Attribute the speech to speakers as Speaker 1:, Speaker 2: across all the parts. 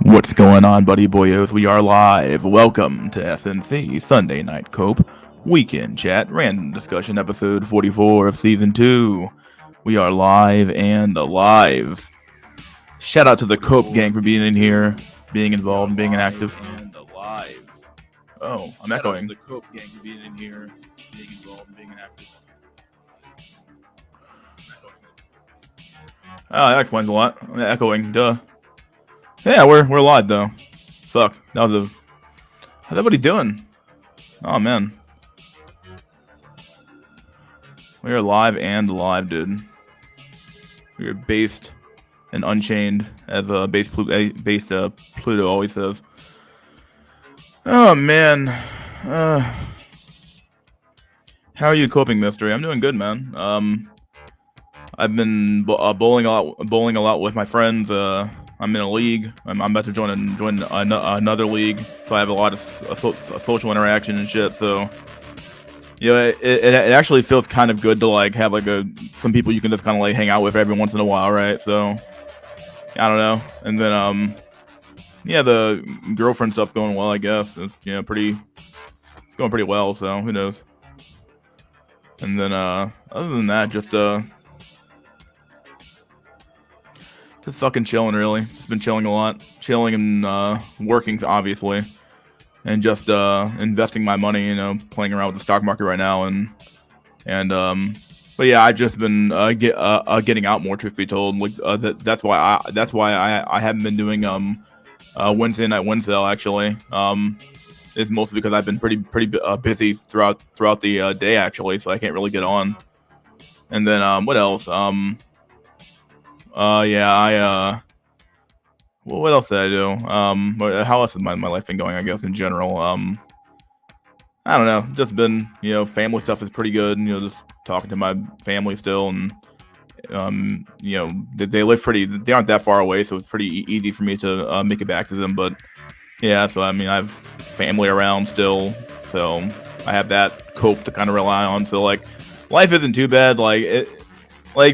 Speaker 1: What's going on, buddy boyos? We are live. Welcome to SNC Sunday Night Cope Weekend Chat Random Discussion Episode 44 of Season 2. We are live and alive. Shout out to the Cope gang for being in here, being involved, and being active. Oh, I'm echoing. The Cope gang for being in here, being involved, and being active. Oh, that explains a lot. I'm echoing, duh. Yeah, we're live though. Fuck. Now how's everybody doing? Oh man. We are live and alive, dude. We are based and unchained, as Pluto always says. Oh man. How are you coping, Mystery? I'm doing good, man. I've been bowling a lot with my friends. I'm in a league. I'm about to join another league, so I have a lot of social interaction and shit. So, yeah, it actually feels kind of good to like have like some people you can just kind of like hang out with every once in a while, right? So, I don't know. And then yeah, the girlfriend stuff's going well, I guess. It's it's going pretty well. So who knows? And then other than that, just fucking chilling, really. Just been chilling a lot. Chilling and working, obviously. And just investing my money, playing around with the stock market right now. But yeah, I've just been getting out more, truth be told. Like that's why I haven't been doing Wednesday night win sale, actually. It's mostly because I've been pretty busy throughout the day, actually, so I can't really get on. And then what else? Yeah, well, what else did I do? How else has my life been going, I guess, in general? I don't know, just been, family stuff is pretty good, just talking to my family still, and, they they aren't that far away, so it's pretty easy for me to make it back to them, but, yeah, so, I mean, I have family around still, so I have that cope to kind of rely on, so, like, life isn't too bad, like,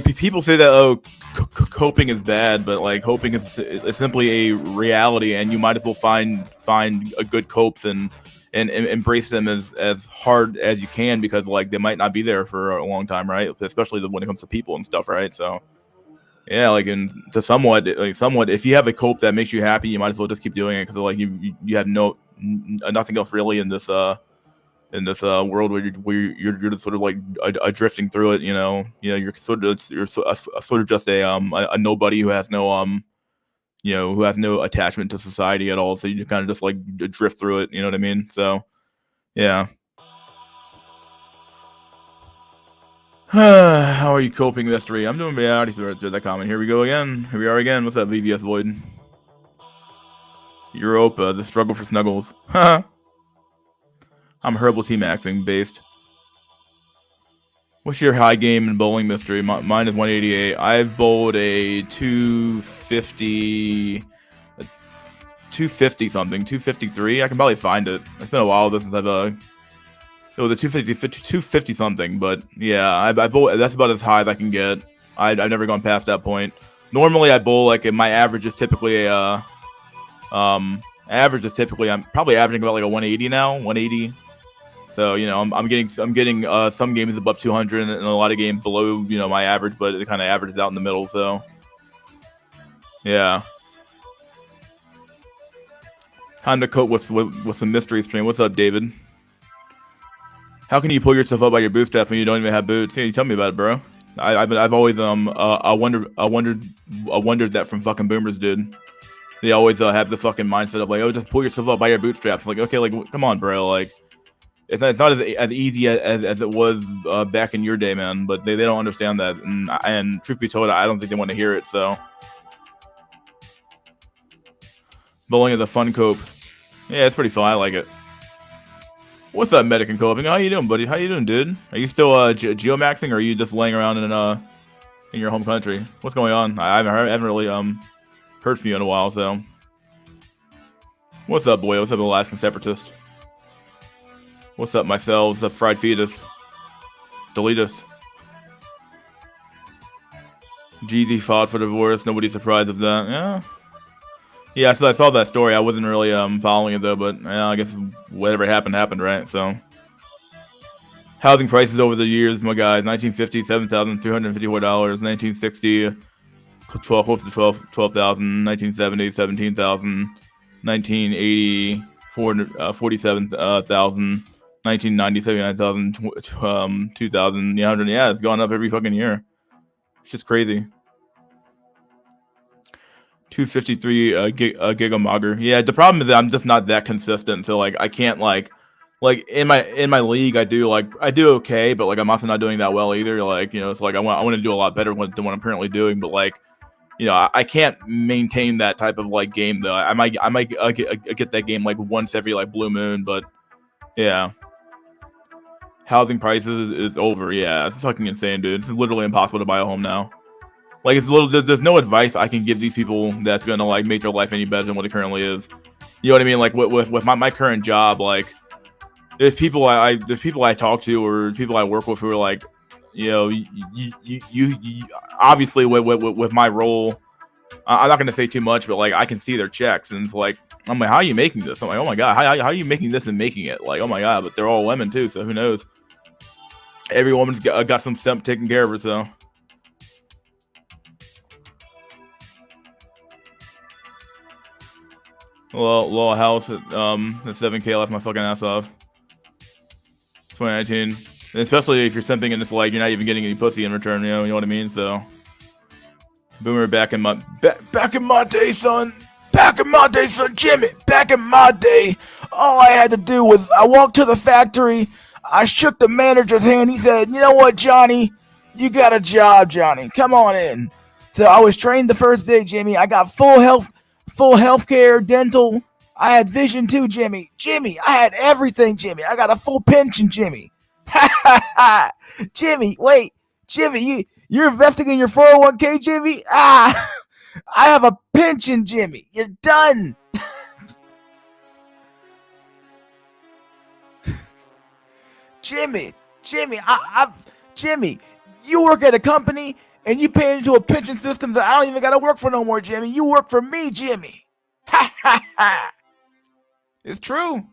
Speaker 1: people say that, oh, coping is bad, but like coping is simply a reality, and you might as well find a good copes and embrace them as hard as you can, because like they might not be there for a long time, right? Especially when it comes to people and stuff, right? So yeah, like, and to somewhat, if you have a cope that makes you happy, you might as well just keep doing it, because like you have nothing else really in this world where you're just sort of like drifting through it, you're sort of just a nobody who has no who has no attachment to society at all, so you kind of just like drift through it, you know what I mean? So yeah. How are you coping, Mystery? I'm doing bad. I already threw that comment. Here we go again. Here we are again. What's up, VVS Void? Europa, the struggle for snuggles. I'm herbal team acting based. What's your high game in bowling, Mystery? Mine is 188. I've bowled a 250 something, 253. I can probably find it. It's been a while since I've it was a 250 something, but yeah, I bowl. That's about as high as I can get. I've never gone past that point. Normally, I bowl like my average is typically I'm probably averaging about like a 180 now, 180. So I'm getting some games above 200 and a lot of games below my average, but it kind of averages out in the middle. So yeah, time to cope with some mystery stream. What's up, David? How can you pull yourself up by your bootstraps when you don't even have boots? Yeah, you tell me about it, bro. I've always I wondered that from fucking boomers, dude. They always have the fucking mindset of like, oh, just pull yourself up by your bootstraps. Like, okay, like come on, bro, like. It's not as easy as it was back in your day, man. But they don't understand that, and truth be told, I don't think they want to hear it. So, bowling is a fun cope. Yeah, it's pretty fun. I like it. What's up, Medic and coping? How you doing, buddy? How you doing, dude? Are you still geomaxing, or are you just laying around in your home country? What's going on? I haven't really heard from you in a while. So, what's up, boy? What's up, Alaskan Separatist? What's up, myself? What's up, fried fetus? Delete us. Jeezy fought for divorce. Nobody's surprised of that. Yeah. Yeah, so I saw that story. I wasn't really following it though, but I guess whatever happened happened, right? So housing prices over the years, my guys: 1950, $7,254; 1960, 12 close to 12,000; 1970, 17,000; 1980, 47,000; 1990, 79,000; 2000, yeah, it's gone up every fucking year. It's just crazy. 253 gigamogger. Yeah, the problem is that I'm just not that consistent. So like I can't like in my league I do okay, but like I'm also not doing that well either. Like it's like I want to do a lot better than what I'm currently doing, but like I can't maintain that type of like game though. I might get that game like once every like blue moon, but yeah. Housing prices is over. Yeah, it's fucking insane, dude. It's literally impossible to buy a home now. Like there's no advice I can give these people that's gonna like make their life any better than what it currently is. You know what I mean? Like with my current job, like there's people I talk to or people I work with who are like, you obviously with my role, I'm not gonna say too much, but like I can see their checks and it's like I'm like, how are you making this? I'm like, oh my god, how are you making this and making it? Like, oh my god, but they're all women too, so who knows? Every woman's got some stuff taken care of her, so. Little house at 7K left my fucking ass off. 2019, and especially if you're simping and it's like you're not even getting any pussy in return. You know what I mean? So, Boomer back in my day, son. Back in my day, son. Jimmy. Back in my day, all I had to do was I walked to the factory. I shook the manager's hand. He said, "You know what, Johnny? You got a job, Johnny. Come on in." So I was trained the first day, Jimmy. I got full health care, dental. I had vision too, Jimmy. I had everything, Jimmy. I got a full pension, Jimmy. Jimmy, wait. Jimmy, you're investing in your 401k, Jimmy? I have a pension, Jimmy. You're done. Jimmy, Jimmy, you work at a company and you pay into a pension system that I don't even gotta work for no more, Jimmy. You work for me, Jimmy. Ha ha ha. It's true.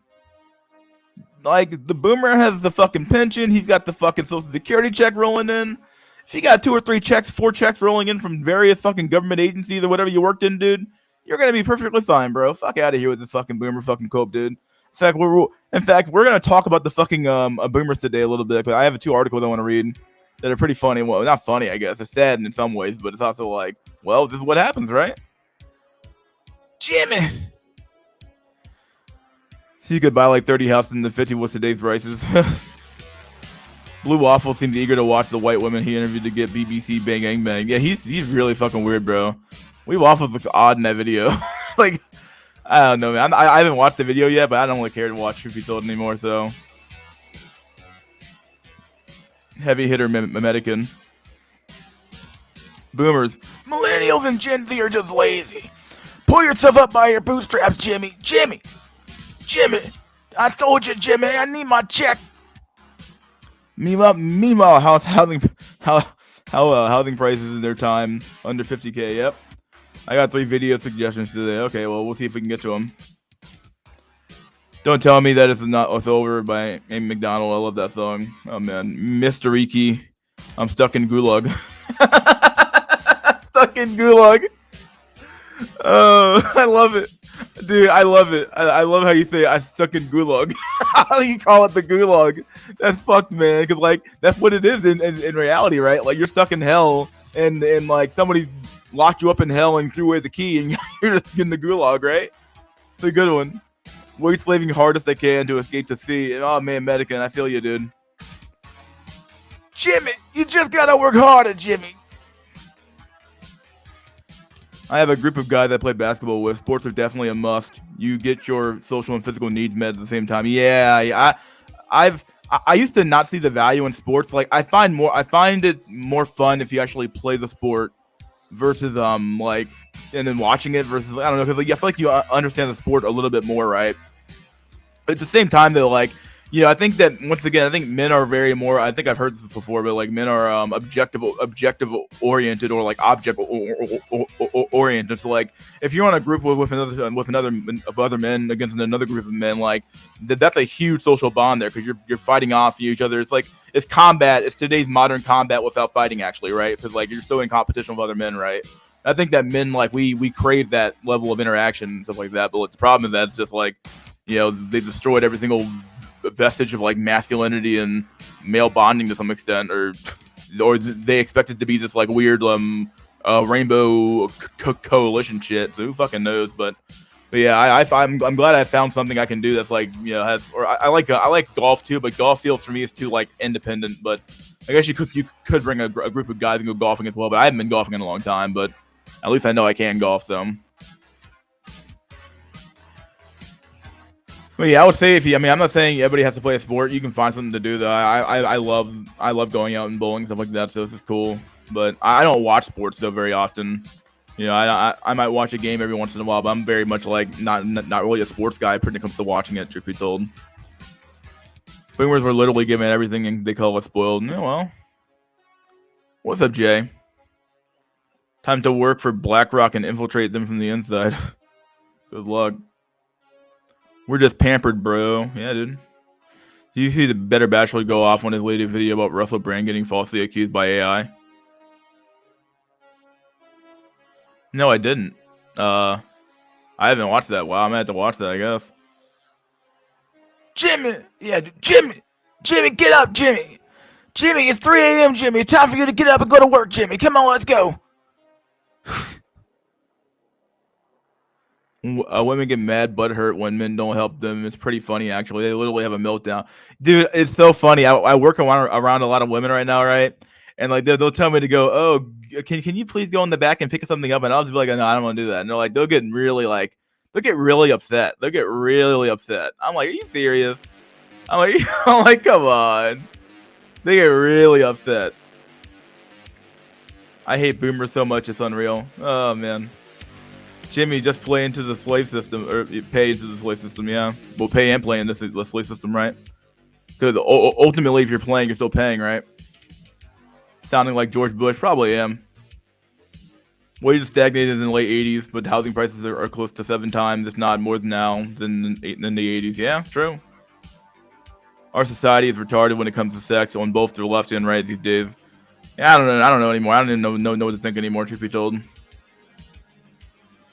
Speaker 1: Like the Boomer has the fucking pension. He's got the fucking social security check rolling in. If you got 2 or 3 checks, 4 checks rolling in from various fucking government agencies or whatever you worked in, dude, you're gonna be perfectly fine, bro. Fuck out of here with this fucking Boomer fucking cope, dude. In fact, we're gonna talk about the fucking boomers today a little bit. Cause I have 2 articles I want to read that are pretty funny. Well, not funny, I guess. It's sad in some ways, but it's also like, well, this is what happens, right? Jimmy. You could buy like 30 houses in the 50 with today's prices. Blue Waffle seems eager to watch the white women he interviewed to get BBC Bang Bang Bang. Yeah, he's really fucking weird, bro. Blue Waffle looks odd in that video. Like, I don't know, man. I haven't watched the video yet, but I don't really care to watch Truth Be Told anymore, so. Heavy hitter Medican. Boomers. Millennials and Gen Z are just lazy. Pull yourself up by your bootstraps, Jimmy. Jimmy, I told you, Jimmy, I need my check. Meanwhile, housing prices in their time under 50K. Yep. I got 3 video suggestions today. Okay, well, we'll see if we can get to them. Don't tell me that it's over by Amy McDonald. I love that song. Oh man, MysterySchoolMS. I'm stuck in gulag. Stuck in gulag. Oh, I love it. Dude, I love it. I love how you say I'm stuck in gulag. How do you call it the gulag? That's fucked, man. Because like that's what it is in reality, right? Like you're stuck in hell, and like somebody locked you up in hell and threw away the key, and you're just in the gulag, right? It's a good one. Wait slaving hardest they can to escape the sea. And oh man, Medican, I feel you, dude. Jimmy, you just gotta work harder, Jimmy. I have a group of guys I play basketball with. Sports are definitely a must. You get your social and physical needs met at the same time. Yeah, I used to not see the value in sports. Like I find it more fun if you actually play the sport versus like and then watching it versus I don't know because like, I feel like you understand the sport a little bit more, right? At the same time though, like Yeah, I think that once again, I think men are very more. I think I've heard this before, but like men are objective oriented or like object oriented. So like if you're on a group with another of other men against another group of men, like that's a huge social bond there because you're fighting off each other. It's like it's combat. It's today's modern combat without fighting, actually, right? Because like you're so in competition with other men, right? I think that men like we crave that level of interaction and stuff like that. But like, the problem is that it's just like they destroyed every single vestige of like masculinity and male bonding to some extent, or they expect it to be this like weird rainbow coalition shit. So who fucking knows? But yeah, I'm glad I found something I can do that's like has or I like golf too, but golf feels for me is too like independent. But I guess you could bring a group of guys and go golfing as well. But I haven't been golfing in a long time. But at least I know I can golf. So. Well, yeah, I would say I mean, I'm not saying everybody has to play a sport. You can find something to do though. I love going out and bowling and stuff like that. So this is cool. But I don't watch sports though very often. I might watch a game every once in a while, but I'm very much like not really a sports guy when it comes to watching it. Truth be told, Boomers were literally given everything and they call us spoiled. Yeah, well, what's up, Jay? Time to work for BlackRock and infiltrate them from the inside. Good luck. We're just pampered, bro. Yeah, dude. You see the Better Bachelor go off on his latest video about Russell Brand getting falsely accused by AI? No, I didn't. I haven't watched that. Wow, I'm gonna have to watch that, I guess. Jimmy! Yeah, Jimmy! Jimmy, get up, Jimmy! Jimmy, it's 3 a.m., Jimmy. It's time for you to get up and go to work, Jimmy. Come on, let's go. Women get mad, butthurt when men don't help them. It's pretty funny, actually. They literally have a meltdown, dude. It's so funny. I work around a lot of women right now, right? And like they'll tell me to go, oh, can you please go in the back and pick something up? And I'll just be like, no, I don't want to do that. And they're like, they'll get really upset. They'll get really upset. I'm like, are you serious? I'm like, come on. They get really upset. I hate boomers so much, it's unreal. Oh man. Jimmy, just play into the slave system, or pay into the slave system, yeah. We'll pay and play in the slave system, right? Because ultimately, if you're playing, you're still paying, right? Sounding like George Bush, probably am. Wages stagnated in the late 80s, but housing prices are close to 7 times, if not more than now, than the 80s. Yeah, true. Our society is retarded when it comes to sex on both the left and right these days. Yeah, I don't know anymore. I don't even know what to think anymore, truth be told.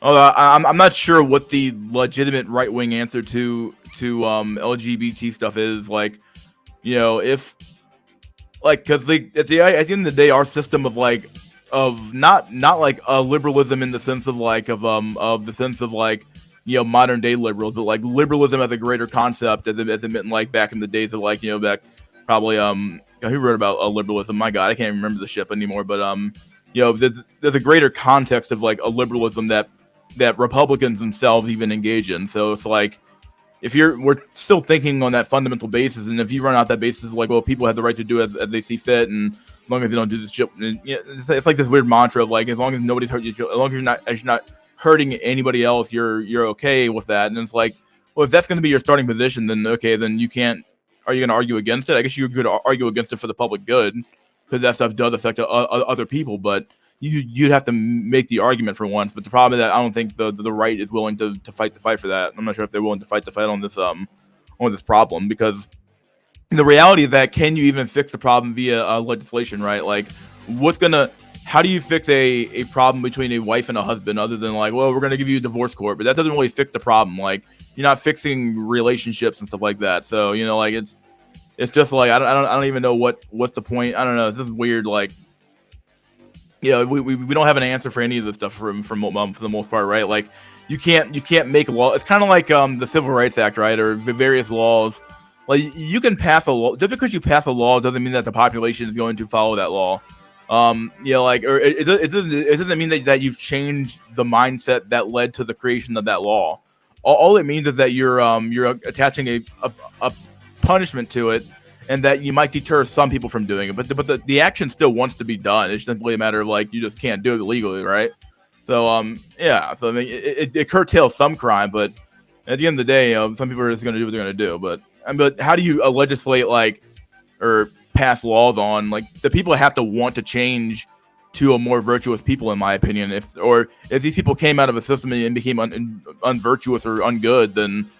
Speaker 1: Although I'm not sure what the legitimate right wing answer to LGBT stuff is. Like, if like because at the end of the day, our system of not like liberalism in the sense of of the sense of modern day liberals, but like liberalism as a greater concept as it meant like back in the days of back probably who wrote about liberalism? My God, I can't even remember the ship anymore. But there's a greater context of like a liberalism that Republicans themselves even engage in. So it's like we're still thinking on that fundamental basis, and if you run out that basis, like, well, people have the right to do as they see fit, and as long as they don't do this shit, it's like this weird mantra of like, as long as nobody's hurt you, as long as you're not hurting anybody else, you're okay with that. And it's like, well, if that's going to be your starting position, then okay, then you can't. Are you going to argue against it? I guess you could argue against it for the public good, because that stuff does affect other people, but you'd have to make the argument for once. But the problem is that I don't think the right is willing to fight the fight for that. I'm not sure if they're willing to fight the fight on this problem, because the reality is that, can you even fix the problem via legislation, right? Like, how do you fix a problem between a wife and a husband other than like, well, we're going to give you a divorce court? But that doesn't really fix the problem. Like, you're not fixing relationships and stuff like that. So, like it's just like, I don't even know what's the point. I don't know. It's just weird. Like, we don't have an answer for any of this stuff for the most part, right? Like, you can't make law. It's kind of like the Civil Rights Act, right? Or various laws. Like, you can pass a law. Just because you pass a law doesn't mean that the population is going to follow that law. Or it doesn't mean that you've changed the mindset that led to the creation of that law. All it means is that you're attaching a punishment to it, and that you might deter some people from doing it. But the action still wants to be done. It's simply a matter of like, you just can't do it legally, right? So yeah. So I mean, it curtails some crime, but at the end of the day, some people are just going to do what they're going to do. But but how do you legislate like or pass laws on like the people have to want to change to a more virtuous people, in my opinion. If these people came out of a system and became unvirtuous or ungood, then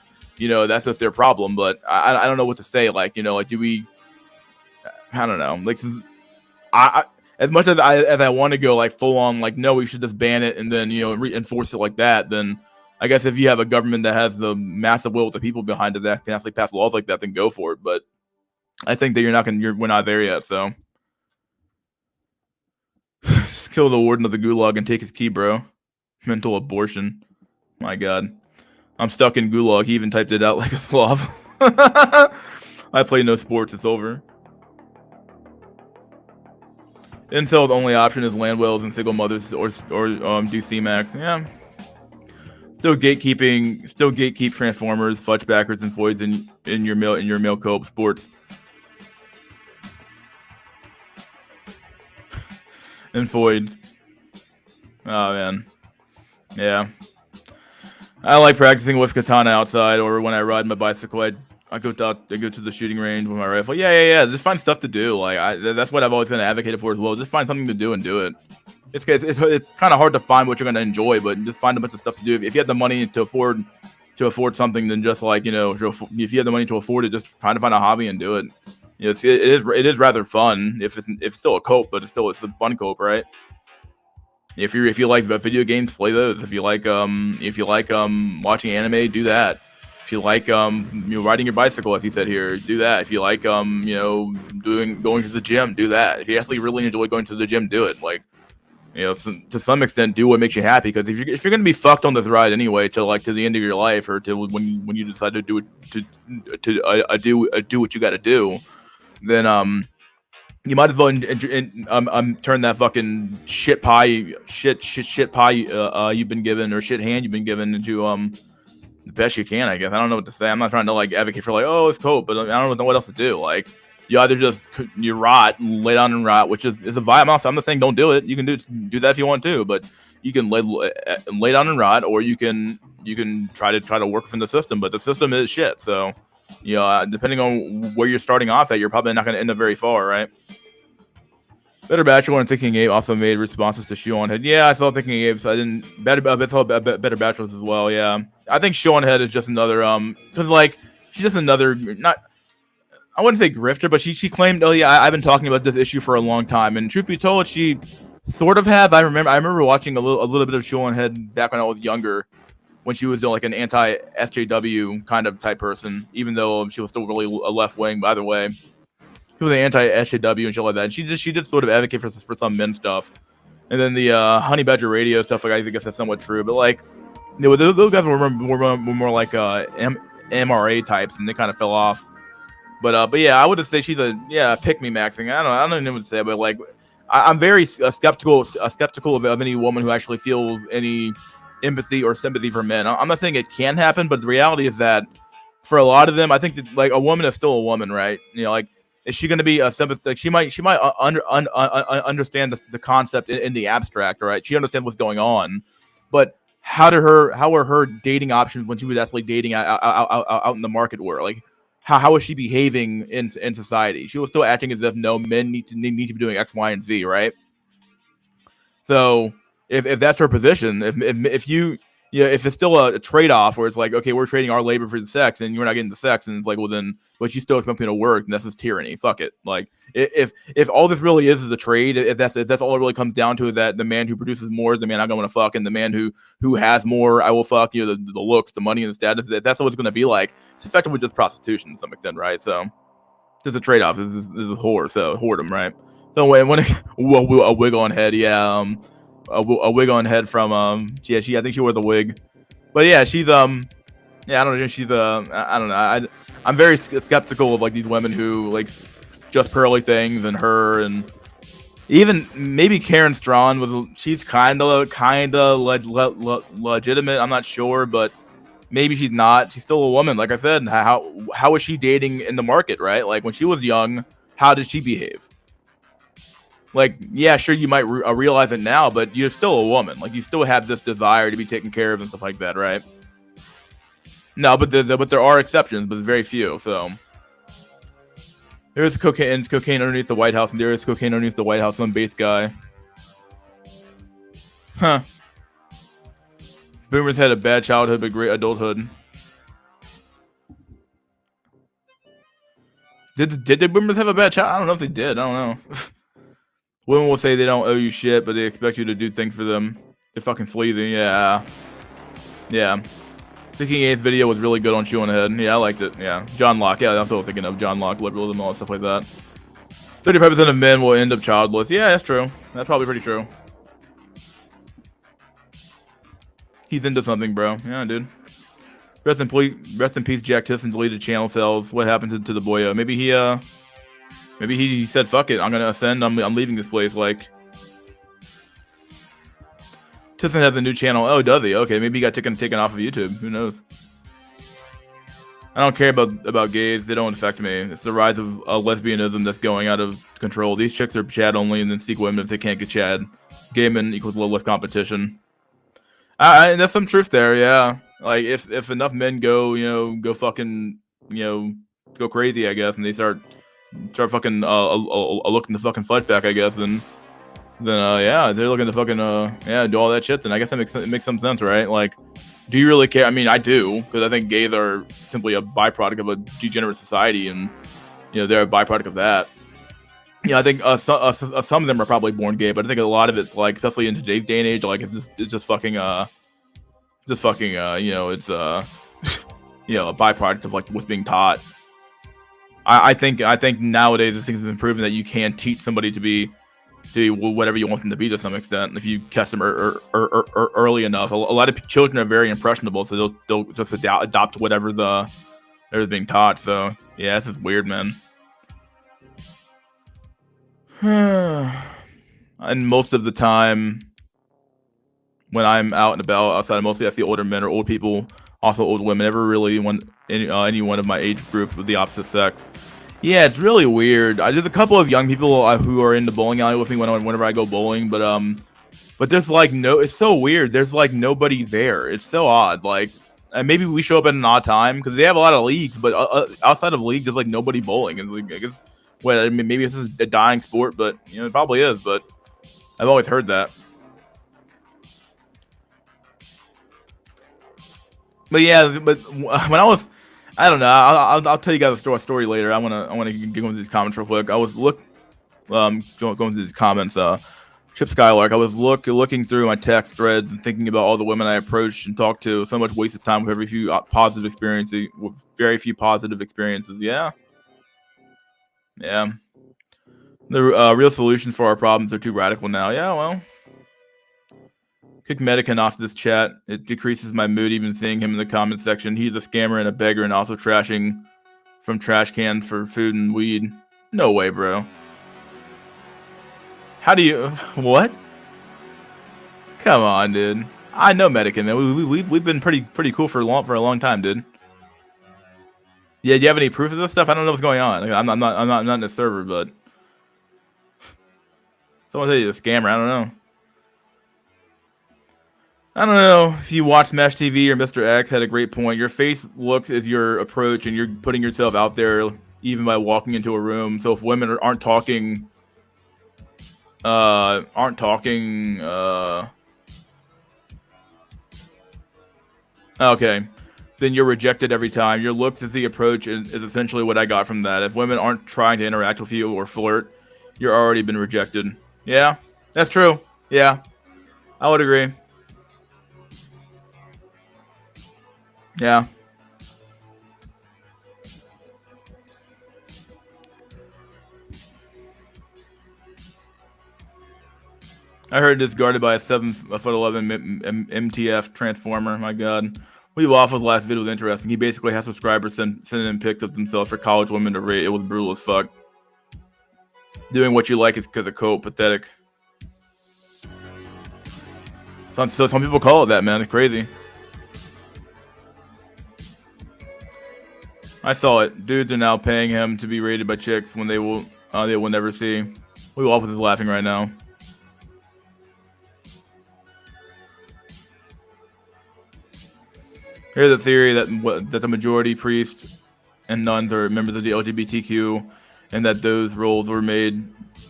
Speaker 1: that's just their problem. But I don't know what to say. Like like do we? I don't know. Like I as much as I want to go like full on like no, we should just ban it and then enforce it like that. Then I guess if you have a government that has the massive will of the people behind it that can actually pass laws like that, then go for it. But I think that we're not there yet. So just kill the warden of the gulag and take his key, bro. Mental abortion. My God, I'm stuck in gulag. He even typed it out like a Slav. I play no sports. It's over. Intel's only option is land whales and single mothers or do C-Max. Yeah. Still gatekeep transformers, fudge backers, and voids in your mail co-op sports. And void. Oh man. Yeah. I like practicing with katana outside, or when I ride my bicycle, I go to the shooting range with my rifle. Yeah. Just find stuff to do. Like that's what I've always been advocated for as well. Just find something to do and do it. It's kind of hard to find what you're going to enjoy, but just find a bunch of stuff to do. If you have the money to afford something, then just like if you have the money to afford it, just try to find a hobby and do it. It is rather fun. If it's still a cope, but it's a fun cope, right? If you like video games, play those. If you like watching anime, do that. If you like riding your bicycle, as you said here, do that. If you like going to the gym, do that. If you actually really enjoy going to the gym, do it. Like to some extent, do what makes you happy. Because if you're gonna be fucked on this ride anyway, to the end of your life, or to when you decide to do it do what you got to do, then you might as well turn that fucking shit pie you've been given, or shit hand you've been given, into the best you can, I guess. I don't know what to say. I'm not trying to like advocate for like, oh, it's cope, but I don't know what else to do. Like you either just rot, lay down and rot, which is a vibe. I'm not saying don't do it. You can do that if you want to, but you can lay down and rot, or you can try to work within the system. But the system is shit. So depending on where you're starting off at, you're probably not going to end up very far, right? Better Bachelor and Thinking Ape also made responses to Shoe on Head. Yeah, I saw Thinking Apes. I didn't. Better Bachelors as well. Yeah, I think Shoe on Head is just another because like she's just another not. I wouldn't say grifter, but she claimed, oh yeah, I've been talking about this issue for a long time, and truth be told, she sort of have. I remember watching a little bit of Shoe on Head back when I was younger, when she was like an anti-SJW kind of type person, even though she was still really a left wing. By the way. She was an anti-SJW and shit like that. And she did sort of advocate for some men stuff. And then the Honey Badger Radio stuff, like I guess that's somewhat true. But like, those guys were more like MRA types, and they kind of fell off. But yeah, I would just say she's a pick me maxing. I don't know what to say, but like, I'm very skeptical of any woman who actually feels any empathy or sympathy for men. I'm not saying it can happen, but the reality is that for a lot of them, I think that like a woman is still a woman, right? Like. Is she going to be a sympathetic? She might understand the concept in the abstract, right? She understands what's going on, but how are her dating options when she was actually dating out in the market were? Like, how was she behaving in society? She was still acting as if no, men need to be doing X, Y, and Z, right? So if that's her position, if you. Yeah, if it's still a trade-off where it's like, okay, we're trading our labor for the sex, and you're not getting the sex, and it's like, well, then, but you still expect me to work, and that's just tyranny. Fuck it. Like, if all this really is a trade, if that's all it really comes down to, that the man who produces more is the man I'm going to fuck, and the man who has more, I will fuck. The looks, the money, and the status. That's what it's going to be like. It's effectively just prostitution to some extent, right? So, there's a trade-off. This is a whore, so whoredom, right? So when a wig on head, yeah. A wig on head from I think she wore the wig, but yeah, she's I don't know, she's I don't know, I'm very skeptical of like these women who like just pearly things, and her, and even maybe Karen Strawn she's kind of legitimate. I'm not sure, but maybe she's not. She's still a woman, like I said. How is she dating in the market, right? Like when she was young, how did she behave? Like, yeah, sure, you might realize it now, but you're still a woman. Like, you still have this desire to be taken care of and stuff like that, right? No, but there are exceptions, but very few. So there is cocaine underneath the White House, and there is cocaine underneath the White House. Some base guy. Huh. Boomers had a bad childhood, but great adulthood. Did the boomers have a bad child? I don't know if they did. I don't know. Women will say they don't owe you shit, but they expect you to do things for them. They're fucking sleazy. Yeah. Yeah. Thinking 8th video was really good on chewing head. Yeah, I liked it. Yeah. John Locke. Yeah, that's what I was thinking of. John Locke, liberalism, all that stuff like that. 35% of men will end up childless. Yeah, that's true. That's probably pretty true. He's into something, bro. Yeah, dude. Rest in peace, Jack Tisson deleted channel cells. What happened to the boyo? Maybe he said, fuck it, I'm gonna ascend, I'm leaving this place, like. Tisson has a new channel. Oh, does he? Okay, maybe he got taken off of YouTube. Who knows? I don't care about gays. They don't affect me. It's the rise of lesbianism that's going out of control. These chicks are Chad only and then seek women if they can't get Chad. Gay men equals a little less competition. There's some truth there, yeah. Like, if enough men go fucking, go crazy, I guess, and they start fucking looking the fucking flesh back, I guess, then yeah, they're looking to fucking do all that shit. Then I guess it makes some sense, right? Like, do you really care? I mean, I do, because I think gays are simply a byproduct of a degenerate society, and they're a byproduct of that. Yeah, I think some of them are probably born gay, but I think a lot of it's like, especially in today's day and age, like it's just fucking it's a byproduct of like what's being taught. I think nowadays things have been proven that you can teach somebody to be whatever you want them to be to some extent if you catch them early enough. A lot of children are very impressionable, so they'll just adopt whatever they're being taught. So yeah, this is weird, man. And most of the time when I'm out and about outside, mostly I see older men or old people, also old women. Never really any one of my age group with the opposite sex. Yeah, it's really weird. There's a couple of young people who are in the bowling alley with me whenever I go bowling, but there's like it's so weird. There's like nobody there. It's so odd. Like, and maybe we show up at an odd time because they have a lot of leagues, but outside of league, there's like nobody bowling. And like, I guess, I mean, maybe this is a dying sport, but it probably is. But I've always heard that. But yeah, but when I don't know. I'll tell you guys a story later. I wanna get into these comments real quick. I was going through these comments. Chip Skylark. I was looking through my text threads and thinking about all the women I approached and talked to. So much wasted time with very few positive experiences. Yeah. Yeah. The real solutions for our problems are too radical now. Yeah, well. Kick Medican off this chat. It decreases my mood even seeing him in the comment section. He's a scammer and a beggar and also trashing from trash cans for food and weed. No way, bro. How do you... What? Come on, dude. I know Medican, man. We've been pretty cool for a long time, dude. Yeah, do you have any proof of this stuff? I don't know what's going on. Like, I'm not in the server, but someone say he's a scammer. I don't know. I don't know if you watch Smash TV or Mr. X had a great point. Your face looks as your approach, and you're putting yourself out there even by walking into a room. So if women aren't talking, okay, then you're rejected every time. Your looks as the approach is essentially what I got from that. If women aren't trying to interact with you or flirt, you're already been rejected. Yeah, that's true. Yeah, I would agree. Yeah. I heard this guarded by a 7'11" MTF transformer. My God. We Waffle's last video was interesting. He basically has subscribers sending in pics of themselves for college women to rate. It was brutal as fuck. Doing what you like is because of cope. Pathetic. So some people call it that, man. It's crazy. I saw it. Dudes are now paying him to be rated by chicks when they will never see. We Waffle is laughing right now. Here's a theory that the majority priests and nuns are members of the LGBTQ, and that those roles were made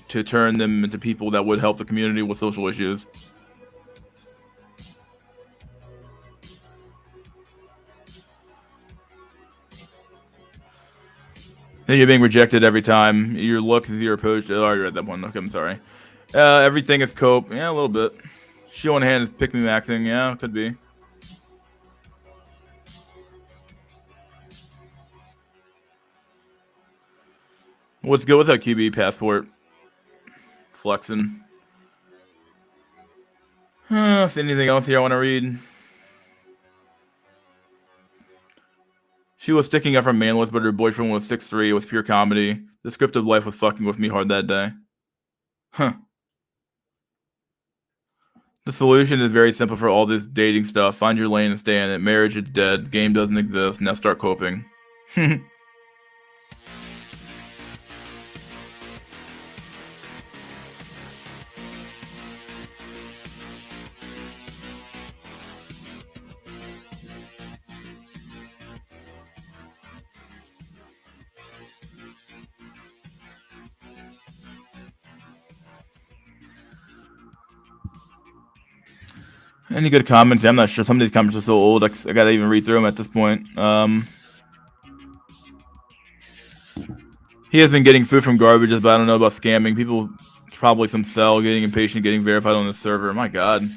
Speaker 1: to turn them into people that would help the community with social issues. Then you're being rejected every time. Your look is your approach. Oh, you're at that one. Okay, I'm sorry. Everything is cope. Yeah, a little bit. Show in hand is pick me maxing. Yeah, could be. What's good with that QB passport? Flexing. Is anything else here I want to read? She was sticking up for manless, but her boyfriend was 6'3". It was pure comedy. The script of life was fucking with me hard that day. Huh. The solution is very simple for all this dating stuff. Find your lane and stay in it. Marriage is dead. Game doesn't exist. Now start coping. Any good comments? I'm not sure. Some of these comments are so old. I gotta even read through them at this point. He has been getting food from garbages, but I don't know about scamming. People, probably some sell, getting impatient, getting verified on the server. My God.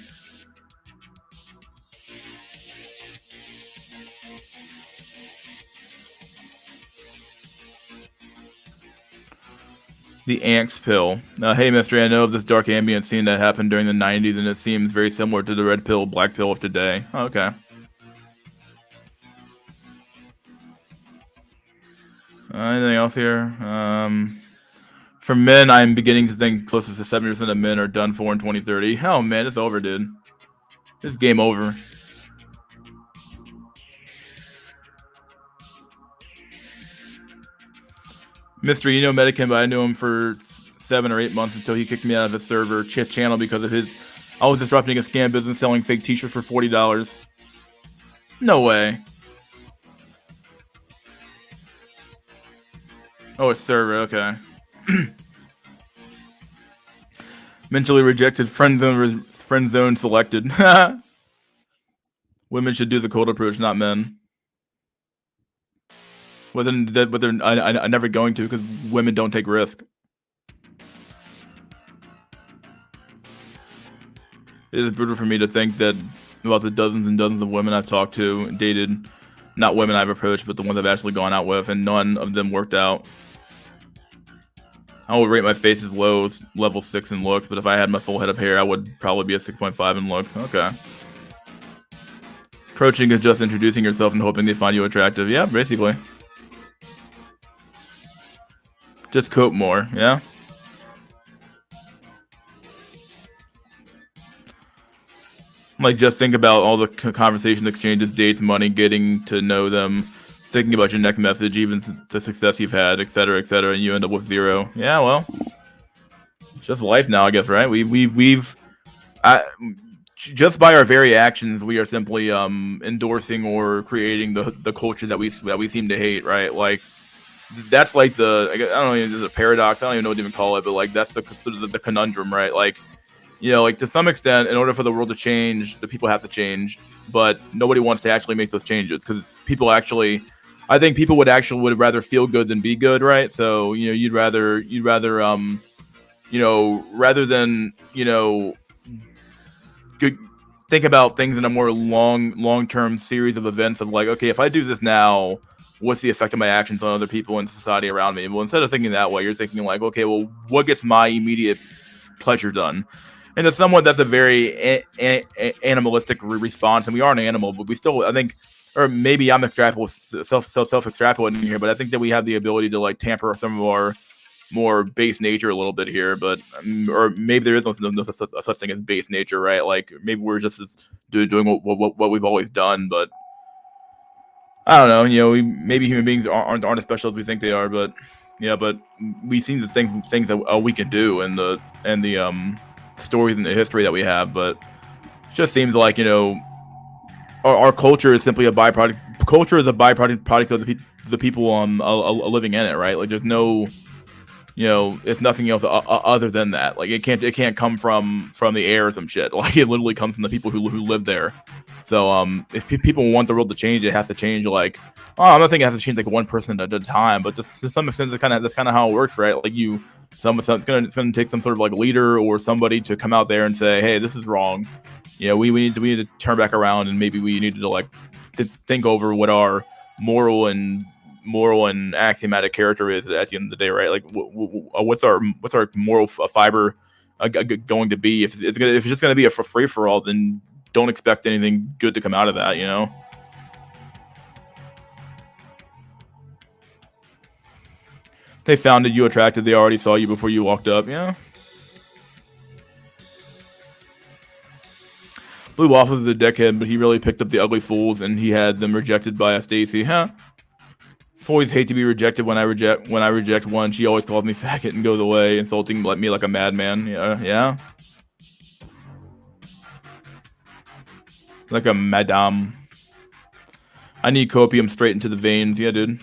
Speaker 1: The Ants pill. Hey, Mystery, I know of this dark ambient scene that happened during the 90s, and it seems very similar to the red pill, black pill of today. Oh, okay. Anything else here? For men, I'm beginning to think close to 70% of men are done for in 2030. Oh, man, it's over, dude. This game over. Mystery, you know Medican, but I knew him for 7 or 8 months until he kicked me out of the server channel because of his. I was disrupting a scam business selling fake t-shirts for $40. No way. Oh, it's server, okay. Mentally rejected, friend zone selected. Women should do the cold approach, not men. But they're never going to because women don't take risk. It is brutal for me to think that about the dozens and dozens of women I've talked to and dated, not women I've approached, but the ones I've actually gone out with, and none of them worked out. I would rate my face as low as level 6 in looks, but if I had my full head of hair, I would probably be a 6.5 in looks. Okay. Approaching is just introducing yourself and hoping they find you attractive. Yeah, basically. Just cope more, yeah? Like, just think about all the conversation exchanges, dates, money, getting to know them, thinking about your next message, even the success you've had, etc., and you end up with 0. Yeah, well, it's just life now, I guess, right? Just by our very actions, we are simply endorsing or creating the culture that we seem to hate, right? Like, that's like I don't know if there's a paradox. I don't even know what to even call it, but like that's the conundrum, right? Like, you know, like to some extent, in order for the world to change, the people have to change, but nobody wants to actually make those changes because people actually, I think people would rather feel good than be good, right? So you'd rather rather than think about things in a more long-term series of events of like, okay, if I do this now, what's the effect of my actions on other people and society around me? Well, instead of thinking that way, you're thinking like, okay, well, what gets my immediate pleasure done? And it's somewhat that's a very animalistic response, and we are an animal, but we still, I think, or maybe I'm self-extrapolating here, but I think that we have the ability to like tamper some of our more base nature a little bit here, but or maybe there is no such thing as base nature, right? Like maybe we're just doing what we've always done, but I don't know. Maybe human beings aren't as special as we think they are, but yeah, but we've seen the things that we can do and the stories and the history that we have, but it just seems like our culture is simply a byproduct. Culture is a byproduct of the people living in it, right? Like there's no, it's nothing else other than that. Like it can't come from the air or some shit. Like it literally comes from the people who live there. So if people want the world to change, it has to change. Like, I'm not saying it has to change like one person at a time, but just to some extent, that's kind of how it works, right? Like it's gonna take some sort of like leader or somebody to come out there and say, hey, this is wrong. We need to turn back around, and maybe we need to like to think over what our moral and axiomatic character is at the end of the day, right? Like what's our moral fiber going to be? If it's just gonna be a free for all, then don't expect anything good to come out of that, They found you attractive. They already saw you before you walked up. Yeah. Blew off of the deckhead, but he really picked up the ugly fools, and he had them rejected by a Stacy. Huh? Always hate to be rejected. When I reject one, she always calls me faggot and goes away, insulting me like a madman. Yeah. Like a madame. I need copium straight into the veins. Yeah, dude.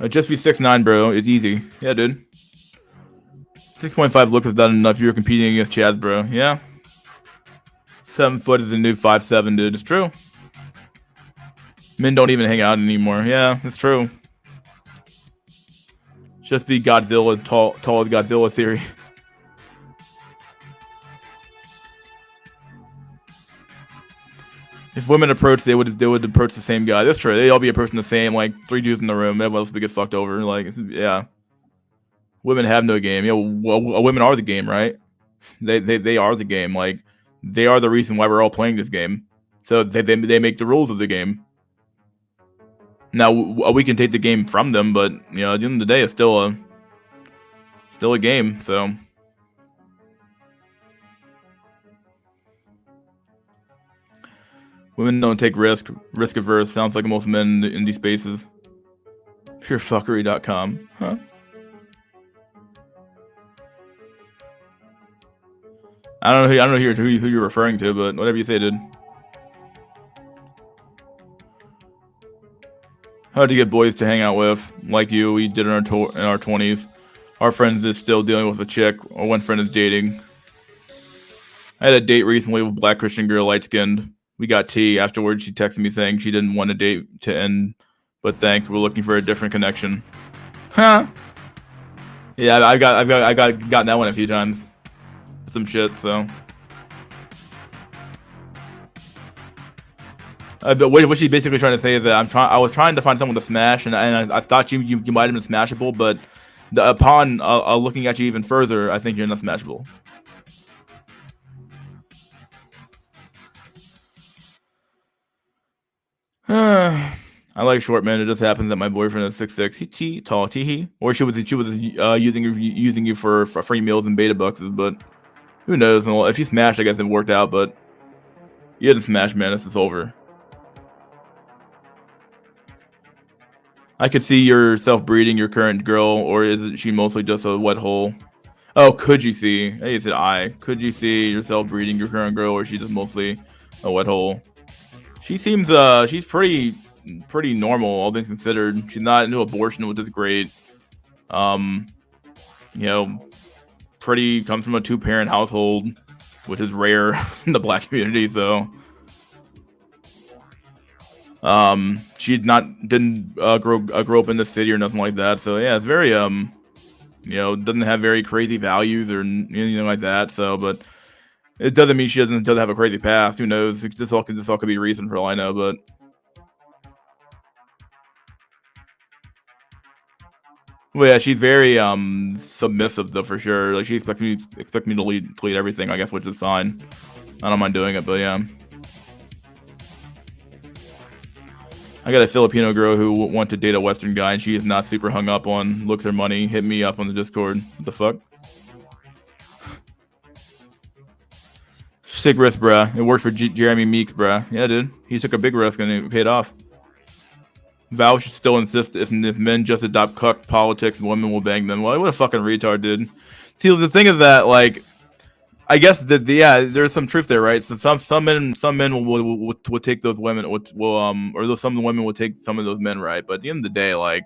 Speaker 1: Just be 6'9", bro. It's easy. Yeah, dude. 6.5 looks is not enough. You're competing against Chaz, bro. Yeah. 7 foot is the new 5'7", dude. It's true. Men don't even hang out anymore. Yeah, it's true. Just be Godzilla, tall as Godzilla theory. If women approach, they would approach the same guy. That's true. They all be approaching the same, like 3 dudes in the room. Everyone else would get fucked over. Like, yeah. Women have no game. Women are the game, right? They are the game. Like, they are the reason why we're all playing this game. So they make the rules of the game. Now we can take the game from them, but at the end of the day, it's still a game. So. Women don't take risk averse. Sounds like most men in these spaces. Purefuckery.com. Huh? I don't know who you're referring to, but whatever you say, dude. Hard to get boys to hang out with, like you. We did in our 20s. Our friend is still dealing with a chick, or one friend is dating. I had a date recently with a black Christian girl, light skinned. We got tea. Afterwards, she texted me saying she didn't want a date to end, but thanks. We're looking for a different connection. Huh? Yeah, I've gotten that one a few times. Some shit. So. But what she's basically trying to say is that I was trying to find someone to smash, and I thought you might have been smashable, but upon looking at you even further, I think you're not smashable. I like short men. It just happens that my boyfriend is 6'6". He tall, tee. Or she was using you for free meals and beta boxes, but who knows? Well, if you smashed, I guess it worked out. But you didn't smash, man. This is over. I could see yourself breeding your current girl, or is she mostly just a wet hole? Oh, could you see? Hey, is it I? Could you see yourself breeding your current girl, or is she just mostly a wet hole? She seems she's pretty normal, all things considered. She's not into abortion, which is great. Pretty comes from a 2-parent household, which is rare in the black community. So, she didn't grow up in the city or nothing like that. So yeah, it's very doesn't have very crazy values or anything like that. So, but. It doesn't mean she doesn't have a crazy past. Who knows? This all could be reason for all I know. But well, yeah, she's very submissive though, for sure. Like she expects me to lead everything, I guess, which is fine. I don't mind doing it, but yeah. I got a Filipino girl who wants to date a Western guy, and she is not super hung up on looks or money. Hit me up on the Discord. What the fuck? Sick risk, bruh. It worked for Jeremy Meeks, bruh. Yeah, dude. He took a big risk and it paid off. Val should still insist if men just adopt cuck politics, women will bang them. Well, what a fucking retard, dude. See, the thing is that, like, I guess that yeah, there's some truth there, right? So some men would take those women will or some women will take some of those men, right? But at the end of the day, like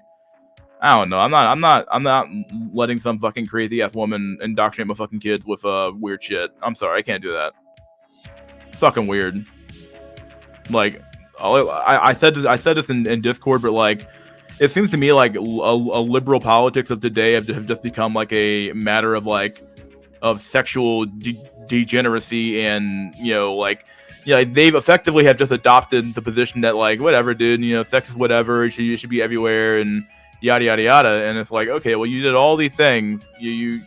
Speaker 1: I don't know, I'm not letting some fucking crazy ass woman indoctrinate my fucking kids with weird shit. I'm sorry, I can't do that. It's fucking weird. Like I said this in Discord, but like it seems to me like a liberal politics of today have just become like a matter of like of sexual degeneracy, and like they've effectively have just adopted the position that like whatever, dude, sex is whatever, it should be everywhere, and yada yada yada. And it's like, okay, well, you did all these things, you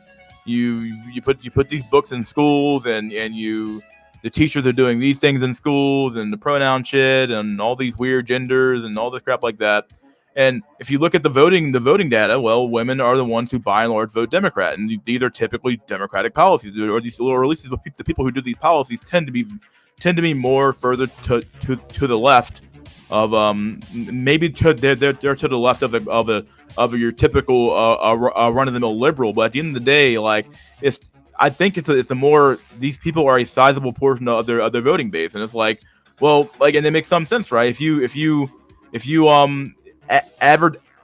Speaker 1: put these books in schools, and the teachers are doing these things in schools, and the pronoun shit, and all these weird genders, and all this crap like that. And if you look at the voting data, well, women are the ones who by and large vote Democrat, and these are typically Democratic policies, or at least the people who do these policies tend to be more further to the left of maybe they're to the left of your typical run of the mill liberal. But at the end of the day, like I think it's a more, these people are a sizable portion of their voting base, and it's like, well, like, and it makes some sense, right? If you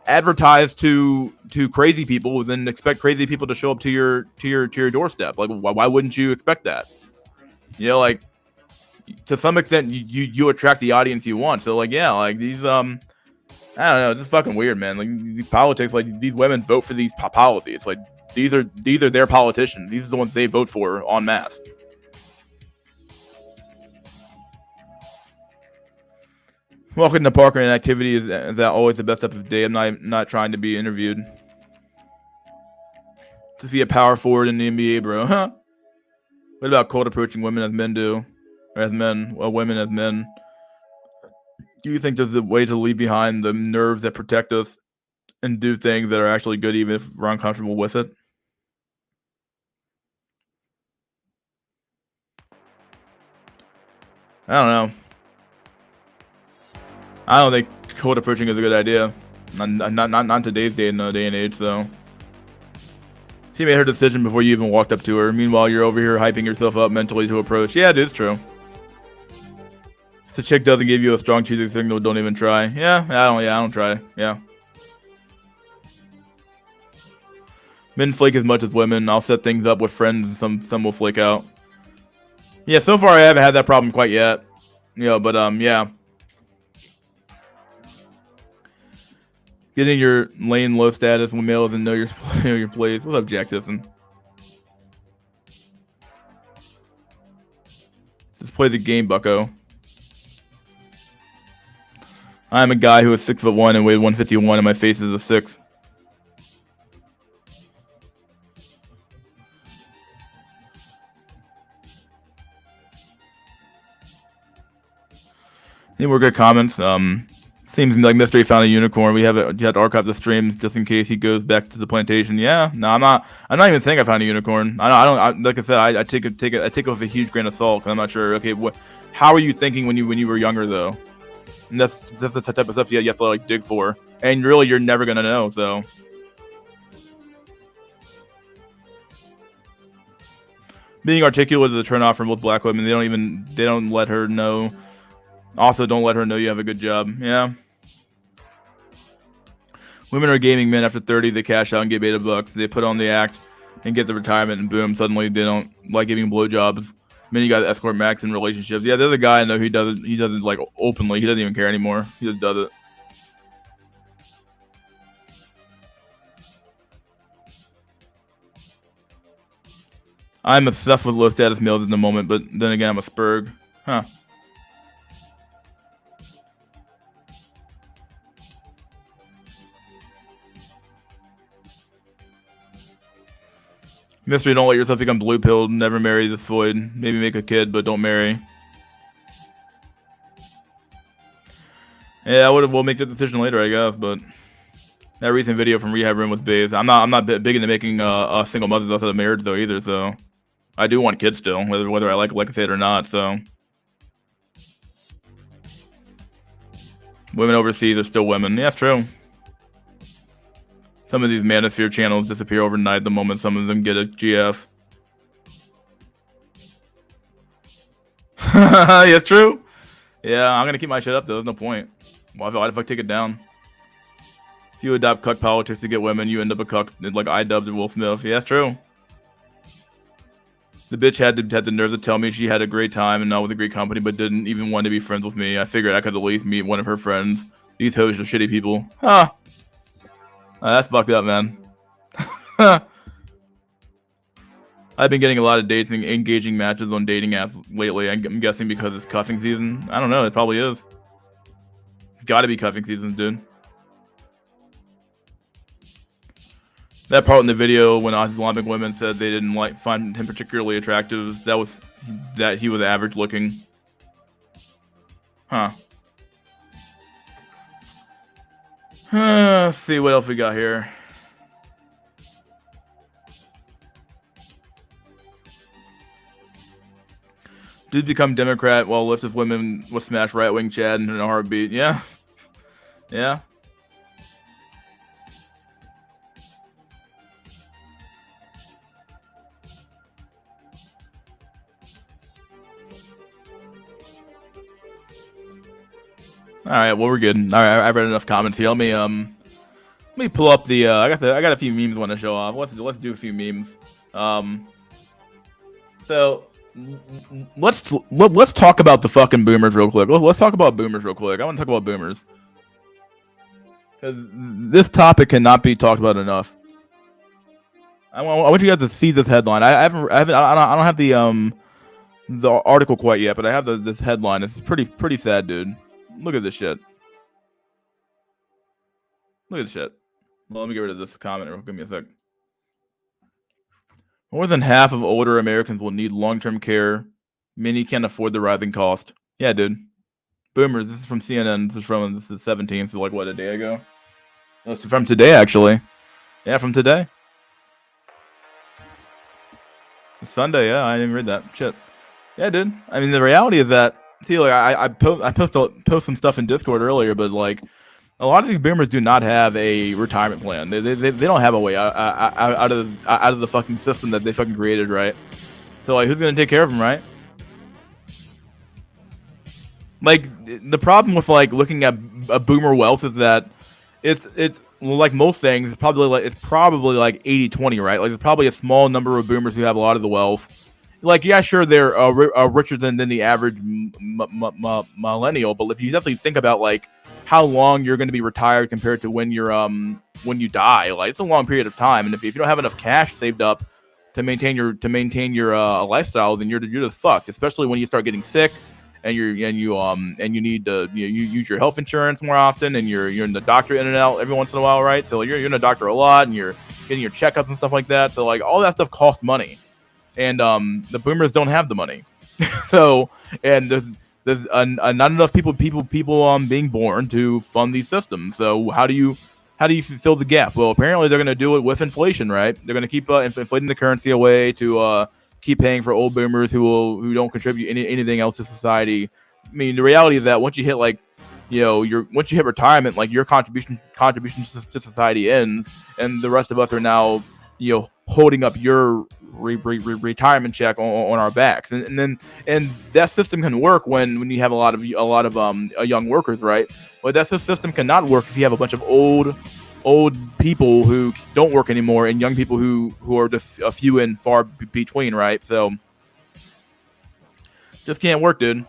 Speaker 1: advertise to crazy people, then expect crazy people to show up to your doorstep. Like, why wouldn't you expect that? Like, to some extent, you attract the audience you want. So like, yeah, like these I don't know, it's fucking weird, man. Like these politics, like these women vote for these policies. It's like these are their politicians. These are the ones they vote for en masse. Walking in the park or an activity is that always the best type of day. I'm not trying to be interviewed. Just be a power forward in the NBA, bro. Huh? What about cold approaching women as men do? Or as men, well, women as men? Do you think there's a way to leave behind the nerves that protect us and do things that are actually good even if we're uncomfortable with it? I don't know. I don't think cold approaching is a good idea. Not today's day and age, though. She made her decision before you even walked up to her. Meanwhile, you're over here hyping yourself up mentally to approach. Yeah, dude, it's true. If the chick doesn't give you a strong choosing signal, don't even try. Yeah, I don't try. Yeah. Men flake as much as women. I'll set things up with friends, and some will flake out. Yeah, so far I haven't had that problem quite yet. But yeah. Getting your lane low status when male doesn't know your place. What's up, Jack Tiffin? Just play the game, bucko. I'm a guy who is 6'1" and weighed 151, and my face is a 6. Any more good comments? Seems like Mystery found a unicorn. You had to archive the streams just in case he goes back to the plantation. Yeah, no, I'm not even saying I found a unicorn. I don't. Like I said, I take it with a huge grain of salt, because I'm not sure. Okay, how are you thinking when you were younger, though? And that's the type of stuff you have to like dig for, and really you're never gonna know. So being articulate is a turn off for most black women. They don't let her know. Also, don't let her know you have a good job. Yeah. Women are gaming men after 30. They cash out and get beta bucks. They put on the act and get the retirement, and boom, suddenly they don't like giving blowjobs. Then you got escort max in relationships. Yeah, there's a guy I know who does it. He does it like openly. He doesn't even care anymore. He just does it. I'm obsessed with low status males in the moment, but then again, I'm a spurg. Huh. Mystery, don't let yourself become blue pilled. Never marry this void. Maybe make a kid, but don't marry. Yeah, we'll make the decision later, I guess. But that recent video from Rehab Room with Baze. I'm not big into making a single mother outside of marriage though either. So I do want kids still, whether I like I say it or not. So women overseas are still women. Yeah, it's true. Some of these manosphere channels disappear overnight the moment some of them get a GF. Yeah, it's true. Yeah, I'm gonna keep my shit up though. There's no point. Why if I take it down? If you adopt cuck politics to get women, you end up a cuck like iDubbbz and Will Smith. Yeah, that's true. The bitch had the nerve to tell me she had a great time and not with a great company, but didn't even want to be friends with me. I figured I could at least meet one of her friends. These hoes are shitty people. Huh. That's fucked up, man. I've been getting a lot of dates and engaging matches on dating apps lately. I'm guessing because it's cuffing season. I don't know. It probably is. It's got to be cuffing season, dude. That part in the video when Islamic women said they didn't find him particularly attractive, that he was average looking. Huh. Let's see what else we got here. Dudes become Democrat while lists of women will smash right-wing Chad in a heartbeat. Yeah. Yeah. All right, well we're good. All right, I've read enough comments here. Let me pull up the. I got a few memes I want to show off. Let's do a few memes. So let's talk about the fucking boomers real quick. Let's talk about boomers real quick. I want to talk about boomers because this topic cannot be talked about enough. I want you guys to see this headline. I don't have the article quite yet, but I have this headline. It's pretty sad, dude. Look at this shit. Look at this shit. Well, let me get rid of this comment. Give me a sec. More than half of older Americans will need long-term care. Many can't afford the rising cost. Yeah, dude. Boomers. This is from CNN. This is the 17th. So like what, a day ago? No, it's from today, actually. Yeah, from today. It's Sunday. Yeah, I didn't read that. Shit. Yeah, dude. I mean, the reality is that. See, like I post some stuff in Discord earlier, but like a lot of these boomers do not have a retirement plan. They don't have a way out of the fucking system that they fucking created, right? So like, who's gonna take care of them, right? Like the problem with like looking at a boomer wealth is that it's like most things. It's probably like 80-20, right? Like there's probably a small number of boomers who have a lot of the wealth. Like, yeah, sure, they're richer than the average millennial, but if you definitely think about like how long you're going to be retired compared to when you're when you die, like it's a long period of time, and if you don't have enough cash saved up to maintain your lifestyle, then you're just fucked. Especially when you start getting sick, and you need to you use your health insurance more often, and you're in the doctor in and out every once in a while, right? So you're in the doctor a lot, and you're getting your checkups and stuff like that. So like all that stuff costs money. And the boomers don't have the money, so and there's not enough people being born to fund these systems. So how do you fill the gap? Well, apparently they're going to do it with inflation, right? They're going to keep inflating the currency away to keep paying for old boomers who don't contribute anything else to society. I mean, the reality is that once you hit like once you hit retirement, like your contribution to society ends, and the rest of us are now holding up your retirement check on our backs, and that system can work when you have a lot of young workers, right? But that system cannot work if you have a bunch of old people who don't work anymore and young people who are just a few and far between, right? So just can't work, dude.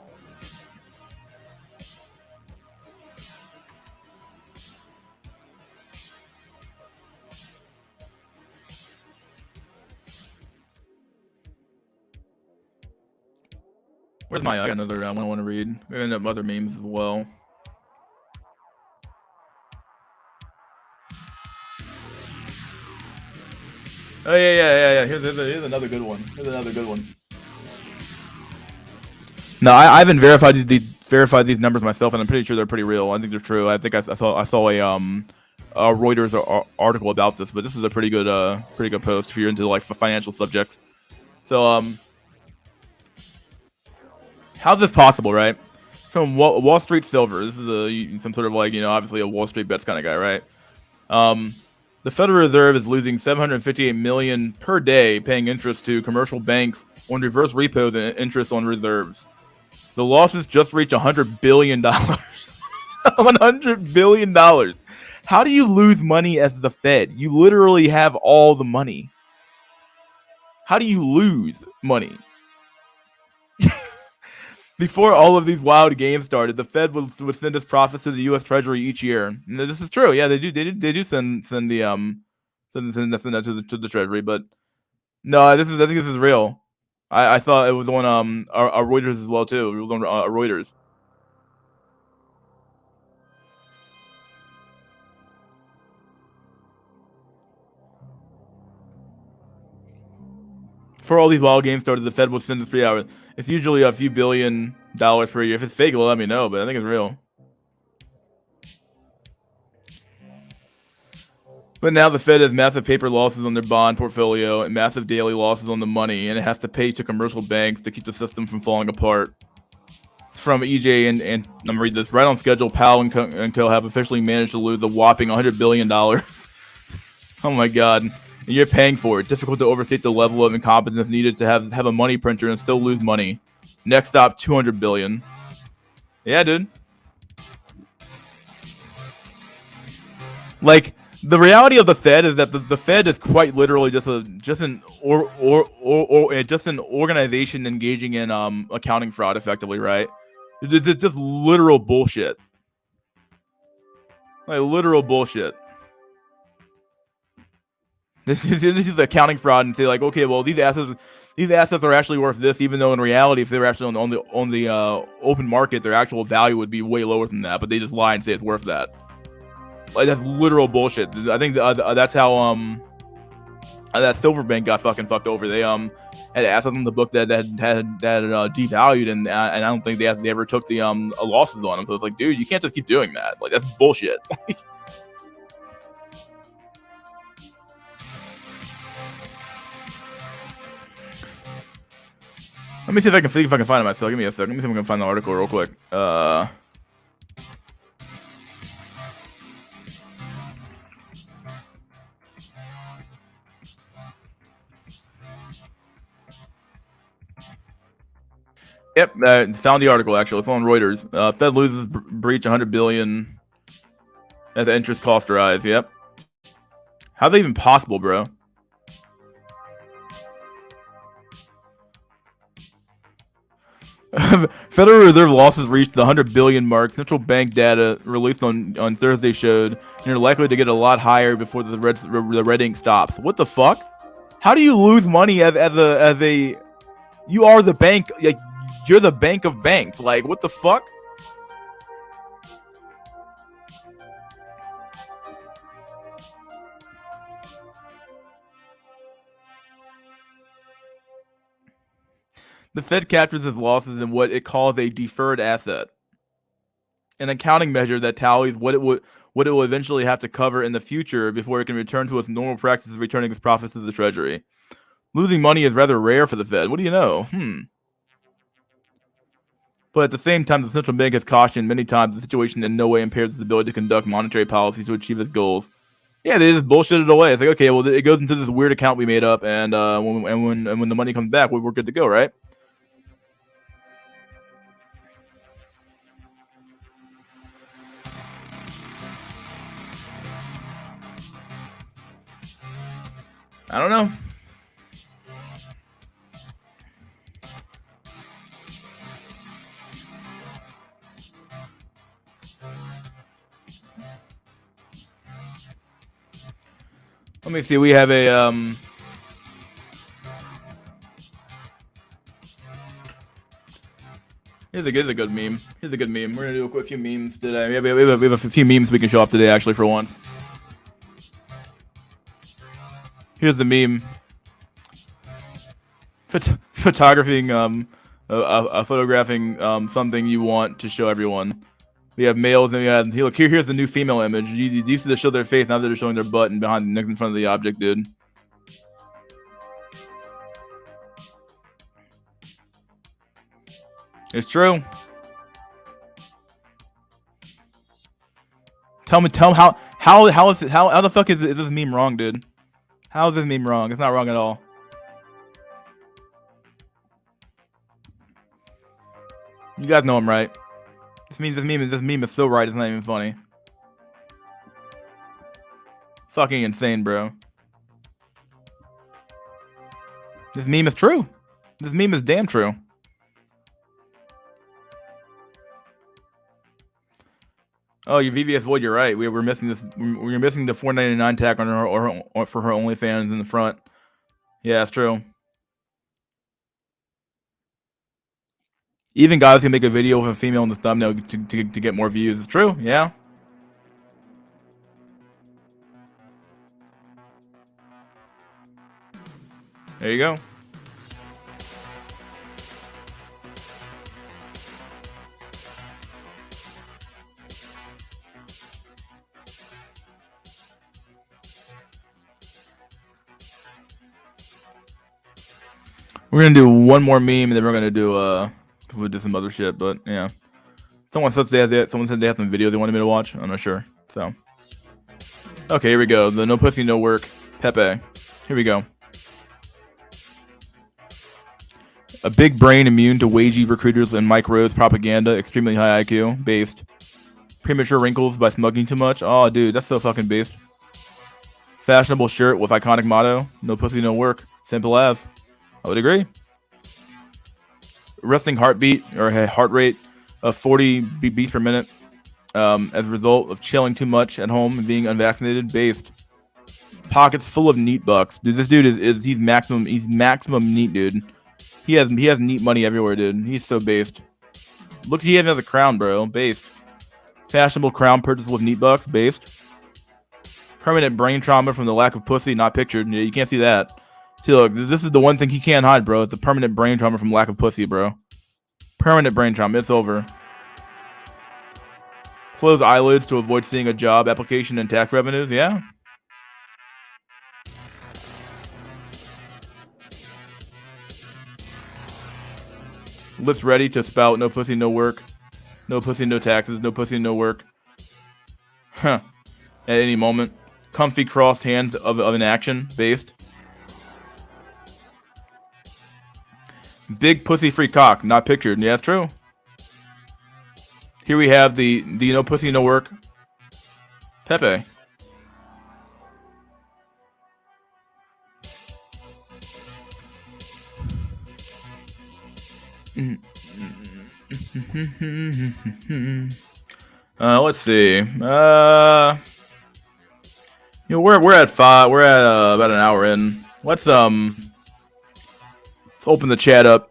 Speaker 1: Where's I got another one I want to read. We're gonna have other memes as well. Oh yeah. Here's another good one. No, I haven't verified these numbers myself, and I'm pretty sure they're pretty real. I think they're true. I think I saw a Reuters article about this, but this is a pretty good post if you're into like financial subjects. So how's this possible, right? From Wall Street Silver. This is some sort of like, obviously a Wall Street bets kind of guy, right? The Federal Reserve is losing $758 million per day paying interest to commercial banks on reverse repos and interest on reserves. The losses just reached $100 billion. $100 billion. How do you lose money as the Fed? You literally have all the money. How do you lose money? Before all of these wild games started, the Fed would send its profits to the U.S. Treasury each year. And this is true. Yeah, they do send that to the Treasury. But no, I think this is real. I thought it was on our Reuters as well too. It was on Reuters. Before all these wild games started, the Fed would send us 3 hours. It's usually a few $1 billion per year. If it's fake, let me know, but I think it's real. But now the Fed has massive paper losses on their bond portfolio and massive daily losses on the money, and it has to pay to commercial banks to keep the system from falling apart. From EJ and I'm gonna read this. Right on schedule, Powell and Co have officially managed to lose a whopping $100 billion. Oh my god. And you're paying for it. Difficult to overstate the level of incompetence needed to have a money printer and still lose money. Next stop, $200 billion. Yeah, dude. Like, the reality of the Fed is that the Fed is quite literally just an organization engaging in accounting fraud, effectively, right? It's just literal bullshit. Like, literal bullshit. This is accounting fraud, and say like, okay, well, these assets are actually worth this, even though in reality, if they were actually on the open market, their actual value would be way lower than that. But they just lie and say it's worth that. Like, that's literal bullshit. I think that's how that Silver Bank got fucked over. They had assets on the book that had devalued, and I don't think they ever took the losses on them. So it's like, dude, you can't just keep doing that. Like, that's bullshit. Let me see if I can find it myself. Give me a second. Let me see if I can find the article real quick. Yep, found the article actually. It's on Reuters. Fed loses breach $100 billion as the interest cost rise. Yep. How's that even possible, bro? Federal Reserve losses reached the $100 billion mark. Central bank data released on Thursday showed you're likely to get a lot higher before the red ink stops. What the fuck? How do you lose money as a you are the bank? Like, you're the bank of banks. Like, what the fuck? The Fed captures its losses in what it calls a deferred asset, an accounting measure that tallies what it will eventually have to cover in the future before it can return to its normal practice of returning its profits to the Treasury. Losing money is rather rare for the Fed. What do you know? But at the same time, the central bank has cautioned many times the situation in no way impairs its ability to conduct monetary policy to achieve its goals. Yeah, they just bullshit it away. It's like, okay, well, it goes into this weird account we made up, and when the money comes back, we're good to go, right? I don't know. Let me see. We have a Here's a good meme. Here's a good meme. We're gonna do a few memes today. We have a few memes we can show off today, actually, for once. Here's the meme. Photographing photographing something you want to show everyone. We have males, and we have look here. Here's the new female image. You used to show their face, now they're showing their butt and behind in front of the object, dude. It's true. Tell me how the fuck is this meme wrong, dude? How is this meme wrong? It's not wrong at all. You guys know I'm right. This meme is so right. It's not even funny. Fucking insane, bro. This meme is true. This meme is damn true. Oh, your VVS Void, you're right. We're missing this. We're missing the $4.99 tag on her or for her OnlyFans in the front. Yeah, it's true. Even guys can make a video with a female in the thumbnail to get more views. It's true. Yeah. There you go. We're gonna do one more meme, and then we're gonna do we'll do some other shit. But yeah, someone said they have some video they wanted me to watch. I'm not sure. So okay, here we go. The no pussy, no work. Pepe. Here we go. A big brain immune to wagey recruiters and Mike Rose propaganda. Extremely high IQ. Based. Premature wrinkles by smuggling too much. Oh, dude, that's so fucking based. Fashionable shirt with iconic motto. No pussy, no work. Simple as. I would agree. Resting heartbeat or heart rate of 40 beats per minute as a result of chilling too much at home and being unvaccinated. Based. Pockets full of neat bucks. Dude, this dude is he's maximum neat, dude. He has neat money everywhere, dude. He's so based. Look, he has a crown, bro. Based. Fashionable crown purchased with neat bucks. Based. Permanent brain trauma from the lack of pussy, not pictured. Yeah, you can't see that. See, look, this is the one thing he can't hide, bro. It's a permanent brain trauma from lack of pussy, bro. Permanent brain trauma. It's over. Close eyelids to avoid seeing a job application and tax revenues. Yeah. Lips ready to spout. No pussy, no work. No pussy, no taxes. No pussy, no work. Huh. At any moment. Comfy crossed hands of an action. Based. Big pussy free cock, not pictured. Yeah, that's true. Here we have the no pussy, no work. Pepe. Let's see. You know, we're at 5. We're at about an hour in. Let's open the chat up.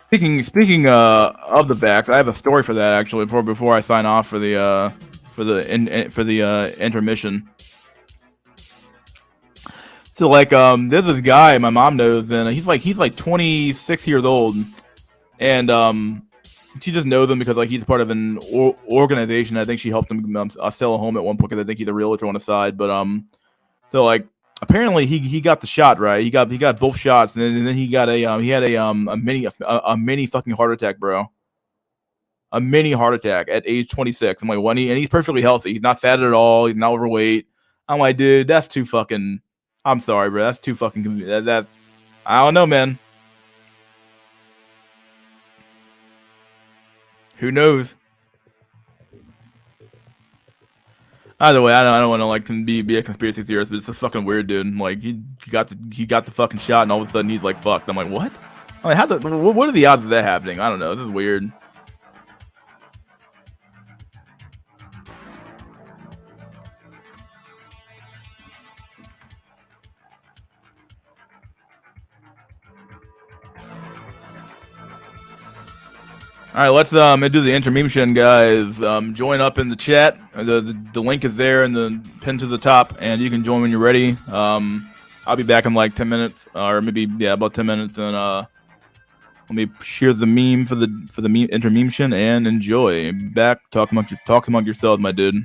Speaker 1: Speaking of the vax, I have a story for that actually. Before I sign off for the intermission. So like there's this guy my mom knows, and he's like 26 years old, and she just knows him because like he's part of an organization. I think she helped him sell a home at one point because I think he's a realtor on the side. But so like apparently he got the shot right. He got both shots, and then he got a mini fucking heart attack, bro. A mini heart attack at age 26. I'm like, when he's perfectly healthy. He's not fat at all. He's not overweight. I'm like, dude, that's too fucking. I'm sorry, bro. That's too fucking. That I don't know, man. Who knows? Either way, I don't want to like be a conspiracy theorist, but it's just fucking weird, dude. Like he got the fucking shot, and all of a sudden he's like fucked. I'm like, what? I'm like, what are the odds of that happening? I don't know. This is weird. All right, let's do the intermission, guys. Join up in the chat. The link is there and the pin to the top, and you can join when you're ready. I'll be back in like 10 minutes, or maybe about 10 minutes, and let me share the meme for the meme intermission and enjoy. Back, talk among yourselves, my dude.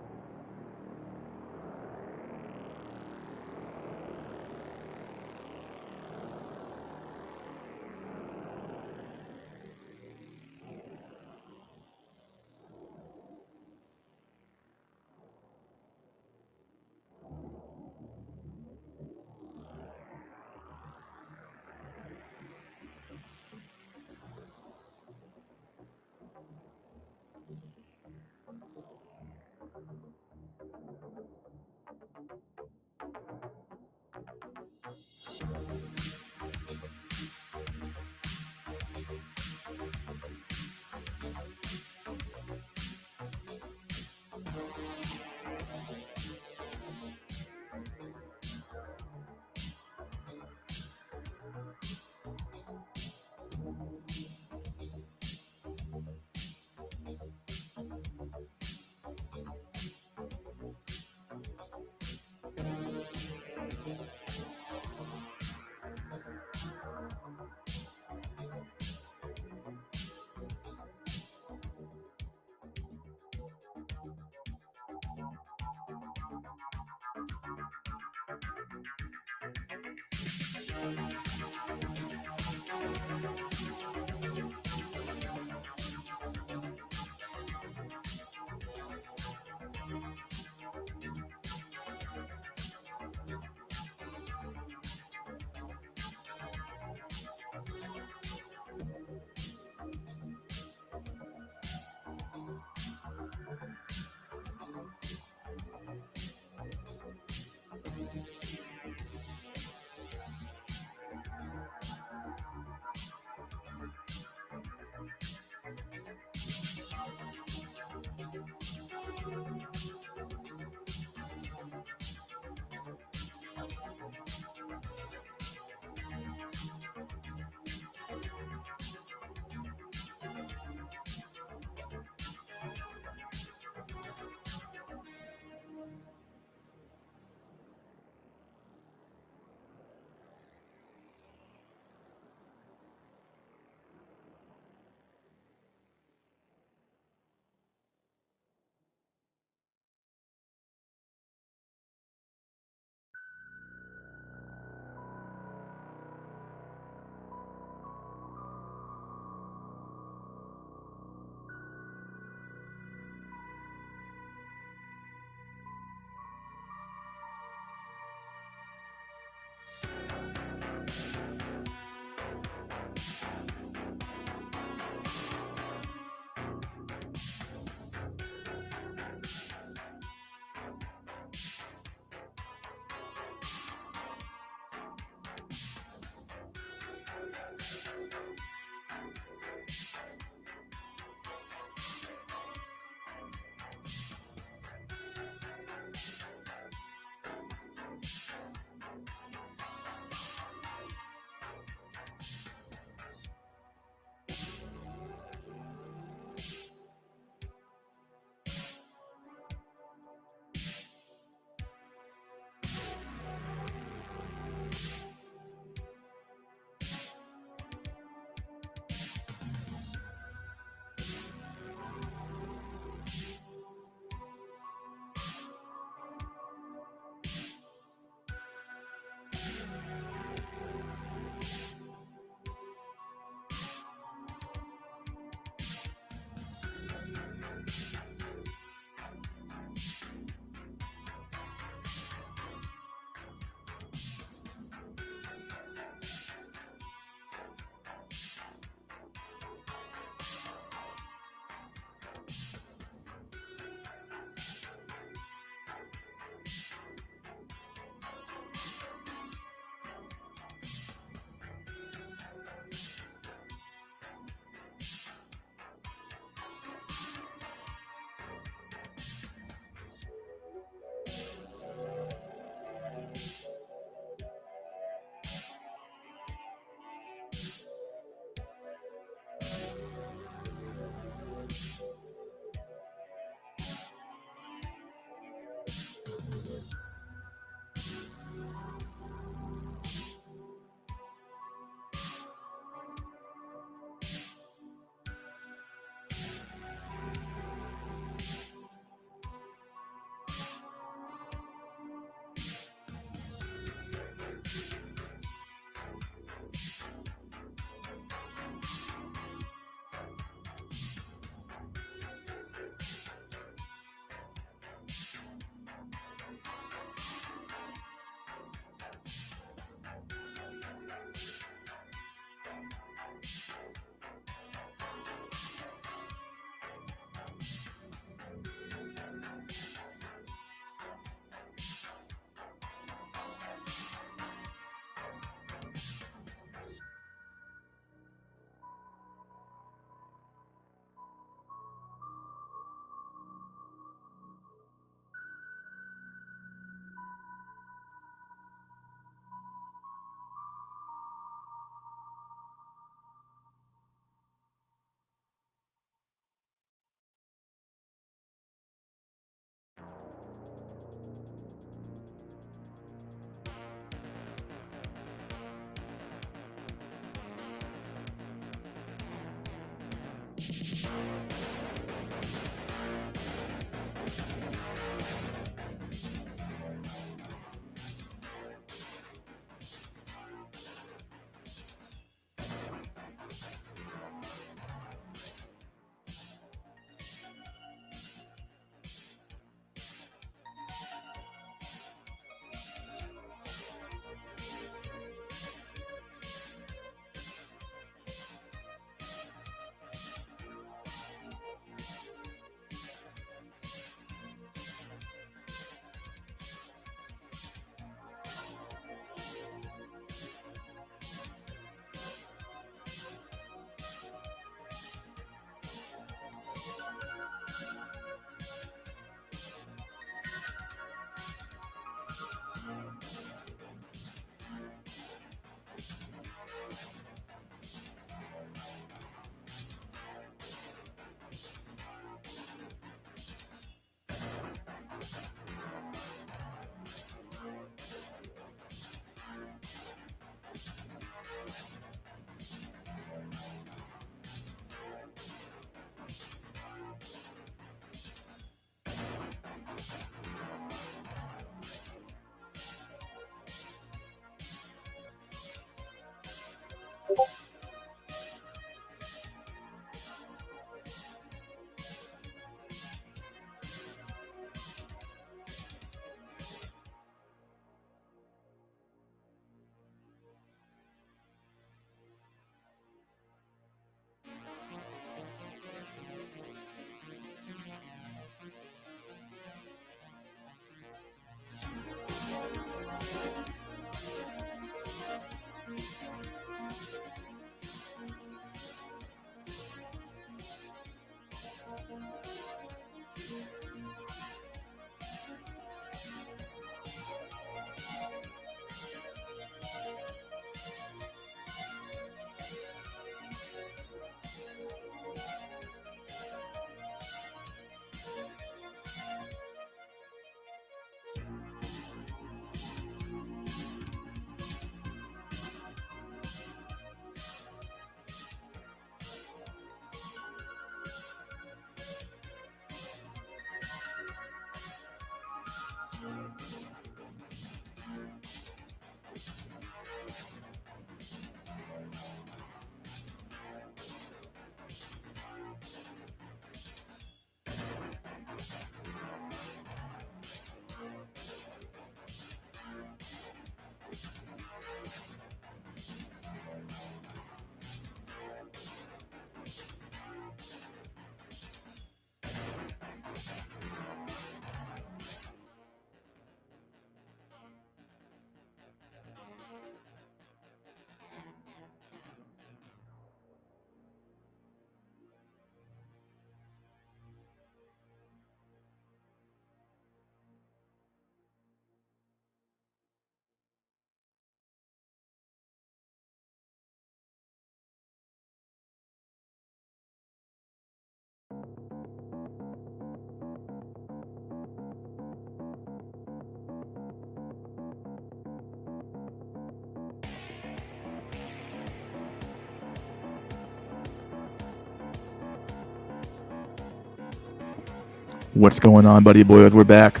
Speaker 1: What's going on, buddy boys? We're back.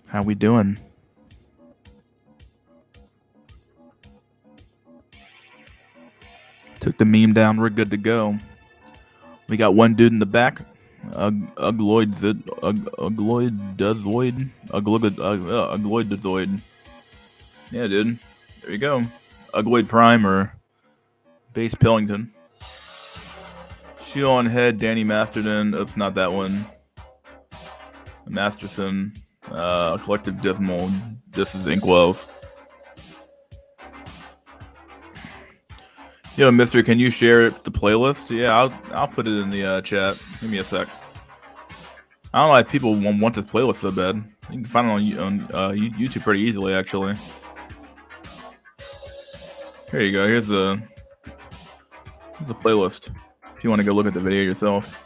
Speaker 1: How we doing? Took the meme down. We're good to go. We got one dude in the back. Ugloidazoid. Yeah, dude. There you go. Ugloid Prime or Base Pillington. Shoe on head, Danny Masterton. Oops, not that one. Masterson. Collective Dismal. This is Inkwells. Yo, Mister, can you share the playlist? Yeah, I'll put it in the chat. Give me a sec. I don't know why people want this playlist so bad. You can find it on YouTube pretty easily, actually. Here you go. Here's the playlist. If you want to go look at the video yourself.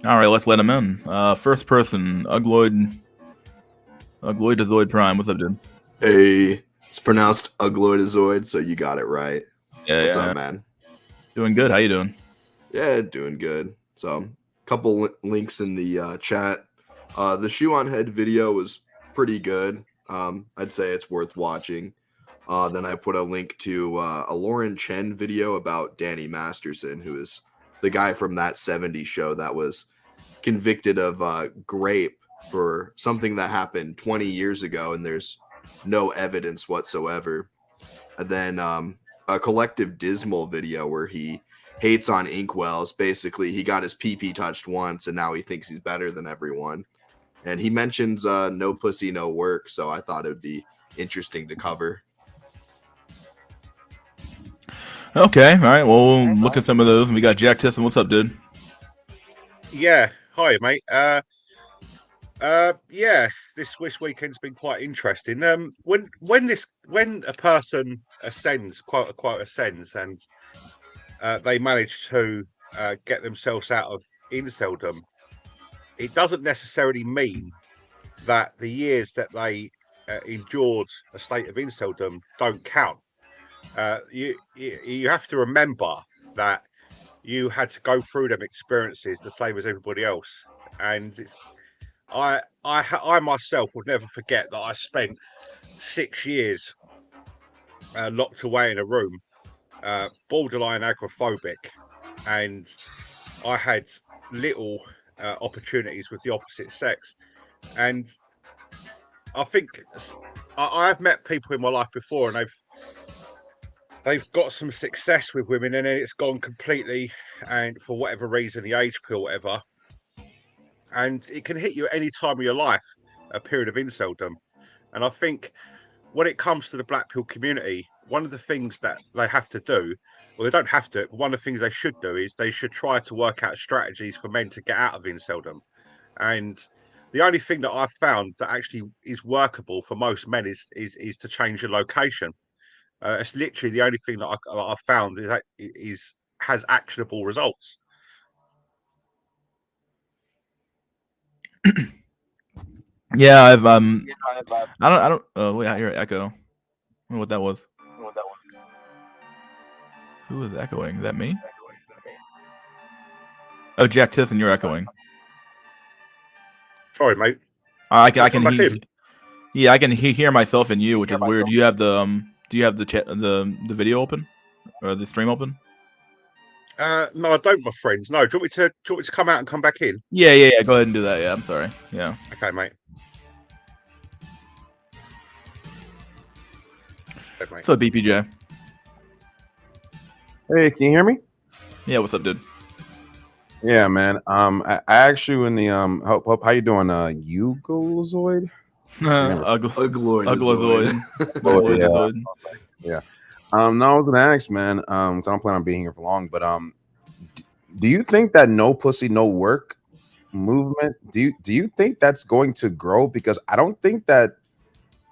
Speaker 1: All right, let's let him in. First person, Ugloidazoid Prime. What's up, dude?
Speaker 2: Hey, it's pronounced Ugloidazoid, so you got it right.
Speaker 1: Yeah,
Speaker 2: What's up, man?
Speaker 1: Doing good. How you doing?
Speaker 2: Yeah, doing good. So, couple links in the chat. The Shoe on Head video was pretty good. I'd say it's worth watching. Then I put a link to a Lauren Chen video about Danny Masterson, who is the guy from that 70s show that was convicted of grape for something that happened 20 years ago, and there's no evidence whatsoever. And then a Collective Dismal video where he hates on Inkwells. Basically, he got his pee-pee touched once, and now he thinks he's better than everyone. And he mentions no pussy, no work, so I thought it would be interesting to cover.
Speaker 1: Okay, all right. Well, we'll look at some of those. We got Jack Tisson. What's up, dude?
Speaker 3: Yeah, hi, mate. Yeah, this weekend's been quite interesting. When a person ascends, quote unquote, ascends, and they manage to get themselves out of inceldom, it doesn't necessarily mean that the years that they endured a state of inceldom don't count. You have to remember that you had to go through them experiences the same as everybody else, and I myself would never forget that I spent 6 years locked away in a room, borderline agoraphobic, and I had little opportunities with the opposite sex. And I think I've met people in my life before, and they've got some success with women, and then it's gone completely, and for whatever reason, the age pill, whatever, and it can hit you at any time of your life, a period of inceldom. And I think when it comes to the black pill community, one of the things that they have to do, well, they don't have to, but one of the things they should do is they should try to work out strategies for men to get out of inceldom. And the only thing that I've found that actually is workable for most men is to change your location. It's literally the only thing that I've found has actionable results.
Speaker 1: Yeah, I don't. Oh wait, I hear echo. I wonder what that was. Who is echoing? Is that me? Oh, Jack Tisson, you're echoing.
Speaker 3: Sorry, mate.
Speaker 1: I can hear. Yeah, I can hear myself and you, which is weird. Do you have the the video open or the stream open?
Speaker 3: No, I don't, my friends. No, do you want me to come out and come back in?
Speaker 1: Yeah. Go ahead and do that. Yeah, I'm sorry. Yeah.
Speaker 3: Okay, mate. Okay, mate.
Speaker 1: So BPJ.
Speaker 4: Hey, can you hear me?
Speaker 1: Yeah, what's up, dude?
Speaker 4: Yeah, man. I asked you in the how you doing? Ugolozoid?
Speaker 2: Ugloid.
Speaker 4: Yeah. No, I was gonna ask, man. So I don't plan on being here for long, but do you think that no pussy, no work movement? Do you think that's going to grow? Because I don't think that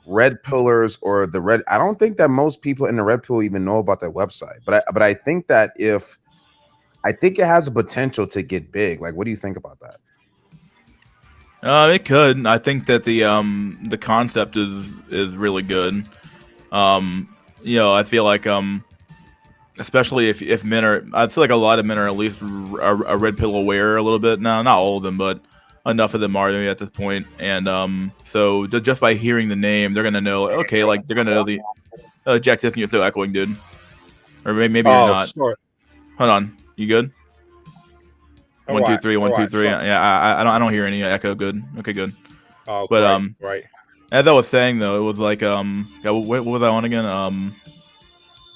Speaker 4: red pillars or the red. I don't think that most people in the red pill even know about that website. But I think that I think it has a potential to get big. Like, what do you think about that?
Speaker 1: It could. I think that the concept is really good. I feel like especially if men are, I feel like a lot of men are at least a red pill aware a little bit now. Not all of them, but enough of them are at this point. And so just by hearing the name, they're gonna know. Okay, like they're gonna know the Jack Tiffany, you're still echoing, dude. Or maybe you're not.
Speaker 3: Sorry.
Speaker 1: Hold on. You good?
Speaker 3: All
Speaker 1: 1 2
Speaker 3: right,
Speaker 1: 3 1
Speaker 3: all
Speaker 1: 2
Speaker 3: right,
Speaker 1: 3.
Speaker 3: sorry.
Speaker 1: Yeah, I don't hear any echo. Good. Okay, good.
Speaker 3: Oh,
Speaker 1: But
Speaker 3: right.
Speaker 1: as I was saying though, it was like yeah, what was I on again?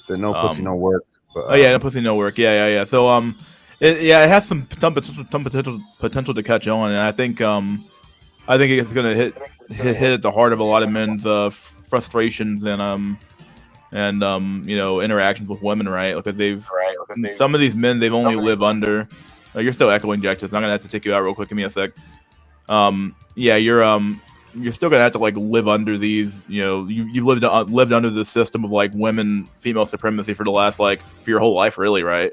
Speaker 4: The no pussy, no work. But,
Speaker 1: Oh yeah, no pussy, no work. Yeah. So it has some potential to catch on, and I think it's gonna hit at the heart of a lot of men's frustrations and interactions with women, right? Because some of these men they've only live under. You're still echoing, Jack. So I'm gonna have to take you out real quick. Give me a sec. Yeah, you're still gonna have to like live under these. You've lived under the system of like female supremacy for the last for your whole life, really, right?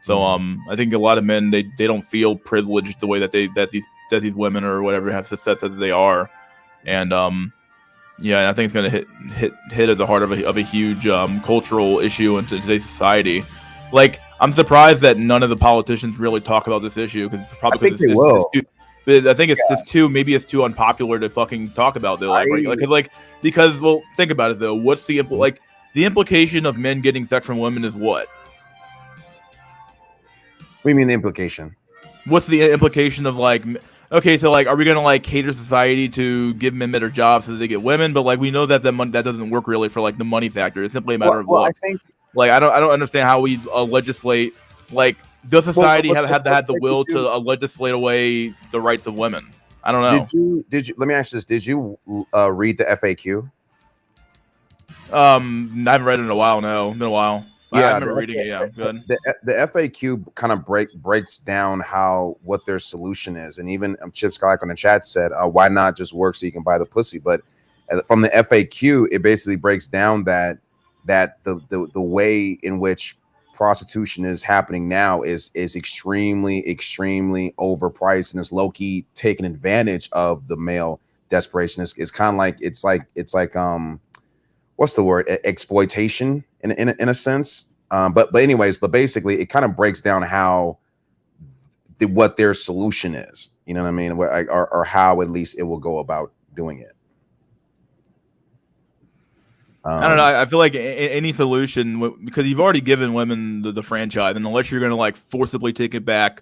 Speaker 1: So I think a lot of men they don't feel privileged the way that these women or whatever have said that they are, and yeah, I think it's gonna hit at the heart of a huge cultural issue in today's society. Like, I'm surprised that none of the politicians really talk about this issue because
Speaker 4: I think they will.
Speaker 1: I think it's just maybe it's too unpopular to fucking talk about though. Because think about it though. What's the the implication of men getting sex from women is what?
Speaker 4: What do you mean the implication?
Speaker 1: What's the implication of okay, so are we gonna cater society to give men better jobs so that they get women? But we know that that doesn't work really for the money factor. It's simply a matter of luck.
Speaker 4: I think
Speaker 1: I don't understand how we legislate. Does society have the will to legislate away the rights of women? I don't know.
Speaker 4: Did you? Let me ask you this: did you read the FAQ?
Speaker 1: I haven't read it in a while. No, it's been a while.
Speaker 4: Yeah,
Speaker 1: I remember reading it. Yeah, good.
Speaker 4: The FAQ kind of breaks down what their solution is, and even Chip Skylark on the chat said, "Why not just work so you can buy the pussy?" But from the FAQ, it basically breaks down that the way in which prostitution is happening now is extremely overpriced and is low-key taking advantage of the male desperation. It's kind of like what's the word, exploitation in a sense, but basically it kind of breaks down what their solution is. You know what I mean? Or how at least it will go about doing it.
Speaker 1: I don't know. I feel like any solution, because you've already given women the franchise, and unless you're going to like forcibly take it back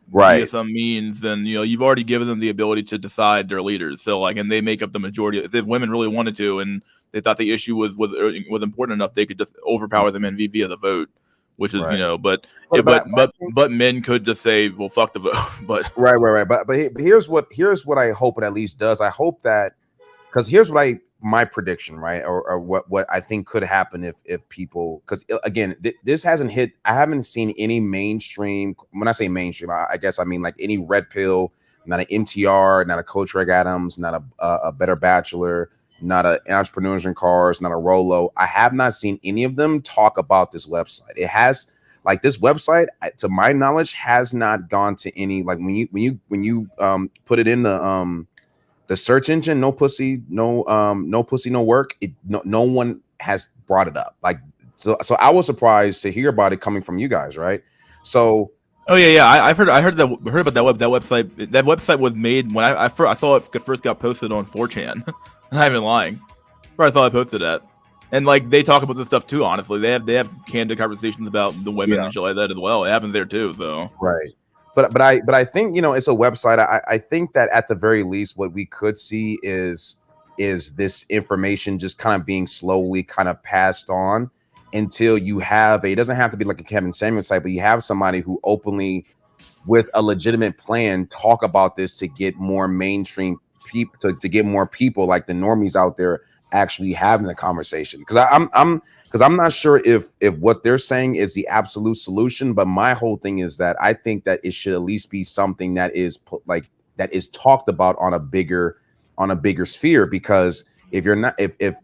Speaker 1: via some means, then you've already given them the ability to decide their leaders. So like, and they make up the majority. If women really wanted to, and they thought the issue was important enough, they could just overpower the men via the vote, which is but men could just say, well, fuck the vote. But
Speaker 4: right. But here's what I hope it at least does. I hope that, because here's what my prediction, right, or what I think could happen if people, because again, this hasn't hit. I haven't seen any mainstream. When I say mainstream, I guess I mean like any red pill, not an MTR, not a Coach Greg Adams, not a Better Bachelor, not a Entrepreneurs in Cars, not a Rolo. I have not seen any of them talk about this website. It has, like, this website, to my knowledge, has not gone to any, like, when you put it in the search engine, no pussy, no work. No one has brought it up. Like, so I was surprised to hear about it coming from you guys, right? So,
Speaker 1: oh yeah, I heard about that website. That website was made when I saw it first got posted on 4chan. I'm not even lying. I thought I posted that, and like they talk about this stuff too. Honestly, they have candid conversations about the women and shit like that as well. It happens there too. So
Speaker 4: right. But I think, it's a website. I think that at the very least, what we could see is this information just kind of being slowly kind of passed on until you have it doesn't have to be like a Kevin Samuels site, but you have somebody who openly, with a legitimate plan, talk about this to get more mainstream people, to get more people like the normies out there actually having the conversation. Because I'm not sure if what they're saying is the absolute solution, but my whole thing is that I think that it should at least be something that is that is talked about on a bigger sphere. Because if you're not, if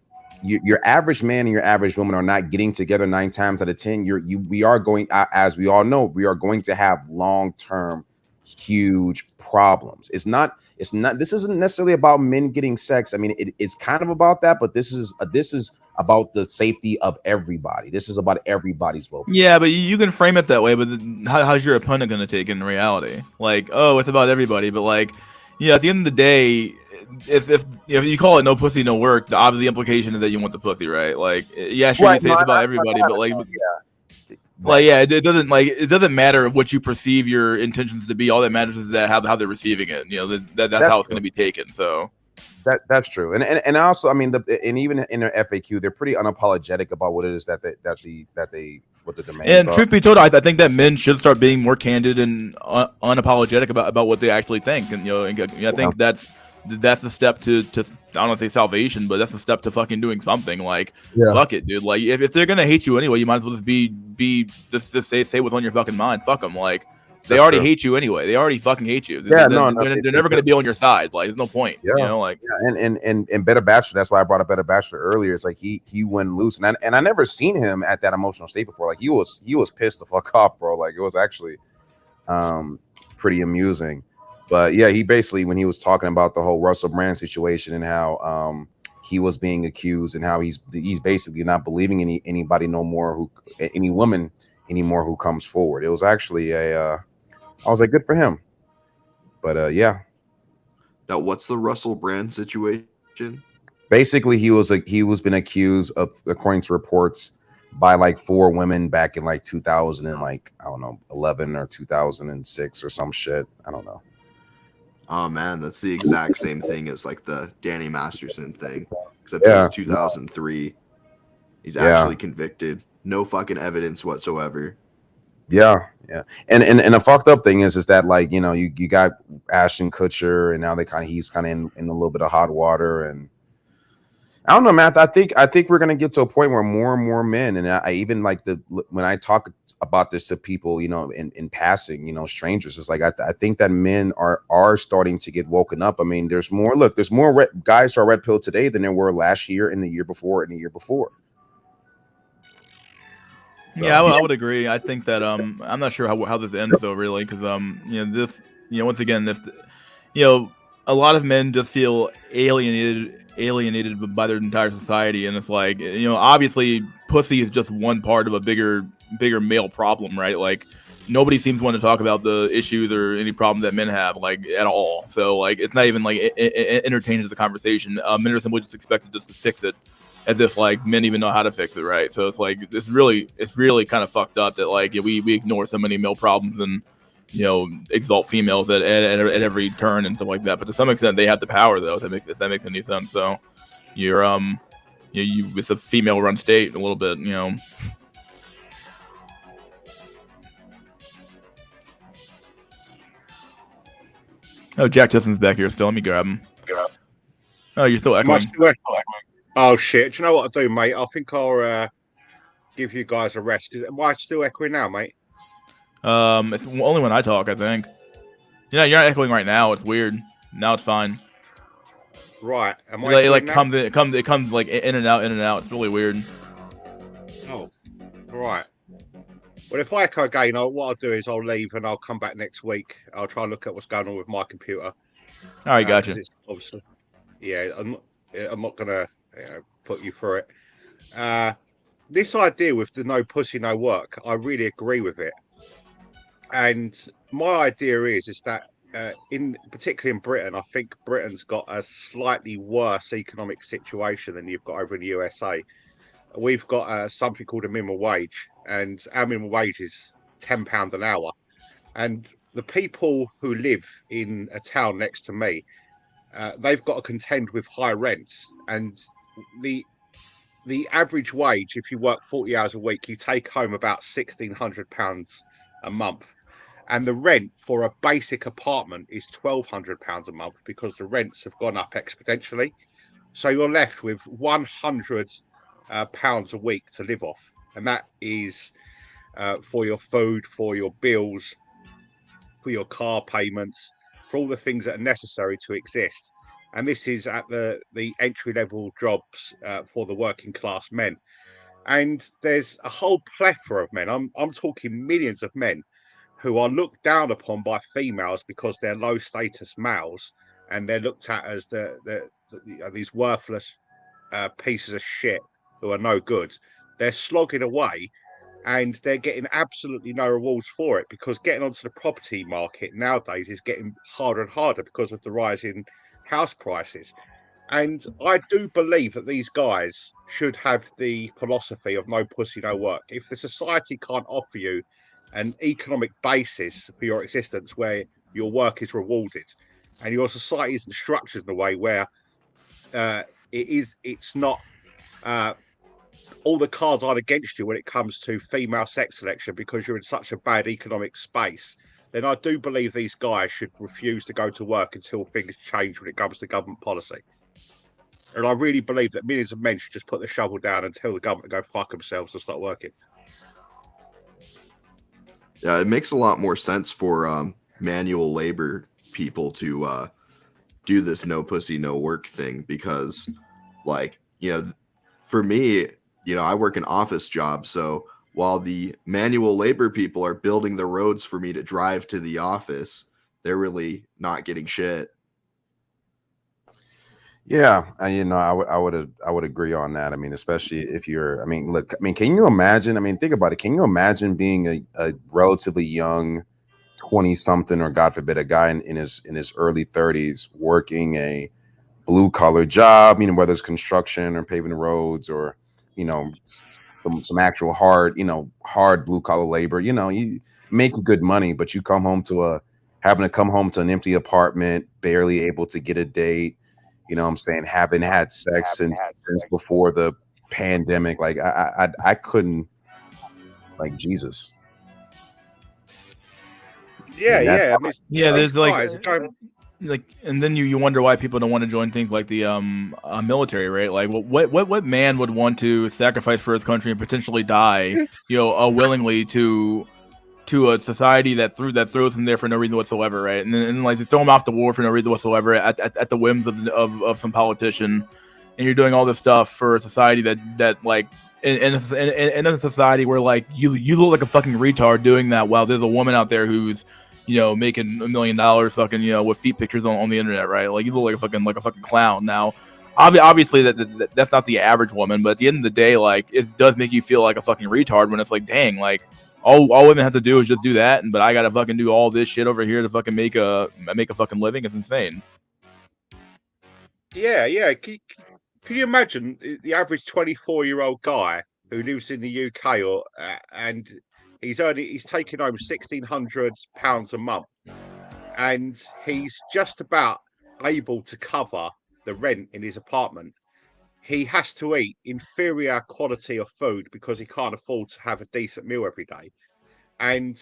Speaker 4: your average man and your average woman are not getting together 9 times out of 10, we are going, as we all know, we are going to have long-term huge problems. This isn't necessarily about men getting sex. I mean, it's kind of about that, but this is about the safety of everybody. This is about everybody's vote.
Speaker 1: Yeah, but you can frame it that way, but how's your opponent going to take it in reality? Like, oh, it's about everybody, but like, at the end of the day, if you call it no pussy, no work, the implication is that you want the pussy, right? Like, yeah, sure, you say it's about everybody, but like, like, yeah, it doesn't matter what you perceive your intentions to be. All that matters is that how they're receiving it. That's how it's going to be taken. So
Speaker 4: that's true. And also, I mean, and even in their FAQ, they're pretty unapologetic about what it is that they what the demand.
Speaker 1: And truth be told, I think that men should start being more candid and unapologetic about what they actually think. And I think that's the step to I don't want to say salvation, but that's the step to fucking doing something. Like, fuck it, dude. Like, if they're gonna hate you anyway, you might as well just just say what's on your fucking mind. Fuck them. Like, they already hate you anyway. They already fucking hate you. They're never gonna be on your side. Like, there's no point.
Speaker 4: And Better Bachelor. That's why I brought up Better Bachelor earlier. It's like he went loose, and I never seen him at that emotional state before. Like, he was pissed the fuck off, bro. Like, it was actually pretty amusing. But yeah, he basically, when he was talking about the whole Russell Brand situation and how he was being accused and how he's basically not believing anybody no more, any woman anymore who comes forward. It was actually I was like, good for him. But yeah.
Speaker 2: Now, what's the Russell Brand situation?
Speaker 4: Basically, he was been accused of, according to reports, by like 4 women back in like 2000 and like, I don't know, 11 or 2006 or some shit. I don't know.
Speaker 2: Oh man, that's the exact same thing as like the Danny Masterson thing, except it was 2003. He's actually convicted. No fucking evidence whatsoever.
Speaker 4: Yeah. And the fucked up thing is that, like, you got Ashton Kutcher, and now he's kind of in a little bit of hot water. And I don't know, Matt. I think we're gonna get to a point where more and more men, and I even like when I talk about this to people, in passing, strangers, it's like I think that men are starting to get woken up. I mean, there's more guys who are red pill today than there were last year and the year before and the year before.
Speaker 1: So, yeah, I would agree. I think that I'm not sure how this ends though, really, because this once again, if a lot of men just feel alienated by their entire society, and it's like, obviously pussy is just one part of a bigger male problem, right? Like, nobody seems to want to talk about the issues or any problems that men have, like, at all. So, like, it's not even like entertained as a conversation. Men are simply just expected just to fix it, as if like men even know how to fix it, right? So it's like it's really kind of fucked up that like we ignore so many male problems and exalt females at every turn and stuff like that. But to some extent, they have the power, though. If that makes any sense. So you're it's a female-run state a little bit, Oh, Jack Tisson's back here still. Let me grab him. Oh, you're still echoing.
Speaker 3: Oh shit! Do you know what I'll do, mate? I think I'll give you guys a rest. Am I still echoing now, mate?
Speaker 1: It's only when I talk, I think. Yeah, you're not echoing right now. It's weird. Now it's fine.
Speaker 3: Right. Am I?
Speaker 1: It comes like in and out. It's really weird.
Speaker 3: Oh, right. Well, if I echo again, what I'll do is I'll leave and I'll come back next week. I'll try and look at what's going on with my computer.
Speaker 1: All right, gotcha.
Speaker 3: Obviously, yeah, I'm not gonna put you through it. This idea with the no pussy, no work, I really agree with it. And my idea is that particularly in Britain, I think Britain's got a slightly worse economic situation than you've got over in the USA. We've got something called a minimum wage, and our minimum wage is £10 an hour. And the people who live in a town next to me, they've got to contend with high rents. And the average wage, if you work 40 hours a week, you take home about £1,600 a month. And the rent for a basic apartment is £1,200 a month because the rents have gone up exponentially. So you're left with £100 a week to live off. And that is for your food, for your bills, for your car payments, for all the things that are necessary to exist. And this is at the entry-level jobs for the working class men. And there's a whole plethora of men. I'm talking millions of men who are looked down upon by females because they're low status males, and they're looked at as these worthless pieces of shit who are no good. They're slogging away and they're getting absolutely no rewards for it, because getting onto the property market nowadays is getting harder and harder because of the rise in house prices. And I do believe that these guys should have the philosophy of no pussy, no work. If the society can't offer you an economic basis for your existence where your work is rewarded, and your society isn't structured in a way where it's not all the cards aren't against you when it comes to female sex selection because you're in such a bad economic space, then I do believe these guys should refuse to go to work until things change when it comes to government policy. And I really believe that millions of men should just put the shovel down and tell the government to go fuck themselves and start working.
Speaker 2: Yeah, it makes a lot more sense for manual labor people to do this no pussy, no work thing, because, like, for me, I work an office job. So while the manual labor people are building the roads for me to drive to the office, they're really not getting shit.
Speaker 4: Yeah, I would agree on that. I mean, especially if you're, look, can you imagine? Think about it. Can you imagine being a relatively young 20-something, or God forbid, a guy in his early 30s working a blue collar job, whether it's construction or paving roads or, some actual hard blue collar labor, you make good money, but you having to come home to an empty apartment, barely able to get a date. Haven't had sex since before the pandemic. Like I couldn't, like, Jesus.
Speaker 3: Yeah.
Speaker 1: There's and then you wonder why people don't want to join things like the military, right? Like, what man would want to sacrifice for his country and potentially die, willingly to a society that throws him there for no reason whatsoever, right? And then like they throw him off the war for no reason whatsoever at the whims of some politician, and you're doing all this stuff for a society that like in a society where like you look like a fucking retard doing that while there's a woman out there who's making $1 million fucking with feet pictures on the internet, right? Like you look like a fucking clown. Now, obviously that's not the average woman, but at the end of the day, like it does make you feel like a fucking retard when it's like, dang, like all women have to do is just do that, but I gotta fucking do all this shit over here to fucking make a fucking living. It's insane.
Speaker 3: Yeah. Can you imagine the average 24-year-old guy who lives in the UK and he's taking home £1,600 a month, and he's just about able to cover the rent in his apartment. He has to eat inferior quality of food because he can't afford to have a decent meal every day. And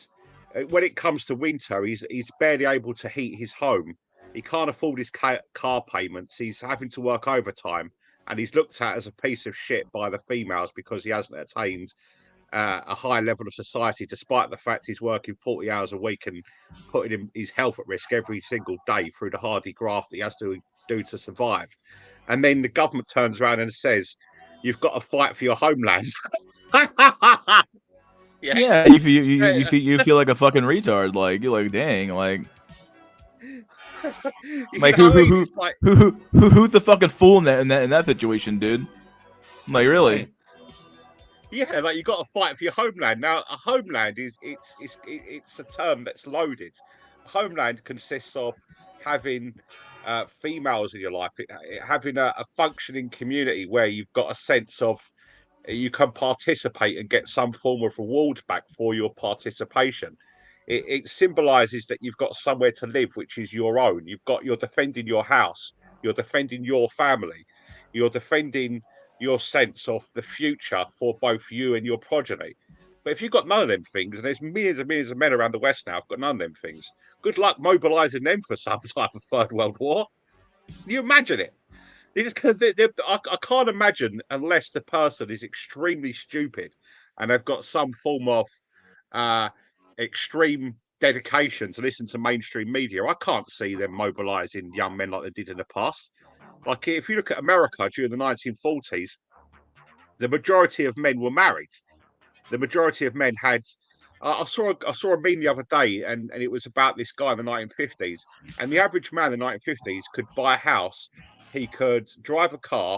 Speaker 3: when it comes to winter, he's barely able to heat his home. He can't afford his car payments. He's having to work overtime, and he's looked at as a piece of shit by the females because he hasn't attained a high level of society, despite the fact he's working 40 hours a week and putting his health at risk every single day through the hardy graft that he has to do to survive. And then the government turns around and says, "You've got to fight for your homeland."
Speaker 1: Yeah, you feel like a fucking retard. Like you're like, dang, like who's the fucking fool in that situation, dude? Like really?
Speaker 3: Yeah, like you got to fight for your homeland. Now, a homeland it's a term that's loaded. A homeland consists of having females in your life, having a functioning community where you've got a sense of you can participate and get some form of reward back for your participation. It symbolizes that you've got somewhere to live, which is your own. You're defending your house, you're defending your family, you're defending your sense of the future for both you and your progeny. But if you've got none of them things, and there's millions and millions of men around the West now who've got none of them things, good luck mobilizing them for some type of third world war. Can you imagine it? I can't imagine unless the person is extremely stupid and they've got some form of extreme dedication to listen to mainstream media. I can't see them mobilizing young men like they did in the past. Like if you look at America during the 1940s, the majority of men were married. The majority of men had. I saw a meme the other day, and it was about this guy in the 1950s. And the average man in the 1950s could buy a house, he could drive a car,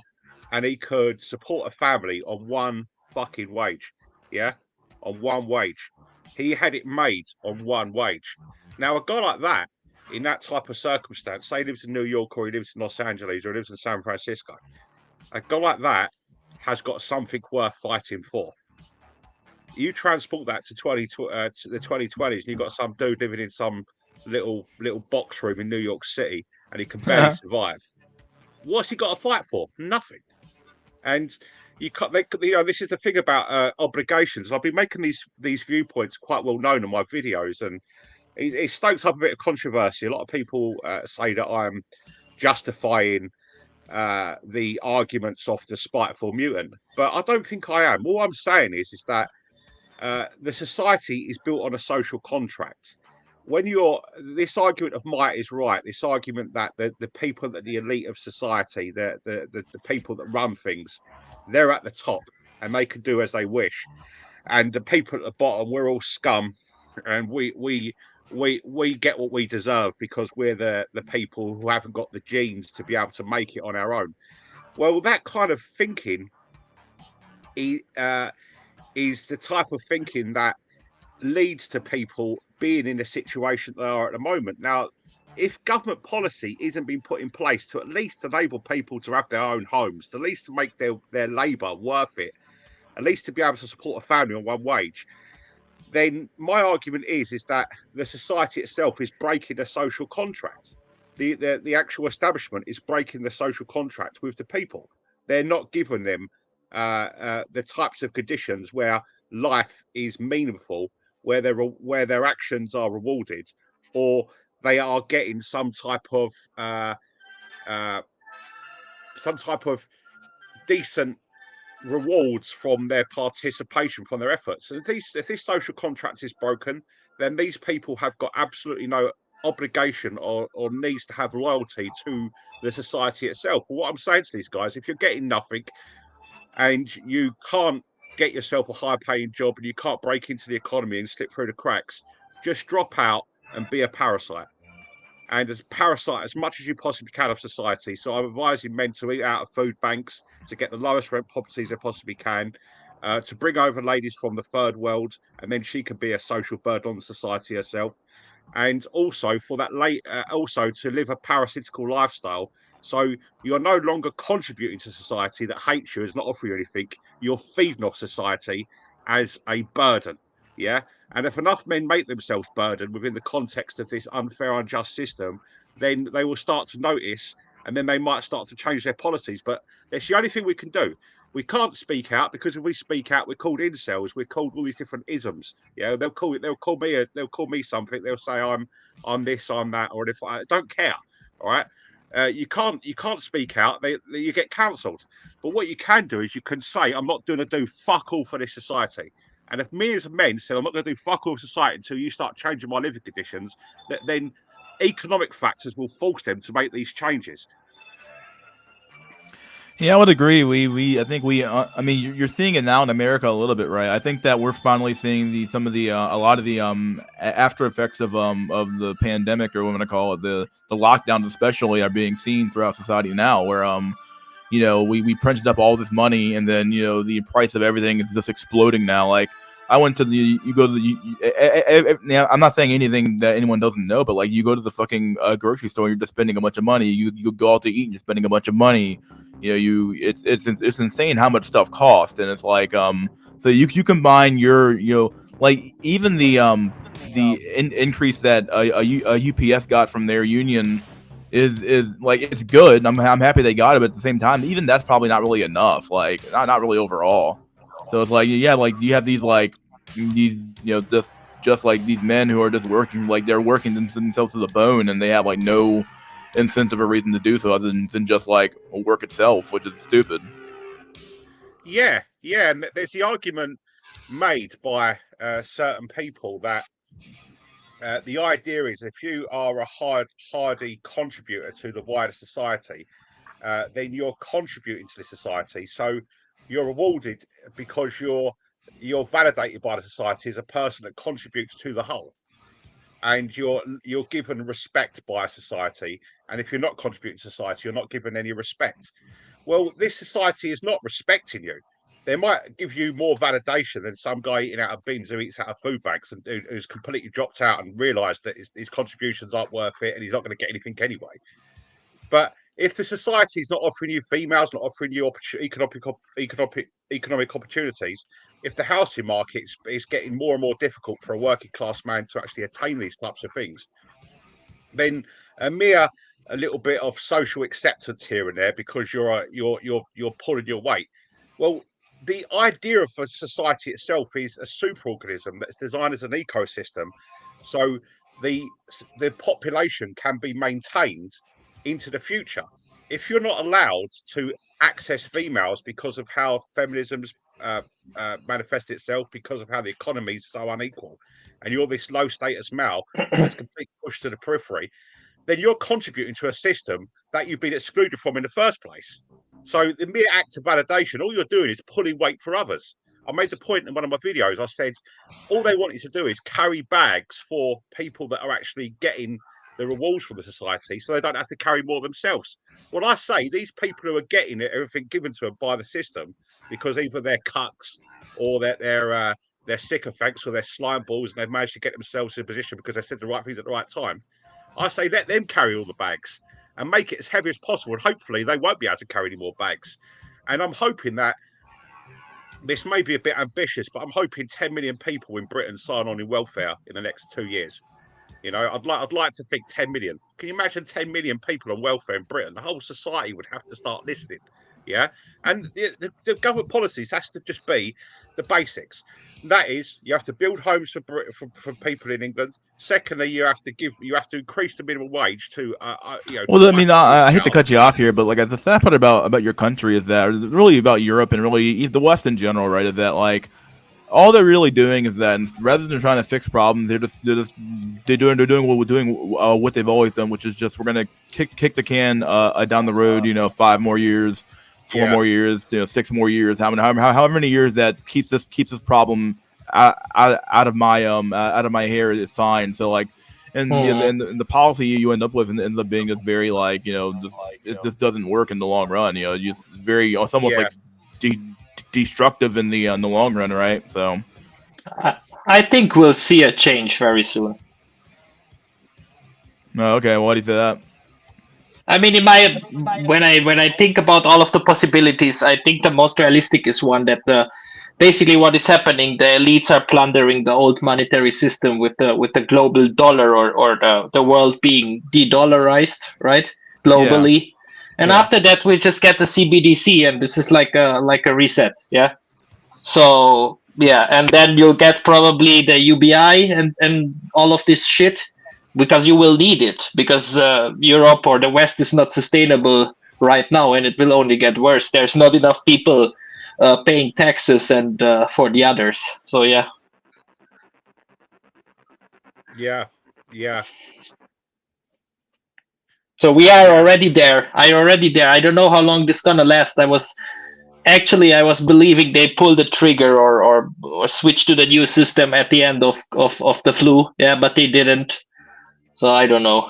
Speaker 3: and he could support a family on one fucking wage. Yeah, on one wage. He had it made on one wage. Now, a guy like that, in that type of circumstance, say he lives in New York or he lives in Los Angeles or he lives in San Francisco, a guy like that has got something worth fighting for. You transport that to the 2020s, and you've got some dude living in some little box room in New York City, and he can barely survive. What's he got to fight for? Nothing. And you can't. This is the thing about obligations. I've been making these viewpoints quite well known in my videos, and it stokes up a bit of controversy. A lot of people say that I'm justifying the arguments of the spiteful mutant, but I don't think I am. All I'm saying is that the society is built on a social contract. When this argument of might is right, this argument that the people at the elite of society, the people that run things, they're at the top and they can do as they wish, and the people at the bottom, we're all scum, and we get what we deserve because we're the people who haven't got the genes to be able to make it on our own. Well, that kind of thinking is the type of thinking that leads to people being in the situation they are at the moment. Now, if government policy isn't being put in place to at least enable people to have their own homes, at least to make their labour worth it, at least to be able to support a family on one wage, then my argument is that the society itself is breaking the social contract. The actual establishment is breaking the social contract with the people. They're not giving them the types of conditions where life is meaningful, where their actions are rewarded, or they are getting some type of decent rewards from their participation, from their efforts. And if this social contract is broken, then these people have got absolutely no obligation or needs to have loyalty to the society itself. Well, what I'm saying to these guys, if you're getting nothing and you can't get yourself a high-paying job and you can't break into the economy and slip through the cracks, just drop out and be a parasite. and as parasite as much as you possibly can of society. So I'm advising men to eat out of food banks, to get the lowest rent properties they possibly can, to bring over ladies from the third world, and then she can be a social burden on society herself. And also for that also to live a parasitical lifestyle. So you're no longer contributing to society that hates you, is not offering you anything. You're feeding off society as a burden. Yeah. And if enough men make themselves burden within the context of this unfair, unjust system, then they will start to notice, and then they might start to change their policies. But it's the only thing we can do. We can't speak out, because if we speak out, we're called incels. We're called all these different isms. Yeah, they'll call me something. They'll say I'm this, I'm that, or if I don't care. All right. You can't speak out. You get cancelled. But what you can do is you can say, I'm not going to do fuck all for this society. And if me as men said, I'm not going to do fuck all for society until you start changing my living conditions, then economic factors will force them to make these changes.
Speaker 1: Yeah, I would agree. I think I mean, you're seeing it now in America a little bit, right? I think that we're finally seeing some of the a lot of the after effects of the pandemic, or what I'm gonna call it, the lockdowns especially, are being seen throughout society now, where you know, we printed up all this money, and then, you know, the price of everything is just exploding now. Like, I went to you go to now, I'm not saying anything that anyone doesn't know, but like, you go to the fucking grocery store, and you're just spending a bunch of money. You go out to eat, and you're spending a bunch of money. You know, it's insane how much stuff costs, and it's like so you combine your, you know, like, even the increase that a UPS got from their union is like, it's good. I'm happy they got it, but at the same time, even that's probably not really enough. Like, not really overall. So it's like, yeah, like, you have these you know, just like these men who are just working, like, they're working themselves to the bone, and they have like no incentive or reason to do so other than just like work itself, which is stupid.
Speaker 3: Yeah, and there's the argument made by certain people that the idea is, if you are a hardy contributor to the wider society, then you're contributing to the society. So you're rewarded because you're validated by the society as a person that contributes to the whole, and you're given respect by society. And if you're not contributing to society, you're not given any respect. Well, this society is not respecting you. They might give you more validation than some guy eating out of bins who eats out of food bags, and who's completely dropped out and realised that his contributions aren't worth it, and he's not going to get anything anyway. But if the society is not offering you females, not offering you economic opportunities, if the housing market is getting more and more difficult for a working class man to actually attain these types of things, then a little bit of social acceptance here and there, because you're pulling your weight. Well, the idea of a society itself is a superorganism that's designed as an ecosystem, so the population can be maintained into the future. If you're not allowed to access females because of how feminism's manifests itself, because of how the economy is so unequal, and you're this low status male that's completely pushed to the periphery, then you're contributing to a system that you've been excluded from in the first place. So the mere act of validation, all you're doing is pulling weight for others. I made the point in one of my videos. I said, all they want you to do is carry bags for people that are actually getting the rewards from the society, so they don't have to carry more themselves. Well, I say, these people who are getting everything given to them by the system, because either they're cucks, or they're sycophants, or they're slime balls, and they've managed to get themselves in a position because they said the right things at the right time, I say, let them carry all the bags and make it as heavy as possible. And hopefully they won't be able to carry any more bags. And I'm hoping that, this may be a bit ambitious, but I'm hoping 10 million people in Britain sign on in welfare in the next 2 years. You know, I'd like to think 10 million. Can you imagine 10 million people on welfare in Britain? The whole society would have to start listening. Yeah. And the government policies has to just be the basics. That is, you have to build homes for people in England. Secondly, you have to increase the minimum wage to
Speaker 1: Well, I mean, I hate to cut you off here, but like, the sad part about your country is that, really about Europe and really the West in general, right, is that, like, all they're really doing is that, rather than trying to fix problems, they're doing what they've always done, which is just, we're gonna kick the can down the road, you know, 5 more years, 4 more years, you know, 6 more years, however many years that keeps this problem out of my hair is fine. So, like, and and the policy you end up with ends up being just very like it just doesn't work in the long run. It's very it's almost like destructive in the long run, right? So
Speaker 5: I think we'll see a change very soon.
Speaker 1: No, okay. Why do you say that?
Speaker 5: I mean, when I think about all of the possibilities, I think the most realistic is one that basically what is happening, the elites are plundering the old monetary system with the global dollar or the world being de-dollarized, right? Globally. And after that, we just get the CBDC, and this is like a reset, yeah. So yeah, and then you'll get probably the UBI and all of this shit, because you will need it, because Europe or the West is not sustainable right now, and it will only get worse. There's not enough people paying taxes and for the others. So yeah. So we are already there. I don't know how long this gonna last. I was believing they pulled the trigger or switch to the new system at the end of the flu. Yeah, but they didn't. So I don't know.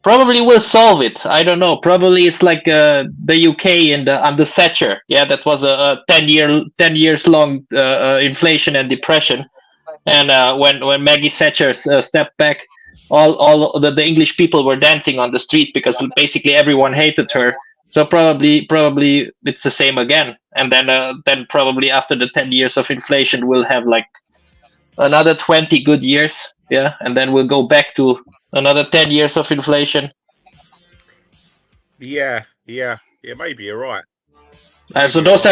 Speaker 5: Probably will solve it. I don't know. Probably it's like the UK under Thatcher. Yeah, that was a 10 years long inflation and depression. And when Maggie Thatcher stepped back, all the English people were dancing on the street because basically everyone hated her. So probably it's the same again. And then probably after the 10 years of inflation, we'll have like another 20 good years. Yeah, and then we'll go back to another 10 years of inflation.
Speaker 3: Yeah, maybe you're right.
Speaker 5: So those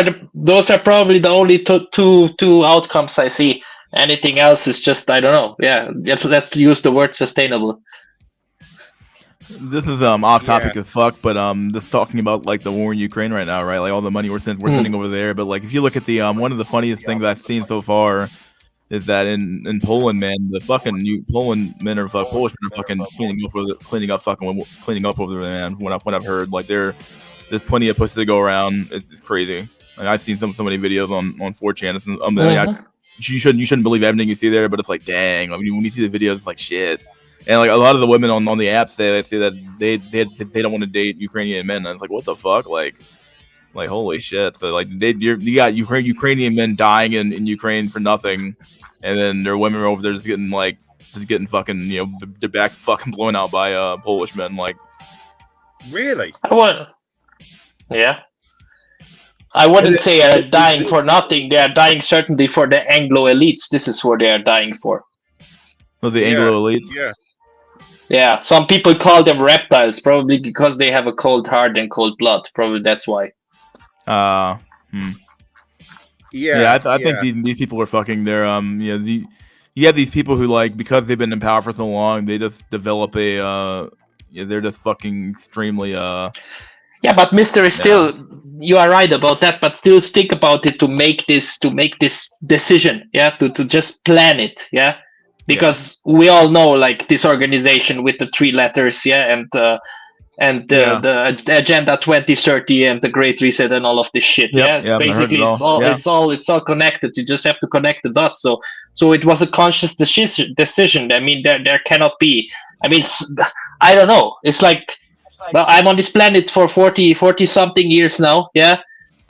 Speaker 5: are probably the only two outcomes I see. Anything else is just, I don't know. Yeah, let's use the word sustainable.
Speaker 1: This is off topic as fuck, but just talking about like the war in Ukraine right now, right? Like all the money we're sending over there. But like if you look at the one of the funniest things I've seen so far is that in Poland, man, the fucking Polish men are fucking cleaning up over there, man. When I've heard, like there's plenty of pussy to go around. It's crazy. Like I've seen so many videos on 4chan. You shouldn't believe everything you see there, but it's like, dang. I mean, when you see the videos, it's like shit. And like a lot of the women on the app say that they don't want to date Ukrainian men, and it's like, what the fuck, like holy shit. So like you got Ukrainian men dying in Ukraine for nothing, and then their women are over there just getting fucking their back fucking blown out by Polish men. Like,
Speaker 3: really?
Speaker 5: I wouldn't say they're dying for nothing. They are dying certainly for the Anglo elites. This is what they are dying for.
Speaker 1: Oh, the Anglo elites?
Speaker 5: Yeah, some people call them reptiles, probably because they have a cold heart and cold blood. Probably that's why.
Speaker 1: I think these people are fucking. They're you have these people who, like, because they've been in power for so long, they just develop they're just fucking extremely
Speaker 5: Yeah, but Mister is still, you are right about that, but still think about it to make this decision, to just plan it, because we all know, like, this organization with the 3 letters, and the Agenda 2030 and the Great Reset and all of this shit, basically it's all connected. You just have to connect the dots. So it was a conscious decision. I mean, there cannot be. I mean, I don't know. It's like, well, I'm on this planet for 40 something years now.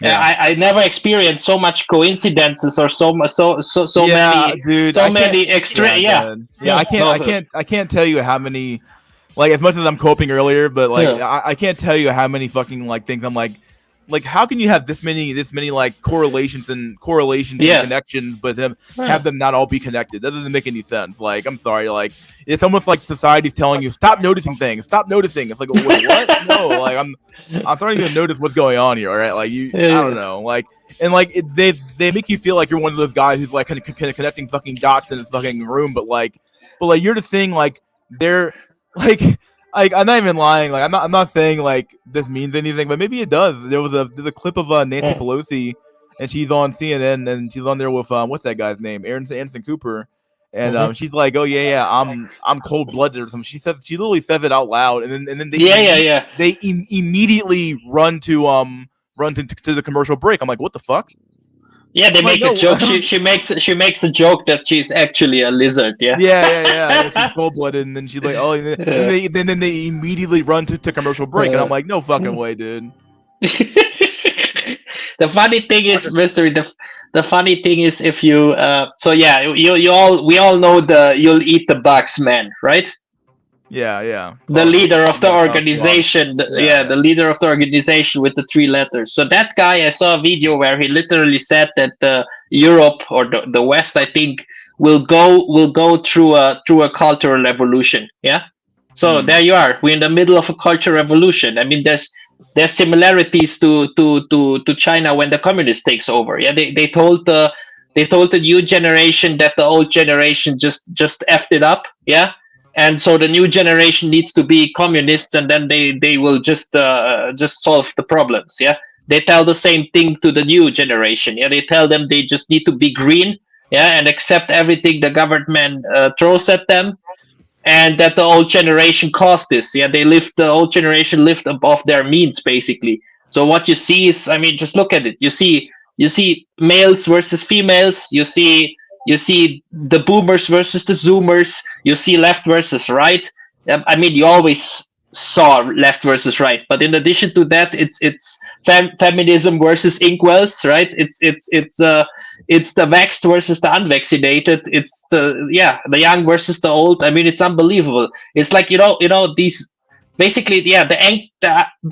Speaker 5: I never experienced so much coincidences or so many extra.
Speaker 1: I can't tell you how many, like, as much as I'm coping earlier, but like I can't tell you how many fucking like things I'm like how can you have this many like correlations and connections, but have them not all be connected? That doesn't make any sense. Like, I'm sorry, like it's almost like society's telling you stop noticing things, stop noticing. It's like, wait, what? No, like I'm starting to notice what's going on here. All right, like I don't know, like, and like they make you feel like you're one of those guys who's like connecting fucking dots in his fucking room, but you're just saying like they're like. I'm not even lying. Like I'm not saying like this means anything, but maybe it does. There's a clip of Nancy Pelosi, and she's on CNN, and she's on there with what's that guy's name, Anderson Cooper, and she's like, oh yeah, I'm cold blooded or something. She literally says it out loud, and then they immediately run to the commercial break. I'm like, what the fuck?
Speaker 5: Yeah, they
Speaker 1: I'm like,
Speaker 5: make a
Speaker 1: no.
Speaker 5: joke. She makes a joke that she's actually a lizard. Yeah.
Speaker 1: Yeah. She's cold blooded, and then she's like, oh, and
Speaker 5: Yeah.
Speaker 1: then they immediately run to commercial break, and I'm like, no fucking way, dude.
Speaker 5: The funny thing
Speaker 3: I
Speaker 5: is,
Speaker 3: just-
Speaker 5: Mystery. The funny thing is, if you so yeah, we all know the you'll eat the bugs man, right?
Speaker 1: Yeah.
Speaker 5: The leader of the
Speaker 1: Yeah,
Speaker 5: organization,
Speaker 1: Yeah.
Speaker 5: the leader of the organization with the 3 letters. So that guy, I saw a video where he literally said that Europe or the West, I think, will go through a cultural revolution. Yeah. So there you are. We're in the middle of a cultural revolution. I mean, there's similarities to China when the communist takes over. Yeah, they told the new generation that the old generation just effed it up. Yeah, and so the new generation needs to be communists, and then they will just solve the problems. Yeah, they tell the same thing to the new generation. Yeah, they tell them they just need to be green. Yeah, and accept everything the government throws at them, and that the old generation caused this. Yeah, the old generation lived above their means basically. So what you see is, I mean, just look at it. You see males versus females. You see the boomers versus the zoomers. You see left versus right. I mean, you always saw left versus right, but in addition to that, it's feminism versus inkwells, right? It's the vaxxed versus the unvaccinated. It's the young versus the old. I mean, it's unbelievable. It's like these basically the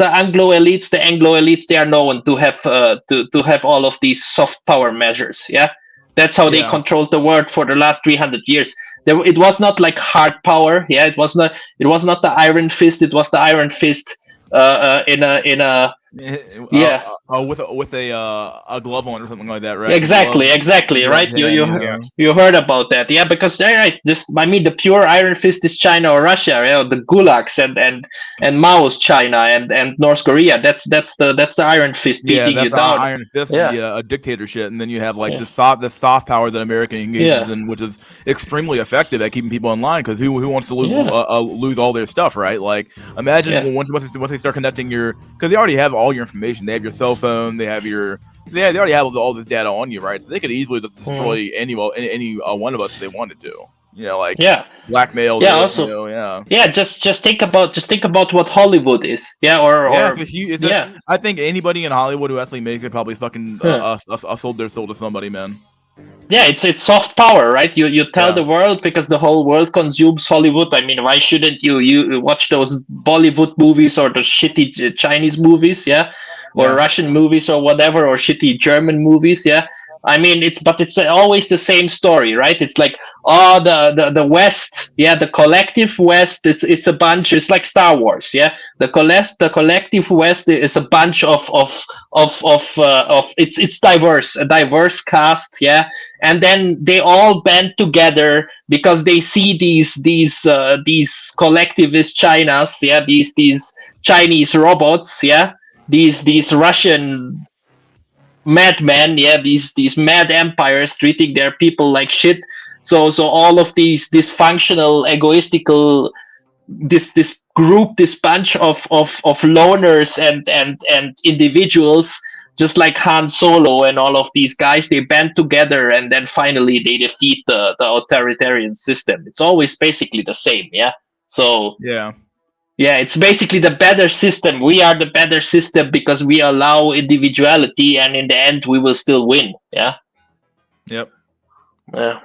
Speaker 5: Anglo elites, they are known to have to have all of these soft power measures. Yeah, that's how they
Speaker 1: Yeah.
Speaker 5: controlled the world for the last 300 years. It was not like hard power. Yeah, it was not the iron fist. It was the iron fist in a yeah.
Speaker 1: With a glove on or something like that, right?
Speaker 5: Exactly,
Speaker 1: Glove
Speaker 5: right. You
Speaker 1: hand,
Speaker 3: yeah.
Speaker 5: you heard about that, yeah? Because they're right. Just I mean, the pure Iron Fist is China or Russia, the gulags and Mao's China and North Korea. That's the Iron Fist beating you
Speaker 1: that's
Speaker 5: down.
Speaker 1: iron fist,
Speaker 5: Yeah.
Speaker 1: a dictatorship, and then you have like
Speaker 5: Yeah.
Speaker 1: the soft power that America engages
Speaker 5: Yeah.
Speaker 1: in, which is extremely effective at keeping people in line. Because who wants to lose
Speaker 5: Yeah.
Speaker 1: lose all their stuff, right? Like imagine
Speaker 5: Yeah.
Speaker 1: once they start connecting because they already have all your information. They have your cell phone. They already have all this data on you, right? So they could easily just destroy any one of us if they wanted to. Like
Speaker 5: Yeah.
Speaker 1: blackmail.
Speaker 5: Yeah,
Speaker 1: this,
Speaker 5: also-
Speaker 1: yeah.
Speaker 5: Yeah, just think about what Hollywood is. Yeah, or
Speaker 1: It's a huge,
Speaker 5: yeah.
Speaker 1: I think anybody in Hollywood who actually makes it probably fucking
Speaker 5: Yeah.
Speaker 1: sold their soul to somebody, man.
Speaker 5: Yeah, it's soft power, right? You tell
Speaker 1: Yeah.
Speaker 5: the world because the whole world consumes Hollywood. I mean, why shouldn't you watch those Bollywood movies or the shitty Chinese movies, yeah, or
Speaker 1: Yeah.
Speaker 5: Russian movies or whatever, or shitty German movies, yeah? I mean, it's always the same story, right? It's like, oh, the West, yeah, the collective West it's a bunch. It's like Star Wars, yeah. The collective West is a bunch of it's diverse, a diverse cast, yeah. And then they all band together because they see these collectivist Chinas, yeah, these Chinese robots, yeah, these Russian madmen, yeah, these mad empires treating their people like shit. So all of these dysfunctional, egoistical, this group, this bunch of loners and individuals, just like Han Solo and all of these guys, they band together and then finally they defeat the authoritarian system. It's always basically the same, yeah. So
Speaker 1: Yeah.
Speaker 5: yeah, it's basically the better system. We are the better system because we allow individuality, and in the end, we will still win. Yeah.
Speaker 1: Yep.
Speaker 5: Yeah.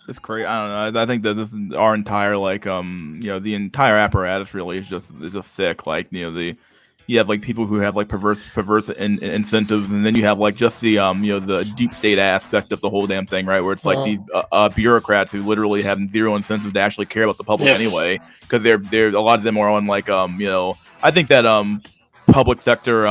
Speaker 1: It's crazy. I don't know. I think that this is our entire the entire apparatus really is just sick. Like you have like people who have like perverse incentives, and then you have like just the the deep state aspect of the whole damn thing, right? Where it's like these bureaucrats who literally have zero incentive to actually care about the public
Speaker 5: Yes.
Speaker 1: anyway, because they're a lot of them are on like I think that public sector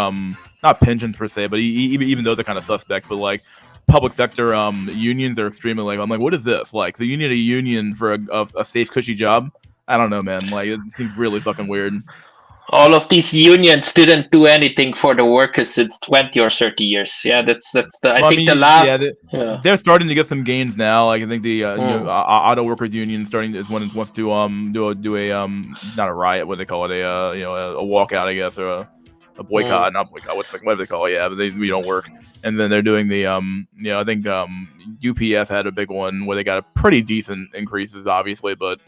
Speaker 1: not pensions per se, but even though they're kind of suspect, but like public sector unions are extremely like, I'm like, what is this? Like, so you need a union for a safe, cushy job? I don't know, man. Like, it seems really fucking weird.
Speaker 5: All of these unions didn't do anything for the workers since 20 or 30 years. Yeah, that's the. I think the last.
Speaker 1: They're starting to get some gains now. Like I think the auto workers union wants to do a not a riot, what they call it, a walkout, I guess, or a boycott, not boycott. What do they call it? Yeah, but we don't work. And then they're doing the I think UPS had a big one where they got a pretty decent increases, obviously, but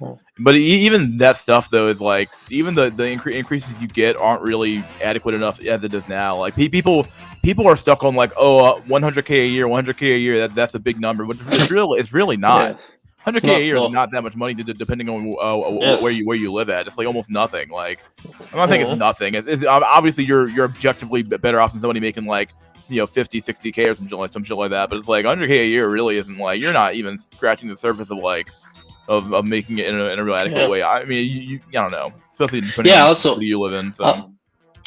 Speaker 1: even that stuff though is like even the increases you get aren't really adequate enough as it is now. Like people are stuck on like 100K a year, 100K a year. That's a big number, but it's really not.
Speaker 5: Yeah.
Speaker 1: 100K a year is not that much money, depending on where you live at. It's like almost nothing. Like I'm not saying it's nothing. It's obviously you're objectively better off than somebody making like 50, 60K or some shit like that. But it's like 100K a year really isn't like you're not even scratching the surface of like of making it in a real adequate way. I mean, I don't know, especially depending on
Speaker 5: also,
Speaker 1: the city you live in. So.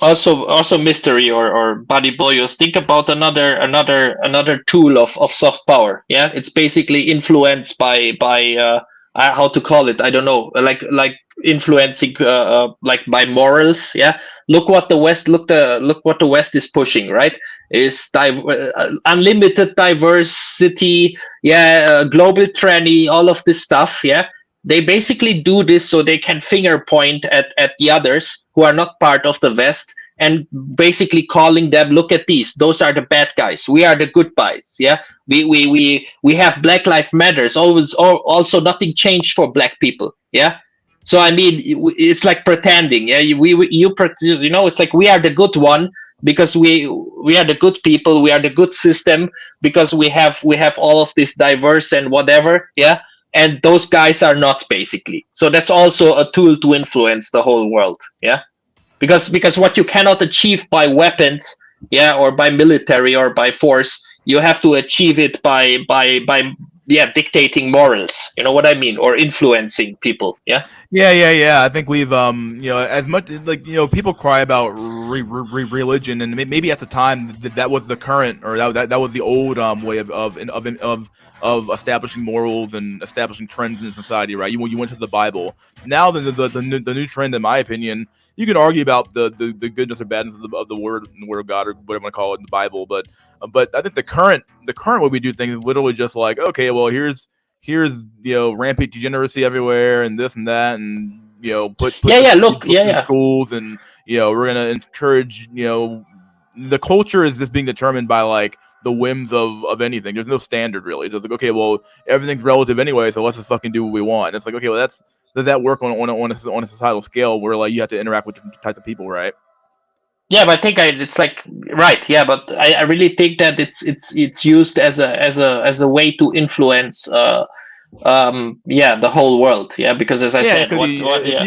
Speaker 5: Also mystery or Buddy Boyos, think about another tool of soft power. Yeah, it's basically influenced by how to call it, I don't know, like influencing like by morals. Yeah, look what the West is pushing, right? Is unlimited diversity, global tranny, all of this stuff. Yeah, they basically do this so they can finger point at the others who are not part of the West and basically calling them, look at those are the bad guys, we are the good guys. Yeah, we have Black Lives Matters, also nothing changed for black people. Yeah, so I mean it's like pretending. Yeah, it's like we are the good one because we are the good people, we are the good system because we have all of this diverse and whatever. Yeah, and those guys are not, basically. So that's also a tool to influence the whole world. Yeah, because what you cannot achieve by weapons, or by military or by force, you have to achieve it by dictating morals. You know what I mean? Or influencing people. Yeah.
Speaker 1: I think we've as much like people cry about religion, and maybe at the time that was the current, or that was the old way of establishing morals and establishing trends in society, right? You went to the Bible. Now the new trend, in my opinion, you can argue about the goodness or badness of the word of God, or whatever you want to call it in the Bible, but I think the current way we do things is literally just like, okay, well here's rampant degeneracy everywhere and this and that, and put schools, and we're gonna encourage the culture is just being determined by like the whims of anything. There's no standard really. It's just like, okay, well everything's relative anyway, so let's just fucking do what we want. And it's like, okay, well does that work on a societal scale where like you have to interact with different types of people, right?
Speaker 5: Yeah, but I think it's like right. Yeah, but I really think that it's used as a way to influence the whole world. Yeah, because as I said,
Speaker 1: if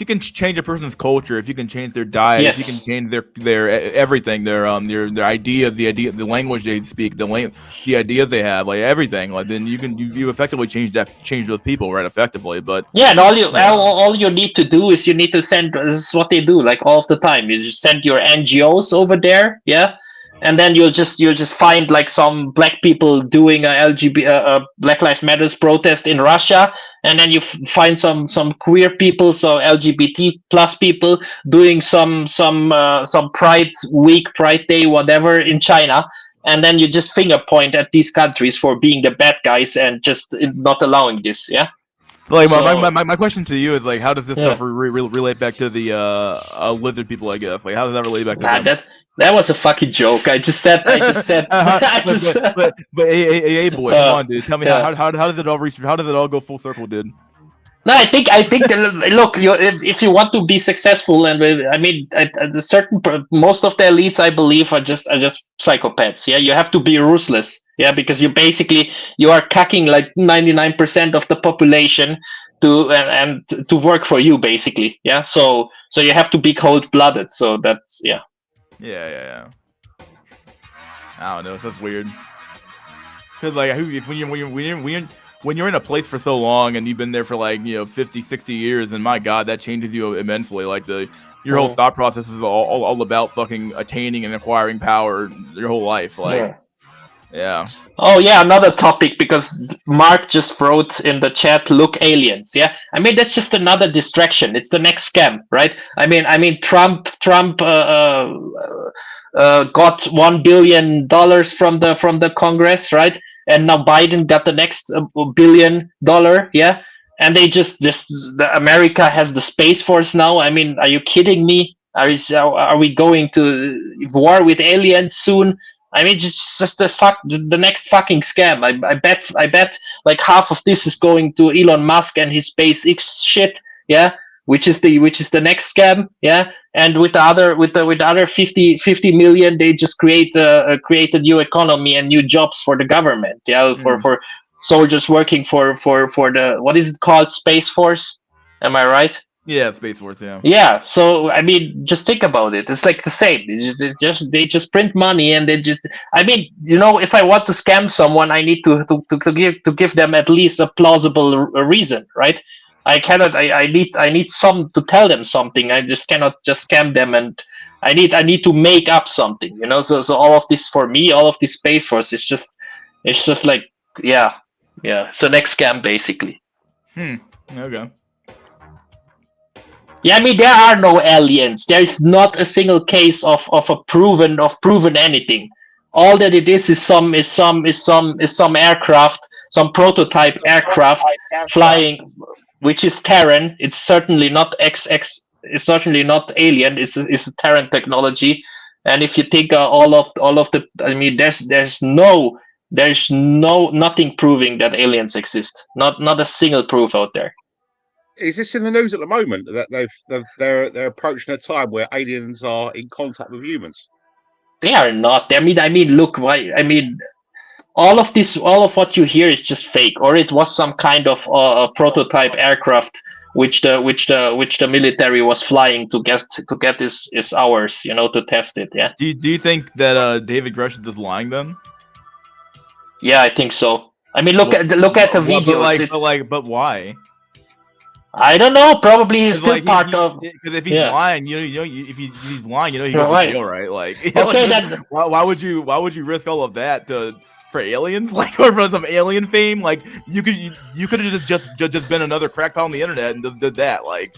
Speaker 1: you can change a person's culture, if you can change their diet, if you can change their everything, their idea, the language they speak, the ideas they have, like everything, like then you effectively change those people, right? Effectively, but
Speaker 5: and all you need to do is you need to send. This is what they do, like all of the time. You just send your NGOs over there, and then you'll just find like some black people doing a Black Lives Matters protest in Russia, and then you find some queer people, so LGBT plus people doing some Pride Week, Pride Day, whatever in China, and then you just finger point at these countries for being the bad guys and just not allowing this. Yeah.
Speaker 1: Like my question to you is like, how does this stuff relate back to the lizard people? I guess like how does that relate back to them?
Speaker 5: That was a fucking joke. I just said.
Speaker 1: But hey, boy, come on, dude. Tell me how does it all reach? How does it all go full circle, dude?
Speaker 5: No, I think look, if you want to be successful, and I mean, at a certain most of the elites, I believe, are just psychopaths. Yeah, you have to be ruthless. Yeah, because you are cucking like 99% of the population to work for you, basically. Yeah, so you have to be cold-blooded. So that's
Speaker 1: Yeah. I don't know. That's weird. Because like when you're in a place for so long and you've been there for like 50, 60 years, and my God, that changes you immensely. Like your whole thought process is all about fucking attaining and acquiring power your whole life. Like, yeah.
Speaker 5: Oh yeah, another topic, because Mark just wrote in the chat, "Look, aliens." Yeah, I mean that's just another distraction. It's the next scam, right? I mean Trump got $1 billion from the Congress, right? And now Biden got the next $1 billion. Yeah, and they just America has the Space Force now. I mean, are you kidding me? Are we going to war with aliens soon? I mean, just the next fucking scam. I bet like half of this is going to Elon Musk and his SpaceX shit. Yeah, which is the next scam. Yeah, and with the other 50 million, they just create a new economy and new jobs for the government. Yeah, for soldiers working for the, what is it called, Space Force? Am I right?
Speaker 1: Yeah, Space Force. Yeah.
Speaker 5: Yeah, so I mean, just think about it. It's like the same. They just print money, and they just. I mean, if I want to scam someone, I need to give them at least a plausible reason, right? I cannot. I need some to tell them something. I just cannot just scam them, and I need to make up something. So all of this, for me, all of this Space Force, it's just like, yeah. It's the next scam basically.
Speaker 1: Okay.
Speaker 5: Yeah, I mean, there are no aliens. There is not a single case of proven anything. All that it is some aircraft, some prototype aircraft flying, which is Terran. It's certainly not XX. It's certainly not alien. It's a Terran technology. And if you think all of the, I mean, there's nothing proving that aliens exist. Not a single proof out there.
Speaker 3: Is this in the news at the moment that they're approaching a time where aliens are in contact with humans?
Speaker 5: They are not. I mean, look. Why? I mean, all of what you hear is just fake, or it was some kind of prototype aircraft which the military was flying to get is ours, to test it. Yeah.
Speaker 1: Do you think that David Grush is just lying then?
Speaker 5: Yeah, I think so. I mean, look at the videos.
Speaker 1: But why?
Speaker 5: I don't know. Probably he's still part of.
Speaker 1: Because if he's lying, if he's lying, he goes to jail, right? Like,
Speaker 5: okay, then
Speaker 1: why would you risk all of that for aliens, like, or for some alien fame? Like, you could have just been another crackpot on the internet and did that, like.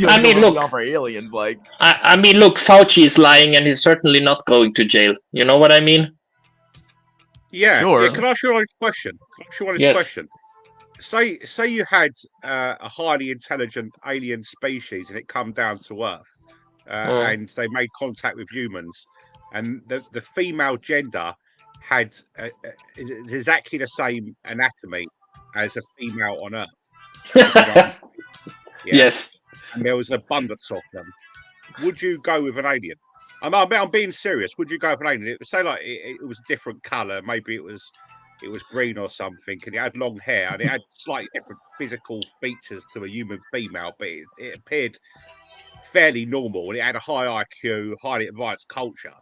Speaker 5: I mean, look,
Speaker 1: for aliens, like.
Speaker 5: I mean, look, Fauci is lying, and he's certainly not going to jail. You know what I mean?
Speaker 3: Yeah.
Speaker 1: Sure.
Speaker 3: Yeah, can I ask you one question? Question? Say you had a highly intelligent alien species and it come down to Earth, and they made contact with humans, and the female gender had exactly the same anatomy as a female on Earth.
Speaker 5: Yes.
Speaker 3: And there was an abundance of them. Would you go with an alien? I'm being serious. Would you go with an alien? Say like it was a different color. Maybe it was green or something, and it had long hair, and it had slightly different physical features to a human female, but it appeared fairly normal, and it had a high IQ, highly advanced culture.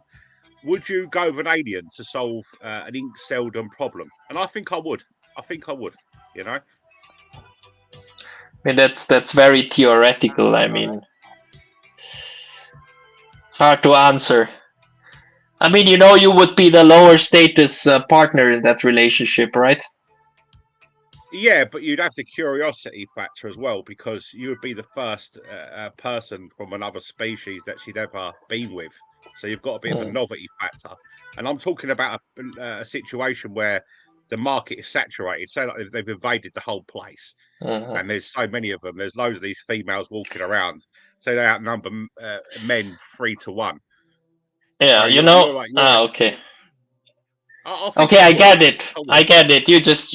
Speaker 3: Would you go with an alien to solve an ink seldom problem? And I think I would. I
Speaker 5: mean, that's very theoretical. I mean, hard to answer. I mean, you would be the lower status partner in that relationship, right?
Speaker 3: Yeah, but you'd have the curiosity factor as well, because you would be the first person from another species that she'd ever been with. So you've got a bit of a novelty factor. And I'm talking about a situation where the market is saturated. Say like they've invaded the whole place, and there's so many of them. There's loads of these females walking around. So they outnumber men 3-1.
Speaker 5: Yeah,
Speaker 3: so
Speaker 5: okay. Okay, I get it. You just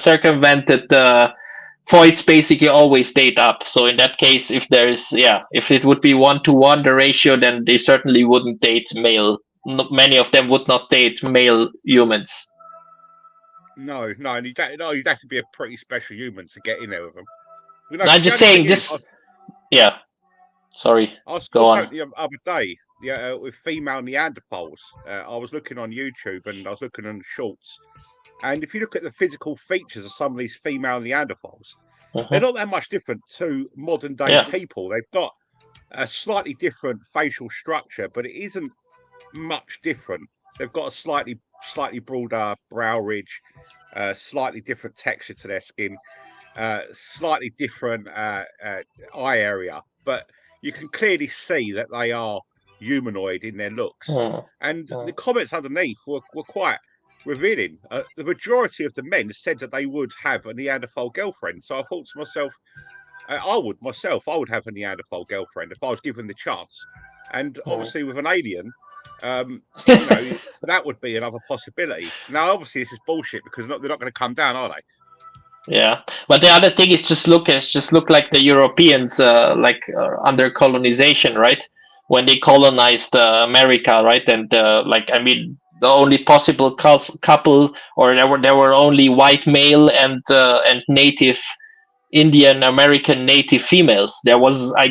Speaker 5: circumvented Foids basically always date up. So in that case, if it would be 1-to-1 the ratio, then they certainly wouldn't date male. Many of them would not date male humans.
Speaker 3: No, you'd have to be a pretty special human to get in there with them.
Speaker 5: I'm just saying this. Yeah. Sorry. Go on.
Speaker 3: The other day, with female Neanderthals. I was looking on YouTube and I was looking on shorts. And if you look at the physical features of some of these female Neanderthals, they're not that much different to modern day people. They've got a slightly different facial structure, but it isn't much different. They've got a slightly broader brow ridge, slightly different texture to their skin, slightly different eye area, but you can clearly see that they are humanoid in their looks. And the comments underneath were quite revealing. The majority of the men said that they would have a Neanderthal girlfriend. So I thought to myself, I would have a Neanderthal girlfriend if I was given the chance. and
Speaker 5: Oh.
Speaker 3: obviously with an alien, you know, that would be another possibility. Now, obviously, this is bullshit because they're not going to come down, are they?
Speaker 5: Yeah, but the other thing is just look like the Europeans, under colonization, right? When they colonized America, right? And like, I mean, the only possible couple, or there were only white male and native Indian American native females. There was I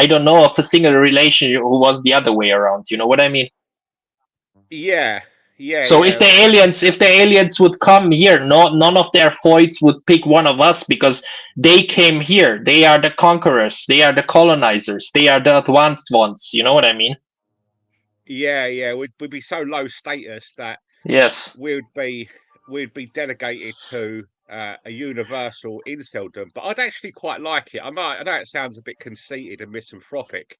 Speaker 5: don't know of a single relation who was the other way around. You know what I mean?
Speaker 3: Yeah, yeah,
Speaker 5: So
Speaker 3: yeah.
Speaker 5: if the aliens would come here, none of their foids would pick one of us because they came here. They are the conquerors. They are the colonizers. They are the advanced ones. You know what I mean?
Speaker 3: Yeah. We'd be so low status that
Speaker 5: Yes.
Speaker 3: we'd be delegated to a universal inceldom. But I'd actually quite like it. I know it sounds a bit conceited and misanthropic,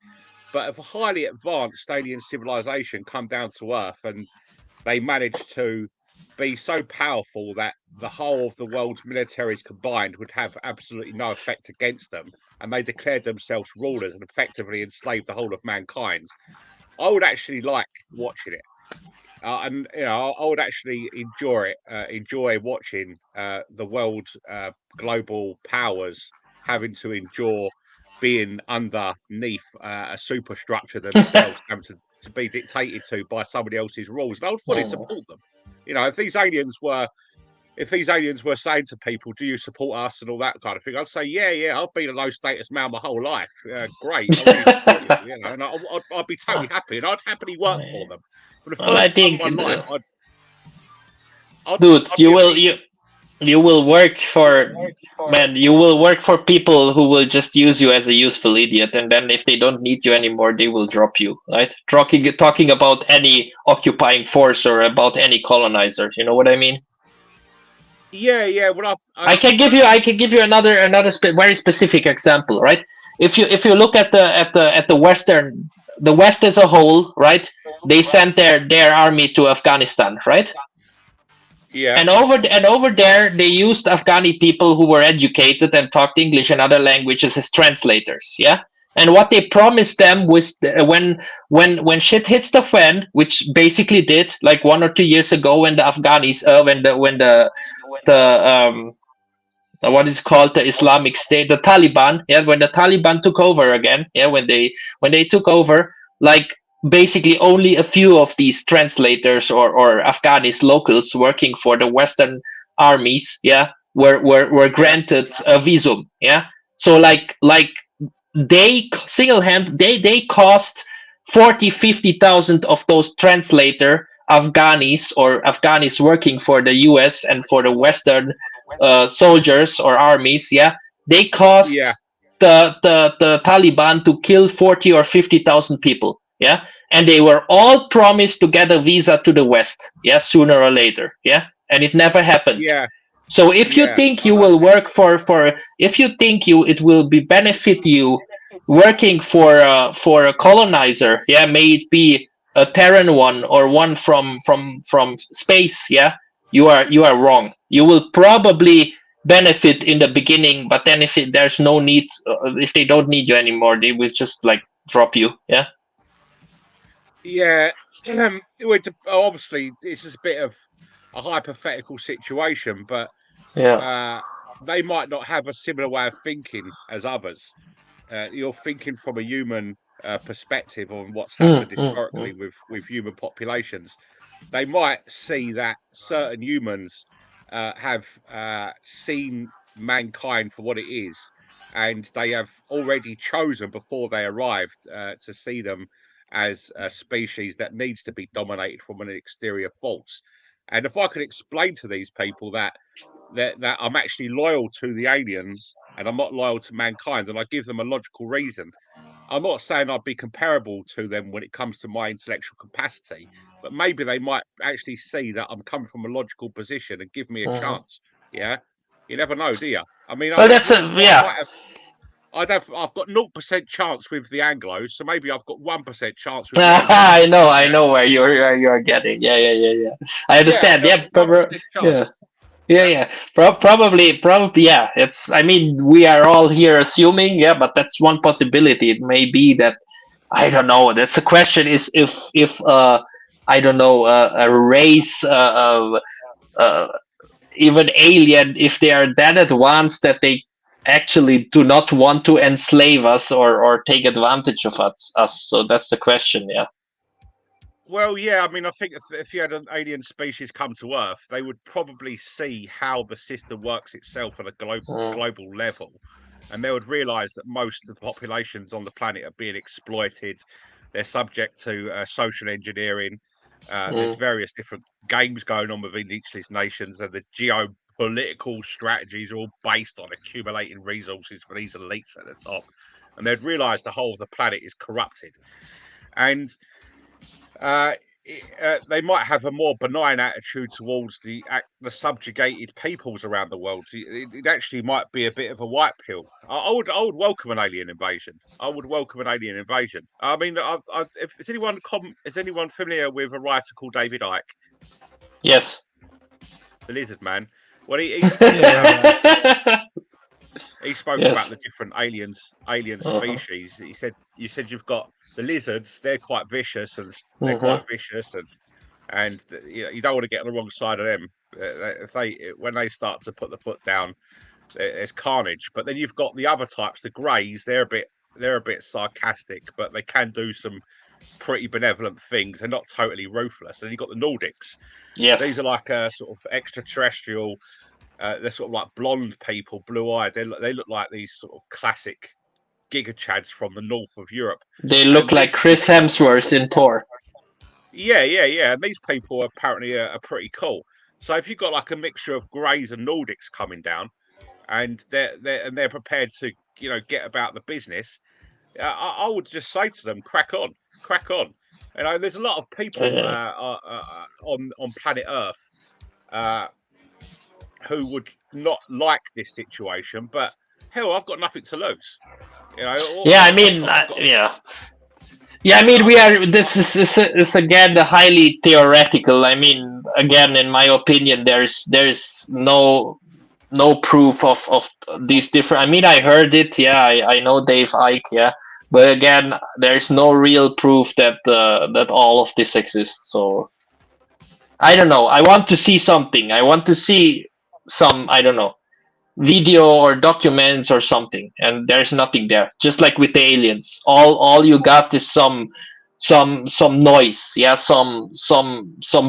Speaker 3: but if a highly advanced alien civilization come down to Earth and they manage to be so powerful that the whole of the world's militaries combined would have absolutely no effect against them, and they declared themselves rulers and effectively enslaved the whole of mankind, I would actually like watching it. And you know, I would actually enjoy watching the world global powers having to endure being underneath a superstructure themselves, having to be dictated to by somebody else's rules. And I would fully support them. You know, if these aliens were saying to people, "Do you support us?" and all that kind of thing, I'd say, "Yeah, I've been a low status male my whole life. Great, I really support you, you know, and I'd be totally happy, and I'd happily work for them." For the
Speaker 5: Well, I
Speaker 3: first time
Speaker 5: think,
Speaker 3: in my life,
Speaker 5: dude,
Speaker 3: I'd
Speaker 5: you
Speaker 3: be a
Speaker 5: will
Speaker 3: big-
Speaker 5: you will work for man. You will work for people who will just use you as a useful idiot, and then if they don't need you anymore, they will drop you. Right? Talking about any occupying force or about any colonizer. You know what I mean?
Speaker 3: Yeah. Well,
Speaker 5: I can give you another very specific example, right? If you look at the West as a whole, right? They sent their army to Afghanistan, right?
Speaker 3: yeah,
Speaker 5: And over there, they used Afghani people who were educated and talked English and other languages as translators. Yeah. And what they promised them was when shit hits the fan, which basically did, like 1 or 2 years ago, when the Afghanis, when the what is called the Islamic State, the Taliban. Yeah, when the Taliban took over again. Yeah, when they took over, like basically only a few of these translators or Afghanis locals working for the Western armies, yeah, were granted a visum. Yeah, so like they they cost 40,000-50,000 of those translator Afghanis or Afghanis working for the US and for the Western soldiers or armies. Yeah, they cost
Speaker 3: yeah,
Speaker 5: the Taliban to kill 40 or 50,000 people. Yeah, and they were all promised to get a visa to the West. Yeah, sooner or later. Yeah, and it never happened.
Speaker 3: yeah.
Speaker 5: So if you think you will work if you think it will be benefit you working for a colonizer, yeah, may it be a Terran one or one from space, yeah, you are wrong. You will probably benefit in the beginning, but then there's no need, if they don't need you anymore, they will just like drop you, yeah.
Speaker 3: Yeah, obviously, this is a bit of a hypothetical situation, but they might not have a similar way of thinking as others. You're thinking from a human perspective on what's happened historically with human populations. They might see that certain humans have seen mankind for what it is, and they have already chosen before they arrived to see them as a species that needs to be dominated from an exterior force. And if I could explain to these people that I'm actually loyal to the aliens and I'm not loyal to mankind, and I give them a logical reason, I'm not saying I'd be comparable to them when it comes to my intellectual capacity, but maybe they might actually see that I'm coming from a logical position and give me a chance. Yeah, you never know, do you? I mean,
Speaker 5: Well, that's
Speaker 3: I've got 0% chance with the Anglos, so maybe I've got 1% chance with the
Speaker 5: I know where you're getting. Yeah. I understand. Yeah, Probably. Yeah. I mean, we are all here assuming. Yeah, but that's one possibility. It may be that I don't know. That's the question. Is if I don't know, a race, even alien, if they are that advanced that they actually do not want to enslave us or take advantage of us. So that's the question. Yeah.
Speaker 3: Well, yeah, I mean, I think if you had an alien species come to Earth, they would probably see how the system works itself on a global level, and they would realise that most of the populations on the planet are being exploited. They're subject to social engineering. There's various different games going on within each of these nations, and the geopolitical strategies are all based on accumulating resources for these elites at the top. And they'd realise the whole of the planet is corrupted, and they might have a more benign attitude towards the subjugated peoples around the world. It actually might be a bit of a white pill. I would welcome an alien invasion. I would welcome an alien invasion. I mean, if is anyone familiar with a writer called David Icke,
Speaker 5: Yes.
Speaker 3: the Lizard Man? Well, he spoke about the different alien species. He said, "You said you've got the lizards; they're quite vicious, and and you don't want to get on the wrong side of them. When they start to put the foot down, there's carnage. But then you've got the other types, the greys. They're a bit sarcastic, but they can do some pretty benevolent things. They're not totally ruthless. And you've got the Nordics.
Speaker 5: Yes.
Speaker 3: These are like a sort of extraterrestrial. They're sort of like blonde people, blue-eyed. They look like these sort of classic Giga Chads from the north of Europe.
Speaker 5: They look like Chris Hemsworth in Thor.
Speaker 3: Yeah. And these people apparently are pretty cool. So if you've got like a mixture of greys and Nordics coming down, and they're prepared to get about the business, I would just say to them, crack on. There's a lot of people on planet Earth who would not like this situation, but hell, I've got nothing to lose. I mean,
Speaker 5: this is again highly theoretical. I mean, again, in my opinion, there's no proof of these different. I mean, I heard it. Yeah, I know Dave Icke. Yeah, but again, there's no real proof that that all of this exists. So I don't know. I want to see something. I want to see some, I don't know, video or documents or something, and there's nothing there. Just like with the aliens, all you got is some noise, some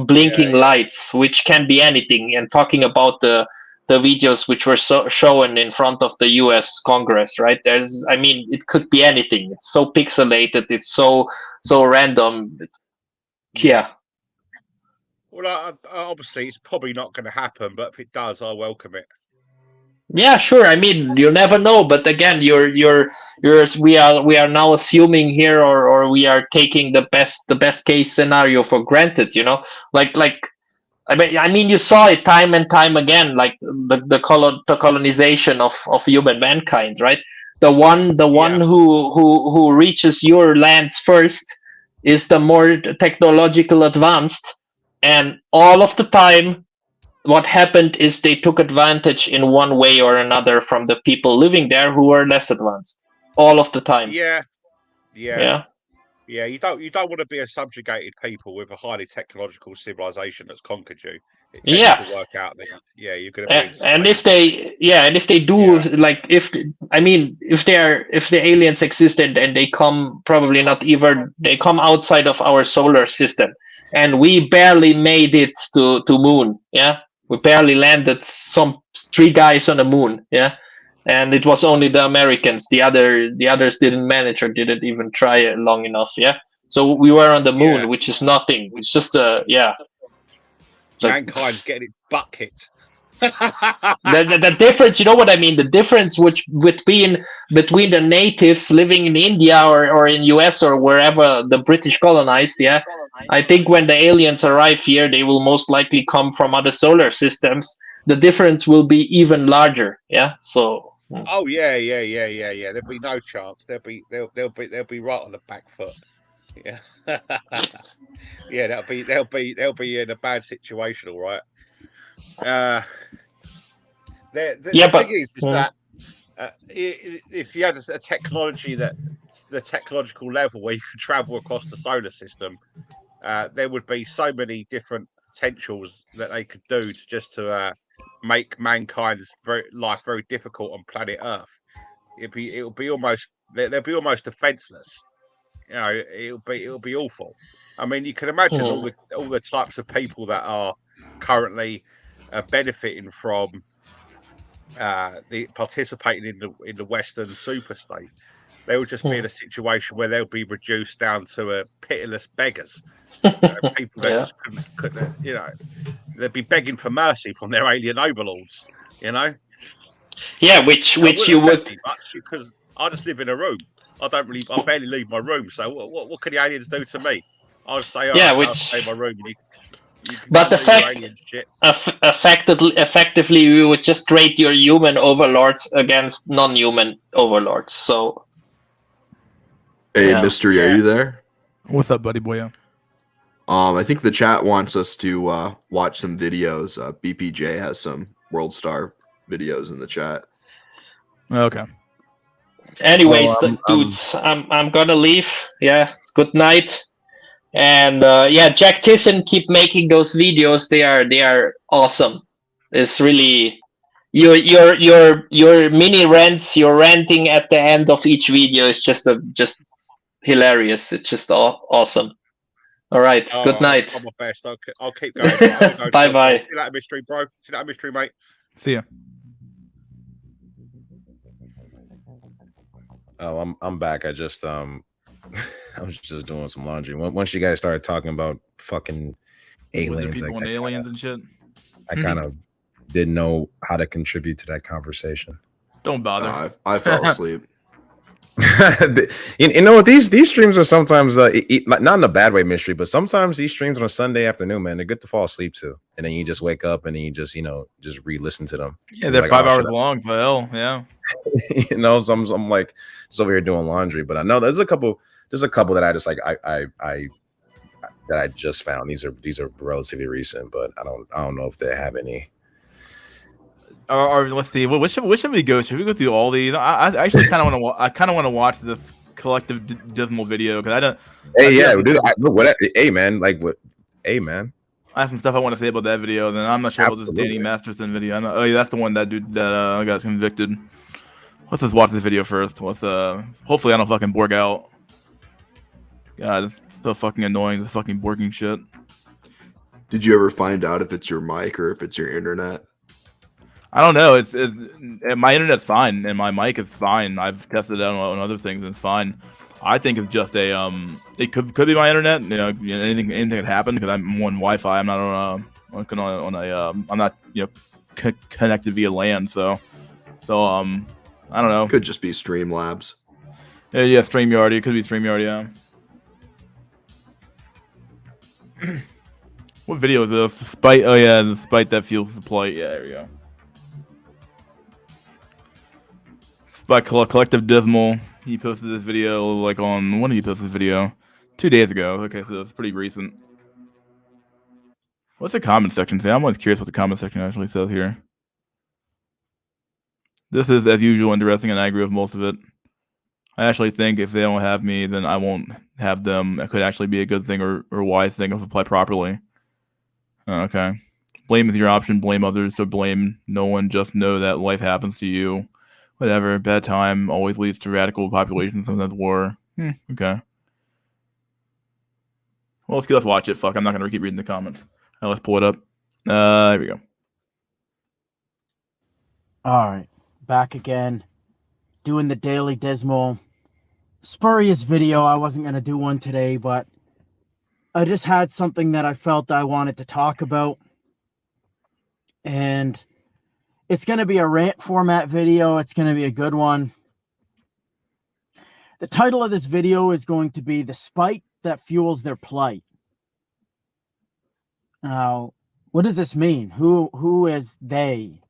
Speaker 5: blinking lights, which can be anything. And talking about the videos which were shown in front of the U.S. Congress, right? I mean, it could be anything. It's so pixelated. It's so random. Yeah.
Speaker 3: Well, obviously, it's probably not going to happen, but if it does, I'll welcome it.
Speaker 5: Yeah, sure. I mean, you never know, but again, we are now assuming here, or we are taking the best case scenario for granted. Like I mean, you saw it time and time again, like the colonization of human mankind, right? The one who reaches your lands first is the more technological advanced, and all of the time, what happened is they took advantage in one way or another from the people living there who were less advanced all of the time.
Speaker 3: Yeah. You don't want to be a subjugated people with a highly technological civilization that's conquered you. It tends to work out that you're going to be.
Speaker 5: And if they do, like if the aliens existed and they come, probably not even, they come outside of our solar system, and we barely made it to moon. Yeah. We barely landed 3 guys on the moon, and it was only the Americans. The others didn't manage or didn't even try long enough, So we were on the moon, which is nothing. It's just
Speaker 3: mankind's getting its butt kicked.
Speaker 5: The difference, you know what I mean? The difference between the natives living in India or in US or wherever the British colonized, I think when the aliens arrive here, they will most likely come from other solar systems. The difference will be even larger, So.
Speaker 3: Oh yeah. There'll be no chance. They'll be right on the back foot. Yeah. They'll be in a bad situation, all right. The thing is that if you had a technology that the technological level where you could travel across the solar system, there would be so many different potentials that they could do to make mankind's life very difficult on planet Earth. It'll be almost they'll be almost defenseless. You know, it'll be awful. I mean, you can imagine all the types of people that are currently benefiting from the participating in the Western super state. They will just be in a situation where they'll be reduced down to pitiless beggars. People that just couldn't, you know, they'd be begging for mercy from their alien overlords. You know.
Speaker 5: Yeah, which you would
Speaker 3: much because I just live in a room. I barely leave my room. So what can the aliens do to me? I'll just say, I'll stay in my room. And you can
Speaker 5: but
Speaker 3: go
Speaker 5: the
Speaker 3: and do your
Speaker 5: fact,
Speaker 3: alien shit.
Speaker 5: effectively, you would just rate your human overlords against non-human overlords. So,
Speaker 2: Hey, Mystery, are you there?
Speaker 1: What's up, buddy boy?
Speaker 2: I think the chat wants us to watch some videos. BPJ has some World Star videos in the chat.
Speaker 1: Okay.
Speaker 5: Anyways, dudes, I'm gonna leave. Yeah, good night. And yeah, Jack Tisson, keep making those videos. They are awesome. It's really your mini rants, your ranting at the end of each video is just hilarious. It's just awesome. All right, good night.
Speaker 3: I'll try my best. I'll keep going.
Speaker 5: Bye bye.
Speaker 3: See you later, Mystery, bro. See you later, Mystery, mate.
Speaker 1: See ya.
Speaker 4: Oh, I'm back. I just I was just doing some laundry. Once you guys started talking about fucking aliens,
Speaker 1: people and aliens and shit,
Speaker 4: I kind of didn't know how to contribute to that conversation.
Speaker 1: Don't bother.
Speaker 2: I fell asleep.
Speaker 4: You know what? These streams are sometimes not in a bad way, Mystery, but sometimes these streams on a Sunday afternoon, man, they're good to fall asleep to, and then you just wake up and then you just just re-listen to them.
Speaker 1: Yeah, they're like, 5 hours long. For hell, yeah.
Speaker 4: You know, so I'm like just over here doing laundry, but I know there's a couple that I just like I that I just found. These are relatively recent, but I don't know if they have any.
Speaker 1: Or let's see. What should we go? Should we go through all these? I actually kind of want to. I kind of want to watch this collective dismal video because I don't.
Speaker 4: Hey, yeah, dude. Hey, man. Like what? Hey, man.
Speaker 1: I have some stuff I want to say about that video. Then I'm not sure about this Danny Masterson video. Oh yeah, that's the one that dude that got convicted. Let's just watch this video first. Let's hopefully I don't fucking borg out. God, it's so fucking annoying. This fucking borging shit.
Speaker 2: Did you ever find out if it's your mic or if it's your internet?
Speaker 1: I don't know. It's my internet's fine and my mic is fine. I've tested it on other things and it's fine. I think it's just a It could be my internet. You know, anything could happen because I'm on Wi-Fi. I'm not I'm not connected via LAN. So I don't know.
Speaker 2: Could just be Streamlabs.
Speaker 1: Yeah, StreamYard. It could be StreamYard. Yeah. What video is this? Despite despite that feels the plight. Yeah, there we go. By Collective Dismal, he posted this video like on when did he post this video? 2 days ago. Okay, so it's pretty recent. What's the comment section say? I'm always curious what the comment section actually says here. This is as usual interesting, and I agree with most of it. I actually think if they don't have me, then I won't have them. It could actually be a good thing or wise thing if applied properly. Okay. Blame is your option. Blame others, so blame no one. Just know that life happens to you. Whatever, bad time always leads to radical population, sometimes war. Okay. Well, let's watch it. Fuck, I'm not gonna keep reading the comments. Let's pull it up. There we go.
Speaker 6: All right, back again, doing the Daily Dismal. Spurious video. I wasn't gonna do one today, but I just had something that I felt I wanted to talk about. And it's going to be a rant format video. It's going to be a good one. The title of this video is going to be The Spite That Fuels Their Plight. Now, what does this mean? Who is they?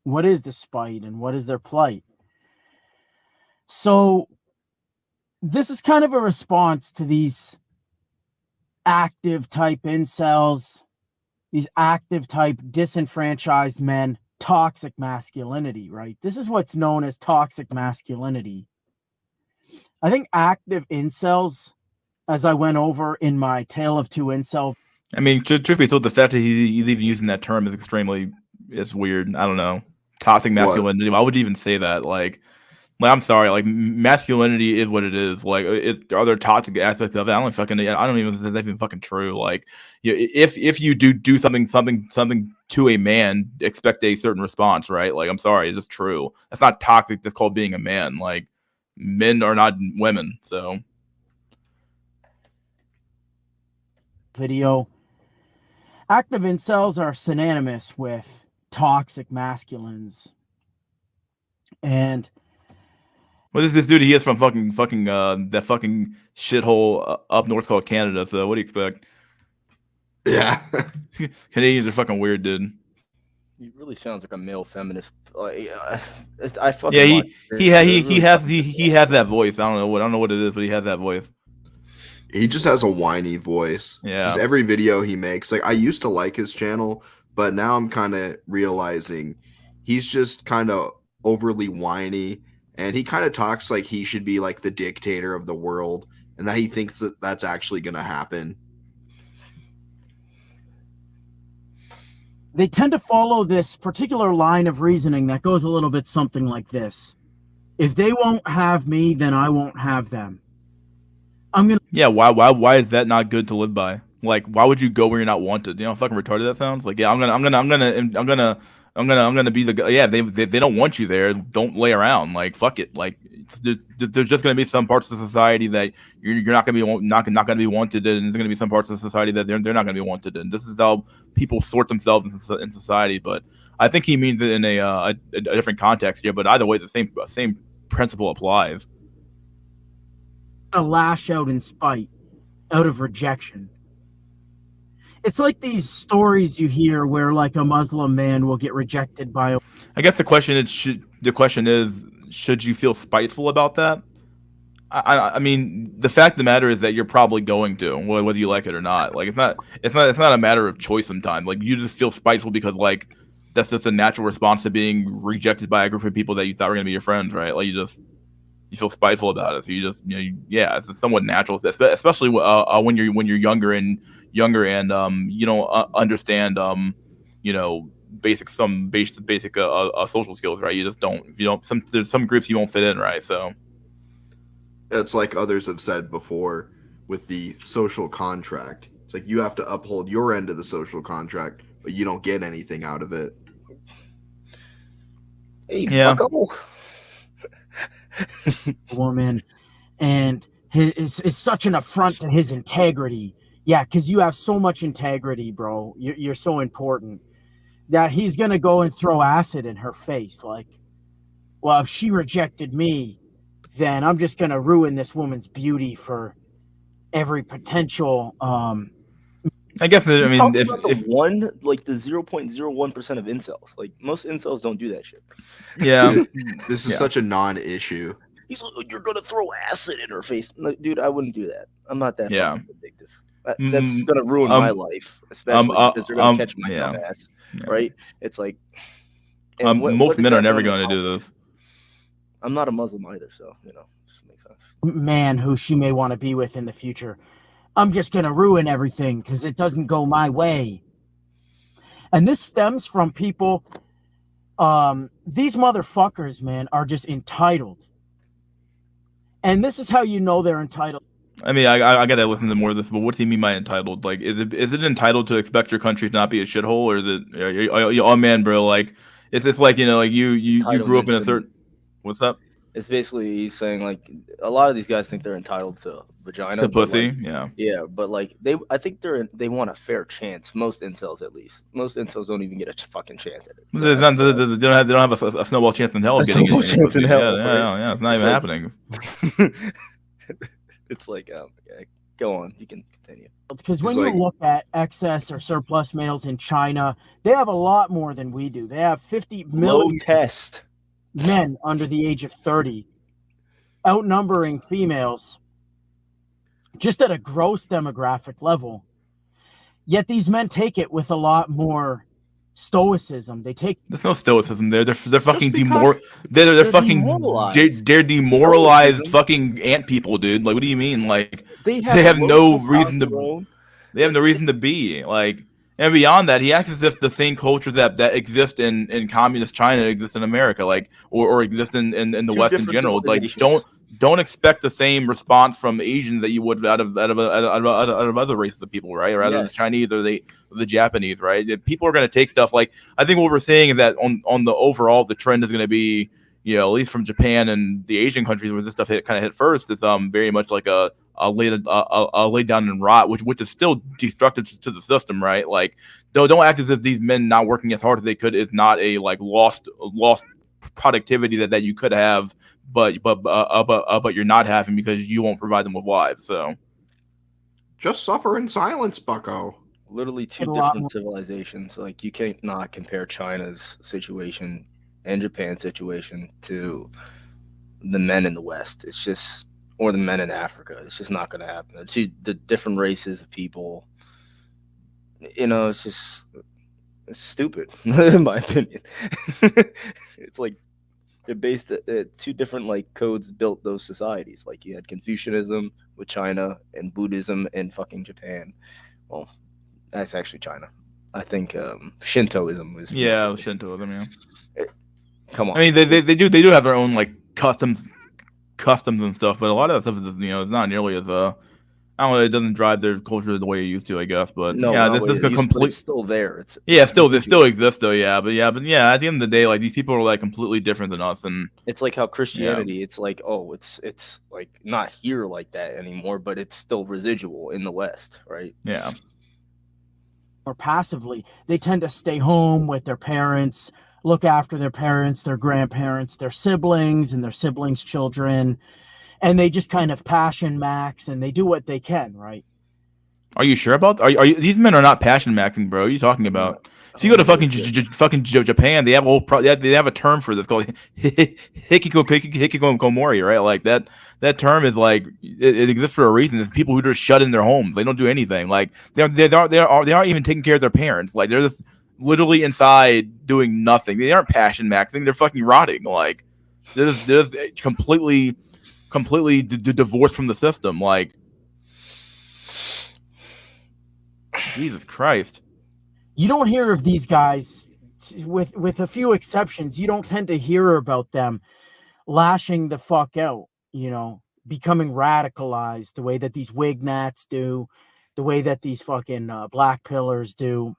Speaker 6: What is the spite and what is their plight? So, this is kind of a response to these active type incels, these active type disenfranchised men, toxic masculinity, right? This is what's known as toxic masculinity. I think active incels, as I went over in my Tale of Two Incels.
Speaker 1: I mean, truth be told, the fact that he's even using that term is it's weird. I don't know. Toxic masculinity. Why would you even say that? Like, I'm sorry. Like, masculinity is what it is. Like, are there toxic aspects of it? I don't even think that's even fucking true. Like, if you do something to a man, expect a certain response, right? Like, I'm sorry, it's just true. That's not toxic. That's called being a man. Like, men are not women. So,
Speaker 6: video. Active incels are synonymous with toxic masculines. And
Speaker 1: well, this dude, he is from that fucking shithole up north called Canada. So what do you expect?
Speaker 2: Yeah.
Speaker 1: Canadians are fucking weird, dude.
Speaker 7: He really sounds like a male feminist. I fucking
Speaker 1: Yeah, he
Speaker 7: has
Speaker 1: has that voice. I don't know what it is, but he has that voice.
Speaker 2: He just has a whiny voice.
Speaker 1: Yeah.
Speaker 2: Just every video he makes. Like, I used to like his channel, but now I'm kind of realizing he's just kind of overly whiny, and he kind of talks like he should be like the dictator of the world, and that he thinks that that's actually going to happen.
Speaker 6: They tend to follow this particular line of reasoning that goes a little bit something like this. If they won't have me, then I won't have them.
Speaker 1: Yeah, why is that not good to live by? Like, why would you go where you're not wanted? You know how fucking retarded that sounds? Like, yeah, I'm gonna be the guy. Yeah, they don't want you there. Don't lay around. Like, fuck it. Like, there's just gonna be some parts of society that you're not gonna be not gonna be wanted in, and there's gonna be some parts of society that they're not gonna be wanted in. This is how people sort themselves in society. But I think he means it in a different context here. But either way, the same principle applies.
Speaker 6: A lash out in spite, out of rejection. It's like these stories you hear where like a Muslim man will get rejected by a...
Speaker 1: I guess the question is should you feel spiteful about that? I mean, the fact of the matter is that you're probably going to, whether you like it or not. Like, it's not a matter of choice sometimes. Like, you just feel spiteful because, like, that's just a natural response to being rejected by a group of people that you thought were gonna be your friends, right? Like, you feel spiteful about it. So you just, it's somewhat natural, especially when you're younger and you don't understand, basic social skills, right? You just don't. There's some groups you won't fit in, right? So
Speaker 2: it's like others have said before with the social contract. It's like you have to uphold your end of the social contract, but you don't get anything out of it.
Speaker 7: Hey, fucko.
Speaker 6: Woman, and is such an affront to his integrity. Yeah, because you have so much integrity, bro. You're so important that he's gonna go and throw acid in her face. Like, well, if she rejected me, then I'm just gonna ruin this woman's beauty for every potential.
Speaker 1: I guess I mean, if
Speaker 7: the 0.01% of incels, like most incels don't do that shit.
Speaker 1: Yeah,
Speaker 2: this is such a non-issue.
Speaker 7: He's like, you're gonna throw acid in her face, like, dude. I wouldn't do that. I'm not that fucking addictive. That's gonna ruin my life, especially because they're gonna catch my dumb ass, right? It's like,
Speaker 1: most men are never going to do this.
Speaker 7: I'm not a Muslim either, so just makes sense.
Speaker 6: Man, who she may want to be with in the future. I'm just going to ruin everything because it doesn't go my way. And this stems from people, these motherfuckers, man, are just entitled. And this is how you know they're entitled.
Speaker 1: I mean, I gotta listen to more of this, but what do you mean by entitled? Like, is it entitled to expect your country to not be a shithole, or is it, oh man, bro, like, it's like, like you grew up in a certain, what's up?
Speaker 7: It's basically saying, like, a lot of these guys think they're entitled to vagina,
Speaker 1: to pussy,
Speaker 7: like, but like I think they want a fair chance. Most incels, at least, most incels don't even get a fucking chance at it. So
Speaker 1: they don't have a snowball chance in hell of getting it.
Speaker 7: Chance in hell,
Speaker 1: yeah, it's not even happening.
Speaker 7: It's like, go on, you can continue.
Speaker 6: Because when you look at excess or surplus males in China, they have a lot more than we do. They have 50 million men under the age of 30, outnumbering females just at a gross demographic level. Yet these men take it with a lot more stoicism. They take.
Speaker 1: There's no stoicism there. They're fucking
Speaker 7: because
Speaker 1: they're fucking
Speaker 7: demoralized.
Speaker 1: they're demoralized
Speaker 7: Stoicism.
Speaker 1: fucking ant people, dude. Like, what do you mean? Like,
Speaker 7: They
Speaker 1: they have
Speaker 7: low
Speaker 1: no reason to.
Speaker 7: testosterone.
Speaker 1: They have no reason to be like. And beyond that, he acts as if the same culture that exists in communist China exists in America, like or exists in the
Speaker 7: Two
Speaker 1: West in
Speaker 7: different
Speaker 1: general. Like,
Speaker 7: civilizations.
Speaker 1: don't expect the same response from Asians that you would out of other races of people, right? Or out of the
Speaker 7: Yes.
Speaker 1: Chinese or the Japanese, right? People are going to take stuff like, I think what we're saying is that on the overall, the trend is going to be, you know, at least from Japan and the Asian countries where this stuff kind of hit first, is very much like a lay down and rot, which is still destructive to the system, right? Like, don't act as if these men not working as hard as they could is not a like lost productivity that you could have, but you're not having because you won't provide them with wives. So
Speaker 2: just suffer in silence, bucko.
Speaker 7: Literally two different civilizations. Like, you can't not compare China's situation and Japan's situation to the men in the West. It's just, or the men in Africa. It's just not going to happen. The different races of people. You know, it's stupid, in my opinion. It's like they're based at two different like codes built those societies. Like, you had Confucianism with China and Buddhism in fucking Japan. Well, that's actually China. I think Shintoism was.
Speaker 1: Yeah, Shintoism. Yeah.
Speaker 7: Come on.
Speaker 1: I mean, they do have their own like customs and stuff, but a lot of that stuff is, you know, it's not nearly as I don't know, it doesn't drive their culture the way it used to, I guess. But
Speaker 7: no,
Speaker 1: yeah, this is a complete.
Speaker 7: It's still there. It
Speaker 1: still exists though. Yeah, but at the end of the day, like, these people are like completely different than us, and
Speaker 7: it's like how Christianity. It's like, oh, it's like not here like that anymore, but it's still residual in the West, right?
Speaker 1: Yeah.
Speaker 6: Or passively, they tend to stay home with their parents, look after their parents, their grandparents, their siblings, and their siblings' children, and they just kind of passion max, and they do what they can, right?
Speaker 1: Are you sure about? Are you? These men are not passion maxing, bro. What are you talking about? If you go to fucking Japan, they have they have a term for this called hikikomori, right? Like that term is like it exists for a reason. It's people who just shut in their homes. They don't do anything. Like they aren't even taking care of their parents. Like, they're just literally inside doing nothing. They aren't passion maxing. They're fucking rotting. Like, they're just completely divorced from the system. Like, Jesus Christ.
Speaker 6: You don't hear of these guys, with a few exceptions. You don't tend to hear about them lashing the fuck out, you know, becoming radicalized the way that these Wignats do, the way that these fucking black pillars do.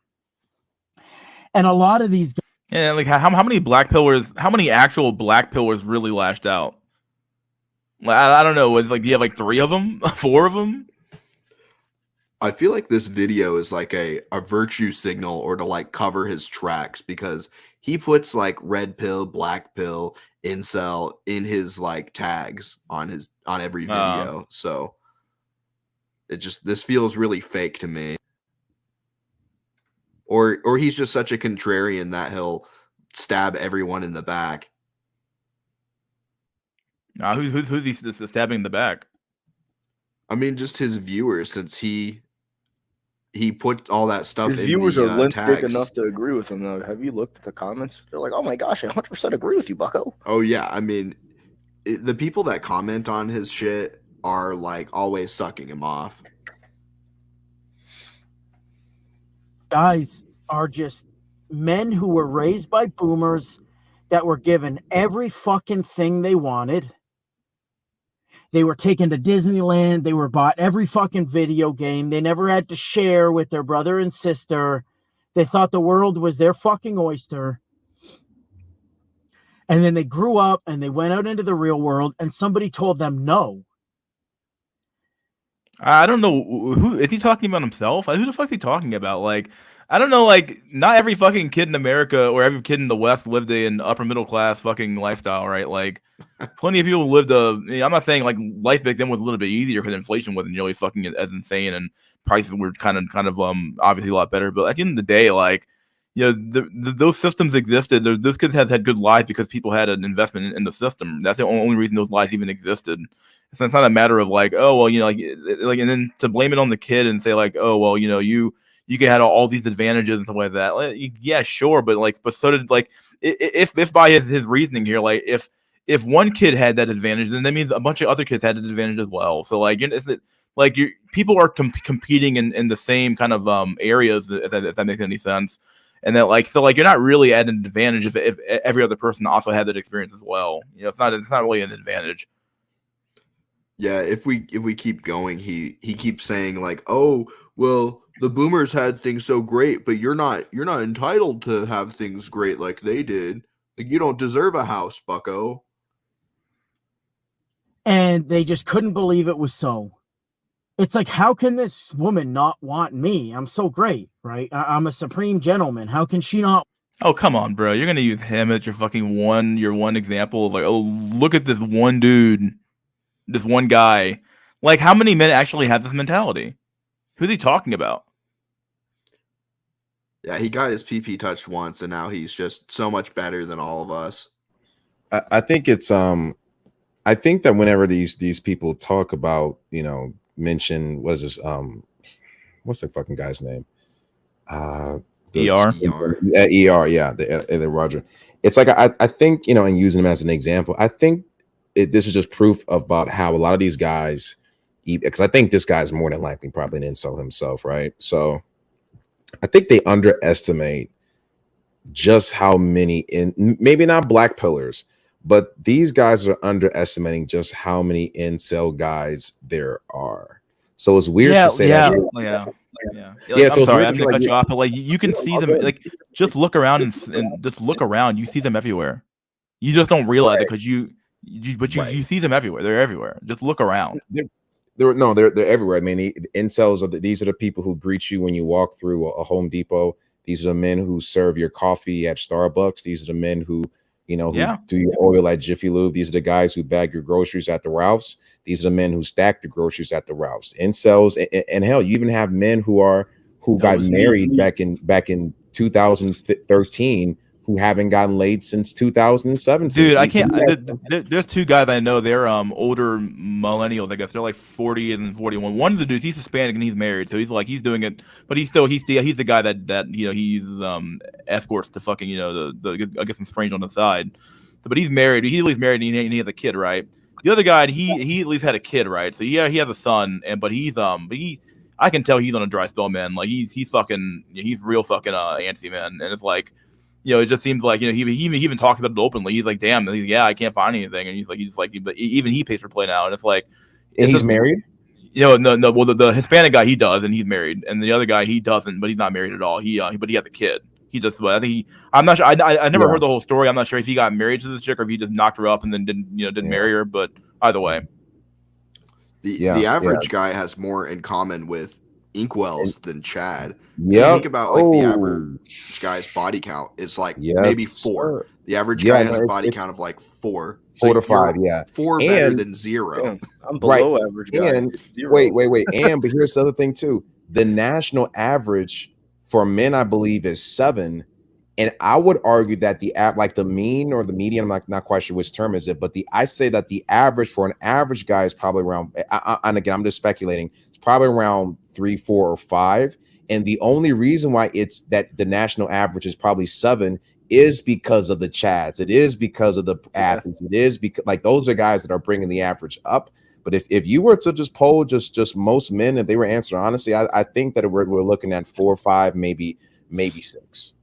Speaker 6: And a lot of these guys.
Speaker 1: Yeah, like, how many black pillars, how many actual black pillars really lashed out? Like, I don't know. Like, do you have like 3 of them? 4 of them?
Speaker 2: I feel like this video is like a virtue signal, or to like cover his tracks, because he puts like red pill, black pill, incel in his like tags on every video. So this feels really fake to me. Or he's just such a contrarian that he'll stab everyone in the back.
Speaker 1: Who's he stabbing in the back?
Speaker 2: I mean, just his viewers, since he put all that stuff.
Speaker 7: His viewers are limp
Speaker 2: tags.
Speaker 7: dick enough to agree with him, though. Have you looked at the comments? They're like, "Oh my gosh, I 100% agree with you, Bucko."
Speaker 2: Oh yeah, I mean, the people that comment on his shit are like always sucking him off.
Speaker 6: Guys are just men who were raised by boomers that were given every fucking thing they wanted. They were taken to Disneyland. They were bought every fucking video game. They never had to share with their brother and sister. They thought the world was their fucking oyster. And then they grew up and they went out into the real world, and somebody told them no.
Speaker 1: I don't know. Who is he talking about himself? Who the fuck is he talking about? Like, I don't know. Like, not every fucking kid in America or every kid in the West lived an upper middle class fucking lifestyle, right? Like, plenty of people lived I'm not saying like life back then was a little bit easier because inflation wasn't nearly fucking as insane and prices were kind of obviously a lot better. But at the end of the day, like, you know, those systems existed. Those kids had good lives because people had an investment in the system. That's the only reason those lives even existed. So it's not a matter of like, oh well, you know, like, and then to blame it on the kid and say like, oh well, you know, you you could have all these advantages and stuff like that. Like, yeah, sure, but so did like if by his reasoning here, like if one kid had that advantage, then that means a bunch of other kids had that advantage as well. So like, people are competing in the same kind of areas, if that makes any sense. And that like, so like, you're not really at an advantage if every other person also had that experience as well. You know, it's not really an advantage.
Speaker 2: Yeah, if we keep going, he keeps saying like, oh well, the boomers had things so great, but you're not entitled to have things great like they did. Like, you don't deserve a house, bucko.
Speaker 6: And they just couldn't believe it was so. It's like, how can this woman not want me? I'm so great, right? I'm a supreme gentleman. How can she not?
Speaker 1: Oh, come on, bro. You're gonna use him as your one example of like, oh, look at this one dude, this one guy. Like, how many men actually have this mentality? Who's he talking about?
Speaker 2: Yeah, he got his PP touched once, and now he's just so much better than all of us.
Speaker 4: I think it's I think that whenever these people talk about, you know, mention what is this what's the fucking guy's name?
Speaker 1: ER.
Speaker 4: ER, yeah, the Roger. It's like I think, you know, and using him as an example, I think this is just proof about how a lot of these guys, because I think this guy's more than likely probably an incel himself, right? So I think they underestimate just how many, maybe not black pillars, but these guys are underestimating just how many incel guys there are. So it's weird to say that.
Speaker 1: Yeah. So I'm sorry, I'm gonna cut you off, but like you can see them. Like, just look around and just look around. You see them everywhere. You just don't realize it because you see them everywhere. They're everywhere. Just look around.
Speaker 4: They're everywhere. I mean, incels these are the people who greet you when you walk through a Home Depot. These are the men who serve your coffee at Starbucks. These are the men who, you know, who do your oil at Jiffy Lube. These are the guys who bag your groceries at the Ralphs. These are the men who stack the groceries at the Ralphs. Incels, and hell, you even have men who got married back in 2013 who haven't gotten laid since 2017.
Speaker 1: Dude, I can't. There's two guys I know. They're older millennials. I guess they're like 40 and 41. One of the dudes, he's Hispanic and he's married, so he's doing it. But he's the guy that you know, he uses escorts to fucking, you know, I guess some strange on the side. But he's married. He's at least married and he has a kid, right? The other guy, he at least had a kid, right? So yeah, he has a son, but I can tell he's on a dry spell, man. Like he's real fucking antsy, man. And it's like, you know, it just seems like, you know, he even talks about it openly. He's like, damn, I can't find anything, and but even he pays for play now, and it's like,
Speaker 4: and he's married.
Speaker 1: You know, no. Well, the Hispanic guy, he does, and he's married, and the other guy, he doesn't, but he's not married at all. But he has a kid. He just, I think I'm not sure. I never heard the whole story. I'm not sure if he got married to this chick or if he just knocked her up and then didn't marry her. But either way,
Speaker 2: the average guy has more in common with Inkwells than Chad.
Speaker 4: Yeah,
Speaker 2: think about like the average guy's body count. It's like maybe 4. The average guy has a body count of like 4.
Speaker 4: 4 to 5,
Speaker 2: 4 better than 0.
Speaker 7: I'm below average guy.
Speaker 4: And wait. And but here's the other thing too. The national average for men, I believe, is 7. And I would argue that the mean or the median, I'm not quite sure which term is it, but I say that the average for an average guy is probably around, and again, I'm just speculating, it's probably around 3, 4, or 5. And the only reason why it's that the national average is probably 7 is because of the Chads. It is because of the athletes. It is because, like, those are guys that are bringing the average up. But if you were to just poll just most men, if they were answering honestly, I think that we're looking at 4 or 5, maybe 6.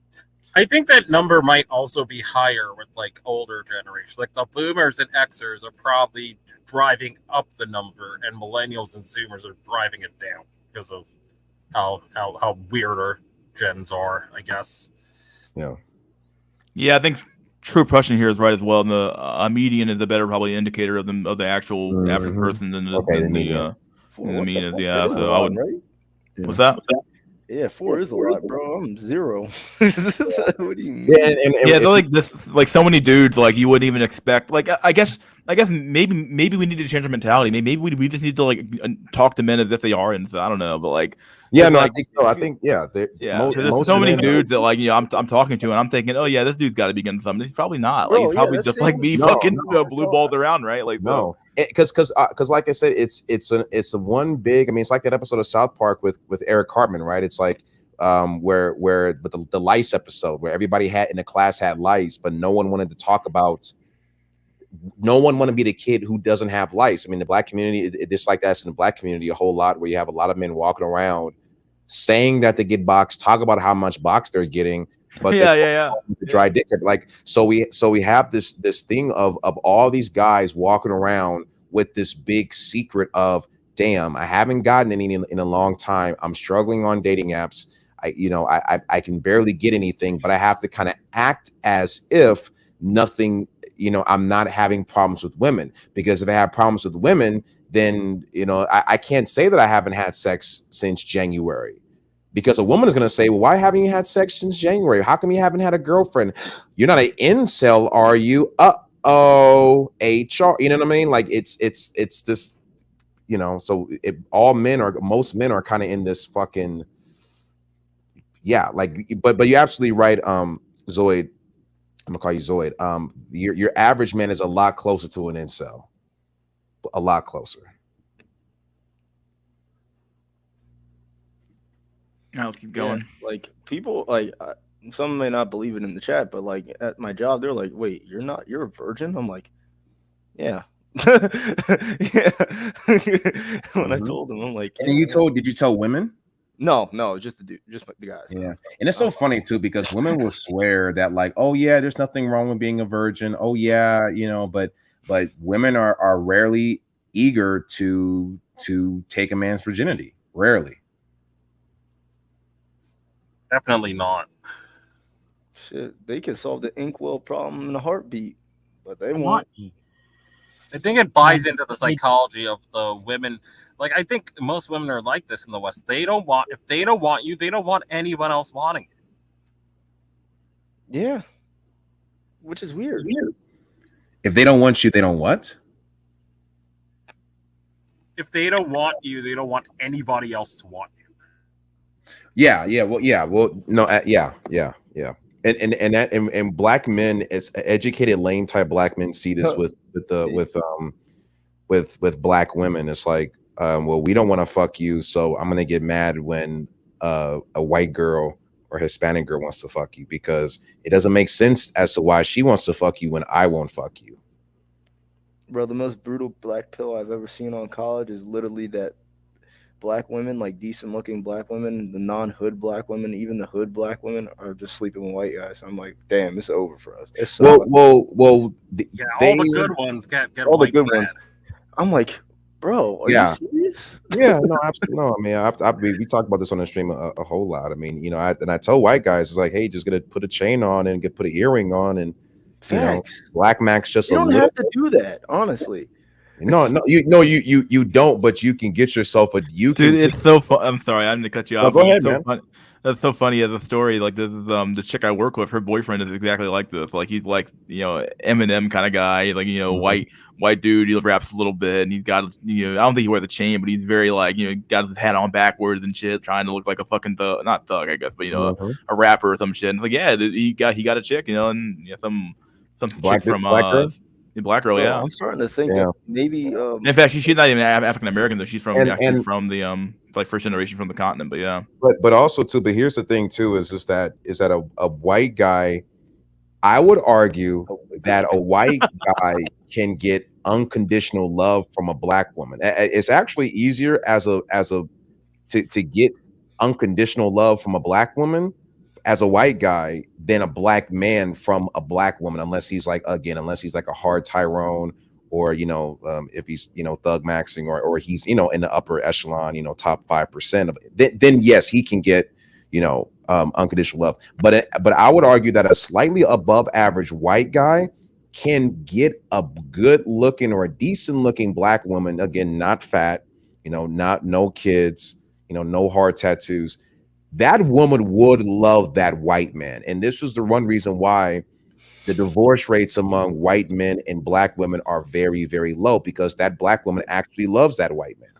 Speaker 8: I think that number might also be higher with like older generations. Like the boomers and Xers are probably driving up the number, and millennials and Zoomers are driving it down because of how weirder gens are, I guess.
Speaker 1: Yeah, I think True Prussian here is right as well. And the median is a better probably indicator of the actual average person than the median. Yeah, so I would. Right? What's that?
Speaker 7: Yeah, 4 is a lot, bro. I'm 0. What do you mean?
Speaker 1: Yeah, they're like this, like so many dudes, like you wouldn't even expect. Like I guess maybe we need to change our mentality. Maybe we just need to like talk to men as if they are, and I don't know, but like.
Speaker 4: Yeah, no,
Speaker 1: like,
Speaker 4: I think so. I think
Speaker 1: there's so many dudes that like, you know, I'm talking to, and I'm thinking, oh yeah, this dude's got to be getting something. He's probably not. Like, he's probably just like me, fucking blue balls around, right? Like
Speaker 4: because like I said, it's a one big. I mean, it's like that episode of South Park with Eric Cartman, right? It's like where but the lice episode where everybody had in the class had lice, but no one wanted to talk about. No one want to be the kid who doesn't have lice. I mean, the black community, it's like that's in the black community a whole lot, where you have a lot of men walking around saying that they get boxed, talk about how much box they're getting, but
Speaker 1: yeah.
Speaker 4: Dry dick. Like, so we have this thing of all these guys walking around with this big secret of, damn, I haven't gotten any in a long time. I'm struggling on dating apps. I can barely get anything, but I have to kind of act as if nothing, I'm not having problems with women, because if I have problems with women, then, I can't say that I haven't had sex since January, because a woman is going to say, well, why haven't you had sex since January? How come you haven't had a girlfriend? You're not an incel, are you? HR. You know what I mean? Like it's this, so most men are kind of in this fucking, yeah, like, but you're absolutely right. Zoid, I'm gonna call you Zoid. Your average man is a lot closer to an incel, a lot closer.
Speaker 1: Now let's keep going.
Speaker 7: Yeah, like people, like some may not believe it in the chat, but like at my job, they're like, "Wait, you're a virgin?" I'm like, "Yeah." Yeah. When I told them, I'm like,
Speaker 4: and did you tell women?
Speaker 7: No, just the dude, just the guys.
Speaker 4: Yeah, and it's so funny too, because women will swear that like, oh yeah, there's nothing wrong with being a virgin. Oh yeah, but women are rarely eager to take a man's virginity. Rarely.
Speaker 8: Definitely not.
Speaker 7: Shit, they can solve the inkwell problem in a heartbeat, but they won't.
Speaker 8: I think it buys into the psychology of the women. Like, I think most women are like this in the West. If they don't want you, they don't want anyone else wanting it.
Speaker 7: Yeah. Which is weird.
Speaker 4: If they don't want you, they don't what?
Speaker 8: If they don't want you, they don't want anybody else to want you.
Speaker 4: Yeah. Well, no, yeah. And black men, as educated lame type black men, see this with black women. It's like, well, we don't want to fuck you, so I'm gonna get mad when a white girl or Hispanic girl wants to fuck you, because it doesn't make sense as to why she wants to fuck you when I won't fuck you.
Speaker 7: Bro, the most brutal black pill I've ever seen on college is literally that black women, like decent looking black women, the non-hood black women, even the hood black women are just sleeping with white guys. I'm like, damn, it's over for us. It's so
Speaker 8: all the good ones get
Speaker 7: all the good ones. I'm like, bro, are you serious?
Speaker 4: Yeah, no, absolutely. No, I mean, we talked about this on the stream a whole lot. I mean, I tell white guys, it's like, hey, just gonna put a chain on and put an earring on, and Black Max just
Speaker 7: you don't have to do that, honestly.
Speaker 4: No, you don't, but you can get yourself
Speaker 1: Dude, it's so fun. I'm sorry, I didn't cut you off.
Speaker 4: Go ahead, man.
Speaker 1: That's so funny as a story. Like the chick I work with, her boyfriend is exactly like this. Like he's like, Eminem kind of guy. Like, white dude. He raps a little bit, and he's got, I don't think he wears a chain, but he's very like, got his hat on backwards and shit, trying to look like a fucking thug, not thug, I guess, but a rapper or some shit. And it's like, yeah, he got a chick, and some
Speaker 4: black
Speaker 1: chick from Black girl, yeah.
Speaker 7: I'm starting to think that maybe.
Speaker 1: In fact, she's not even African American though. She's from from the like first generation from the continent. But yeah.
Speaker 4: But also too. But here's the thing too: is that a white guy? I would argue that a white guy can get unconditional love from a black woman. It's actually easier to get unconditional love from a black woman as a white guy than a black man from a black woman, unless he's like a hard Tyrone, or if he's thug maxing, or he's in the upper echelon, top 5%. Then yes, he can get unconditional love. But I would argue that a slightly above average white guy can get a good looking or a decent looking black woman, again, not fat, no kids, no hard tattoos. That woman would love that white man. And this is the one reason why the divorce rates among white men and black women are very, very low, because that black woman actually loves that white man.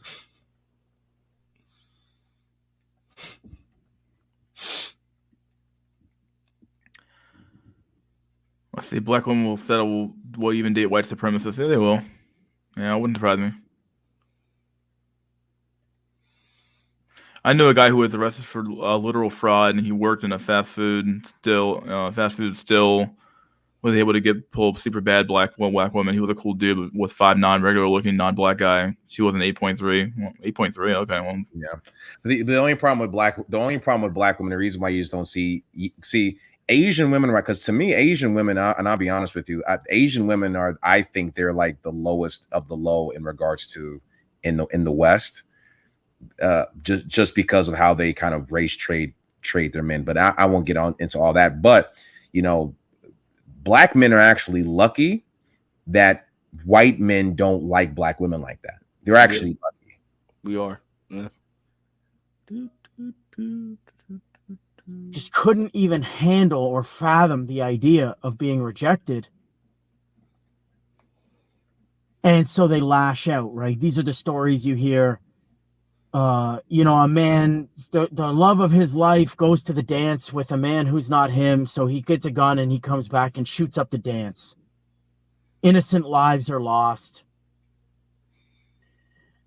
Speaker 1: Let's see, black women will settle, will even date white supremacists. Yeah, they will. Yeah, it wouldn't surprise me. I know a guy who was arrested for literal fraud, and he worked in a fast food. Fast food still was able to pull super bad black woman. He was a cool dude, but was 5'9", regular looking non-black guy. She was an 8.3. 8.3. Okay, well,
Speaker 4: yeah. The only problem with black women, the reason why you just don't see Asian women, right? Because to me, Asian women, and I'll be honest with you, Asian women are, I think they're like the lowest of the low in regards to in the West, just because of how they kind of race trade their men. But I won't get on into all that. But you know, black men are actually lucky that white men don't like black women like that. They're actually lucky.
Speaker 7: We are. Yeah.
Speaker 6: Just couldn't even handle or fathom the idea of being rejected. And so they lash out, right? These are the stories you hear. You know, a man, the love of his life goes to the dance with a man who's not him. So he gets a gun and he comes back and shoots up the dance. Innocent lives are lost.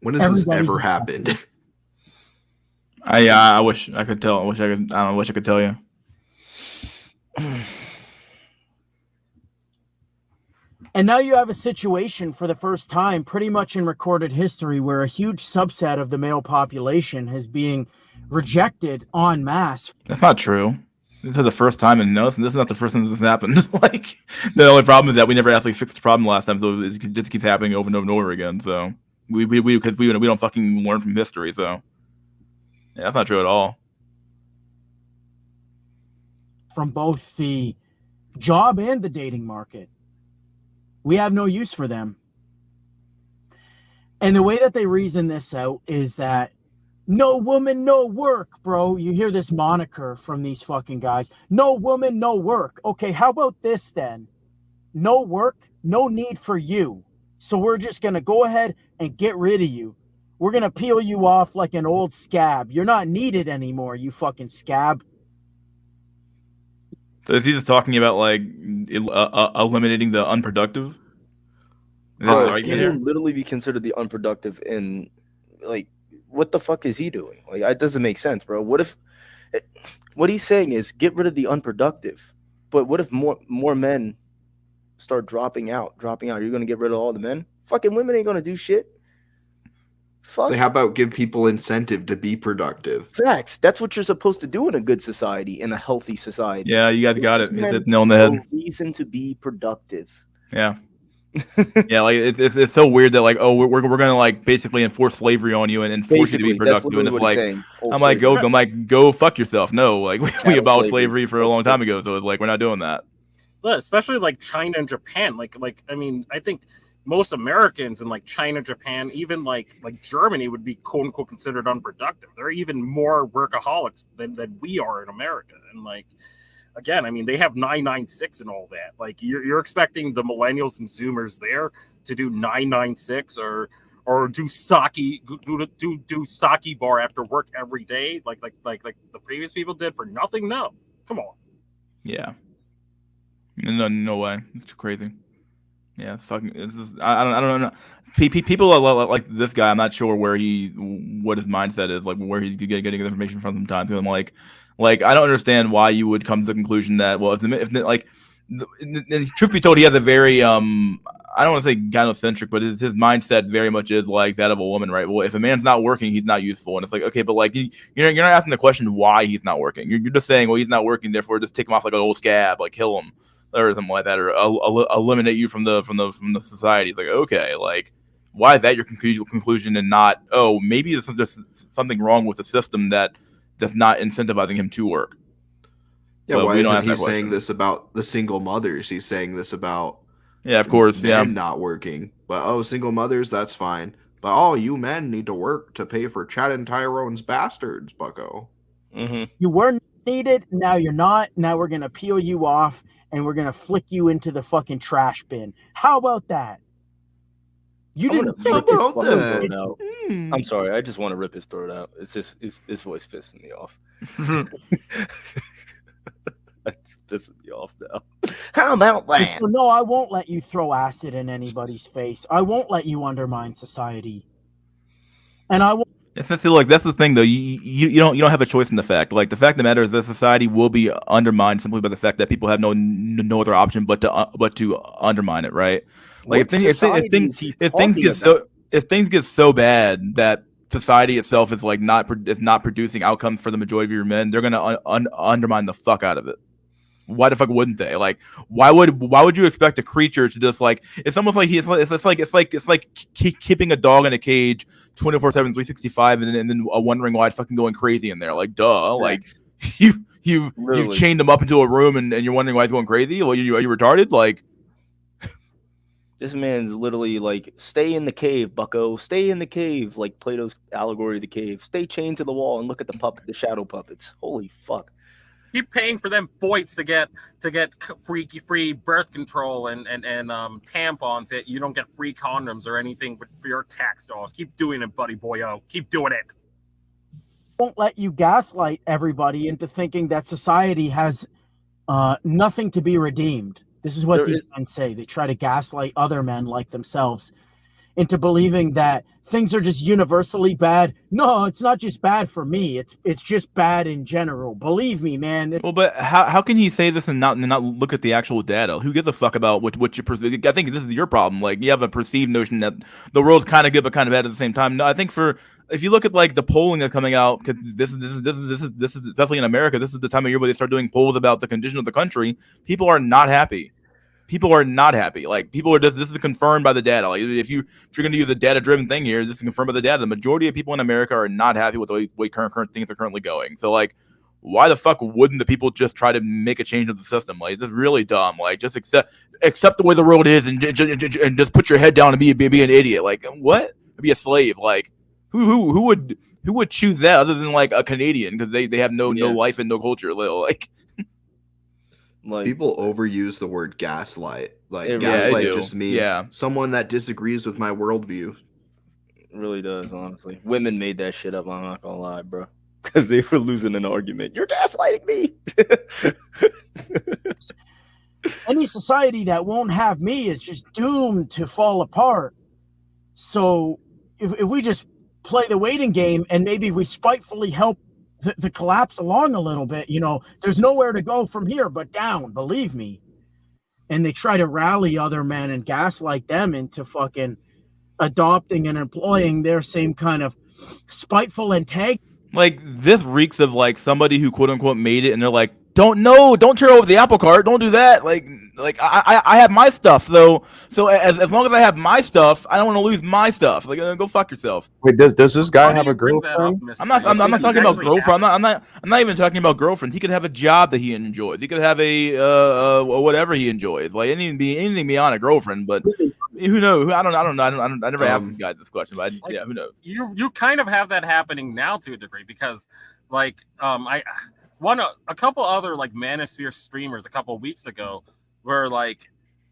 Speaker 2: When has this ever happened?
Speaker 1: I wish I could tell. I wish I could tell you.
Speaker 6: And now you have a situation for the first time, pretty much in recorded history, where a huge subset of the male population is being rejected en masse.
Speaker 1: That's not true. This is the first time, and no, this is not the first time this happened. Like, the only problem is that we never actually fixed the problem last time, so it just keeps happening over and over and over again. So we don't fucking learn from history. So yeah, that's not true at all.
Speaker 6: From both the job and the dating market, we have no use for them. And the way that they reason this out is that no woman, no work, bro. You hear this moniker from these fucking guys. No woman, no work. Okay, how about this then? No work, no need for you. So we're just going to go ahead and get rid of you. We're going to peel you off like an old scab. You're not needed anymore, you fucking scab.
Speaker 1: So is he just talking about like eliminating the unproductive?
Speaker 7: He can literally be considered the unproductive, and like, what the fuck is he doing? Like, it doesn't make sense, bro. What he's saying is get rid of the unproductive, but what if more men start dropping out? You're gonna get rid of all the men? Fucking women ain't gonna do shit. Fuck.
Speaker 2: So how about give people incentive to be productive?
Speaker 7: Facts. That's what you're supposed to do in a good society, in a healthy society.
Speaker 1: Yeah, you guys got it. Hit the nail on the head.
Speaker 7: No reason to be productive.
Speaker 1: Yeah. Yeah, like it's so weird that like, oh, we're gonna like basically enforce slavery on you and force you to be productive, and it's like I'm like go fuck yourself. No, like we abolished slavery for a long time ago, so it's like we're not doing that.
Speaker 8: But especially like China and Japan, like I mean, I think most Americans in like China, Japan, even like Germany would be quote unquote considered unproductive. They're even more workaholics than we are in America, and like. Again, I mean, they have 996 and all that. Like, you're expecting the millennials and Zoomers there to do 996 or do sake bar after work every day, like the previous people did for nothing. No, come on.
Speaker 1: Yeah. No way. It's crazy. Yeah, fucking. I don't know. People are like this guy. I'm not sure what his mindset is, like where he's getting information from sometimes. I'm like I don't understand why you would come to the conclusion that truth be told, he has a very I don't want to say gynocentric, but his mindset very much is like that of a woman, right? Well, if a man's not working, he's not useful, and it's like, okay, but like you're not asking the question why he's not working. You're just saying, well, he's not working, therefore just take him off like an old scab, like kill him or something like that, or eliminate you from the society. It's like, okay, like why is that your conclusion and not, oh, maybe there's just something wrong with the system that's not incentivizing him to work.
Speaker 2: Yeah, but why isn't he saying this about the single mothers? He's saying this about
Speaker 1: of course,
Speaker 2: men not working. But single mothers, that's fine. But you men need to work to pay for Chad and Tyrone's bastards, bucko.
Speaker 7: Mm-hmm.
Speaker 6: You were needed, now you're not. Now we're gonna peel you off and we're gonna flick you into the fucking trash bin. How about that? You didn't think about that.
Speaker 7: I'm sorry, I just want to rip his throat out. It's just his voice pissing me off. It's pissing me off now. How about that?
Speaker 6: So no, I won't let you throw acid in anybody's face. I won't let you undermine society. And I won't.
Speaker 1: Essentially, like that's the thing, though. You don't have a choice in the fact. Like the fact of the matter is that society will be undermined simply by the fact that people have no other option but to undermine it, right? Like
Speaker 7: What society is he
Speaker 1: if things
Speaker 7: talking
Speaker 1: get
Speaker 7: about?
Speaker 1: if things get so bad that society itself is like not producing outcomes for the majority of your men, they're gonna undermine the fuck out of it. Why the fuck wouldn't they? Like, why would you expect a creature to just like? It's almost like it's like keeping a dog in a cage 24/7, 365, and then wondering why it's fucking going crazy in there. Like, duh, like
Speaker 7: Facts.
Speaker 1: you've
Speaker 7: Literally.
Speaker 1: chained him up into a room and you're wondering why he's going crazy. Well, are you retarded? Like,
Speaker 7: This man's literally like, stay in the cave, bucko. Stay in the cave. Like Plato's allegory of the cave. Stay chained to the wall and look at the shadow puppets. Holy fuck.
Speaker 8: Keep paying for them foids to get free birth control and tampons. You don't get free condoms or anything for your tax dollars. Keep doing it, buddy boyo. Keep doing it.
Speaker 6: Won't let you gaslight everybody into thinking that society has nothing to be redeemed. This is what these men say. They try to gaslight other men like themselves into believing that things are just universally bad. No, it's not just bad for me. It's just bad in general. Believe me, man.
Speaker 1: well, but how can you say this and not look at the actual data? Who gives a fuck about what you perceive? I think this is your problem. Like you have a perceived notion that the world's kind of good but kind of bad at the same time. No, I think if you look at like the polling that's coming out, because this is especially in America, this is the time of year where they start doing polls about the condition of the country. People are not happy. People are not happy. Like people are just. This is confirmed by the data. Like if you're going to use a data-driven thing here, this is confirmed by the data. The majority of people in America are not happy with the way current things are currently going. So like, why the fuck wouldn't the people just try to make a change of the system? Like it's really dumb. Like just accept the way the world is and just put your head down and be an idiot. Like what? Be a slave? Like who would choose that other than like a Canadian because they have no life and no culture. Like.
Speaker 7: Like,
Speaker 2: people overuse the word gaslight. Like
Speaker 7: It
Speaker 2: gaslight
Speaker 1: really
Speaker 2: just means someone that disagrees with my worldview.
Speaker 7: It really does, honestly. Women made that shit up, I'm not gonna lie, bro. Because they were losing an argument. You're gaslighting me.
Speaker 6: Any society that won't have me is just doomed to fall apart. So if we just play the waiting game and maybe we spitefully help the collapse along a little bit, there's nowhere to go from here but down, believe me. And they try to rally other men and gaslight them into fucking adopting and employing their same kind of spiteful antagonism.
Speaker 1: Like this reeks of like somebody who quote unquote made it and they're like, don't turn over the apple cart, don't do that. Like I have my stuff, so as long as I have my stuff, I don't want to lose my stuff. Like go fuck yourself.
Speaker 4: Wait, does this guy
Speaker 8: Why do
Speaker 4: have
Speaker 8: you
Speaker 4: a
Speaker 8: bring that up,
Speaker 4: girlfriend?
Speaker 8: Mr.
Speaker 1: I'm not talking about girlfriend. I'm not even talking about girlfriends. He could have a job that he enjoys. He could have a whatever he enjoys. Like anything beyond a girlfriend. But who knows? I don't know. I never asked this guy this question. But yeah, who knows?
Speaker 8: You kind of have that happening now to a degree because like a couple other like manosphere streamers a couple of weeks ago were like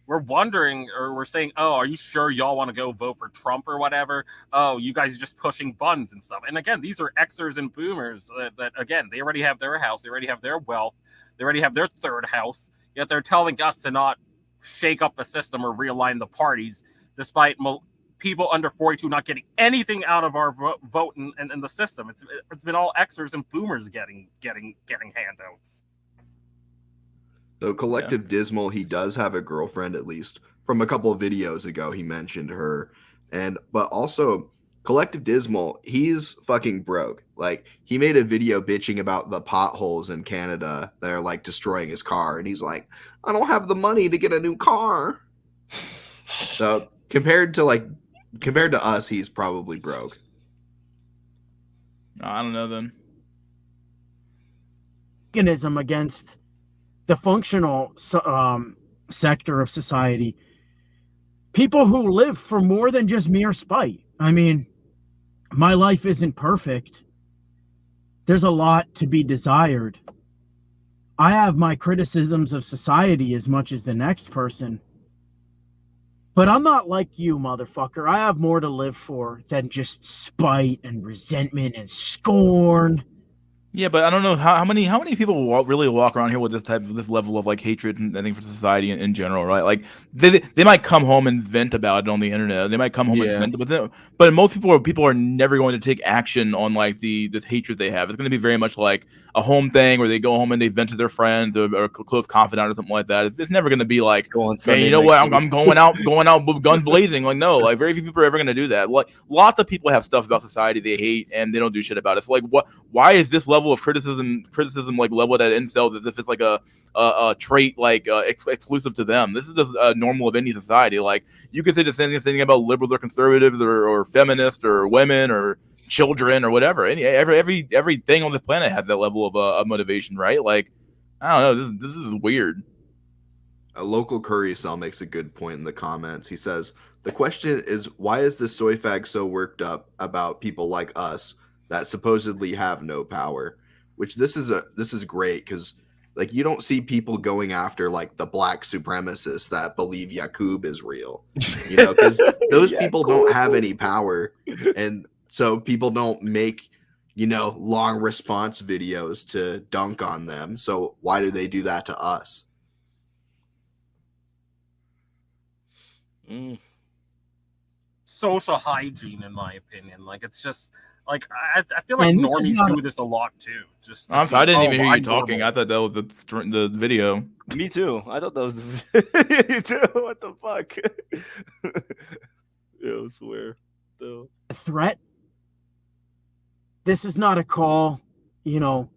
Speaker 8: we're wondering or we're saying, oh, are you sure y'all want to go vote for Trump or whatever? Oh, you guys are just pushing buttons and stuff. And again, these are Xers and boomers that again, they already have their house, they already have their wealth, they already have their third house, yet they're telling us to not shake up the system or realign the parties despite people under 42 not getting anything out of our vote in the system. It's been all Xers and boomers getting handouts.
Speaker 2: So Collective Dismal, he does have a girlfriend, at least from a couple of videos ago. He mentioned her, but also Collective Dismal, he's fucking broke. Like he made a video bitching about the potholes in Canada that are like destroying his car, and he's like, I don't have the money to get a new car. So compared to us, he's probably broke.
Speaker 1: I don't know then.
Speaker 6: Mechanism against the functional sector of society. People who live for more than just mere spite. I mean, my life isn't perfect. There's a lot to be desired. I have my criticisms of society as much as the next person. But I'm not like you, motherfucker. I have more to live for than just spite and resentment and scorn.
Speaker 1: Yeah, but I don't know how many people really walk around here with this level of like hatred and I think for society in general, right? Like they might come home and vent about it on the internet. They might come home and
Speaker 7: Yeah.
Speaker 1: vent, but most people are never going to take action on like this hatred they have. It's going to be very much like a home thing where they go home and they vent to their friends or a close confidant or something like that. It's never going to be like,
Speaker 7: Go on
Speaker 1: man,
Speaker 7: Sunday
Speaker 1: you know
Speaker 7: night
Speaker 1: what?
Speaker 7: food.
Speaker 1: I'm going out with guns blazing. Like no, like very few people are ever going to do that. Like lots of people have stuff about society they hate and they don't do shit about it. So like what? Why is this level of criticism like leveled at incels as if it's like a trait like exclusive to them? This is just normal of any society. Like you could say the same thing about liberals or conservatives or feminists or women or children or whatever. Everything on this planet has that level of motivation, right? Like I don't know. This is weird.
Speaker 2: A local curry cell makes a good point in the comments. He says, the question is, why is this soy fag so worked up about people like us that supposedly have no power? Which this is great because like you don't see people going after like the black supremacists that believe Yakub is real, you know, because those people don't have any power, and so people don't make, you know, long response videos to dunk on them. So why do they do that to us?
Speaker 8: Social hygiene, in my opinion. Like it's just like I feel like
Speaker 6: And this is
Speaker 8: normies
Speaker 6: not
Speaker 8: do this a lot too. Just to
Speaker 1: I'm
Speaker 8: see,
Speaker 1: sorry, I didn't
Speaker 8: oh,
Speaker 1: even hear you
Speaker 8: I'm
Speaker 1: talking.
Speaker 8: normal.
Speaker 1: I thought that was the video.
Speaker 7: Me too. I thought that was me too. What the fuck? Yeah, I swear. No.
Speaker 6: a threat. This is not a call, you know,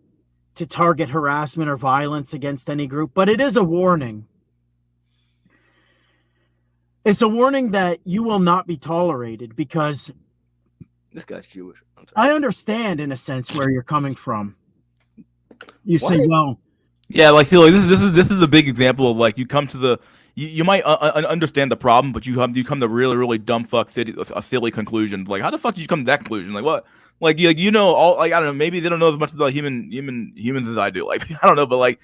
Speaker 6: to target harassment or violence against any group, but it is a warning. It's a warning that you will not be tolerated because
Speaker 7: This guy's Jewish. I'm sorry.
Speaker 6: I understand in a sense where you're coming from. You say,
Speaker 7: What?
Speaker 6: well,
Speaker 1: Yeah, like see, like this is a big example of like you come to the you might understand the problem, but you come to really dumb fuck silly conclusions. Like how the fuck did you come to that conclusion? Like what? Like you know all like I don't know, maybe they don't know as much about humans as I do. Like I don't know, but like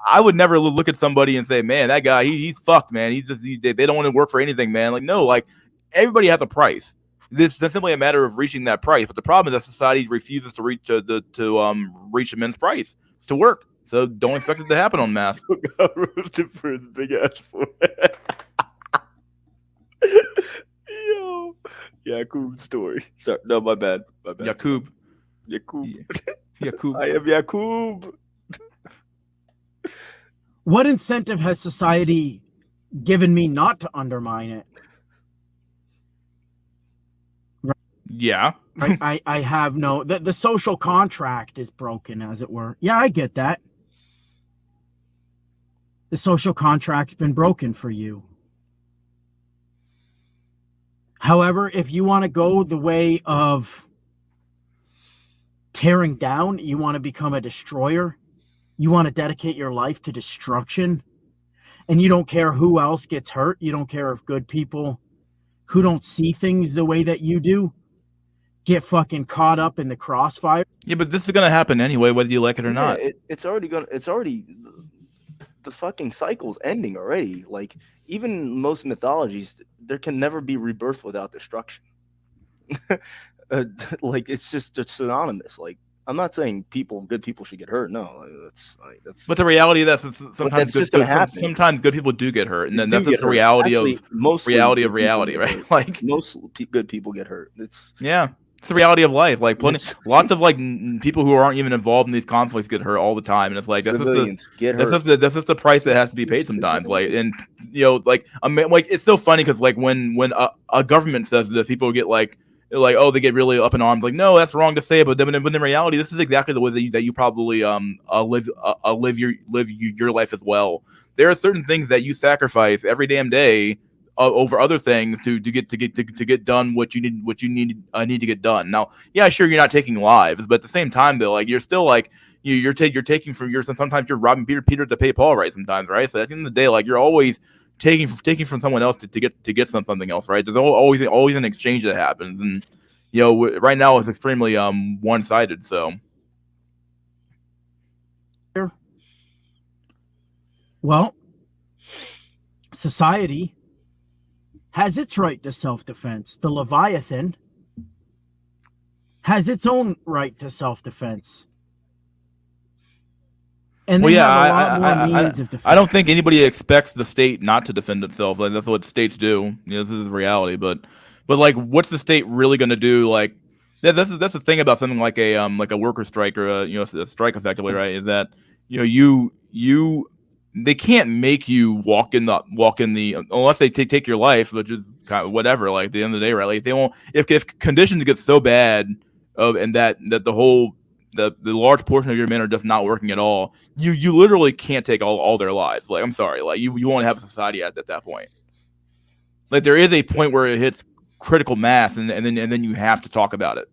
Speaker 1: I would never look at somebody and say, man, that guy he's fucked, man. They don't want to work for anything, man. Like no, like everybody has a price. This is simply a matter of reaching that price. But the problem is that society refuses to reach reach immense price to work. So don't expect it to happen on mass.
Speaker 7: Got roasted for his big ass forehead. Yo, Yakub story. Sorry, no, my bad. My bad.
Speaker 1: Yakub.
Speaker 7: Yakub.
Speaker 1: Yakub.
Speaker 7: I am Yakub.
Speaker 6: what incentive has society given me not to undermine it?
Speaker 1: Yeah.
Speaker 6: Right? I have no the social contract is broken, as it were. Yeah, I get that. The social contract's been broken for you. However, if you want to go the way of tearing down, you want to become a destroyer, you want to dedicate your life to destruction, and you don't care who else gets hurt, you don't care if good people who don't see things the way that you do get fucking caught up in the crossfire.
Speaker 1: Yeah, but this is gonna happen anyway, whether you like it or not.
Speaker 7: It's already the fucking cycle's ending already. Like even most mythologies, there can never be rebirth without destruction. Like it's just synonymous. Like I'm not saying good people should get hurt. No, that's.
Speaker 1: But the reality of that is sometimes
Speaker 7: that's just gonna happen.
Speaker 1: Sometimes good people do get hurt, and then that's
Speaker 7: get
Speaker 1: just the
Speaker 7: hurt.
Speaker 1: reality
Speaker 7: Actually,
Speaker 1: of
Speaker 7: mostly
Speaker 1: reality
Speaker 7: good
Speaker 1: of
Speaker 7: people
Speaker 1: reality,
Speaker 7: get
Speaker 1: right?
Speaker 7: hurt.
Speaker 1: Like
Speaker 7: Most good people get hurt. It's
Speaker 1: it's the reality of life. Like
Speaker 7: Yes.
Speaker 1: lots of like people who aren't even involved in these conflicts get hurt all the time, and it's like
Speaker 7: civilians get hurt.
Speaker 1: that's just the price that has to be paid sometimes. Like, and you know, like I mean, like it's so funny because like when a government says this, people get like oh, they get really up in arms. Like no, that's wrong to say, but then in reality, this is exactly the way that you probably live your life as well. There are certain things that you sacrifice every damn day over other things to get done what you need to get done. Now, yeah, sure, you're not taking lives, but at the same time, though, like you're still like you're taking from sometimes you're robbing Peter to pay Paul, right? Sometimes, right? So at the end of the day, like you're always taking from someone else to get something else, right? There's always an exchange that happens, and you know, right now it's extremely one-sided. So,
Speaker 6: well, society has its right to self-defense. The Leviathan has its own right to self-defense. And
Speaker 1: Well,
Speaker 6: they
Speaker 1: yeah,
Speaker 6: have a lot more means of defense.
Speaker 1: I don't think anybody expects the state not to defend itself. Like that's what states do. You know, this is reality. But like, what's the state really going to do? Like, that's the thing about something like a worker strike or a strike effectively, right? Is that you they can't make you walk in the unless they take your life, which is kind of whatever. Like at the end of the day, right? Like they won't if conditions get so bad, and that the whole the large portion of your men are just not working at all. You literally can't take all their lives. Like I'm sorry, like you won't have a society at that point. Like there is a point where it hits critical mass, and then you have to talk about it.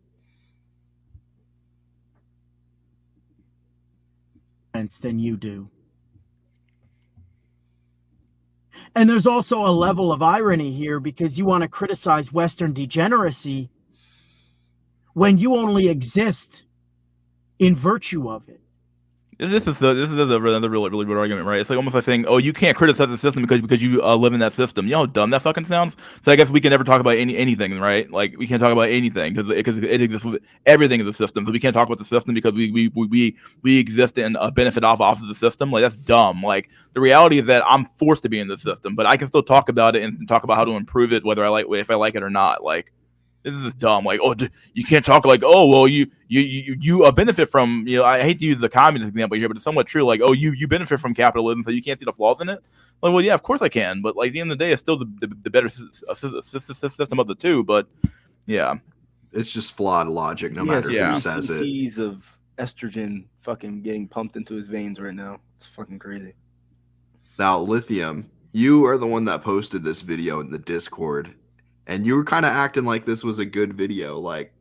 Speaker 6: Than you do. And there's also a level of irony here because you want to criticize Western degeneracy when you only exist in virtue of it.
Speaker 1: This is another really good argument, right? It's like almost like saying, "Oh, you can't criticize the system because you live in that system." You know how dumb that fucking sounds. So I guess we can never talk about anything, right? Like we can't talk about anything because it exists. Everything is a system, so we can't talk about the system because we exist and benefit off of the system. Like that's dumb. Like the reality is that I'm forced to be in the system, but I can still talk about it and talk about how to improve it, whether if I like it or not. Like. This is dumb. Like, oh, you can't talk like, oh, well, you benefit from, I hate to use the communist example here, but it's somewhat true. Like, oh, you benefit from capitalism, so you can't see the flaws in it. Like, well, yeah, of course I can, but like at the end of the day, it's still the better system of the two. But yeah,
Speaker 2: it's just flawed logic, no matter who says it.
Speaker 7: CCs of estrogen fucking getting pumped into his veins right now. It's fucking crazy.
Speaker 2: Now, Lithium, you are the one that posted this video in the Discord. And you were kind of acting like this was a good video. Like,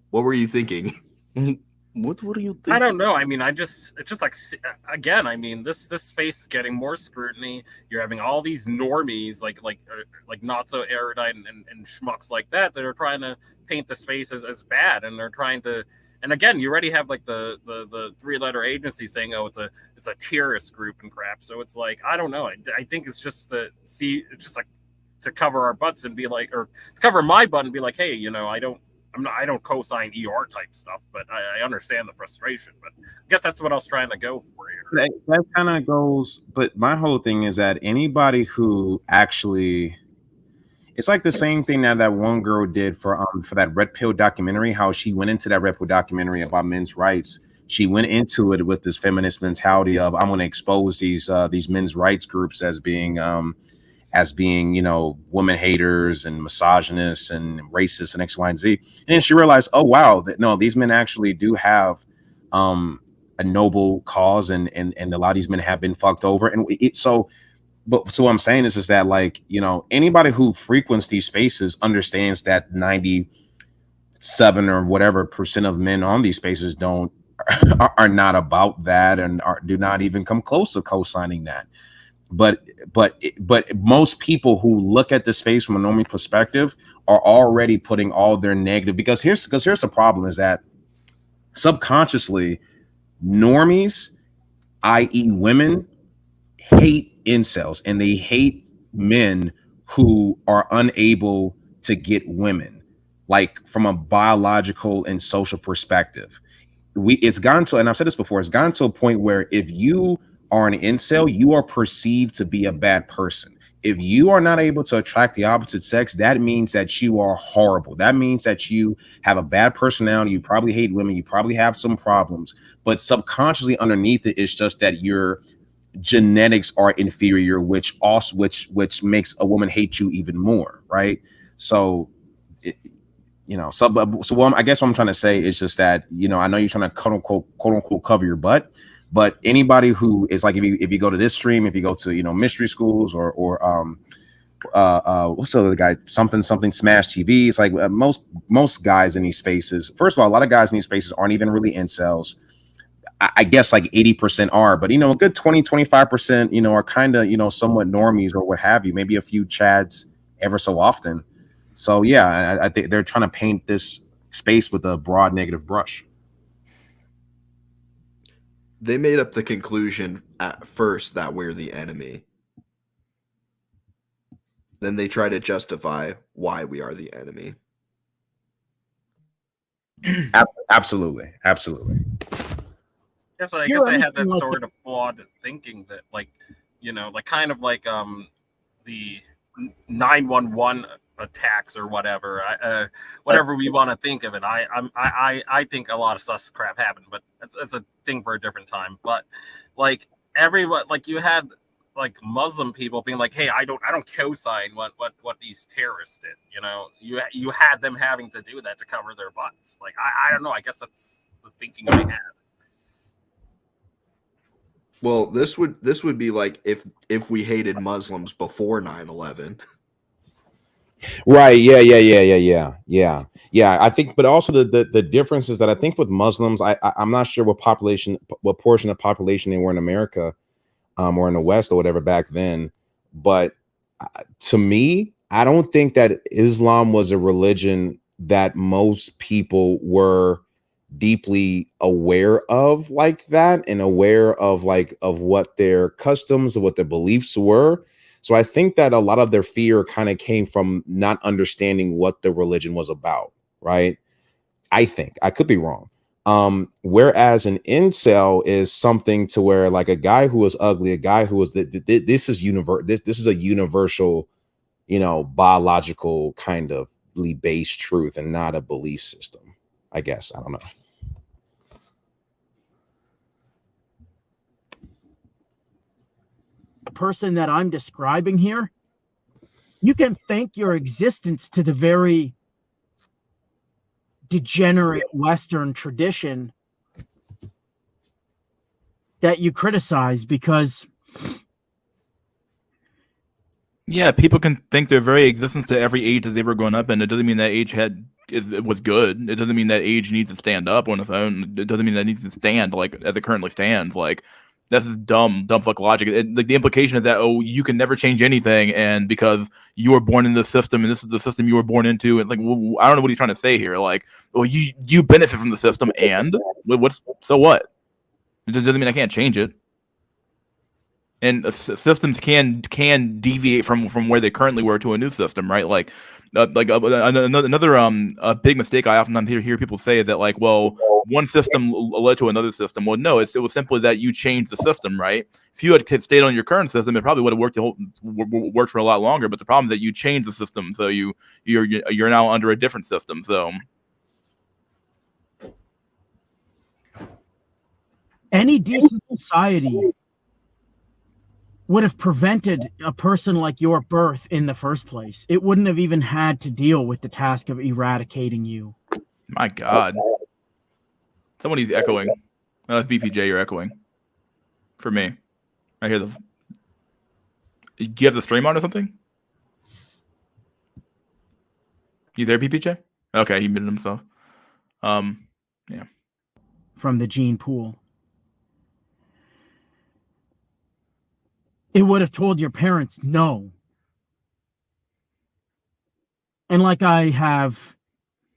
Speaker 2: what were you thinking?
Speaker 7: What do you think?
Speaker 8: I don't know. I mean, it's just like, again, I mean, this space is getting more scrutiny. You're having all these normies, like not so erudite and schmucks like that are trying to paint the space as bad, and they're trying to. And again, you already have like the 3-letter agency saying, "Oh, it's a terrorist group and crap." So it's like, I don't know. I think it's just it's just like. To cover our butts and be like, or cover my butt and be like, hey, I don't co-sign ER type stuff, but I understand the frustration. But I guess that's what I was trying to go for here.
Speaker 4: That kind of goes, but my whole thing is that anybody who actually, it's like the same thing that one girl did for that Red Pill documentary. How she went into that Red Pill documentary about men's rights. She went into it with this feminist mentality of I'm going to expose these men's rights groups as being woman haters and misogynists and racists and X, Y, and Z. And then she realized, oh wow, that no, these men actually do have a noble cause, and a lot of these men have been fucked over. And so what I'm saying is that, like, anybody who frequents these spaces understands that 97 or whatever % of men on these spaces are not about that and do not even come close to co-signing that. But most people who look at the space from a normie perspective are already putting all their negative, because here's the problem is that subconsciously normies, i.e. women, hate incels, and they hate men who are unable to get women, like from a biological and social perspective. It's gotten to, and I've said this before, it's gotten to a point where if you are an incel, you are perceived to be a bad person. If you are not able to attract the opposite sex, that means that you are horrible. That means that you have a bad personality. You probably hate women. You probably have some problems, but subconsciously underneath it is just that your genetics are inferior, which makes a woman hate you even more, right? So, I guess what I'm trying to say is just that, I know you're trying to quote unquote cover your butt. But anybody who is like, if you go to this stream, if you go to mystery schools or what's the other guy, something Smash TV, it's like most guys in these spaces. First of all, a lot of guys in these spaces aren't even really incels. I guess like 80% are, but a good 20-25% are kind of somewhat normies or what have you. Maybe a few chads ever so often. So yeah, I think they're trying to paint this space with a broad negative brush.
Speaker 2: They made up the conclusion at first that we're the enemy. Then they try to justify why we are the enemy.
Speaker 4: Absolutely.
Speaker 8: guess I
Speaker 6: hear
Speaker 8: had that
Speaker 6: anything like
Speaker 8: sort of flawed thinking that, like, you know, like kind of like the 911 attacks or whatever, whatever we want to think of it. I think a lot of sus crap happened, but that's a thing for a different time. But like everyone, like you had like Muslim people being like, "Hey, I don't co-sign what these terrorists did." You know, you had them having to do that to cover their butts. Like I don't know. I guess that's the thinking I had.
Speaker 2: Well, this would be like if we hated Muslims before 9/11.
Speaker 4: Right. Yeah. I think, but also the difference is that I think with Muslims, I'm not sure what portion of population they were in America, or in the West or whatever back then. But to me, I don't think that Islam was a religion that most people were deeply aware of like that, and aware of like of what their customs, of what their beliefs were. So I think that a lot of their fear kind of came from not understanding what the religion was about, right? I think I could be wrong. Whereas an incel is something to where like a guy who was ugly, a guy who was this is this is a universal, you know, biological kind of based truth and not a belief system. I guess I don't know.
Speaker 6: the person that I'm describing here, you can thank your existence to the very degenerate Western tradition that you criticize, because
Speaker 1: Yeah, people can think their very existence to every age that they were growing up in. It doesn't mean that age it was good. It doesn't mean that age needs to stand up on its own. It doesn't mean that it needs to stand like as it currently stands. Like that's just dumb fuck logic. Like the implication is that, oh, you can never change anything, and because you were born in this system and this is the system you were born into, and like I don't know what he's trying to say here. Like, well, you benefit from the system, and what's so what? It doesn't mean I can't change it. And systems can deviate from where they currently were to a new system, right? Like another big mistake I often hear people say is that, like, well, one system led to another system. Well, no, it was simply that you changed the system, right? If you had stayed on your current system, it probably would have worked for a lot longer. But the problem is that you changed the system, so you're now under a different system. So
Speaker 6: any decent society would have prevented a person like your birth in the first place. It wouldn't have even had to deal with the task of eradicating you.
Speaker 1: my God, somebody's echoing. That's BPJ. You're echoing. For me, I hear the. Do you have the stream on or something? You there, BPJ? Okay, he muted himself. Yeah.
Speaker 6: From the gene pool. It would have told your parents no. And like I have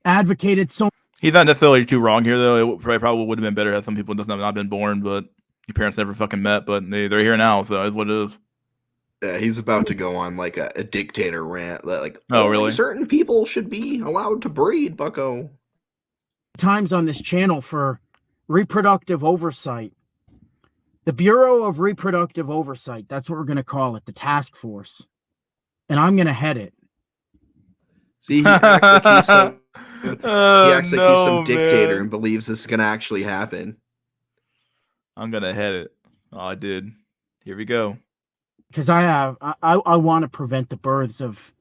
Speaker 6: advocated so.
Speaker 1: He's not necessarily too wrong here, though. It probably would have been better had some people just have not been born, but your parents never fucking met, but they're here now, so that's what it is.
Speaker 2: Yeah, he's about to go on like a dictator rant that like,
Speaker 1: oh, really?
Speaker 2: Certain people should be allowed to breed, bucko.
Speaker 6: Times on this channel for reproductive oversight. The Bureau of Reproductive Oversight, that's what we're going to call it, the task force. And I'm going to head it.
Speaker 2: See, he acts like he's some, he's some dictator and believes this is going to actually happen.
Speaker 1: I'm going to head it. Oh, I did. Here we go.
Speaker 6: Because I want to prevent the births of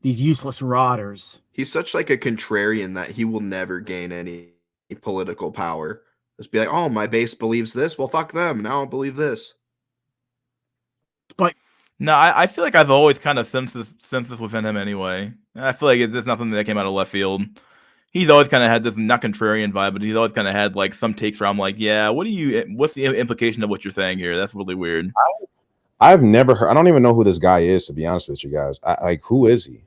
Speaker 6: these useless rotters.
Speaker 2: He's such like a contrarian that he will never gain any political power. Just be like, oh, my base believes this. Well, fuck them. Now I believe this.
Speaker 6: But
Speaker 1: no, I feel like I've always kind of sensed this within him anyway. I feel like it's not something that came out of left field. He's always kind of had this not contrarian vibe, but he's always kind of had like some takes where I'm like, yeah, what's the implication of what you're saying here? That's really weird.
Speaker 4: I've never heard. I don't even know who this guy is, to be honest with you guys. Like, who is he?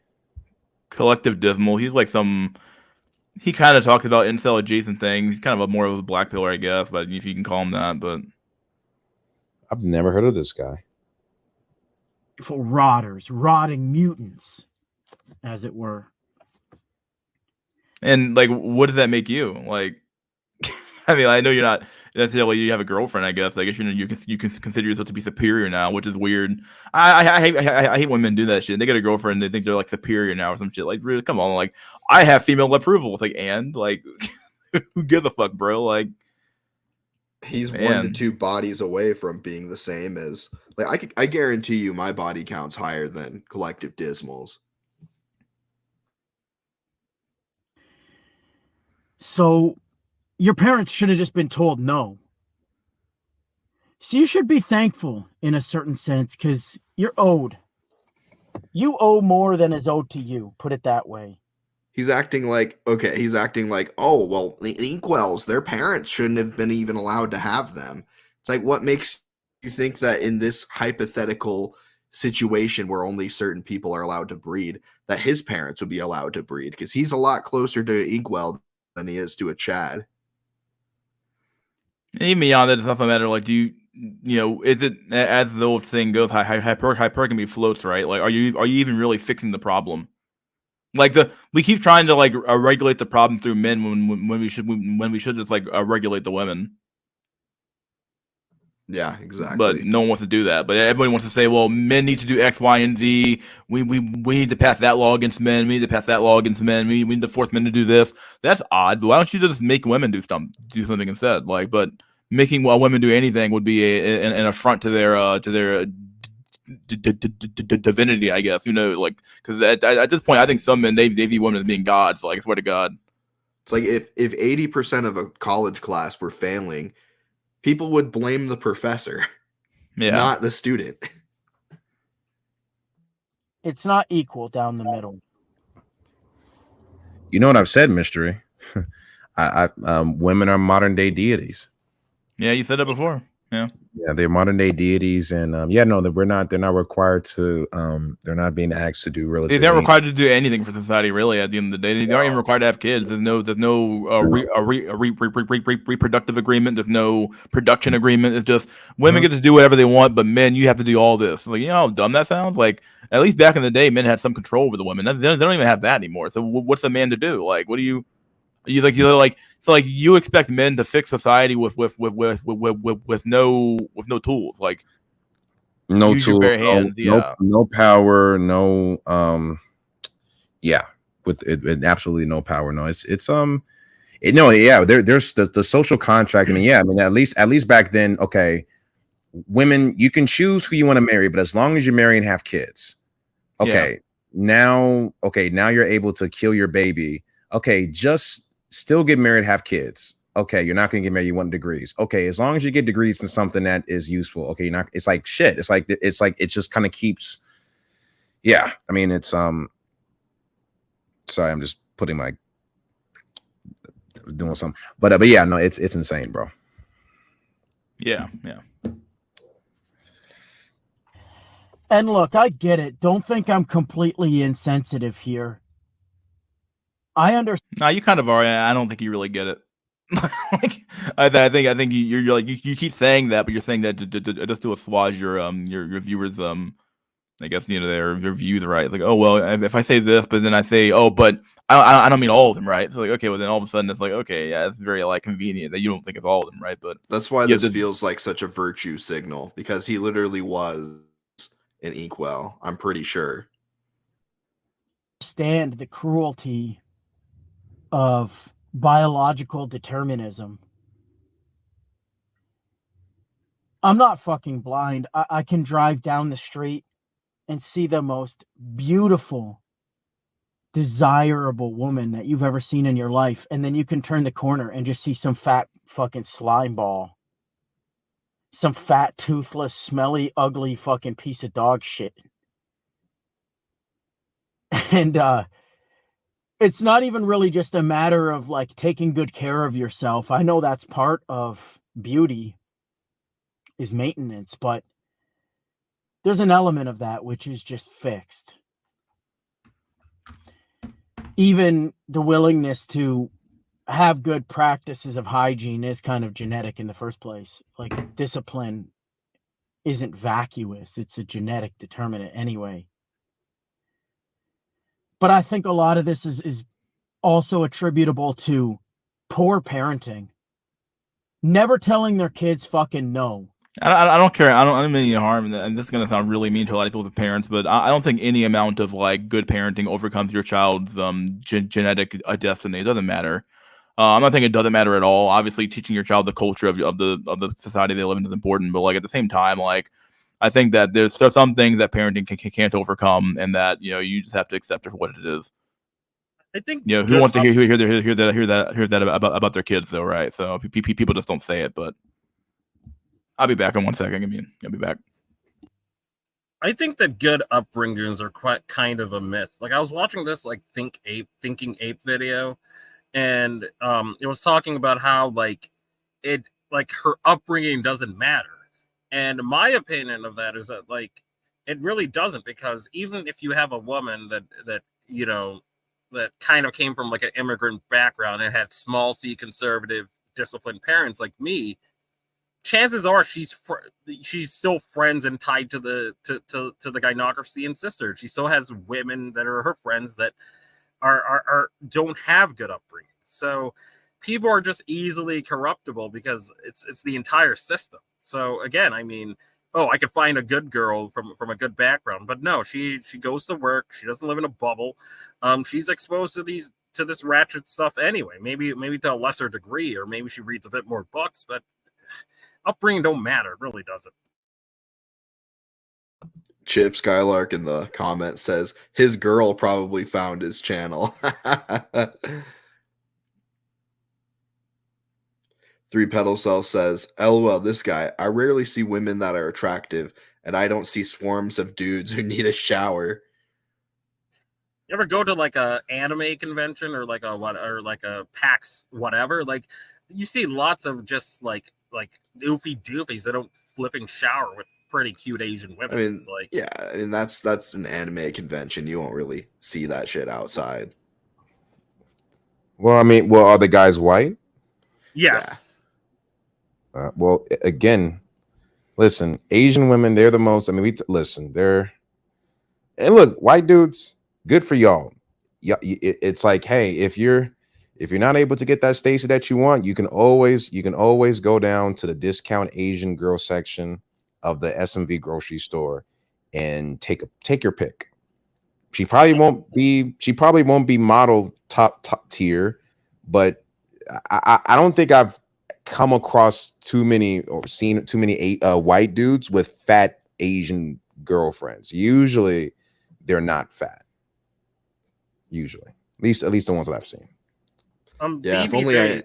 Speaker 1: Collective Dismal. He's like some. He kind of talks about incel adjacent things. He's kind of more of a black pillar, I guess, but if you can call him that. But
Speaker 4: I've never heard of this guy.
Speaker 6: For rotters, rotting mutants, as it were.
Speaker 1: And like, what does that make you? Like, I mean, I know you're not necessarily you have a girlfriend. I guess you can consider yourself to be superior now, which is weird. I hate when men do that shit. They get a girlfriend, they think they're like superior now or some shit. Like, really, come on, like I have female approval. It's like, and like, who gives a fuck, bro? Like,
Speaker 2: He's
Speaker 1: man.
Speaker 2: 1 to 2 bodies away from being the same as like I guarantee you my body count's higher than Collective Dismal's.
Speaker 6: So your parents should have just been told no. So you should be thankful in a certain sense because you're owed. You owe more than is owed to you. Put it that way.
Speaker 2: He's acting like, oh, well, the Inkwells, their parents shouldn't have been even allowed to have them. It's like, what makes you think that in this hypothetical situation where only certain people are allowed to breed, that his parents would be allowed to breed? Because he's a lot closer to Inkwell than he is to a Chad.
Speaker 1: Even beyond that, it's also a matter like, do you know, is it as the old saying goes, hypergamy floats, right? Like, are you even really fixing the problem? Like we keep trying to like regulate the problem through men when we should just like regulate the women.
Speaker 2: Yeah, exactly.
Speaker 1: But no one wants to do that. But everybody wants to say, well, men need to do X, Y, and Z. We need to pass that law against men. We need to pass that law against men. We need to force men to do this. That's odd. But why don't you just make women do something instead? Like, but making women do anything would be an affront to their divinity, I guess. You know, like, because at this point, I think some men they view women as being gods. Like, I swear to God.
Speaker 2: It's like if 80% of a college class were failing, people would blame the professor, not the student.
Speaker 6: It's not equal down the middle.
Speaker 4: You know what I've said, Mystery? Women are modern day deities.
Speaker 1: Yeah, you said it before. Yeah,
Speaker 4: they're modern day deities, and they're not required to. They're not being asked to do relatively.
Speaker 1: They're not required to do anything for society, really. At the end of the day, they aren't even required to have kids. There's no reproductive agreement. There's no production agreement. It's just women get to do whatever they want, but men, you have to do all this. Like, you know how dumb that sounds. Like, at least back in the day, men had some control over the women. They don't even have that anymore. So what's a man to do? Like, what do you like? So like you expect men to fix society with no tools, like
Speaker 4: no tools,
Speaker 1: hands,
Speaker 4: no power, no with it, absolutely no power. No, there's the social contract. I mean, at least back then, okay, women, you can choose who you want to marry, but as long as you marry and have kids, okay, now you're able to kill your baby. Okay, just still get married, have kids. Okay, you're not going to get married. You want degrees. Okay, as long as you get degrees in something that is useful. Okay, you're not. It's like shit. It's like it just kind of keeps. Yeah, I mean, it's Sorry, I'm just putting my doing something. But yeah, no, it's insane, bro.
Speaker 1: Yeah.
Speaker 6: And look, I get it. Don't think I'm completely insensitive here. I understand.
Speaker 1: No, you kind of are. I don't think you really get it. Like, I think you're like you keep saying that, but you're saying that just to assuage your viewers I guess their views, right? Like, oh well, if I say this, but then I say, oh, but I don't mean all of them, right? So like, okay, well then all of a sudden it's like, okay, yeah, it's very like convenient that you don't think it's all of them, right? But
Speaker 2: that's why this feels like such a virtue signal, because he literally was an Inkwell, I'm pretty sure.
Speaker 6: Understand the cruelty of biological determinism. I'm not fucking blind. I can drive down the street and see the most beautiful, desirable woman that you've ever seen in your life, and then you can turn the corner and just see some fat fucking slime ball. Some fat, toothless, smelly, ugly fucking piece of dog shit. And it's not even really just a matter of like taking good care of yourself. I know that's part of beauty is maintenance, but there's an element of that which is just fixed. Even the willingness to have good practices of hygiene is kind of genetic in the first place. Like, discipline isn't vacuous. It's a genetic determinant anyway. But I think a lot of this is also attributable to poor parenting. never telling their kids fucking no.
Speaker 1: I don't care. I don't mean any harm, and this is gonna sound really mean to a lot of people with parents, but I don't think any amount of like good parenting overcomes your child's genetic destiny. It doesn't matter. I'm not saying it doesn't matter at all. Obviously, teaching your child the culture of the society they live in is important, but like at the same time, like I think that there's some things that parenting can't overcome, and that you just have to accept it for what it is.
Speaker 8: I think
Speaker 1: Who wants to hear that about their kids though, right? So people just don't say it, but. I'll be back in 1 second. I'll be back.
Speaker 8: I think that good upbringings are quite kind of a myth. Like I was watching this like Thinking Ape video, and it was talking about how like her upbringing doesn't matter. And my opinion of that is that like it really doesn't, because even if you have a woman that that kind of came from like an immigrant background and had small C conservative disciplined parents like me, chances are she's still friends and tied to the gynocracy and sister. She still has women that are her friends that are don't have good upbringing. So people are just easily corruptible because it's the entire system. So again, I mean, I could find a good girl from a good background, but no, she goes to work. She doesn't live in a bubble. She's exposed to this ratchet stuff anyway. Maybe to a lesser degree, or maybe she reads a bit more books, but upbringing don't matter. It really doesn't.
Speaker 2: Chip Skylark in the comment says his girl probably found his channel. Three Pedal Cell says, LOL, this guy, I rarely see women that are attractive, and I don't see swarms of dudes who need a shower.
Speaker 8: You ever go to like a anime convention or like a PAX whatever? Like you see lots of just like doofy doofies that don't flipping shower with pretty cute Asian women.
Speaker 2: I mean,
Speaker 8: it's like,
Speaker 2: yeah, I mean that's an anime convention. You won't really see that shit outside.
Speaker 4: Well, I mean, are the guys white?
Speaker 8: Yes.
Speaker 4: Yeah. Well, again, listen, Asian women, they're the most. I mean, and look, white dudes, good for y'all. Yeah, it's like, hey, if you're not able to get that Stacy that you want, you can always go down to the discount Asian girl section of the SMV grocery store and take your pick. She probably won't be model top tier, but I don't think I've come across too many or seen too many white dudes with fat Asian girlfriends. Usually they're not fat. Usually, at least the ones that I've seen.
Speaker 2: Yeah, if only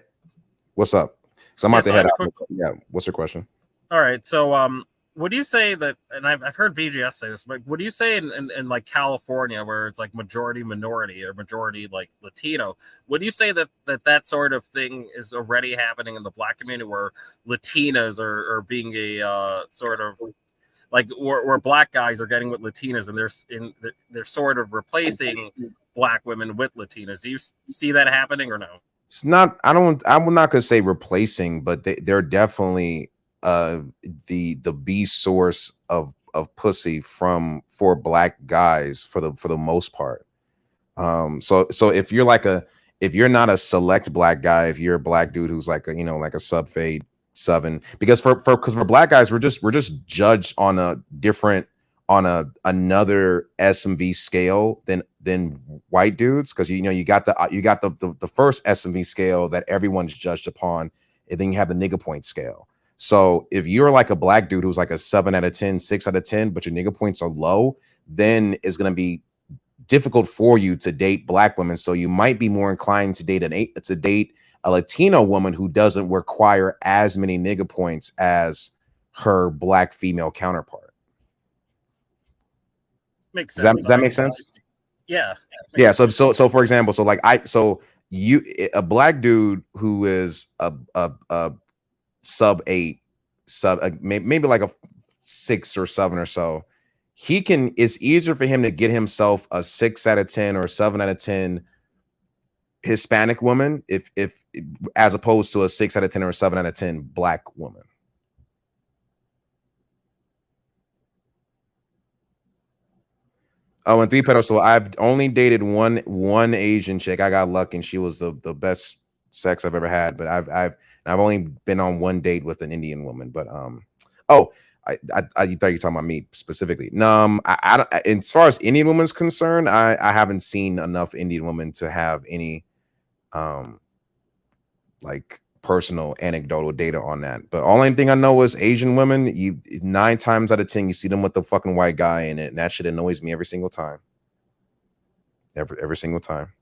Speaker 4: What's up? So I'm about to head out. Yeah, what's your question?
Speaker 8: All right, so would you say that, and I've heard BGS say this, but would you say in like California, where it's like majority minority or majority like Latino, would you say that sort of thing is already happening in the Black community, where Latinas are being a sort of like where Black guys are getting with Latinas, and they're sort of replacing Black women with Latinas? Do you see that happening or no?
Speaker 4: It's not. I'm not gonna say replacing, but they're definitely the B source of pussy for Black guys for the most part. So if you're not a select Black guy, if you're a Black dude who's like like a sub fade 7, because for Black guys, we're just judged on another SMV scale than white dudes, because you got the first SMV scale that everyone's judged upon, and then you have the nigga point scale. So if you're like a Black dude who's like a 7 out of 10, 6 out of 10, but your nigga points are low, then it's gonna be difficult for you to date Black women. So you might be more inclined to date a Latino woman who doesn't require as many nigga points as her Black female counterpart.
Speaker 8: Makes sense.
Speaker 4: Does that make sense?
Speaker 8: Yeah.
Speaker 4: Yeah. So for example, a Black dude who is a sub 8, maybe like a 6 or 7 or so, it's easier for him to get himself a 6 out of 10 or 7 out of 10 Hispanic woman if as opposed to a 6 out of 10 or a 7 out of 10 Black woman. Oh, and 3 pedal. So I've only dated one Asian chick. I got lucky, and she was the best sex I've ever had, but I've only been on one date with an Indian woman. But oh, I you thought you were talking about me specifically. No, I don't. As far as Indian woman's concerned, I haven't seen enough Indian women to have any like personal anecdotal data on that. But only thing I know is Asian women, you 9 times out of 10 you see them with the fucking white guy in it, and that shit annoys me every single time. Every single time.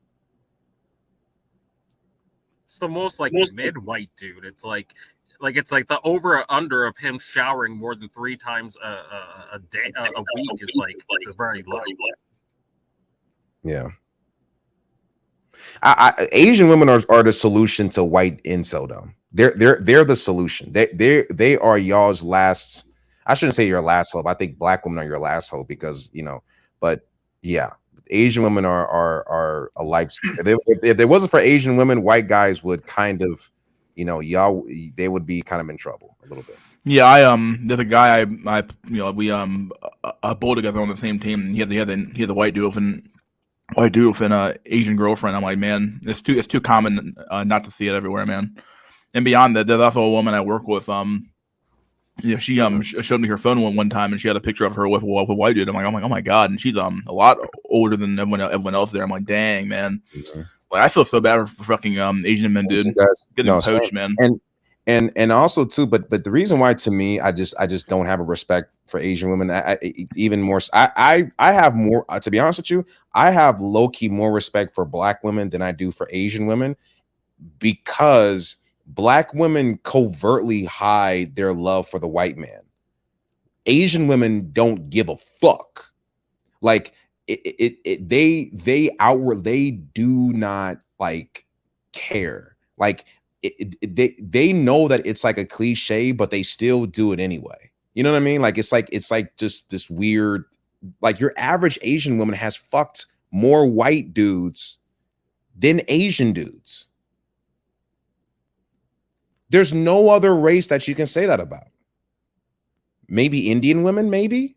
Speaker 8: It's the most like mid-white dude. It's like the over or under of him showering more than 3 times a day a week is like it's a very low.
Speaker 4: Yeah. Asian women are the solution to white incel. They're the solution. They are y'all's last. I shouldn't say your last hope. I think black women are your last hope because But yeah, Asian women are a life. If it wasn't for Asian women, white guys would kind of, they would be kind of in trouble a little bit.
Speaker 1: Yeah, there's a guy I we bowled together on the same team. And he had the white dude with an Asian girlfriend. I'm like, man, it's too common not to see it everywhere, man. And beyond that, there's also a woman I work with. She showed me her phone one time, and she had a picture of her with a white dude. I'm like, oh my god, and she's a lot older than everyone else there. I'm like, dang, man. Mm-hmm. Like, I feel so bad for fucking Asian men, dude. Getting poached, man.
Speaker 4: And also too, but the reason why, to me, I just don't have a respect for Asian women. Even more, I have more. To be honest with you, I have low key more respect for black women than I do for Asian women, because black women covertly hide their love for the white man. Asian women don't give a fuck. Like they do not like care. Like they know that it's like a cliche, but they still do it anyway. You know what I mean? Like it's like just this weird, like your average Asian woman has fucked more white dudes than Asian dudes. There's no other race that you can say that about. Maybe Indian women, maybe.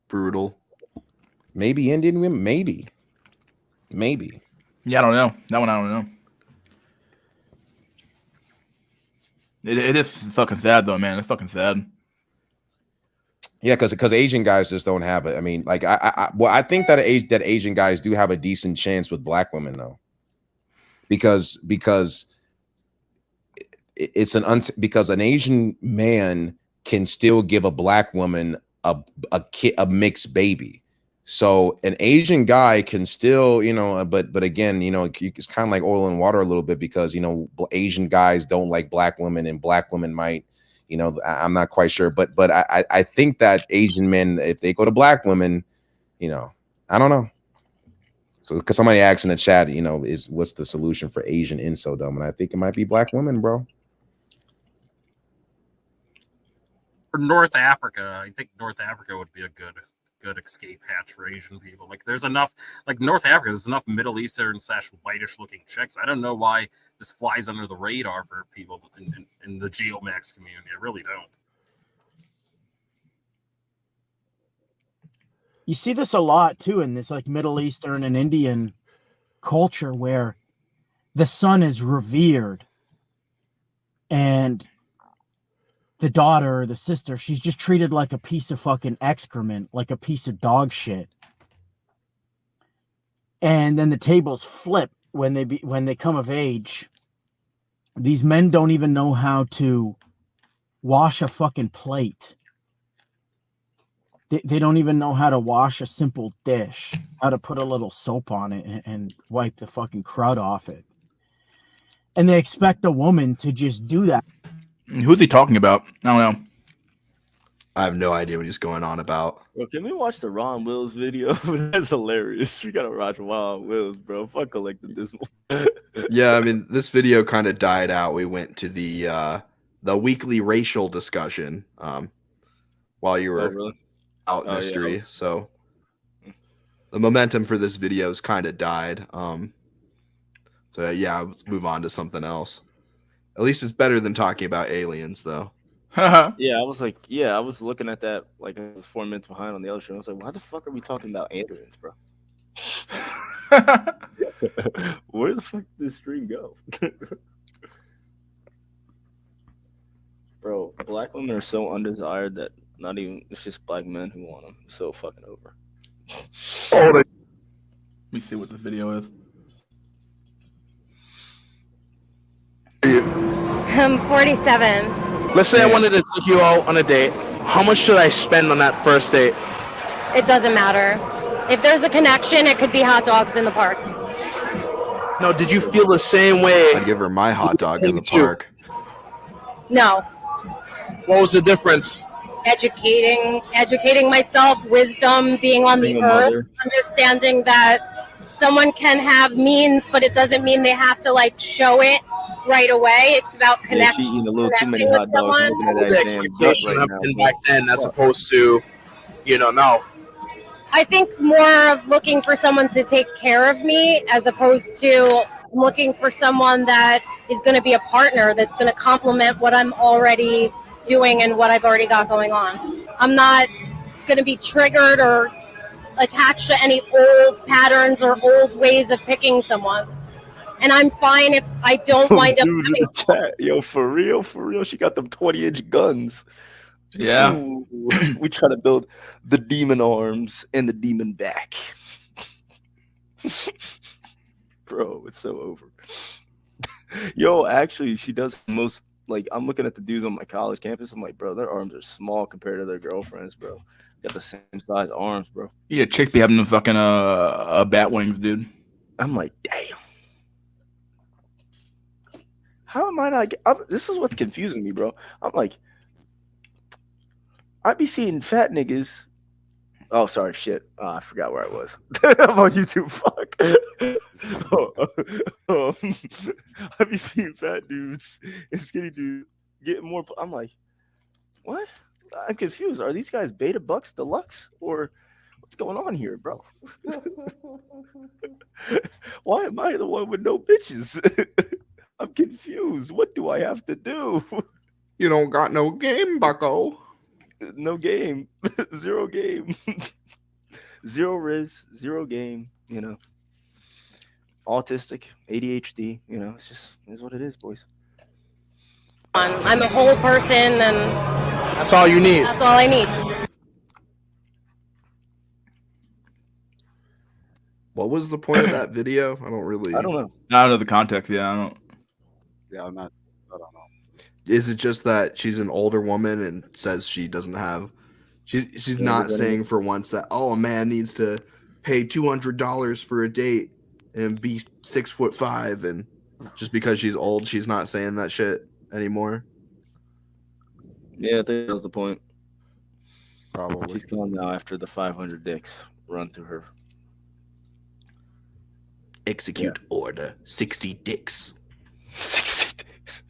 Speaker 2: Brutal.
Speaker 4: Maybe Indian women, maybe.
Speaker 1: Yeah, I don't know. That one I don't know. It is fucking sad though, man. It's fucking sad.
Speaker 4: Yeah, because Asian guys just don't have it. I mean, like I think that Asian guys do have a decent chance with black women though, because it's because an Asian man can still give a black woman a mixed baby. So an Asian guy can still, but again, it's kind of like oil and water a little bit, because Asian guys don't like black women, and black women might. I'm not quite sure, but I think that Asian men, if they go to black women, I don't know. So because somebody asked in the chat, what's the solution for Asian incel-dom? And I think it might be black women, bro.
Speaker 8: For North Africa, I think North Africa would be a good escape hatch for Asian people. Like there's enough, like North Africa, there's enough Middle Eastern / whitish looking chicks. I don't know why this flies under the radar for people in the GeoMax community. I really don't.
Speaker 6: You see this a lot too in this like Middle Eastern and Indian culture, where the son is revered and the daughter or the sister, she's just treated like a piece of fucking excrement, like a piece of dog shit. And then the tables flip when they come of age. These men don't even know how to wash a fucking plate. They don't even know how to wash a simple dish, how to put a little soap on it and wipe the fucking crud off it. And they expect a woman to just do that.
Speaker 1: Who's he talking about? I don't know.
Speaker 2: I have no idea what he's going on about.
Speaker 9: Bro, can we watch the Ron Wills video? That's hilarious. We gotta watch Ron Wills, bro. Fuck Collective Dismal.
Speaker 2: Yeah, I mean, this video kind of died out. We went to the weekly racial discussion while you were out, Mystery. Yeah. So the momentum for this video has kind of died. So yeah, let's move on to something else. At least it's better than talking about aliens, though.
Speaker 9: Yeah, I was looking at that like I was 4 minutes behind on the other show. I was like, why the fuck are we talking about aliens, bro? Where the fuck did this stream go? Bro, black women are so undesired that not even it's just black men who want them. It's so fucking over.
Speaker 1: Let me see what this video is.
Speaker 10: I'm 47.
Speaker 11: Let's say I wanted to take you out on a date. How much should I spend on that first date?
Speaker 10: It doesn't matter. If there's a connection, it could be hot dogs in the park.
Speaker 11: No, did you feel the same way?
Speaker 2: I'd give her my hot dog in the park.
Speaker 10: No.
Speaker 11: What was the difference?
Speaker 10: Educating myself, wisdom, being on the earth, understanding that someone can have means, but it doesn't mean they have to like show it right away. It's about connection.
Speaker 9: Yeah, she eating a little too many
Speaker 10: connecting
Speaker 9: hot
Speaker 10: with
Speaker 9: dogs.
Speaker 10: someone.
Speaker 9: Looking at
Speaker 11: The
Speaker 9: that damn
Speaker 11: expectation
Speaker 9: gut right
Speaker 11: of
Speaker 9: now,
Speaker 11: back then, as opposed to, now.
Speaker 10: I think more of looking for someone to take care of me as opposed to looking for someone that is going to be a partner that's going to complement what I'm already doing and what I've already got going on. I'm not going to be triggered or attached to any old patterns or old ways of picking someone. And I'm fine if I don't wind up
Speaker 9: Dudes in
Speaker 10: having
Speaker 9: the chat. Yo, for real, she got them 20-inch guns.
Speaker 1: Yeah.
Speaker 9: Ooh, we try to build the demon arms and the demon back. Bro, it's so over. Yo, actually, she does most, like, I'm looking at the dudes on my college campus. I'm like, bro, their arms are small compared to their girlfriends, bro. Got the same size arms, bro.
Speaker 1: Yeah, chicks be having the fucking bat wings, dude.
Speaker 9: I'm like, damn. How am I not? This is what's confusing me, bro. I'm like, I be seeing fat niggas. Oh, sorry, shit. I forgot where I was. I'm on YouTube. Fuck. I be seeing fat dudes and skinny dudes getting more. I'm like, what? I'm confused. Are these guys Beta Bucks Deluxe or what's going on here, bro? Why am I the one with no bitches? I'm confused. What do I have to do?
Speaker 2: You don't got no game, bucko.
Speaker 9: No game. Zero game. Zero riz. Zero game. Autistic. ADHD. It's just is what it is, boys.
Speaker 10: I'm a whole person, and
Speaker 11: That's all you need.
Speaker 10: that's all I need.
Speaker 2: What was the point of that video? I don't
Speaker 9: know.
Speaker 1: I don't know the context. Yeah, I don't.
Speaker 12: Yeah, I don't know.
Speaker 2: Is it just that she's an older woman and says she doesn't have? She's not saying for once that a man needs to pay $200 for a date and be 6'5", and just because she's old, she's not saying that shit anymore.
Speaker 9: Yeah, I think that was the point.
Speaker 12: Probably.
Speaker 9: She's gone now after the 500 dicks run through her.
Speaker 2: Execute order 60 dicks.
Speaker 9: 60 dicks.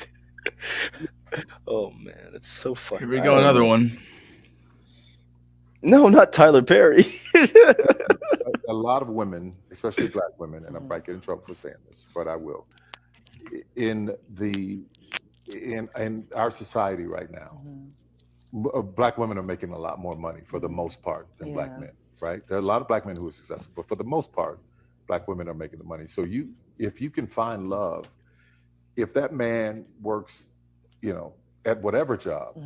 Speaker 9: Oh man, it's so fucking.
Speaker 1: Here we go, another one.
Speaker 9: No, not Tyler Perry.
Speaker 12: A lot of women, especially black women, and I might get in trouble for saying this, but I will. In our society right now, black women are making a lot more money for the most part than black men, right? There are a lot of black men who are successful, but for the most part, black women are making the money. So if you can find love, if that man works, at whatever job,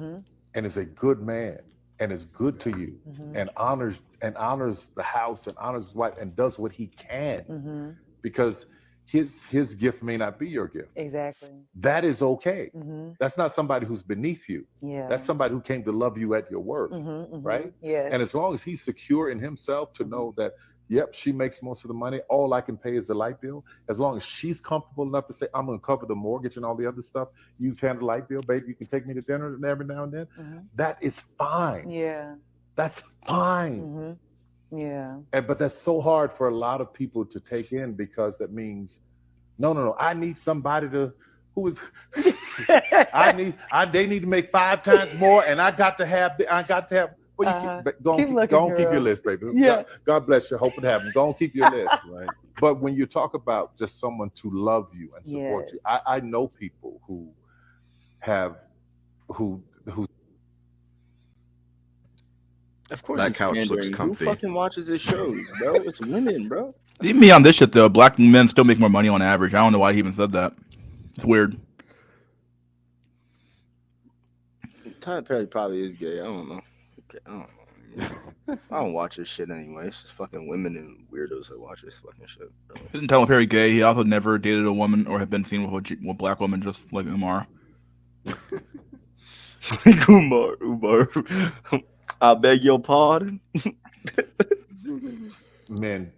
Speaker 12: and is a good man and is good to you, and honors the house and honors his wife and does what he can, because his gift may not be your gift.
Speaker 13: Exactly.
Speaker 12: That is okay. That's not somebody who's beneath you.
Speaker 13: Yeah.
Speaker 12: That's somebody who came to love you at your worth, right?
Speaker 13: Yes.
Speaker 12: And as long as he's secure in himself to know that, yep, she makes most of the money, all I can pay is the light bill. As long as she's comfortable enough to say, I'm going to cover the mortgage and all the other stuff, you pay the light bill, baby, you can take me to dinner every now and then. That is fine.
Speaker 13: Yeah.
Speaker 12: That's fine.
Speaker 13: Yeah.
Speaker 12: But that's so hard for a lot of people to take in, because that means, no, I need somebody who is, they need to make 5 times more, and I got to have. Well, go on, keep your list, baby.
Speaker 13: Yeah.
Speaker 12: God bless you. Hope it happens. Go on, keep your list. Right. But when you talk about just someone to love you and support you, I know people who
Speaker 9: Of course,
Speaker 2: That
Speaker 9: it's
Speaker 2: couch looks
Speaker 9: pandering. Who
Speaker 2: comfy.
Speaker 9: fucking watches his shows, bro? It's women, bro.
Speaker 1: Even me on this shit though, black men still make more money on average. I don't know why he even said that. It's weird.
Speaker 9: Tyler Perry probably is gay. I don't know. Okay, I don't know. I don't watch his shit anyway. It's just fucking women and weirdos that watch this fucking shit. Bro.
Speaker 1: Isn't Tyler Perry gay? He also never dated a woman or have been seen with a black woman, just like Umar.
Speaker 9: Umar. I beg your pardon.
Speaker 12: Men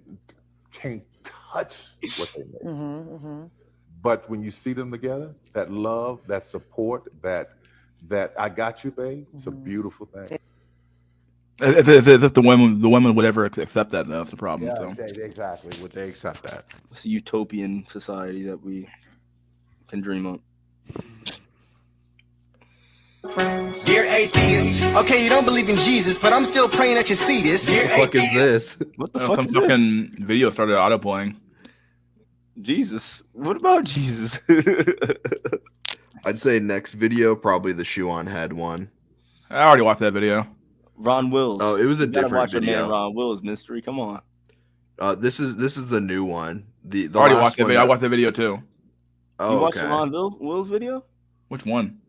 Speaker 12: can't touch what they make. But when you see them together, that love, that support, that I got you, babe, it's a beautiful thing.
Speaker 1: If the women would ever accept that, that's the problem.
Speaker 13: Yeah,
Speaker 1: So.
Speaker 13: exactly. Would they accept that?
Speaker 9: It's a utopian society that we can dream up.
Speaker 14: Dear atheist, okay, you don't believe in Jesus, but I'm still praying that you see this.
Speaker 2: What the fuck is this?
Speaker 9: What the fuck
Speaker 1: Some
Speaker 9: is
Speaker 1: fucking video started auto playing.
Speaker 9: Jesus. What about Jesus?
Speaker 2: I'd say next video, probably the shoe on head one.
Speaker 1: I already watched that video.
Speaker 9: Ron Wills.
Speaker 2: Oh, it was a
Speaker 9: You gotta
Speaker 2: different
Speaker 9: watch your
Speaker 2: video.
Speaker 9: man Ron Wills mystery. Come on.
Speaker 2: This is the new one. The
Speaker 1: I already
Speaker 2: last
Speaker 1: watched that
Speaker 2: one
Speaker 1: video. I
Speaker 2: that-
Speaker 1: watched the video too.
Speaker 2: Oh,
Speaker 9: You watched
Speaker 2: okay.
Speaker 9: the Ron Wills video?
Speaker 1: Which one?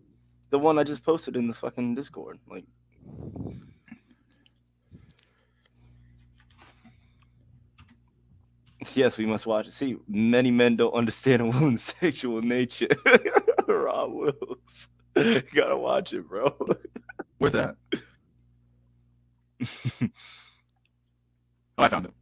Speaker 9: The one I just posted in the fucking Discord. Like, yes, we must watch it. See, many men don't understand a woman's sexual nature. Ron Wills. You gotta watch it, bro.
Speaker 1: Where's that? Oh, I found it.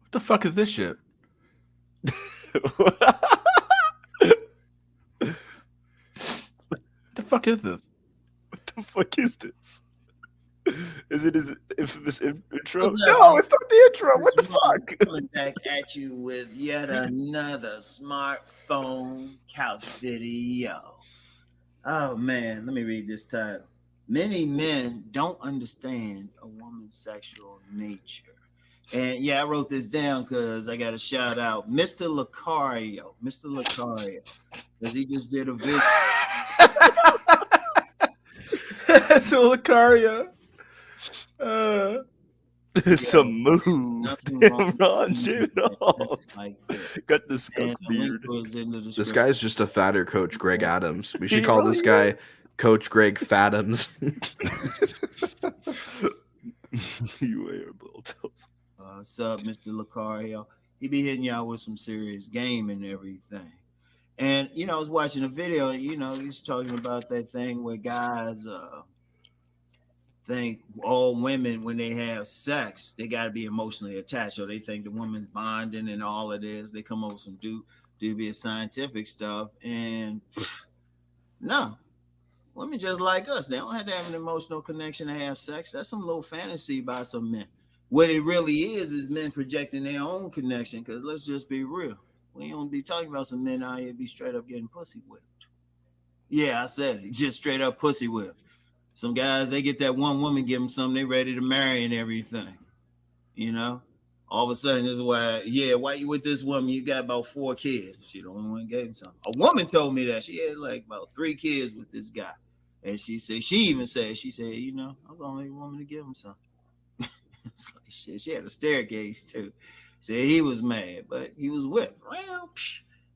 Speaker 1: What the fuck is this shit? What the fuck is this?
Speaker 9: What the fuck is this? Is it his infamous intro?
Speaker 15: What's up?
Speaker 9: No, it's not the intro. What the fuck?
Speaker 15: Coming back at you with yet another smartphone couch video. Oh man, let me read this title. Many men don't understand a woman's sexual nature. And yeah, I wrote this down because I got to shout out Mr. Lucario. Mr. Lucario. Because he just did a video.
Speaker 1: So Lucario.
Speaker 9: Some move.
Speaker 15: Nothing wrong
Speaker 9: Ron,
Speaker 15: with
Speaker 9: shave it off.
Speaker 15: like that.
Speaker 9: Got the skunk
Speaker 15: And the link
Speaker 9: beard.
Speaker 15: was in the
Speaker 2: This
Speaker 15: description.
Speaker 2: guy's just a fatter Coach Greg Adams. We should
Speaker 9: He
Speaker 2: call this
Speaker 9: really
Speaker 2: guy Coach Greg Fatums.
Speaker 9: You wear little toes.
Speaker 15: What's up, Mr. Lucario? He be hitting y'all with some serious game and everything. And I was watching a video. He's talking about that thing where guys think all women, when they have sex, they got to be emotionally attached, or they think the woman's bonding and all it is. They come up with some dubious scientific stuff, and no, women just like us. They don't have to have an emotional connection to have sex. That's some little fantasy by some men. What it really is men projecting their own connection. Because let's just be real, we don't be talking about some men out here be straight up getting pussy whipped. Yeah, I said it, just straight up pussy whipped. Some guys, they get that one woman, give them something, they ready to marry and everything. All of a sudden, this is why you with this woman? You got about 4 kids. She the only one who gave him something. A woman told me that she had like about 3 kids with this guy. And she said, I was the only woman to give him something. It's like shit. She had a staircase too. Said he was mad, but he was whipped. Well,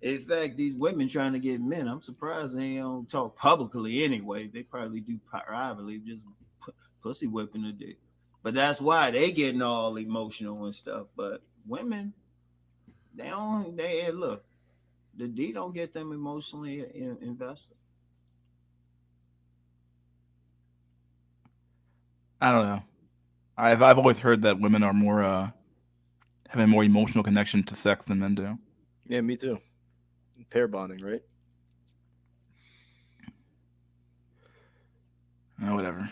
Speaker 15: in fact, these women trying to get men, I'm surprised they don't talk publicly anyway. They probably do privately, just pussy whipping a dick. But that's why they getting all emotional and stuff. But women, they look, the D don't get them emotionally invested.
Speaker 1: I don't know. I've always heard that women are more have a more emotional connection to sex than men do.
Speaker 9: Yeah, me too. Pair bonding, right?
Speaker 1: Oh, whatever.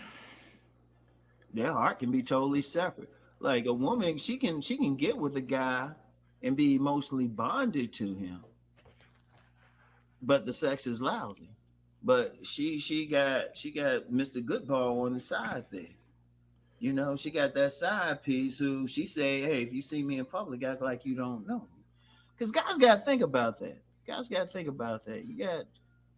Speaker 15: Their heart can be totally separate. Like a woman, she can get with a guy and be emotionally bonded to him, but the sex is lousy. But she got Mr. Goodbar on the side there. You know, she got that side piece who she say, hey, if you see me in public, act like you don't know. Because guys got to think about that. Guys got to think about that. You got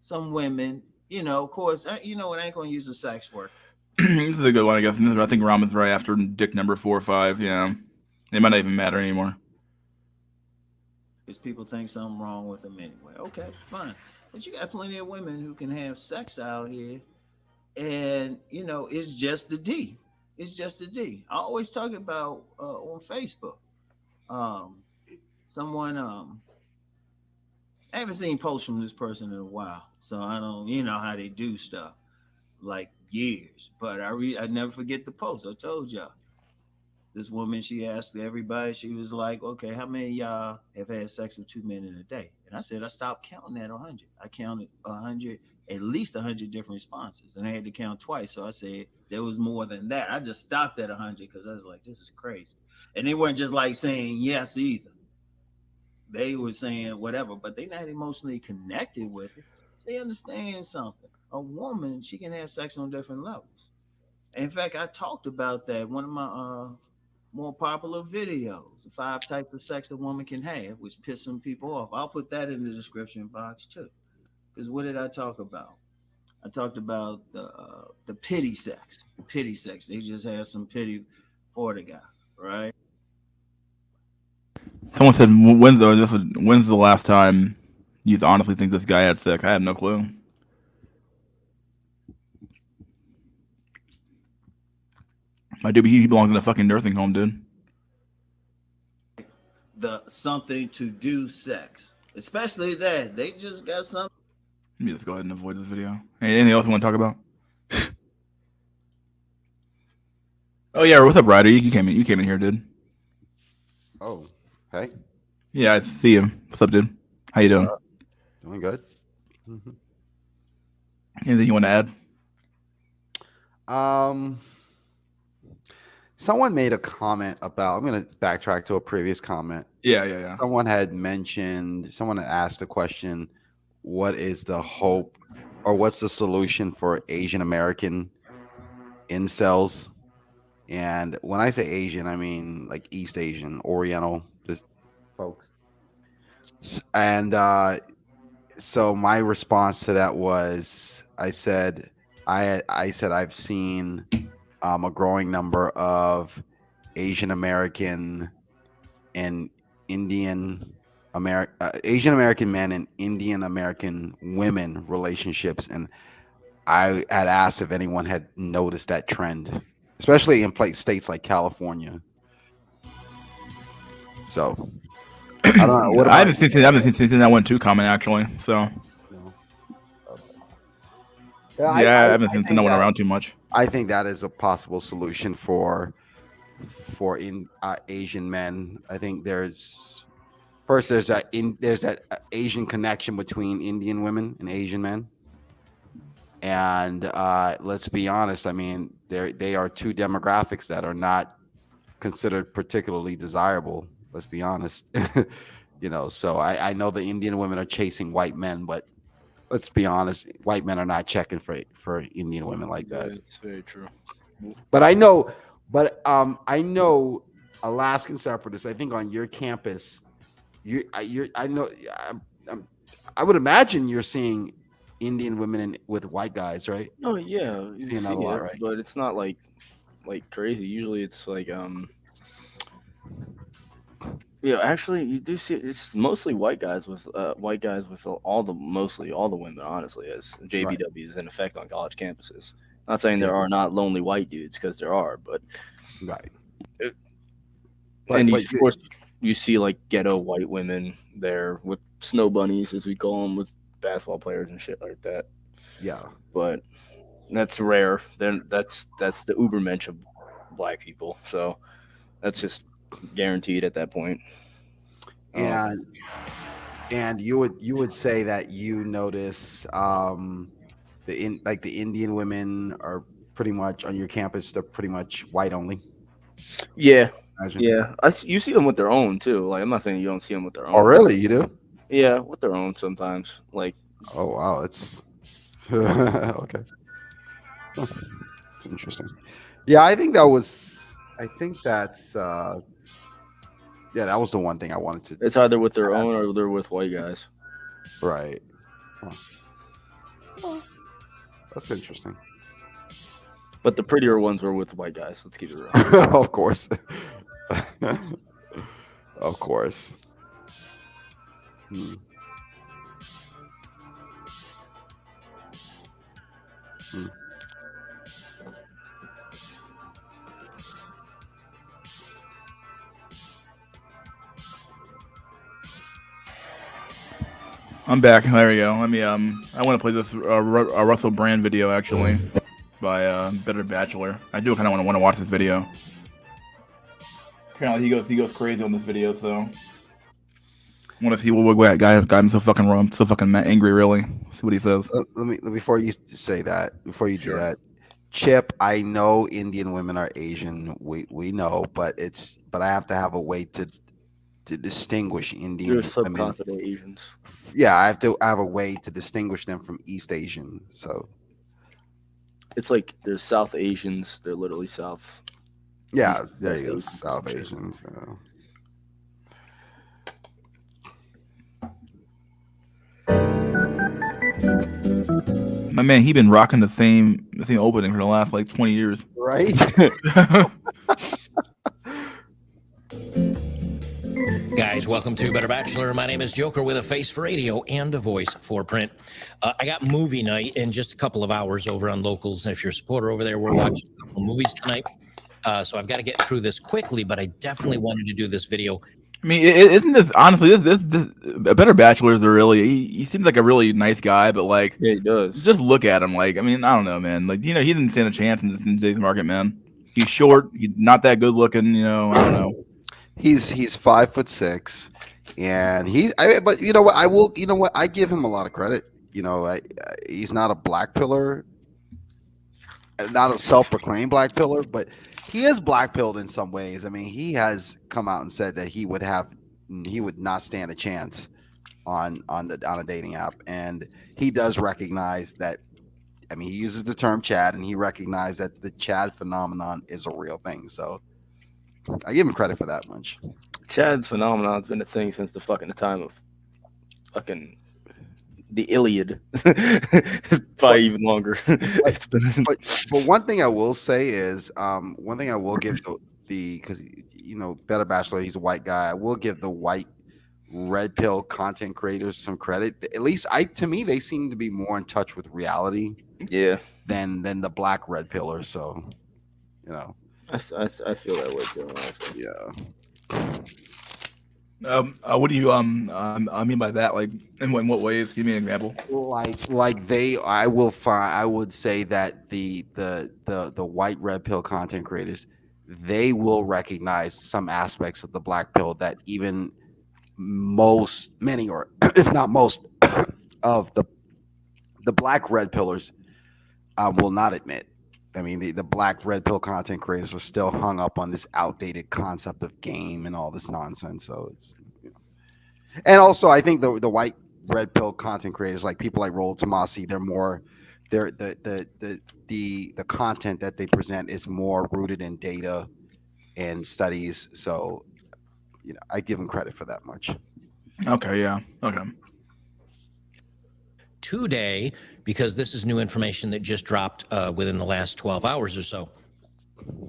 Speaker 15: some women, you know, of course, you know, it ain't going to use a sex work.
Speaker 1: This is a good one, I guess. I think Ramen's right after dick number 4 or 5. Yeah. It might not even matter anymore.
Speaker 15: Because people think something wrong with them anyway. Okay, fine. But you got plenty of women who can have sex out here. And, you know, it's just the D. It's just the D. I always talk about on Facebook. Someone, I haven't seen posts from this person in a while. So I don't, you know, how they do stuff like years. But I never forget the post. I told y'all. This woman, she asked everybody, she was like, okay, how many of y'all have had sex with 2 men in a day? And I said, I stopped counting at 100. I counted 100, at least 100 different responses. And I had to count twice. So I said, there was more than that. I just stopped at 100 because I was like, this is crazy. And they weren't just like saying yes either. They were saying whatever, but they're not emotionally connected with it. They understand something. A woman, she can have sex on different levels. In fact, I talked about that. One of my more popular videos, the 5 types of sex a woman can have, which piss some people off. I'll put that in the description box too. Because what did I talk about? I talked about the pity sex. The pity sex. They just have some pity for the guy, right?
Speaker 1: Someone said, when's the last time you honestly think this guy had sex? I have no clue. My dude, he belongs in a fucking nursing home, dude.
Speaker 15: The something to do sex, especially that they just got something.
Speaker 1: Let me just go ahead and avoid this video. Hey, anything else you want to talk about? Oh yeah, what's up, Ryder? You came in here, dude.
Speaker 13: Oh, hey.
Speaker 1: Yeah, I see you. What's up, dude? How you doing?
Speaker 13: Doing good.
Speaker 1: Anything you want to add?
Speaker 13: Someone made a comment about. I'm going to backtrack to a previous comment.
Speaker 1: Yeah.
Speaker 13: Someone had asked the question, what is the hope or what's the solution for Asian American incels? And when I say Asian, I mean like East Asian, Oriental folks. And so my response to that was, I said I've seen a growing number of Asian American and Indian Asian American men and Indian American women relationships, and I had asked if anyone had noticed that trend, especially in states like California. So I don't know. What
Speaker 1: I haven't seen that one too common actually. So I haven't seen that one around too much.
Speaker 13: I think that is a possible solution for Asian men. I think there's that Asian connection between Indian women and Asian men. And let's be honest, I mean, they are 2 demographics that are not considered particularly desirable. Let's be honest. So I know the Indian women are chasing white men, but let's be honest, white men are not checking for Indian women like that.
Speaker 7: Yeah, it's very true.
Speaker 13: But I know Alaskan separatists. I think on your campus, I would imagine you're seeing Indian women with white guys, right?
Speaker 9: Oh yeah, you
Speaker 13: seeing
Speaker 9: see
Speaker 13: that a lot,
Speaker 9: it,
Speaker 13: right?
Speaker 9: but it's not like crazy. Usually it's like yeah, actually you do see it's mostly white guys with mostly all the women, honestly, as JBW is in effect on college campuses. Not saying there are not lonely white dudes, because there are, but
Speaker 13: right.
Speaker 9: Of course you see like ghetto white women there with snow bunnies, as we call them, with basketball players and shit like that.
Speaker 13: Yeah,
Speaker 9: but that's rare. Then that's the ubermensch of black people, so that's just guaranteed at that point.
Speaker 13: And you would say that you notice the Indian women are pretty much on your campus. They're pretty much white only.
Speaker 9: Yeah, yeah. You see them with their own too. Like, I'm not saying you don't see them with their own.
Speaker 13: Oh, really? You do?
Speaker 9: Yeah, with their own sometimes. Like,
Speaker 13: oh wow, it's okay. It's interesting. Yeah, I think that's that was the one thing I wanted to.
Speaker 9: It's either with their own or they're with white guys.
Speaker 13: Right. Huh. Well, that's interesting.
Speaker 9: But the prettier ones were with white guys. Let's keep it real.
Speaker 13: Of course. Of course. Hmm. Hmm.
Speaker 1: I'm back. There we go. Let me. I want to play this Russell Brand video actually by Better Bachelor. I do kind of want to watch this video. Apparently he goes crazy on this video, so I want to see what guy got him so fucking angry. Really, see what he says.
Speaker 13: Let me before you say that. Before you do that, Chip. I know Indian women are Asian. We know, but I have to have a way to distinguish Indian.
Speaker 9: They're subcontinent Asians.
Speaker 13: Yeah, I have a way to distinguish them from East Asian. So
Speaker 9: it's like there's South Asians. They're literally South.
Speaker 13: Yeah, there you go. South Asians.
Speaker 1: My man, he been rocking the same opening for the last like 20 years.
Speaker 13: Right.
Speaker 16: Guys, welcome to Better Bachelor. My name is Joker with a face for radio and a voice for print. I got movie night in just a couple of hours over on Locals. And if you're a supporter over there, we're watching a couple movies tonight. So I've got to get through this quickly, but I definitely wanted to do this video.
Speaker 1: I mean, isn't this honestly this Better Bachelor is he seems like a really nice guy, but like
Speaker 9: yeah, he does.
Speaker 1: Just look at him, like I mean, I don't know, man. Like he didn't stand a chance in today's market, man. He's short, he's not that good looking, I don't know.
Speaker 13: He's 5'6", and but you know what, I give him a lot of credit. He's not a black pillar, not a self-proclaimed black pillar, but he is black pilled in some ways. I mean, he has come out and said that he would not stand a chance on a dating app, and he does recognize that. I mean, he uses the term Chad, and he recognized that the Chad phenomenon is a real thing. So I give him credit for that much.
Speaker 9: Chad's phenomenon's been a thing since the time of fucking the Iliad. It's probably even longer.
Speaker 13: but one thing I will say is, one thing I will give because Better Bachelor, he's a white guy. I will give the white red pill content creators some credit. At least to me, they seem to be more in touch with reality.
Speaker 9: Yeah.
Speaker 13: Than the black red pillars. So,
Speaker 9: I feel that way too.
Speaker 13: Yeah.
Speaker 1: What do you I mean by that? Like, in what ways? Give me an example.
Speaker 13: I would say that the white red pill content creators, they will recognize some aspects of the black pill that even many, or if not most, of the black red pillars will not admit. I mean, the black red pill content creators are still hung up on this outdated concept of game and all this nonsense. So it's, and also I think the white red pill content creators, like people like Roll Tomasi, the content that they present is more rooted in data and studies. So, I give them credit for that much.
Speaker 1: Okay. Yeah. Okay.
Speaker 16: Today, because this is new information that just dropped within the last 12 hours or so.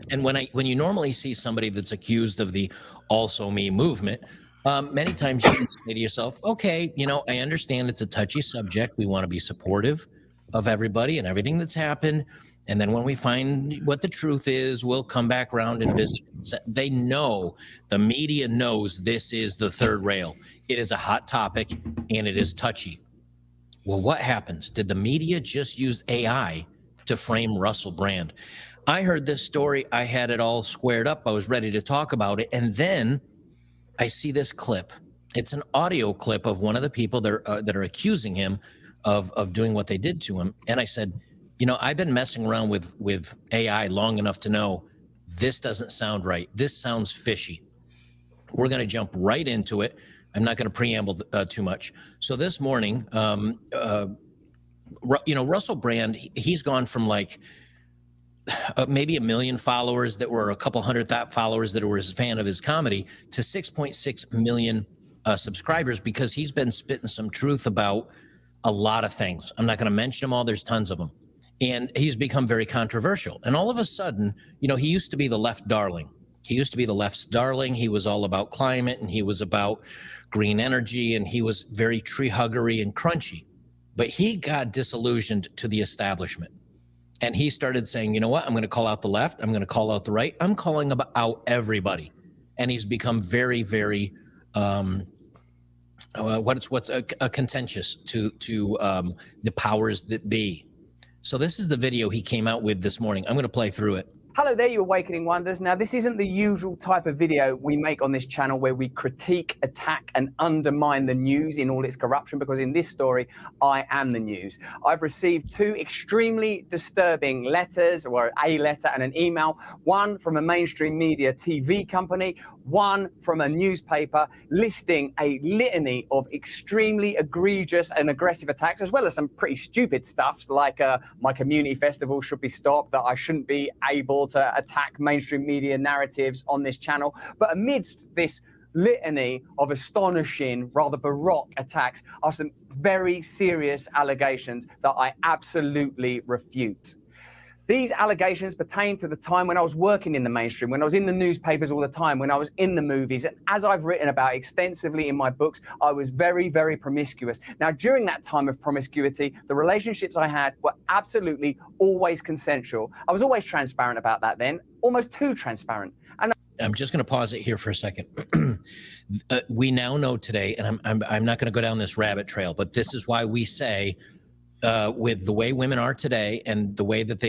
Speaker 16: And when you normally see somebody that's accused of the also me movement, many times you can say to yourself, okay, I understand it's a touchy subject. We want to be supportive of everybody and everything that's happened. And then when we find what the truth is, we'll come back around and visit. They know, the media knows this is the third rail. It is a hot topic and it is touchy. Well, what happens? Did the media just use AI to frame Russell Brand? I heard this story. I had it all squared up. I was ready to talk about it. And then I see this clip. It's an audio clip of one of the people that are accusing him of doing what they did to him. And I said, I've been messing around with AI long enough to know this doesn't sound right. This sounds fishy. We're going to jump right into it. I'm not going to preamble too much. So this morning, Russell Brand, he's gone from like maybe 1 million followers that were a couple hundred followers that were a fan of his comedy to 6.6 million subscribers, because he's been spitting some truth about a lot of things. I'm not going to mention them all. There's tons of them. And he's become very controversial. And all of a sudden, you know, he used to be the left darling. He used to be the left's darling. He was all about climate, and he was about green energy, and he was very tree huggery and crunchy. But he got disillusioned to the establishment. And he started saying, you know what, I'm going to call out the left. I'm going to call out the right. I'm calling out everybody. And he's become very, very, contentious to the powers that be. So this is the video he came out with this morning. I'm going to play through it.
Speaker 17: Hello there, you Awakening Wonders. Now, this isn't the usual type of video we make on this channel where we critique, attack, and undermine the news in all its corruption, because in this story, I am the news. I've received 2 extremely disturbing letters, or a letter and an email, one from a mainstream media TV company, one from a newspaper, listing a litany of extremely egregious and aggressive attacks, as well as some pretty stupid stuff, like my community festival should be stopped, that I shouldn't be able to attack mainstream media narratives on this channel. But amidst this litany of astonishing, rather baroque attacks are some very serious allegations that I absolutely refute. These allegations pertain to the time when I was working in the mainstream, when I was in the newspapers all the time, when I was in the movies. And as I've written about extensively in my books, I was very, very promiscuous. Now, during that time of promiscuity, the relationships I had were absolutely always consensual. I was always transparent about that then, almost too transparent. And
Speaker 16: I'm just going to pause it here for a second. We now know today, and I'm not going to go down this rabbit trail, but this is why we say, with the way women are today and the way that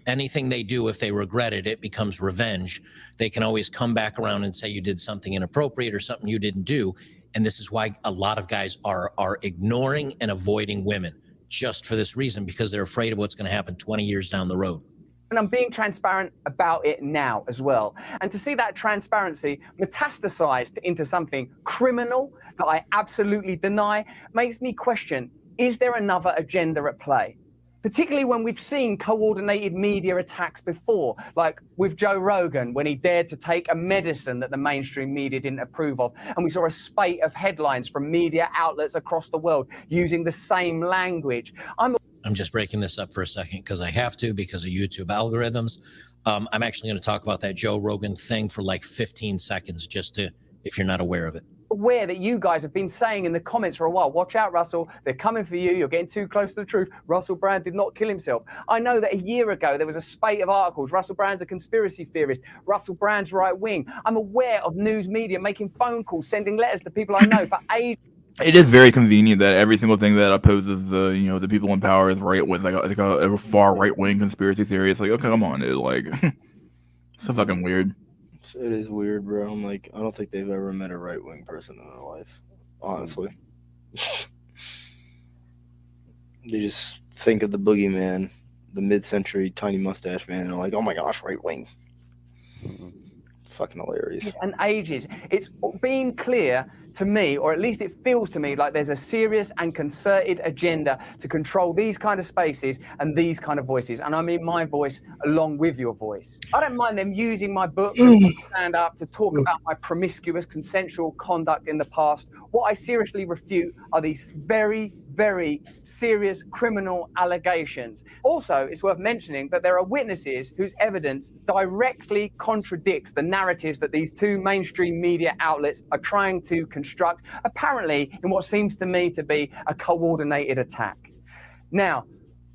Speaker 16: anything they do, if they regret it, it becomes revenge. They can always come back around and say you did something inappropriate or something you didn't do. And this is why a lot of guys are ignoring and avoiding women, just for this reason, because they're afraid of what's going to happen 20 years down the road.
Speaker 17: And I'm being transparent about it now as well. And to see that transparency metastasized into something criminal that I absolutely deny makes me question, is there another agenda at play? Particularly when we've seen coordinated media attacks before, like with Joe Rogan, when he dared to take a medicine that the mainstream media didn't approve of. And we saw a spate of headlines from media outlets across the world using the same language. I'm
Speaker 16: just breaking this up for a second because I have to, because of YouTube algorithms. I'm actually going to talk about that Joe Rogan thing for like 15 seconds, just to, if you're not aware of it.
Speaker 17: Aware that you guys have been saying in the comments for a while, watch out, Russell, they're coming for you, you're getting too close to the truth. Russell Brand did not kill himself. I know that a year ago there was a spate of articles, Russell Brand's a conspiracy theorist, Russell Brand's right wing. I'm aware of news media making phone calls, sending letters to people I know for ages.
Speaker 1: It is very convenient that every single thing that opposes the the people in power is right with like a far right wing conspiracy theory. It's like, okay, come on, dude, like it's so fucking weird.
Speaker 7: It is weird, bro. I'm like, I don't think they've ever met a right-wing person in their life, honestly. They just think of the boogeyman, the mid-century tiny mustache man, and they're like, oh my gosh, right-wing. Fucking hilarious.
Speaker 17: And ages. It's been clear to me, or at least it feels to me, like there's a serious and concerted agenda to control these kind of spaces and these kind of voices. And I mean my voice along with your voice. I don't mind them using my books and stand up to talk about my promiscuous consensual conduct in the past. What I seriously refute are these very, very serious criminal allegations. Also, it's worth mentioning that there are witnesses whose evidence directly contradicts the narratives that these 2 mainstream media outlets are trying to construct, apparently in what seems to me to be a coordinated attack. Now,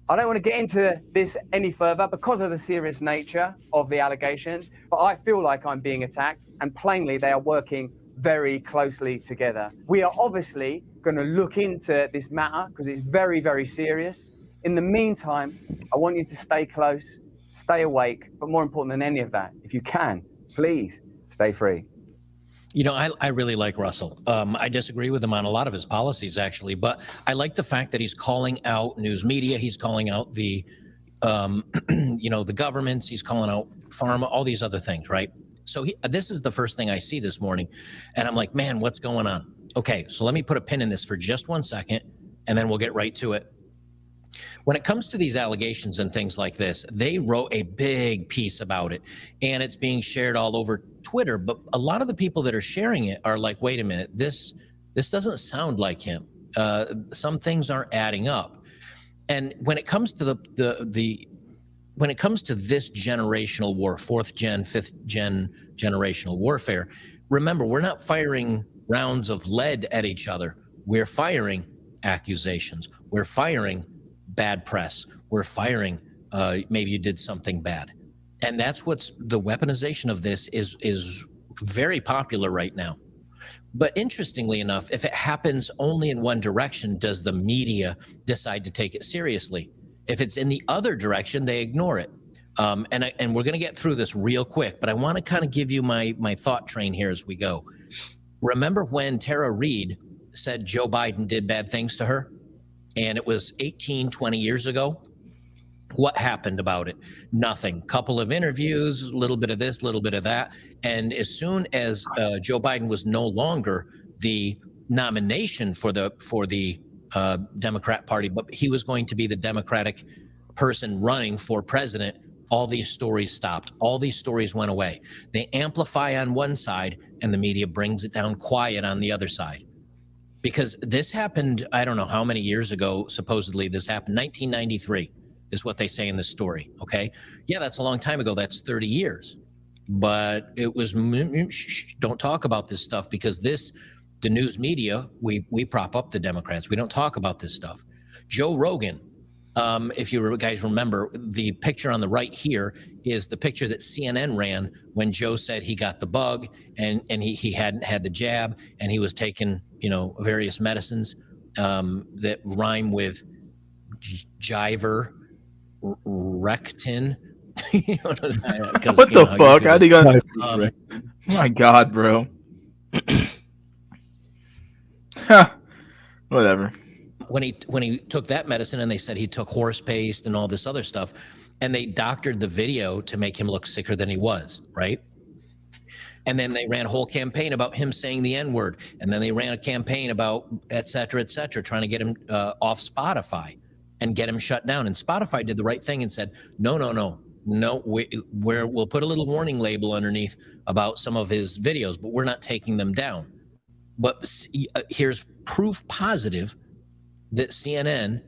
Speaker 17: I don't want to get into this any further because of the serious nature of the allegations, but I feel like I'm being attacked, and plainly they are working very closely together. We are obviously going to look into this matter because it's very, very serious. In the meantime, I want you to stay close, stay awake, but more important than any of that, if you can, please stay free.
Speaker 16: You know, I really like Russell. I disagree with him on a lot of his policies, actually, but I like the fact that he's calling out news media. He's calling out the, the governments. He's calling out pharma, all these other things, right? So this is the first thing I see this morning, and I'm like, man, what's going on? Okay, so let me put a pin in this for just 1 second, and then we'll get right to it. when it comes to these allegations and things like this, they wrote a big piece about it, and it's being shared all over Twitter. But a lot of the people that are sharing it are like, wait a minute, this doesn't sound like him. Some things aren't adding up. And when it comes to when it comes to this generational war, 4th gen, 5th gen generational warfare, remember, we're not firing rounds of lead at each other. We're firing accusations. We're firing bad press. We're firing maybe you did something bad. And that's what's the weaponization of this is very popular right now. But interestingly enough, if it happens only in one direction, does the media decide to take it seriously? If it's in the other direction, they ignore it. And we're going to get through this real quick, but I want to kind of give you my thought train here as we go. Remember when Tara Reid said Joe Biden did bad things to her? And it was 18, 20 years ago. What happened about it? Nothing. Couple of interviews, a little bit of this, a little bit of that. And as soon as Joe Biden was no longer the nomination for the Democrat Party, but he was going to be the Democratic person running for president, all these stories stopped. All these stories went away. They amplify on one side and the media brings it down quiet on the other side. Because this happened, I don't know how many years ago, supposedly this happened, 1993 is what they say in this story, okay? Yeah, that's a long time ago. That's 30 years. But it was, don't talk about this stuff because the news media, we prop up the Democrats. We don't talk about this stuff. Joe Rogan, if you guys remember, the picture on the right here is the picture that CNN ran when Joe said he got the bug and he hadn't had the jab and he was taking, various medicines that rhyme with Jiver, Rectin.
Speaker 1: What the fuck? How do you got? My God, bro. Whatever.
Speaker 16: When he took that medicine and they said he took horse paste and all this other stuff, and they doctored the video to make him look sicker than he was, right? And then they ran a whole campaign about him saying the N-word, and then they ran a campaign about et cetera, trying to get him off Spotify and get him shut down. And Spotify did the right thing and said, no, we'll put a little warning label underneath about some of his videos, but we're not taking them down. But here's proof positive that CNN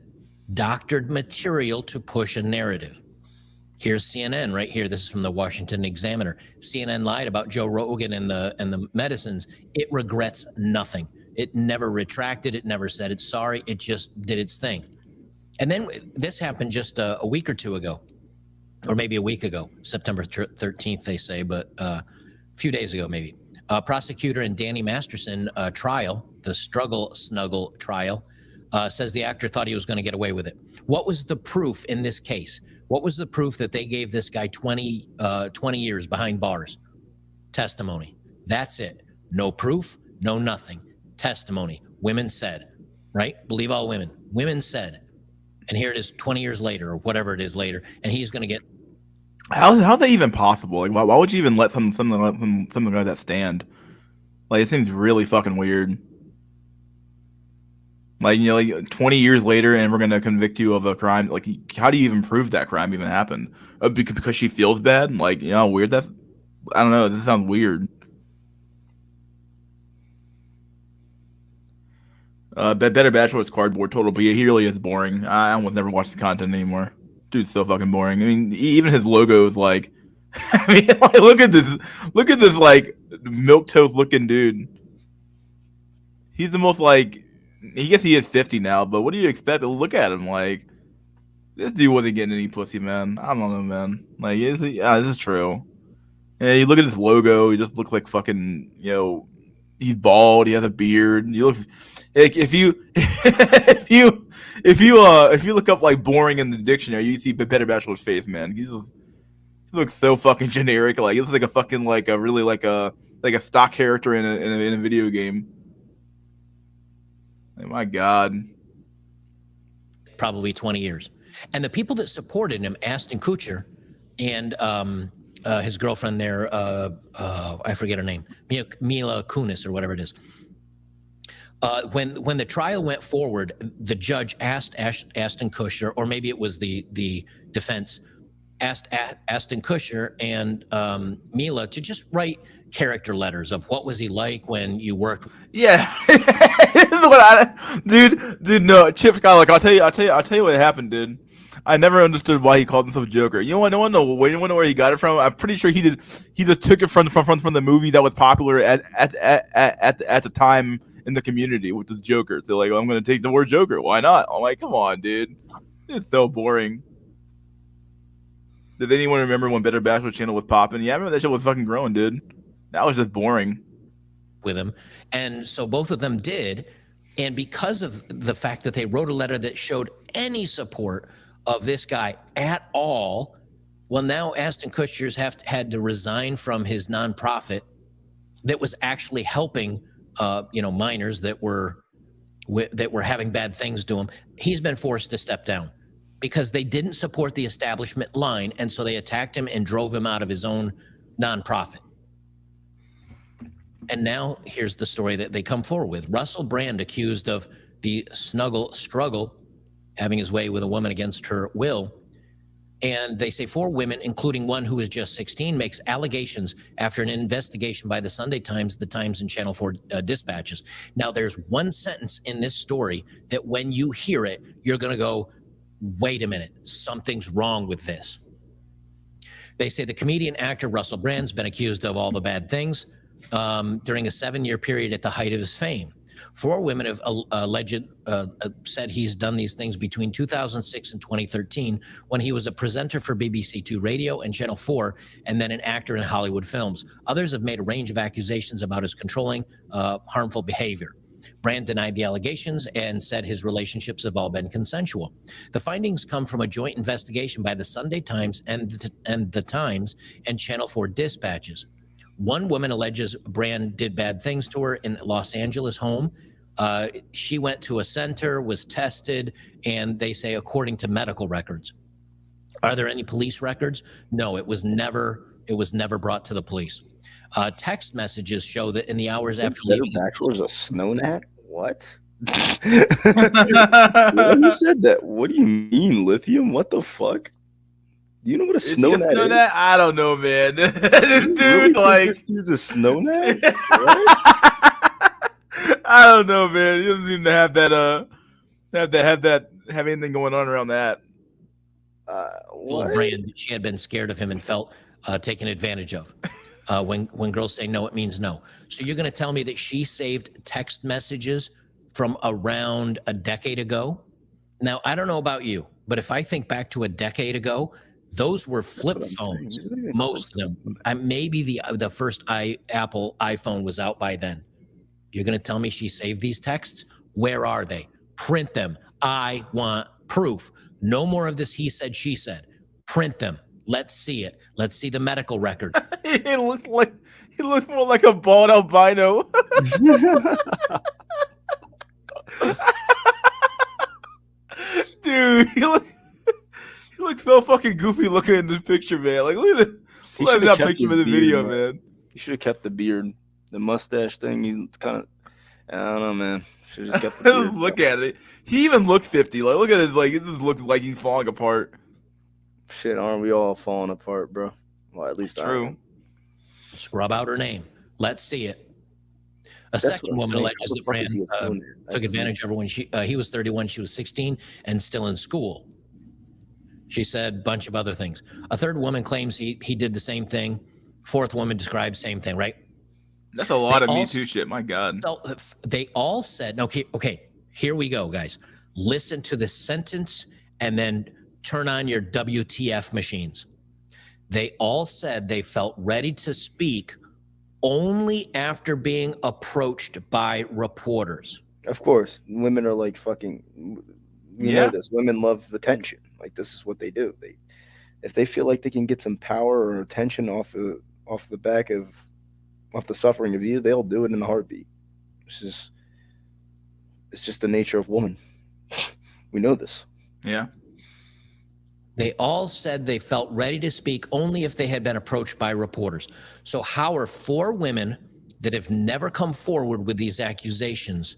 Speaker 16: doctored material to push a narrative. Here's CNN right here. This is from the Washington Examiner. CNN lied about Joe Rogan and the medicines. It regrets nothing. It never retracted. It never said it's sorry. It just did its thing. And then this happened just a week or two ago, or maybe a week ago, September 13th, they say, but a few days ago, maybe. Prosecutor in Danny Masterson trial, the Struggle Snuggle trial, says the actor thought he was going to get away with it. What was the proof in this case? What was the proof that they gave this guy 20 years behind bars? Testimony. That's it. No proof, no nothing. Testimony. Women said, right? Believe all women. Women said. And here it is 20 years later or whatever it is later, and he's going to get...
Speaker 1: How's that even possible? Like, why would you even let something like that stand? Like, it seems really fucking weird. Like, 20 years later, and we're gonna convict you of a crime. Like, how do you even prove that crime even happened? Because she feels bad? Like, how weird that's... I don't know. This sounds weird. Better Bachelor is cardboard total, but yeah, he really is boring. I almost never watch his content anymore. Dude's so fucking boring. I mean, even his logo is like... I mean, like, look at this, like, milquetoast looking dude. He's the most, like... I guess he is 50 now, but what do you expect? Look at him, like, this dude wasn't getting any pussy, man. I don't know, man. Like, this is true. Yeah, you look at his logo, he just looks like fucking, he's bald, he has a beard. He looks like if you look up like boring in the dictionary, you see Better Bachelor's face, man. He looks so fucking generic. Like, he looks like a fucking like a stock character in a video game. Oh my God.
Speaker 16: Probably 20 years. And the people that supported him, Ashton Kutcher and his girlfriend there, I forget her name, Mila Kunis or whatever it is. When the trial went forward, the judge asked Ashton Kutcher, or maybe it was the defense, asked Ashton Kutcher and Mila to just write character letters of what was he like when you worked.
Speaker 1: Yeah, dude, no, Chip Scott. Like, I'll tell you what happened, dude. I never understood why he called himself Joker. You know what? No one know where he got it from. I'm pretty sure he just took it from the movie that was popular at the time in the community, with the Joker. So like, I'm gonna take the word Joker. Why not? I'm like, come on, dude. It's so boring. Did anyone remember when Better Bachelor channel was popping? Yeah, I remember that shit was fucking growing, dude. That was just boring.
Speaker 16: With him, and so both of them did, and because of the fact that they wrote a letter that showed any support of this guy at all, well, now Ashton Kutcher's had to resign from his nonprofit that was actually helping, minors that were having bad things to him. He's been forced to step down because they didn't support the establishment line, and so they attacked him and drove him out of his own nonprofit. And now here's the story that they come forward with. Russell Brand accused of the struggle, having his way with a woman against her will. And they say 4 women, including one who is just 16, makes allegations after an investigation by the Sunday Times, the Times, and Channel 4 dispatches. Now, there's one sentence in this story that when you hear it, you're going to go, wait a minute, something's wrong with this. They say the comedian actor Russell Brand's been accused of all the bad things during a 7-year period at the height of his fame. 4 women have said he's done these things between 2006 and 2013, when he was a presenter for BBC 2 Radio and Channel 4, and then an actor in Hollywood films. Others have made a range of accusations about his controlling, harmful behavior. Brand denied the allegations and said his relationships have all been consensual. The findings come from a joint investigation by the Sunday Times and the Times and Channel 4 dispatches. One woman alleges Brand did bad things to her in Los Angeles home. She went to a center, was tested, and they say, according to medical records. Are there any police records? No, it was never brought to the police. Text messages show that in the hours after leaving.
Speaker 9: Bachelor's a snow gnat? What? Who said that? What do you mean, lithium? What the fuck? Do you know what a snow gnat is?
Speaker 1: I don't know, man. This dude,
Speaker 9: really
Speaker 1: like,
Speaker 9: this dude's a snow gnat?
Speaker 1: I don't know, man. He doesn't seem to have have anything going on around that.
Speaker 16: Told Brand that she had been scared of him and felt taken advantage of. When girls say no, it means no. So you're going to tell me that she saved text messages from around a decade ago? Now, I don't know about you, but if I think back to a decade ago, those were flip phones, most of them. Maybe the first Apple iPhone was out by then. You're going to tell me she saved these texts? Where are they? Print them. I want proof. No more of this he said, she said. Print them. Let's see it. Let's see the medical record.
Speaker 1: He looked more like a bald albino. Dude, he looked so fucking goofy looking in this picture, man. Like, look at that picture in the video, man.
Speaker 9: He should have kept the beard, the mustache thing. He kind of, I don't know, man. Should have just kept the beard.
Speaker 1: Look at it. He even looked 50. Like, look at it. Like, it just looks like he's falling apart.
Speaker 9: Shit, aren't we all falling apart, bro? Well, at least
Speaker 1: true.
Speaker 16: Scrub out her name. Let's see it. A second woman alleges that Brand took advantage of her when he was 31, she was 16, and still in school. She said a bunch of other things. A third woman claims he did the same thing. Fourth woman describes same thing, right?
Speaker 1: That's a lot of Me Too shit. My God.
Speaker 16: They all said, okay, here we go, guys. Listen to the sentence and then turn on your WTF machines. They all said they felt ready to speak only after being approached by reporters.
Speaker 9: Of course, women are like fucking. You know this. Women love attention. Like, this is what they do. If they feel like they can get some power or attention off the suffering of you, they'll do it in a heartbeat. It's just the nature of woman. We know this.
Speaker 1: Yeah.
Speaker 16: They all said they felt ready to speak only if they had been approached by reporters. So how are 4 women that have never come forward with these accusations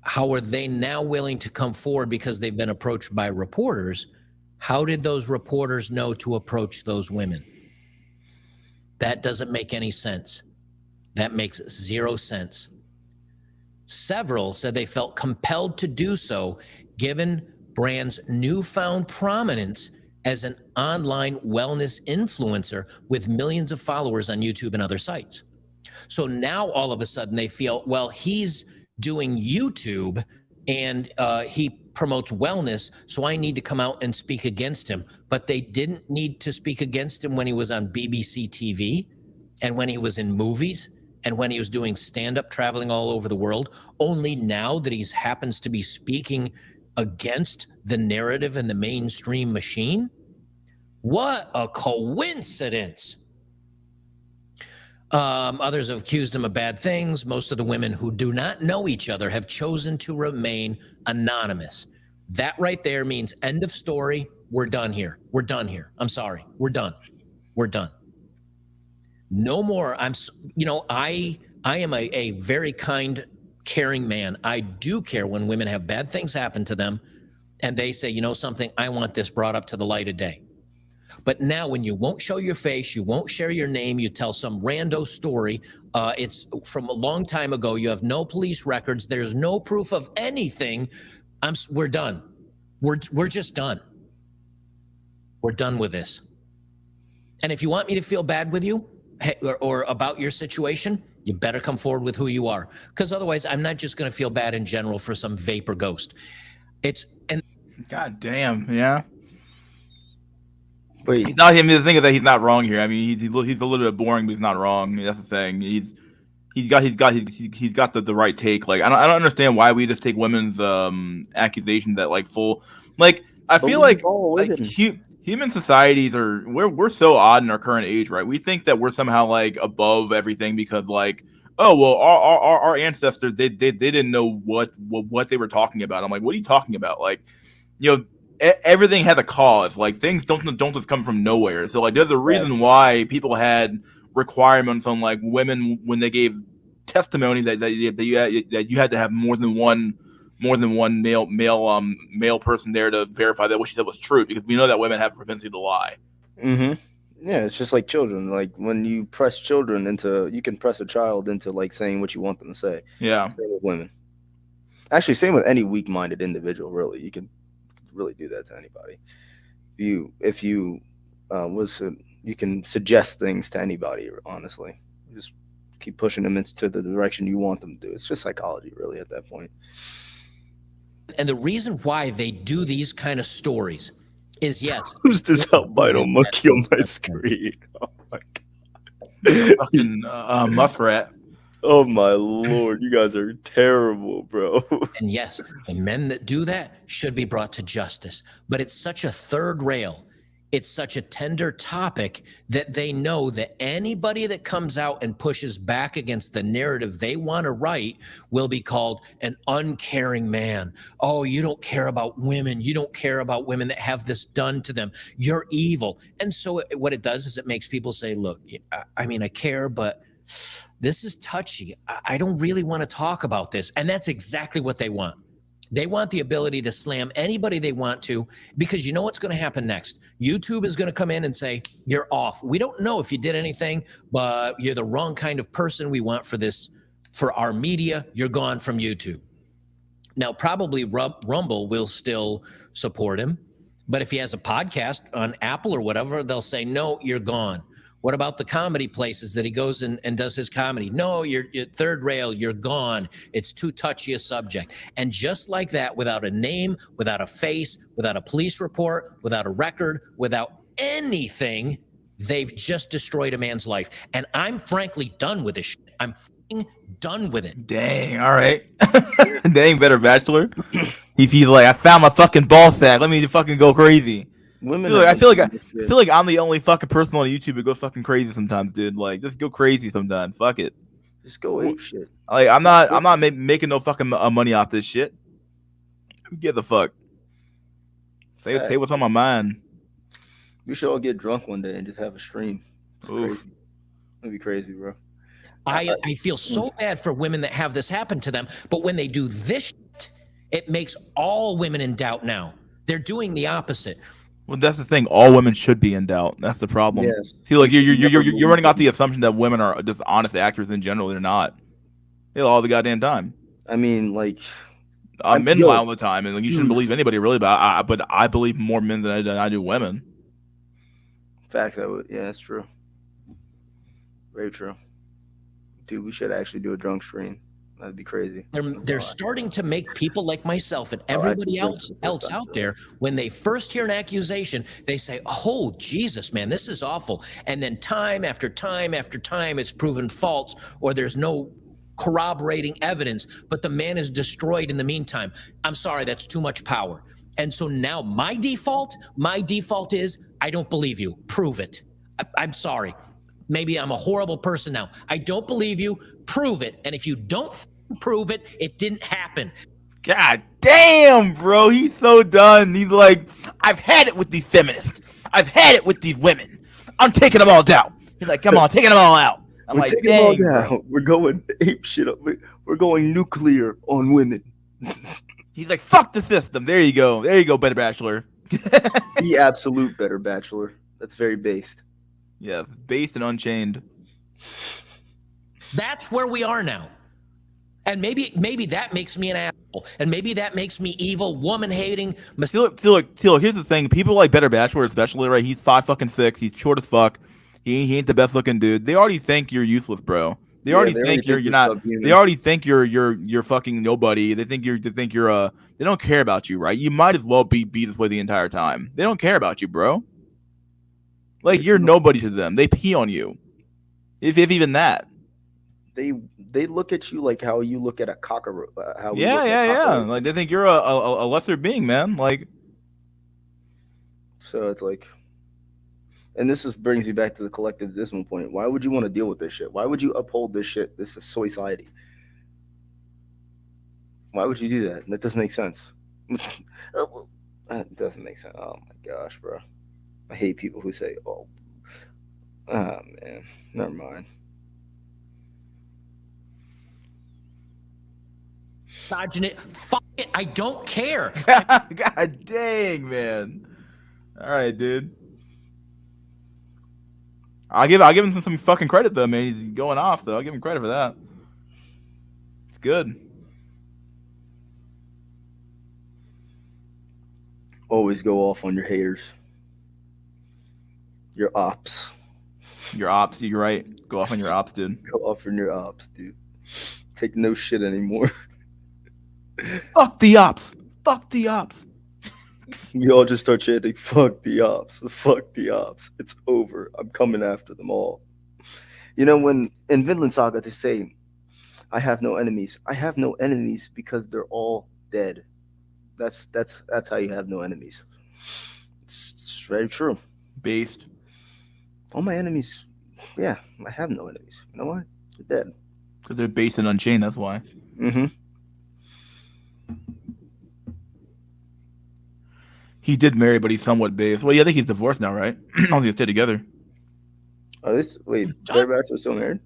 Speaker 16: how are they now willing to come forward because they've been approached by reporters? How did those reporters know to approach those women? That doesn't make any sense. That makes zero sense. Several said they felt compelled to do so given Brand's newfound prominence as an online wellness influencer with millions of followers on YouTube and other sites. So now all of a sudden they feel, well, he's doing YouTube and he promotes wellness, so I need to come out and speak against him. But they didn't need to speak against him when he was on BBC TV and when he was in movies and when he was doing stand-up, traveling all over the world. Only now that he happens to be speaking against the narrative and the mainstream machine? What a coincidence. Others have accused him of bad things. Most of the women who do not know each other have chosen to remain anonymous. That right there means end of story. We're done here. We're done here. I'm sorry. We're done. We're done. No more. I am a very kind, caring man. I do care when women have bad things happen to them and they say, you know something, I want this brought up to the light of day. But now when you won't show your face, you won't share your name, you tell some rando story, it's from a long time ago, you have no police records, there's no proof of anything, we're done. We're just done. We're done with this. And if you want me to feel bad with you or about your situation, you better come forward with who you are. Because otherwise, I'm not just going to feel bad in general for some vapor ghost.
Speaker 1: God damn, yeah.
Speaker 9: Wait.
Speaker 1: He's not. I mean, the thing is that he's not wrong here. I mean, he's a little bit boring, but he's not wrong. I mean, that's the thing. He's got the right take. Like I don't understand why we just take women's accusations that like full. Like I feel like human societies are we're so odd in our current age, right? We think that we're somehow like above everything because like, oh well, our ancestors they didn't know what they were talking about. I'm like, what are you talking about? Like, you know. Everything has a cause. Like things don't just come from nowhere. So like there's a reason why people had requirements on like women when they gave testimony that you had to have more than one male person there to verify that what she said was true, because we know that women have a propensity to lie.
Speaker 9: Mm-hmm. Yeah, it's just like children. Like when you press children into, you can press a child into like saying what you want them to say.
Speaker 1: Yeah.
Speaker 9: Same with women. Actually, same with any weak-minded individual. Really, you can really do that to anybody. If you you can suggest things to anybody. Honestly, just keep pushing them into the direction you want them to do. It's just psychology, really, at that point.
Speaker 16: And the reason why they do these kind of stories is, yes.
Speaker 9: Who's this albino monkey on my screen? Oh my god!
Speaker 1: Fucking muskrat.
Speaker 9: Oh my lord, you guys are terrible, bro.
Speaker 16: And yes, the men that do that should be brought to justice. But it's such a third rail, it's such a tender topic that they know that anybody that comes out and pushes back against the narrative they want to write will be called an uncaring man. Oh, you don't care about women. You don't care about women that have this done to them. You're evil. And so what it does is it makes people say, look, I mean, I care, but this is touchy. I don't really want to talk about this. And that's exactly what they want. They want the ability to slam anybody they want to, because you know what's going to happen next. YouTube is going to come in and say, you're off. We don't know if you did anything, but you're the wrong kind of person we want for this, for our media. You're gone from YouTube. Now, probably Rumble will still support him. But if he has a podcast on Apple or whatever, they'll say, no, you're gone. What about the comedy places that he goes and does his comedy? No, you're third rail, you're gone. It's too touchy a subject. And just like that, without a name, without a face, without a police report, without a record, without anything, they've just destroyed a man's life. And I'm frankly done with this shit. I'm done with it.
Speaker 1: Dang, all right. Dang, better bachelor. He's like, I found my fucking ball sack. Let me fucking go crazy. I feel like I'm the only fucking person on YouTube that goes fucking crazy sometimes, dude. Like, just go crazy sometimes. Fuck it.
Speaker 9: Just go ape shit.
Speaker 1: Like, I'm not making no fucking money off this shit. Who gives a fuck? Say what's on my mind.
Speaker 9: We should all get drunk one day and just have a stream. It's crazy. That'd be crazy, bro.
Speaker 16: I feel so bad for women that have this happen to them, but when they do this shit, it makes all women in doubt now. They're doing the opposite.
Speaker 1: Well, that's the thing. All women should be in doubt. That's the problem.
Speaker 9: Yes.
Speaker 1: See, like
Speaker 9: You should never
Speaker 1: you're
Speaker 9: believe
Speaker 1: running off
Speaker 9: them.
Speaker 1: the assumption that women are just honest actors in general. They're not. They lie all the goddamn time.
Speaker 9: I mean, like,
Speaker 1: Men
Speaker 9: yo,
Speaker 1: lie all the time, and like, you shouldn't
Speaker 9: dude.
Speaker 1: believe anybody really. But I believe more men than I do women.
Speaker 9: Facts. Yeah, that's true. Very true. Dude, we should actually do a drunk stream. That'd be crazy.
Speaker 16: They're starting to make people like myself and
Speaker 9: I
Speaker 16: everybody
Speaker 9: think
Speaker 16: else out there, when they first hear an accusation, they say, "Oh, Jesus, man, this is awful." And then time after time after time, it's proven false, or there's no corroborating evidence, but the man is destroyed in the meantime. I'm sorry, that's too much power. And so now my default is, I don't believe you. Prove it. I'm sorry. Maybe I'm a horrible person now. I don't believe you. Prove it. And if you don't prove it, it didn't happen.
Speaker 1: God damn, bro. He's so done. He's like, I've had it with these feminists. I've had it with these women. I'm taking them all down. He's like, come on, taking them all out. I'm
Speaker 9: We're
Speaker 1: like,
Speaker 9: taking them all
Speaker 1: dang,
Speaker 9: down.
Speaker 1: bro.
Speaker 9: We're going ape shit up. We're going nuclear on women.
Speaker 1: He's like, fuck the system. There you go. There you go, Better Bachelor.
Speaker 9: The absolute better bachelor. That's very based.
Speaker 1: Yeah, based and unchained.
Speaker 16: That's where we are now. And maybe that makes me an asshole. And maybe that makes me evil, woman-hating.
Speaker 1: Teal, here's the thing. People like Better Bachelor especially, right? He's 5'6". He's short as fuck. He ain't the best looking dude. They already think you're useless, bro. They already think you're not.
Speaker 9: subhuman.
Speaker 1: They already think you're fucking nobody. They think you're they don't care about you, right? You might as well be this way the entire time. They don't care about you, bro. Like, you're nobody to them. They pee on you. If even that.
Speaker 9: They look at you like how you look at a cockroach.
Speaker 1: Yeah. Like, they think you're a lesser being, man. Like,
Speaker 9: So it's like, and this brings you back to the collective dismal point. Why would you want to deal with this shit? Why would you uphold this shit? This is society. Why would you do that? That doesn't make sense. That doesn't make sense. Oh my gosh, bro. I hate people who say, "Oh, man, never mind."
Speaker 16: Misogynist. Fuck it. I don't care.
Speaker 1: God dang, man. All right, dude. I'll give him some fucking credit though, man. He's going off though. I'll give him credit for that. It's good.
Speaker 9: Always go off on your haters. Your ops.
Speaker 1: Your ops, you're right. Go off on your ops, dude.
Speaker 9: Go off on your ops, dude. Take no shit anymore.
Speaker 1: Fuck the ops. Fuck the ops.
Speaker 9: We all just start chanting, "Fuck the ops. Fuck the ops. It's over. I'm coming after them all." You know, when in Vinland Saga they say, "I have no enemies." I have no enemies because they're all dead. That's how you have no enemies. It's very true.
Speaker 1: Based.
Speaker 9: All my enemies, yeah, I have no enemies. You know why? They're dead.
Speaker 1: Because they're based and unchained, that's why.
Speaker 9: Mm-hmm.
Speaker 1: He did marry, but he's somewhat based. Well, yeah, I think he's divorced now, right? I don't think they stay together.
Speaker 9: Wait, Better Bachelor still married?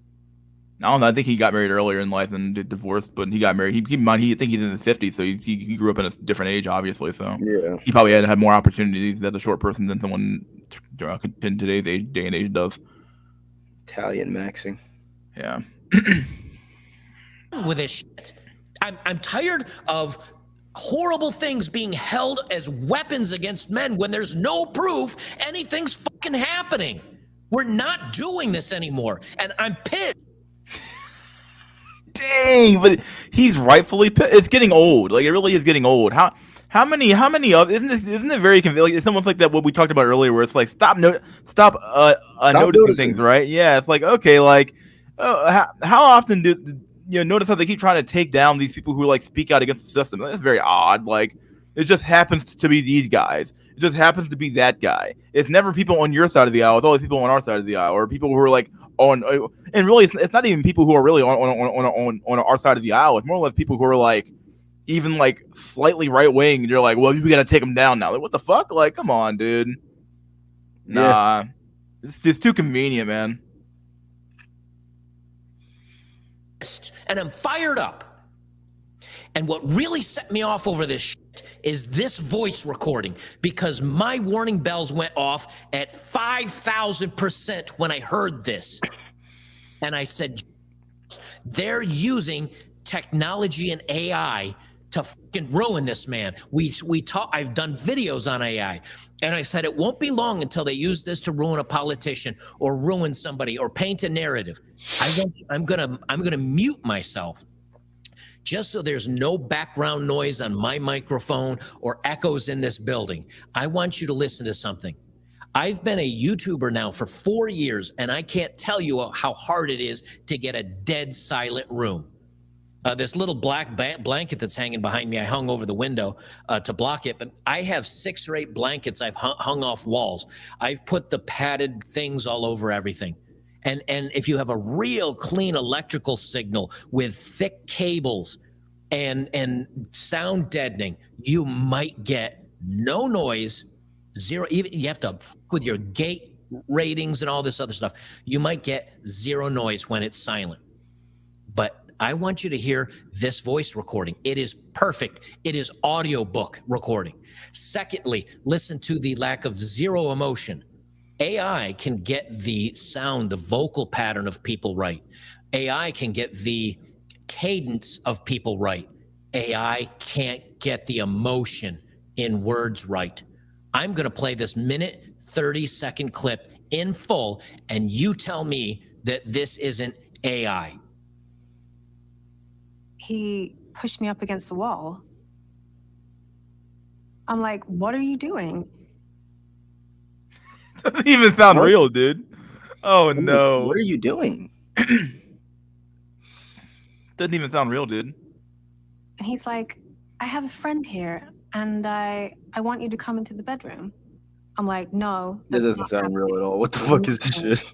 Speaker 1: I don't know. I think he got married earlier in life and did divorce, but he got married. Keep in mind, I think he's in the 50s, so he grew up in a different age, obviously. So
Speaker 9: yeah,
Speaker 1: he probably had more opportunities as a short person than someone in today's day and age does.
Speaker 9: Italian maxing.
Speaker 1: Yeah.
Speaker 16: With this shit. I'm tired of horrible things being held as weapons against men when there's no proof anything's fucking happening. We're not doing this anymore, and I'm pissed.
Speaker 1: Dang, but he's rightfully pissed. It's getting old. Like, it really is getting old. How many other, isn't it very convenient? Like, it's almost like that what we talked about earlier, where it's like stop noticing things, right? Yeah, it's like, okay, like how often do you notice how they keep trying to take down these people who like speak out against the system? That's very odd. Like, it just happens to be these guys. It just happens to be that guy. It's never people on your side of the aisle. It's always people on our side of the aisle, or people who are like on. And really, it's not even people who are really on our side of the aisle. It's more or less people who are like even like slightly right wing. And you're like, well, we got to take them down now. Like, what the fuck? Like, come on, dude. Nah, it's too convenient, man.
Speaker 16: and I'm fired up. And what really set me off over this shit is this voice recording, because my warning bells went off at 5,000% when I heard this. And I said, they're using technology and AI to fucking ruin this man. I've done videos on AI, and I said it won't be long until they use this to ruin a politician or ruin somebody or paint a narrative. I'm gonna mute myself just so there's no background noise on my microphone or echoes in this building. I want you to listen to something. I've been a YouTuber now for 4 years, and I can't tell you how hard it is to get a dead silent room. This little black blanket that's hanging behind me, I hung over the window to block it, but I have 6 or 8 blankets I've hung off walls. I've put the padded things all over everything. And if you have a real clean electrical signal with thick cables and sound deadening, you might get no noise, zero. Even you have to fuck with your gate ratings and all this other stuff. You might get 0 noise when it's silent. But I want you to hear this voice recording. It is perfect. It is audiobook recording. Secondly, listen to the lack of 0 emotion. AI can get the sound, the vocal pattern of people right. AI can get the cadence of people right. AI can't get the emotion in words right. I'm going to play this minute, 30-second clip in full, and you tell me that this isn't AI.
Speaker 18: He pushed me up against the wall. I'm like, what are you doing?
Speaker 1: Doesn't even sound real, dude. Oh no.
Speaker 9: What are you doing?
Speaker 1: Doesn't even sound real, dude.
Speaker 18: And he's like, I have a friend here, and I want you to come into the bedroom. I'm like, no.
Speaker 9: That doesn't sound real at all. What the fuck is this shit?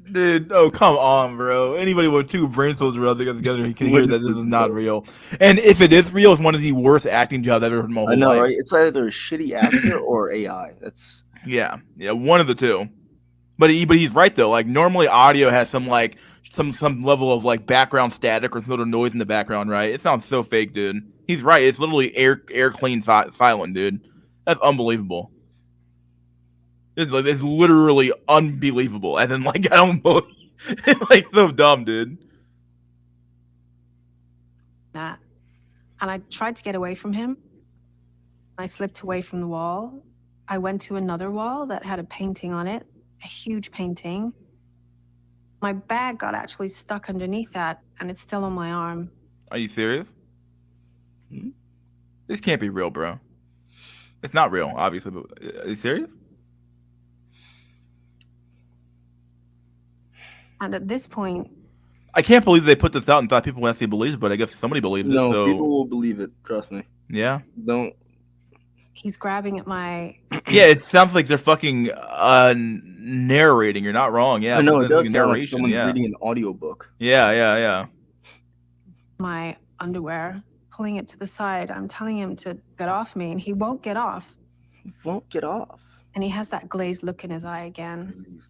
Speaker 1: Dude, oh come on, bro. Anybody with 2 brain cells rubbed together, he can hear that this is not real. And if it is real, it's one of the worst acting jobs I've ever heard in my whole
Speaker 9: I know,
Speaker 1: life.
Speaker 9: right? It's either a shitty actor or AI. That's
Speaker 1: yeah, one of the two. But he's right though. Like normally, audio has some level of like background static or some little noise in the background, right? It sounds so fake, dude. He's right. It's literally air clean silent, dude. That's unbelievable. It's literally unbelievable. As in, like, I don't believe it's like so dumb, dude.
Speaker 18: That. And I tried to get away from him. I slipped away from the wall. I went to another wall that had a painting on it, a huge painting. My bag got actually stuck underneath that, and it's still on my arm.
Speaker 1: Are you serious? This can't be real, bro. It's not real, obviously. But are you serious?
Speaker 18: And at this point,
Speaker 1: I can't believe they put this out and thought people would actually believe it, but I guess somebody believes it.
Speaker 9: no,
Speaker 1: So
Speaker 9: people will believe it. Trust me.
Speaker 1: yeah,
Speaker 9: Don't.
Speaker 18: he's grabbing at my.
Speaker 1: yeah. It sounds like they're fucking narrating. You're not wrong. Yeah,
Speaker 9: I know it
Speaker 1: it's like
Speaker 9: does sound like
Speaker 1: narration,
Speaker 9: someone's
Speaker 1: yeah.
Speaker 9: reading an audiobook.
Speaker 1: Yeah.
Speaker 18: my underwear, pulling it to the side. I'm telling him to get off me, and he won't get off.
Speaker 9: He won't get off.
Speaker 18: And he has that glazed look in his eye again.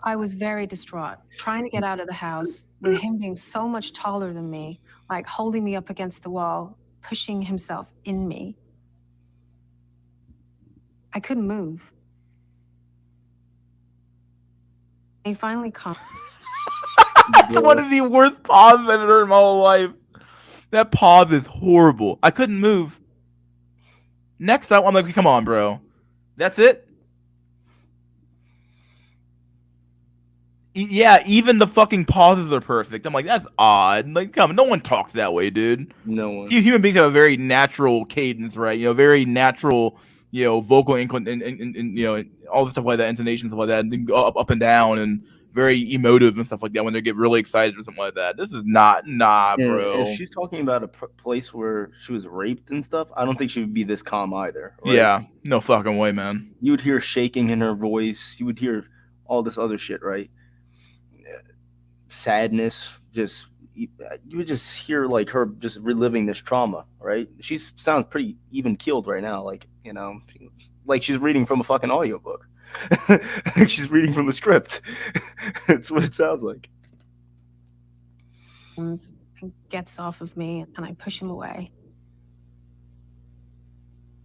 Speaker 18: I was very distraught, trying to get out of the house with him being so much taller than me, like holding me up against the wall, pushing himself in me. I couldn't move. He finally comes.
Speaker 1: That's one of the worst pauses I've ever heard in my whole life. That pause is horrible. I couldn't move. Next time, I'm like, come on, bro. That's it? Yeah, even the fucking pauses are perfect. I'm like, that's odd. Like, come on, no one talks that way, dude.
Speaker 9: No one.
Speaker 1: Human beings have a very natural cadence, right? Very natural, vocal incline and all the stuff like that, intonation, stuff like that, and then go up and down, and very emotive and stuff like that when they get really excited or something like that. This is not, bro.
Speaker 9: If she's talking about a place where she was raped and stuff, I don't think she would be this calm either. Right?
Speaker 1: Yeah, no fucking way, man.
Speaker 9: You would hear shaking in her voice. You would hear all this other shit, right? Sadness, you would just hear like her just reliving this trauma, right? She sounds pretty even keeled right now, like like she's reading from a fucking audiobook. She's reading from a script. That's what it sounds like.
Speaker 18: and gets off of me, and I push him away.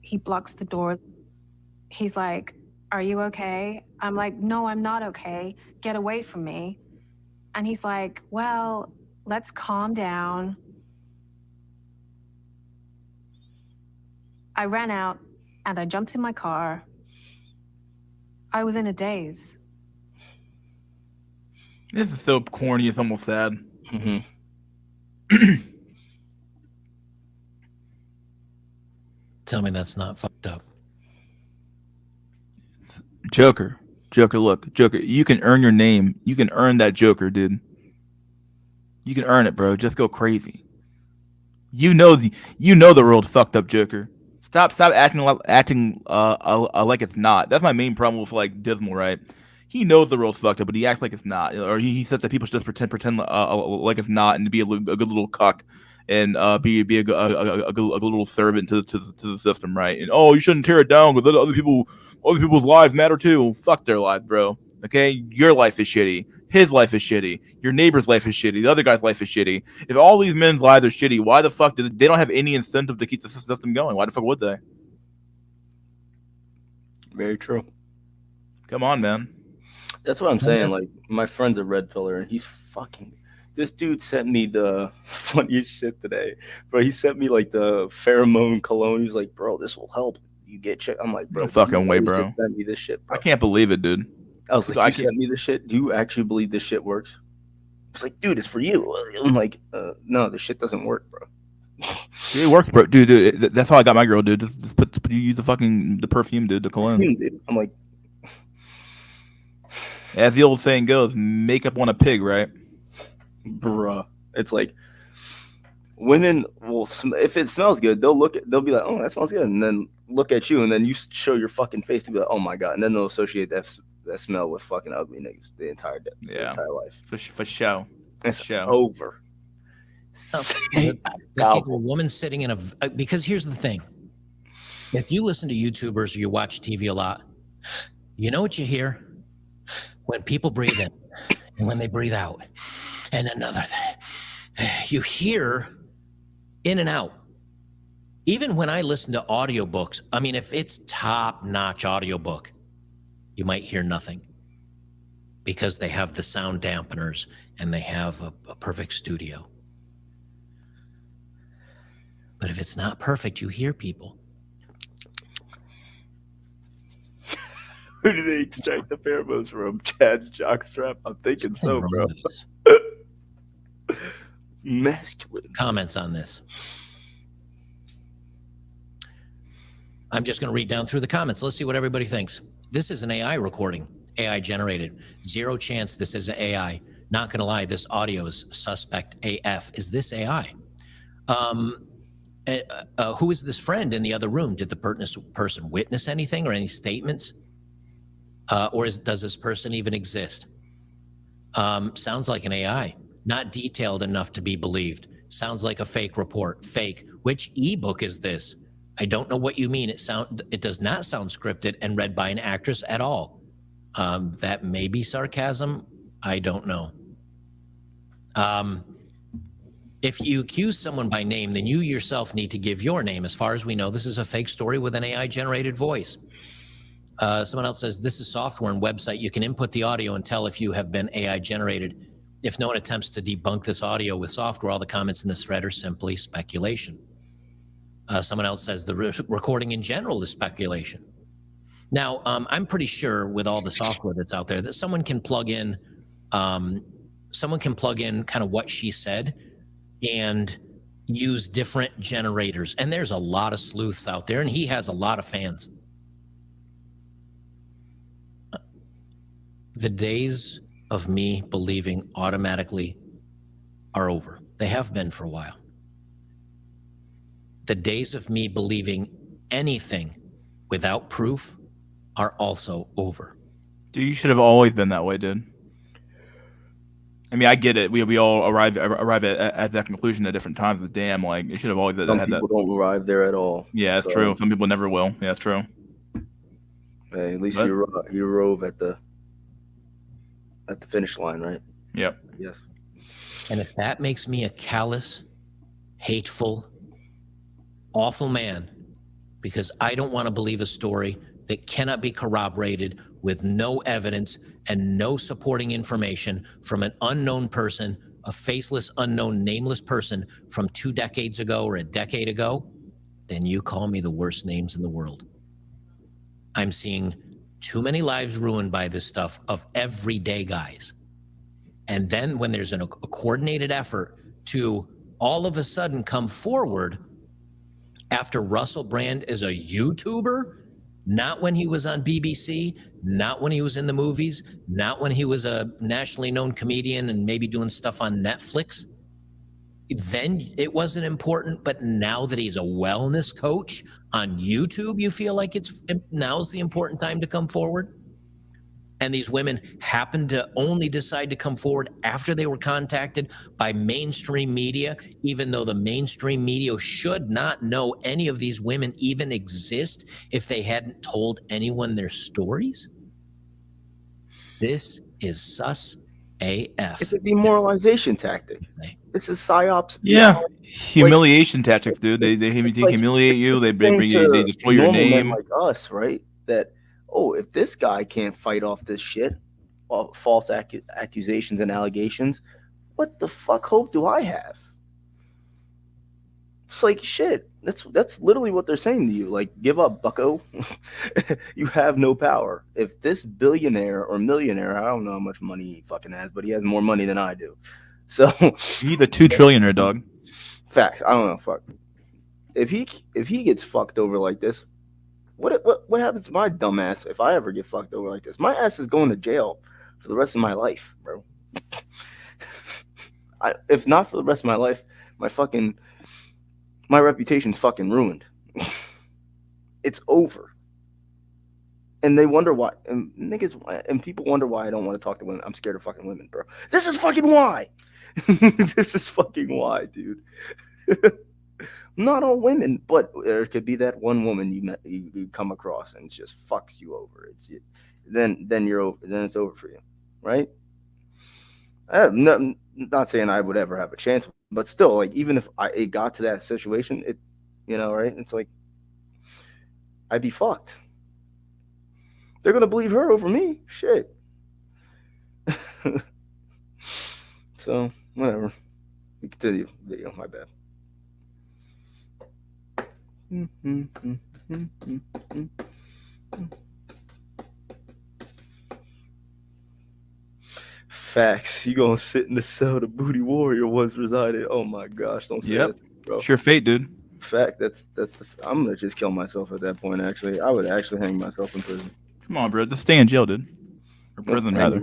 Speaker 18: He blocks the door. He's like, "Are you okay?" I'm like, "No, I'm not okay. Get away from me." And he's like, "Well, let's calm down." I ran out and I jumped in my car. I was in a daze.
Speaker 1: This is so corny. It's almost sad.
Speaker 16: Tell me that's not fucked up.
Speaker 1: Joker, look, Joker. You can earn your name. You can earn that Joker, dude. You can earn it, bro. Just go crazy. You know the world's fucked up, Joker. Stop acting like it's not. That's my main problem with like Dismal, right? He knows the world's fucked up, but he acts like it's not, or he says that people should just pretend like it's not, and to be a good little cuck, and be a good little servant to the system, right? And you shouldn't tear it down because other people's lives matter too. Fuck their lives, bro. Okay, your life is shitty. His life is shitty. Your neighbor's life is shitty. The other guy's life is shitty. If all these men's lives are shitty, why the fuck they don't have any incentive to keep the system going? Why the fuck would they?
Speaker 9: Very true.
Speaker 1: Come on, man.
Speaker 9: That's what I'm saying. Like, my friend's a red pillar, and he's fucking. This dude sent me the funniest shit today, bro. He sent me like the pheromone cologne. He was like, "Bro, this will help you get checked." I'm like, "Bro,
Speaker 1: no fucking way, bro."
Speaker 9: Sent me this shit, bro.
Speaker 1: I can't believe it, dude.
Speaker 9: I was like, "You sent me this shit? Do you actually believe this shit works?" It's like, "Dude, it's for you." I'm like, "No, this shit doesn't work, bro."
Speaker 1: Dude, it works, bro. Dude, that's how I got my girl, dude. Just use the perfume, dude, the cologne.
Speaker 9: Dude. I'm like,
Speaker 1: as the old saying goes, makeup on a pig, right?
Speaker 9: Bruh. It's like women will, if it smells good, they'll be like, "Oh, that smells good," and then look at you, and then you show your fucking face to be like, "Oh my god," and then they'll associate that smell with fucking ugly niggas the entire day, the entire life.
Speaker 1: For show.
Speaker 9: It's over.
Speaker 16: That's either a woman sitting in because here's the thing. If you listen to YouTubers or you watch TV a lot, you know what you hear? When people breathe in and when they breathe out. And another thing, you hear in and out. Even when I listen to audiobooks, I mean, if it's top-notch audiobook, you might hear nothing because they have the sound dampeners and they have a perfect studio. But if it's not perfect, you hear people.
Speaker 9: Who do they extract the pheromones from? Chad's jockstrap? I'm thinking so, bro. Masculine.
Speaker 16: Comments on this. I'm just going to read down through the comments. Let's see what everybody thinks. This is an AI recording, AI generated. Zero chance this is an AI. Not going to lie, this audio is suspect AF. Is this AI? Who is this friend in the other room? Did the person witness anything or any statements? Or does this person even exist? Sounds like an AI. Not detailed enough to be believed. Sounds like a fake report. Fake. Which ebook is this? I don't know what you mean. It does not sound scripted and read by an actress at all. That may be sarcasm. I don't know. If you accuse someone by name, then you yourself need to give your name. As far as we know, this is a fake story with an AI-generated voice. Someone else says, this is software and website. You can input the audio and tell if you have been AI-generated. If no one attempts to debunk this audio with software, all the comments in this thread are simply speculation. Someone else says the recording in general is speculation. Now, I'm pretty sure with all the software that's out there that someone can plug in kind of what she said and use different generators. And there's a lot of sleuths out there, and he has a lot of fans. The days of me believing automatically are over. They have been for a while. The days of me believing anything without proof are also over.
Speaker 1: Dude, you should have always been that way, dude. I mean, I get it. We all arrive at that conclusion at different times. But damn, like you should have always had that.
Speaker 9: Some people don't arrive there at all.
Speaker 1: Yeah, that's true. Some people never will. Yeah, that's true.
Speaker 9: Hey, at least you rove at the finish line, right?
Speaker 1: Yep.
Speaker 9: Yes.
Speaker 16: And if that makes me a callous, hateful, awful man, because I don't want to believe a story that cannot be corroborated with no evidence and no supporting information from an unknown person, a faceless, unknown, nameless person from 2 decades ago or a decade ago, then you call me the worst names in the world. I'm seeing too many lives ruined by this stuff of everyday guys. And then when there's a coordinated effort to all of a sudden come forward after Russell Brand is a YouTuber, not when he was on BBC, not when he was in the movies, not when he was a nationally known comedian and maybe doing stuff on Netflix, then it wasn't important. But now that he's a wellness coach on YouTube, you feel like now's the important time to come forward? And these women happen to only decide to come forward after they were contacted by mainstream media, even though the mainstream media should not know any of these women even exist if they hadn't told anyone their stories. This is sus AF.
Speaker 9: It's a demoralization tactic. This is psyops.
Speaker 1: Yeah, humiliation tactics, dude. They humiliate you. They bring you. They destroy your
Speaker 9: normal men
Speaker 1: name.
Speaker 9: like us, right? That, oh, if this guy can't fight off this shit, false accusations and allegations, what the fuck hope do I have? It's like, shit. That's literally what they're saying to you. Like, give up, bucko. You have no power. If this billionaire or millionaire, I don't know how much money he fucking has, but he has more money than I do. So
Speaker 1: He's a 2 trillionaire, dog.
Speaker 9: facts. I don't know. Fuck. If he gets fucked over like this, what happens to my dumb ass if I ever get fucked over like this? My ass is going to jail for the rest of my life, bro. If not for the rest of my life, my reputation's fucking ruined. It's over. And they wonder why. And niggas and people wonder why I don't want to talk to women. I'm scared of fucking women, bro. This is fucking why. This is fucking why, dude. Not all women, but there could be that one woman you come across and just fucks you over. Then you're over. Then it's over for you, right? I'm not saying I would ever have a chance, but still, like, even if it got to that situation, right? It's like I'd be fucked. They're gonna believe her over me. Shit. So whatever. We continue the video. My bad. Facts. You gonna sit in the cell the Booty Warrior once resided. Oh my gosh, don't say that to me, bro.
Speaker 1: It's your fate, dude.
Speaker 9: Fact. I'm gonna just kill myself at that point. Actually, I would actually hang myself in prison.
Speaker 1: Come on, bro. Just stay in jail, dude. Or prison, rather.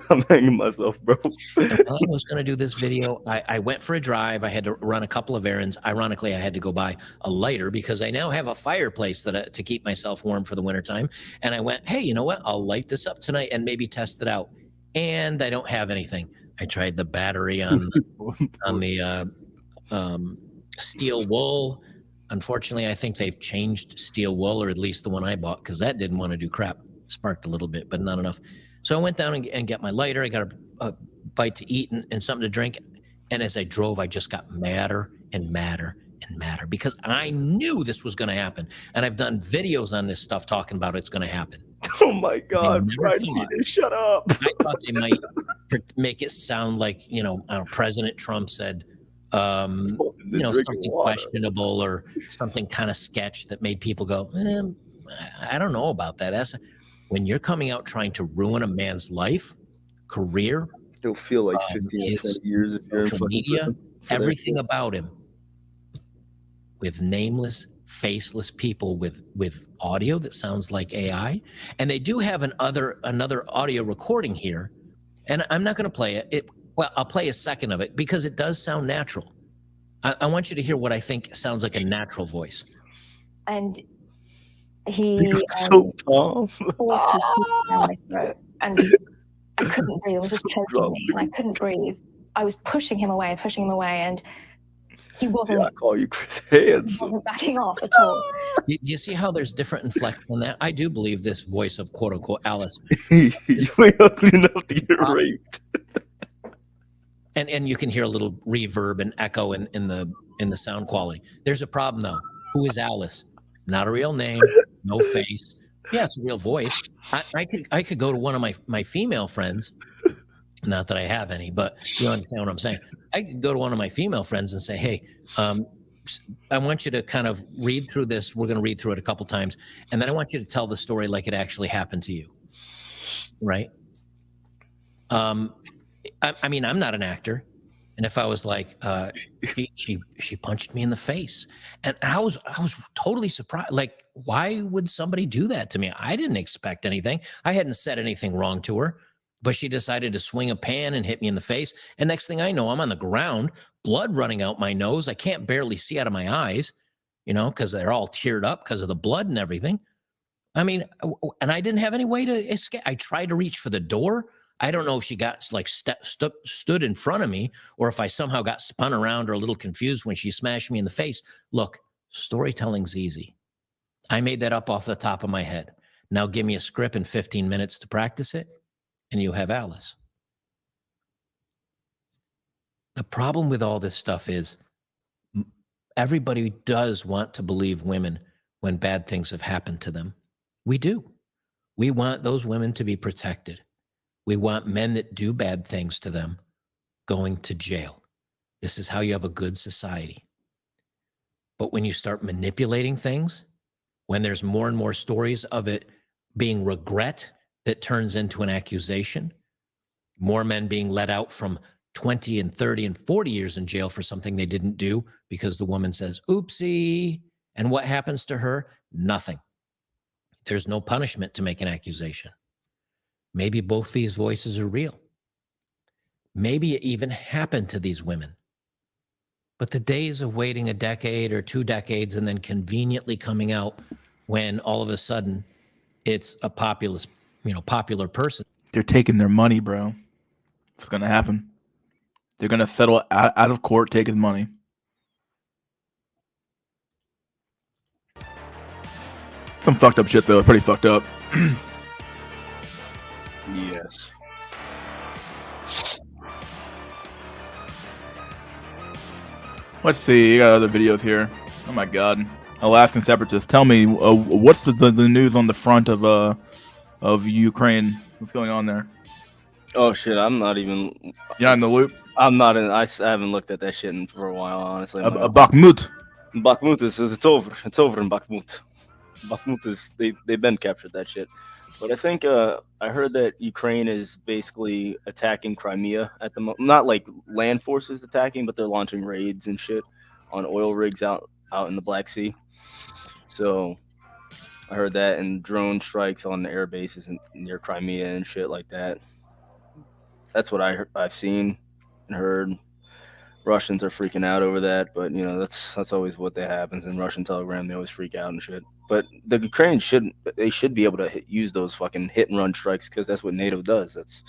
Speaker 9: I'm hanging myself, bro.
Speaker 16: While I was going to do this video, I went for a drive. I had to run a couple of errands. Ironically, I had to go buy a lighter because I now have a fireplace to keep myself warm for the wintertime. And I went, hey, you know what? I'll light this up tonight and maybe test it out. And I don't have anything. I tried the battery on the steel wool. Unfortunately, I think they've changed steel wool, or at least the one I bought, because that didn't want to do crap. Sparked a little bit, but not enough. So I went down and got my lighter. I got a bite to eat and something to drink. And as I drove, I just got madder and madder and madder because I knew this was going to happen. And I've done videos on this stuff talking about it's going to happen.
Speaker 9: Oh my God, shut up.
Speaker 16: I thought they might make it sound like, President Trump said, something questionable or something kind of sketch that made people go, I don't know about that. When you're coming out trying to ruin a man's life, career,
Speaker 9: it'll feel like 15 or 20 years if you're in
Speaker 16: social media, everything about him, with nameless, faceless people with audio that sounds like AI. And they do have another audio recording here, and I'm not going to play it. Well, I'll play a second of it because it does sound natural. I want you to hear what I think sounds like a natural voice.
Speaker 19: And he
Speaker 9: so tall.
Speaker 19: forced his teeth down my throat, and I couldn't breathe. It was just choking me, and I couldn't breathe. I was pushing him away, and He wasn't.
Speaker 9: I call you Chris Hands.
Speaker 19: He wasn't backing off at all.
Speaker 16: Do you see how there's different inflection on that? I do believe this voice of quote unquote Alice.
Speaker 9: You ain't ugly enough to get raped.
Speaker 16: And you can hear a little reverb and echo in the sound quality. There's a problem though. Who is Alice? Not a real name, no face. Yeah, it's a real voice. I could go to one of my female friends. Not that I have any, but you understand what I'm saying. I could go to one of my female friends and say, hey, I want you to kind of read through this. We're going to read through it a couple times. And then I want you to tell the story like it actually happened to you. Right? I mean, I'm not an actor. And if I was like, she punched me in the face. And I was totally surprised. Like, why would somebody do that to me? I didn't expect anything. I hadn't said anything wrong to her. But she decided to swing a pan and hit me in the face. And next thing I know, I'm on the ground, blood running out my nose. I can't barely see out of my eyes, because they're all teared up because of the blood and everything. I mean, and I didn't have any way to escape. I tried to reach for the door. I don't know if she got like stood in front of me or if I somehow got spun around or a little confused when she smashed me in the face. Look, storytelling's easy. I made that up off the top of my head. Now give me a script in 15 minutes to practice it. And you have Alice. The problem with all this stuff is everybody does want to believe women when bad things have happened to them. We do. We want those women to be protected. We want men that do bad things to them going to jail. This is how you have a good society. But when you start manipulating things, when there's more and more stories of it being regret that turns into an accusation, more men being let out from 20 and 30 and 40 years in jail for something they didn't do because the woman says, oopsie. And what happens to her? Nothing. There's no punishment to make an accusation. Maybe both these voices are real. Maybe it even happened to these women. But the days of waiting a decade or 2 decades and then conveniently coming out when all of a sudden it's a popular person.
Speaker 1: They're taking their money, bro. What's going to happen? They're going to settle out of court, take his money. Some fucked up shit, though. Pretty fucked up.
Speaker 9: Yes.
Speaker 1: Let's see. You got other videos here. Oh, my God. Alaskan separatists. Tell me, what's the news on the front of Ukraine? What's going on there?
Speaker 9: Oh shit, I'm not even.
Speaker 1: You're not in the loop?
Speaker 9: I'm not in. I haven't looked at that shit for a while, honestly.
Speaker 1: Bakhmut.
Speaker 9: Bakhmut is it's over. It's over in Bakhmut. Bakhmut is they've been captured that shit. But I think I heard that Ukraine is basically attacking Crimea at the moment. Not like land forces attacking, but they're launching raids and shit on oil rigs out in the Black Sea. So I heard that, and drone strikes on the air bases near Crimea and shit like that. That's what I've seen and heard. Russians are freaking out over that, but that's always what that happens in Russian Telegram. They always freak out and shit. But the Ukrainians should be able to use those fucking hit and run strikes because that's what NATO does. That's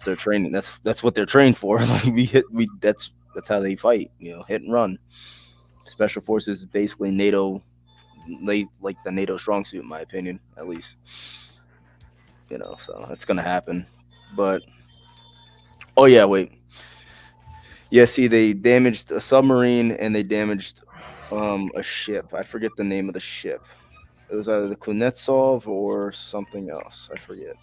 Speaker 9: their training. That's what they're trained for. Like that's how they fight. Hit and run. Special forces is basically NATO, like the NATO strong suit, in my opinion, at least. So it's gonna happen, but. Oh yeah, wait. Yeah, see, they damaged a submarine and they damaged a ship. I forget the name of the ship. It was either the Kuznetsov or something else. I forget.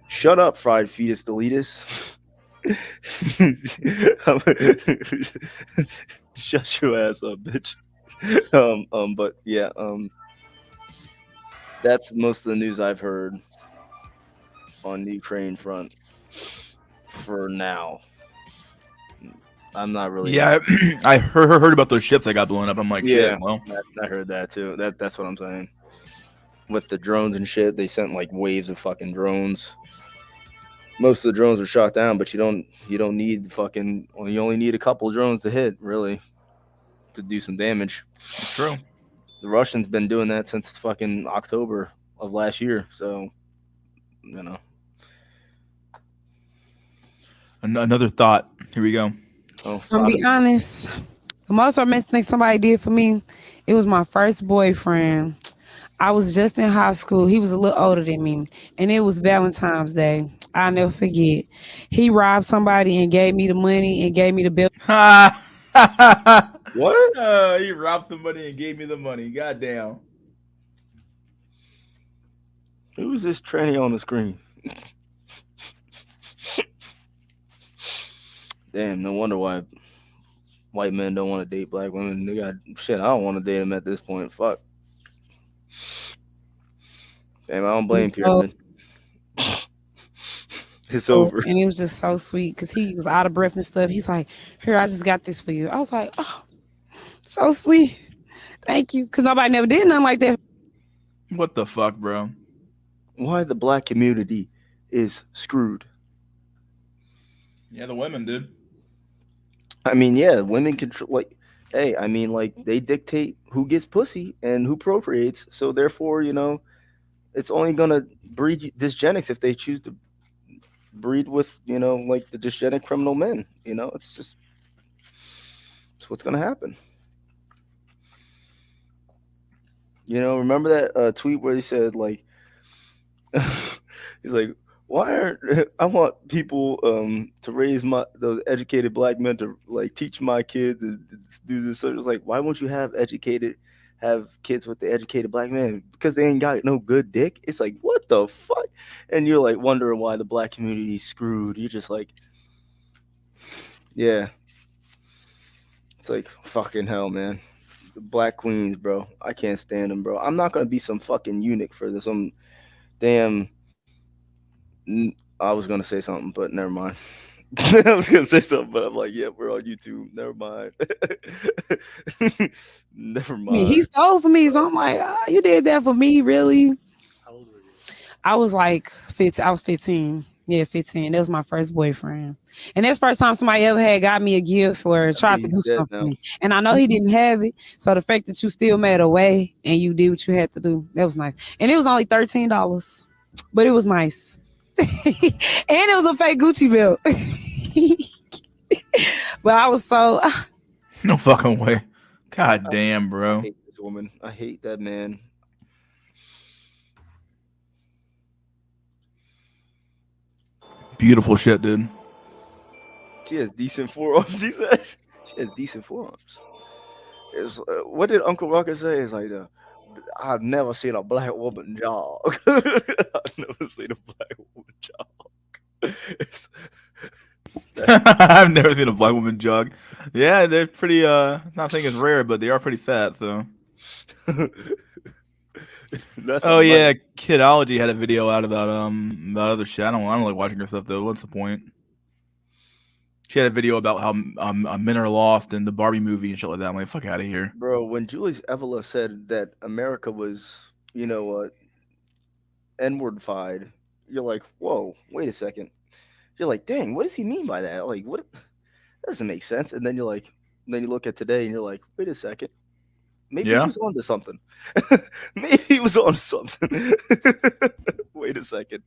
Speaker 9: Shut up, fried fetus deletus. Shut your ass up, bitch. But yeah, that's most of the news I've heard on the Ukraine front. For now, I'm not really.
Speaker 1: Yeah, I heard about those ships that got blown up. I'm like,
Speaker 9: yeah,
Speaker 1: shit, well,
Speaker 9: I heard that too. That's what I'm saying. With the drones and shit, they sent like waves of fucking drones. Most of the drones were shot down, but you don't need fucking. Well, you only need a couple drones to hit, really, to do some damage.
Speaker 1: True.
Speaker 9: The Russians been doing that since fucking October of last year, so
Speaker 1: Another thought. Here we go.
Speaker 9: Oh,
Speaker 20: I'm gonna be honest. The most romantic thing somebody did for me, it was my first boyfriend. I was just in high school. He was a little older than me, and it was Valentine's Day. I'll never forget. He robbed somebody and gave me the money and gave me the bill.
Speaker 9: What?
Speaker 1: He robbed somebody and gave me the money. Goddamn.
Speaker 9: Who is this tranny on the screen? Damn, no wonder why white men don't want to date black women. They got shit. I don't want to date them at this point. Fuck. Damn, I don't blame Pearson. It's over.
Speaker 20: And it was just so sweet because he was out of breath and stuff. He's like, "Here, I just got this for you." I was like, "Oh, so sweet. Thank you." Because nobody never did nothing like that.
Speaker 1: What the fuck, bro?
Speaker 9: Why the black community is screwed.
Speaker 1: Yeah, the women, dude.
Speaker 9: I mean, yeah, women control. Like, hey, I mean, like they dictate who gets pussy and who procreates. So therefore, you know, it's only gonna breed dysgenics if they choose to breed with, you know, like the dysgenic criminal men. You know, it's what's gonna happen. You know, remember that tweet where he said like, he's like, why aren't I want people to raise those educated black men to like teach my kids and do this? So it was like, why won't you have kids with the educated black men? Because they ain't got no good dick. It's like, what the fuck? And you're like wondering why the black community is screwed. You're just like, yeah. It's like fucking hell, man. The black queens, bro. I can't stand them, bro. I'm not gonna be some fucking eunuch for this. Damn. I was gonna say something, but never mind. I was gonna say something, but I'm like, yeah, we're on YouTube. Never mind. Never
Speaker 20: I
Speaker 9: mind.
Speaker 20: mean, he stole from me, so I'm like, "You did that for me, really?" I was like 15. I was 15. Yeah, 15. That was my first boyfriend, and that's the first time somebody ever had got me a gift or tried to do something for me. And I know he didn't have it, so the fact that you still made a way and you did what you had to do, that was nice. And it was only $13, but it was nice. And it was a fake Gucci belt. But I was so
Speaker 1: No fucking way. God damn, bro.
Speaker 9: I hate this woman. I hate that man.
Speaker 1: Beautiful shit, dude.
Speaker 9: She has decent forearms. He said she has decent forearms. What did Uncle Rocker say? It's like I've never seen a black woman jog. I've never seen a black woman jog.
Speaker 1: I've never seen a black woman jog. Yeah, they're pretty not saying it's rare, but they are pretty fat, so. Oh yeah, Kidology had a video out about other shit. I don't like watching her stuff though. What's the point? She had a video about how men are lost in the Barbie movie and shit like that. I'm like, fuck out of here.
Speaker 9: Bro, when Julius Evola said that America was, you know, N-word-fied, you're like, whoa, wait a second. You're like, dang, what does he mean by that? Like, what? That doesn't make sense. And then you're like, then you look at today and you're like, wait a second. Maybe he was on to something. Maybe he was on to something. Wait a second.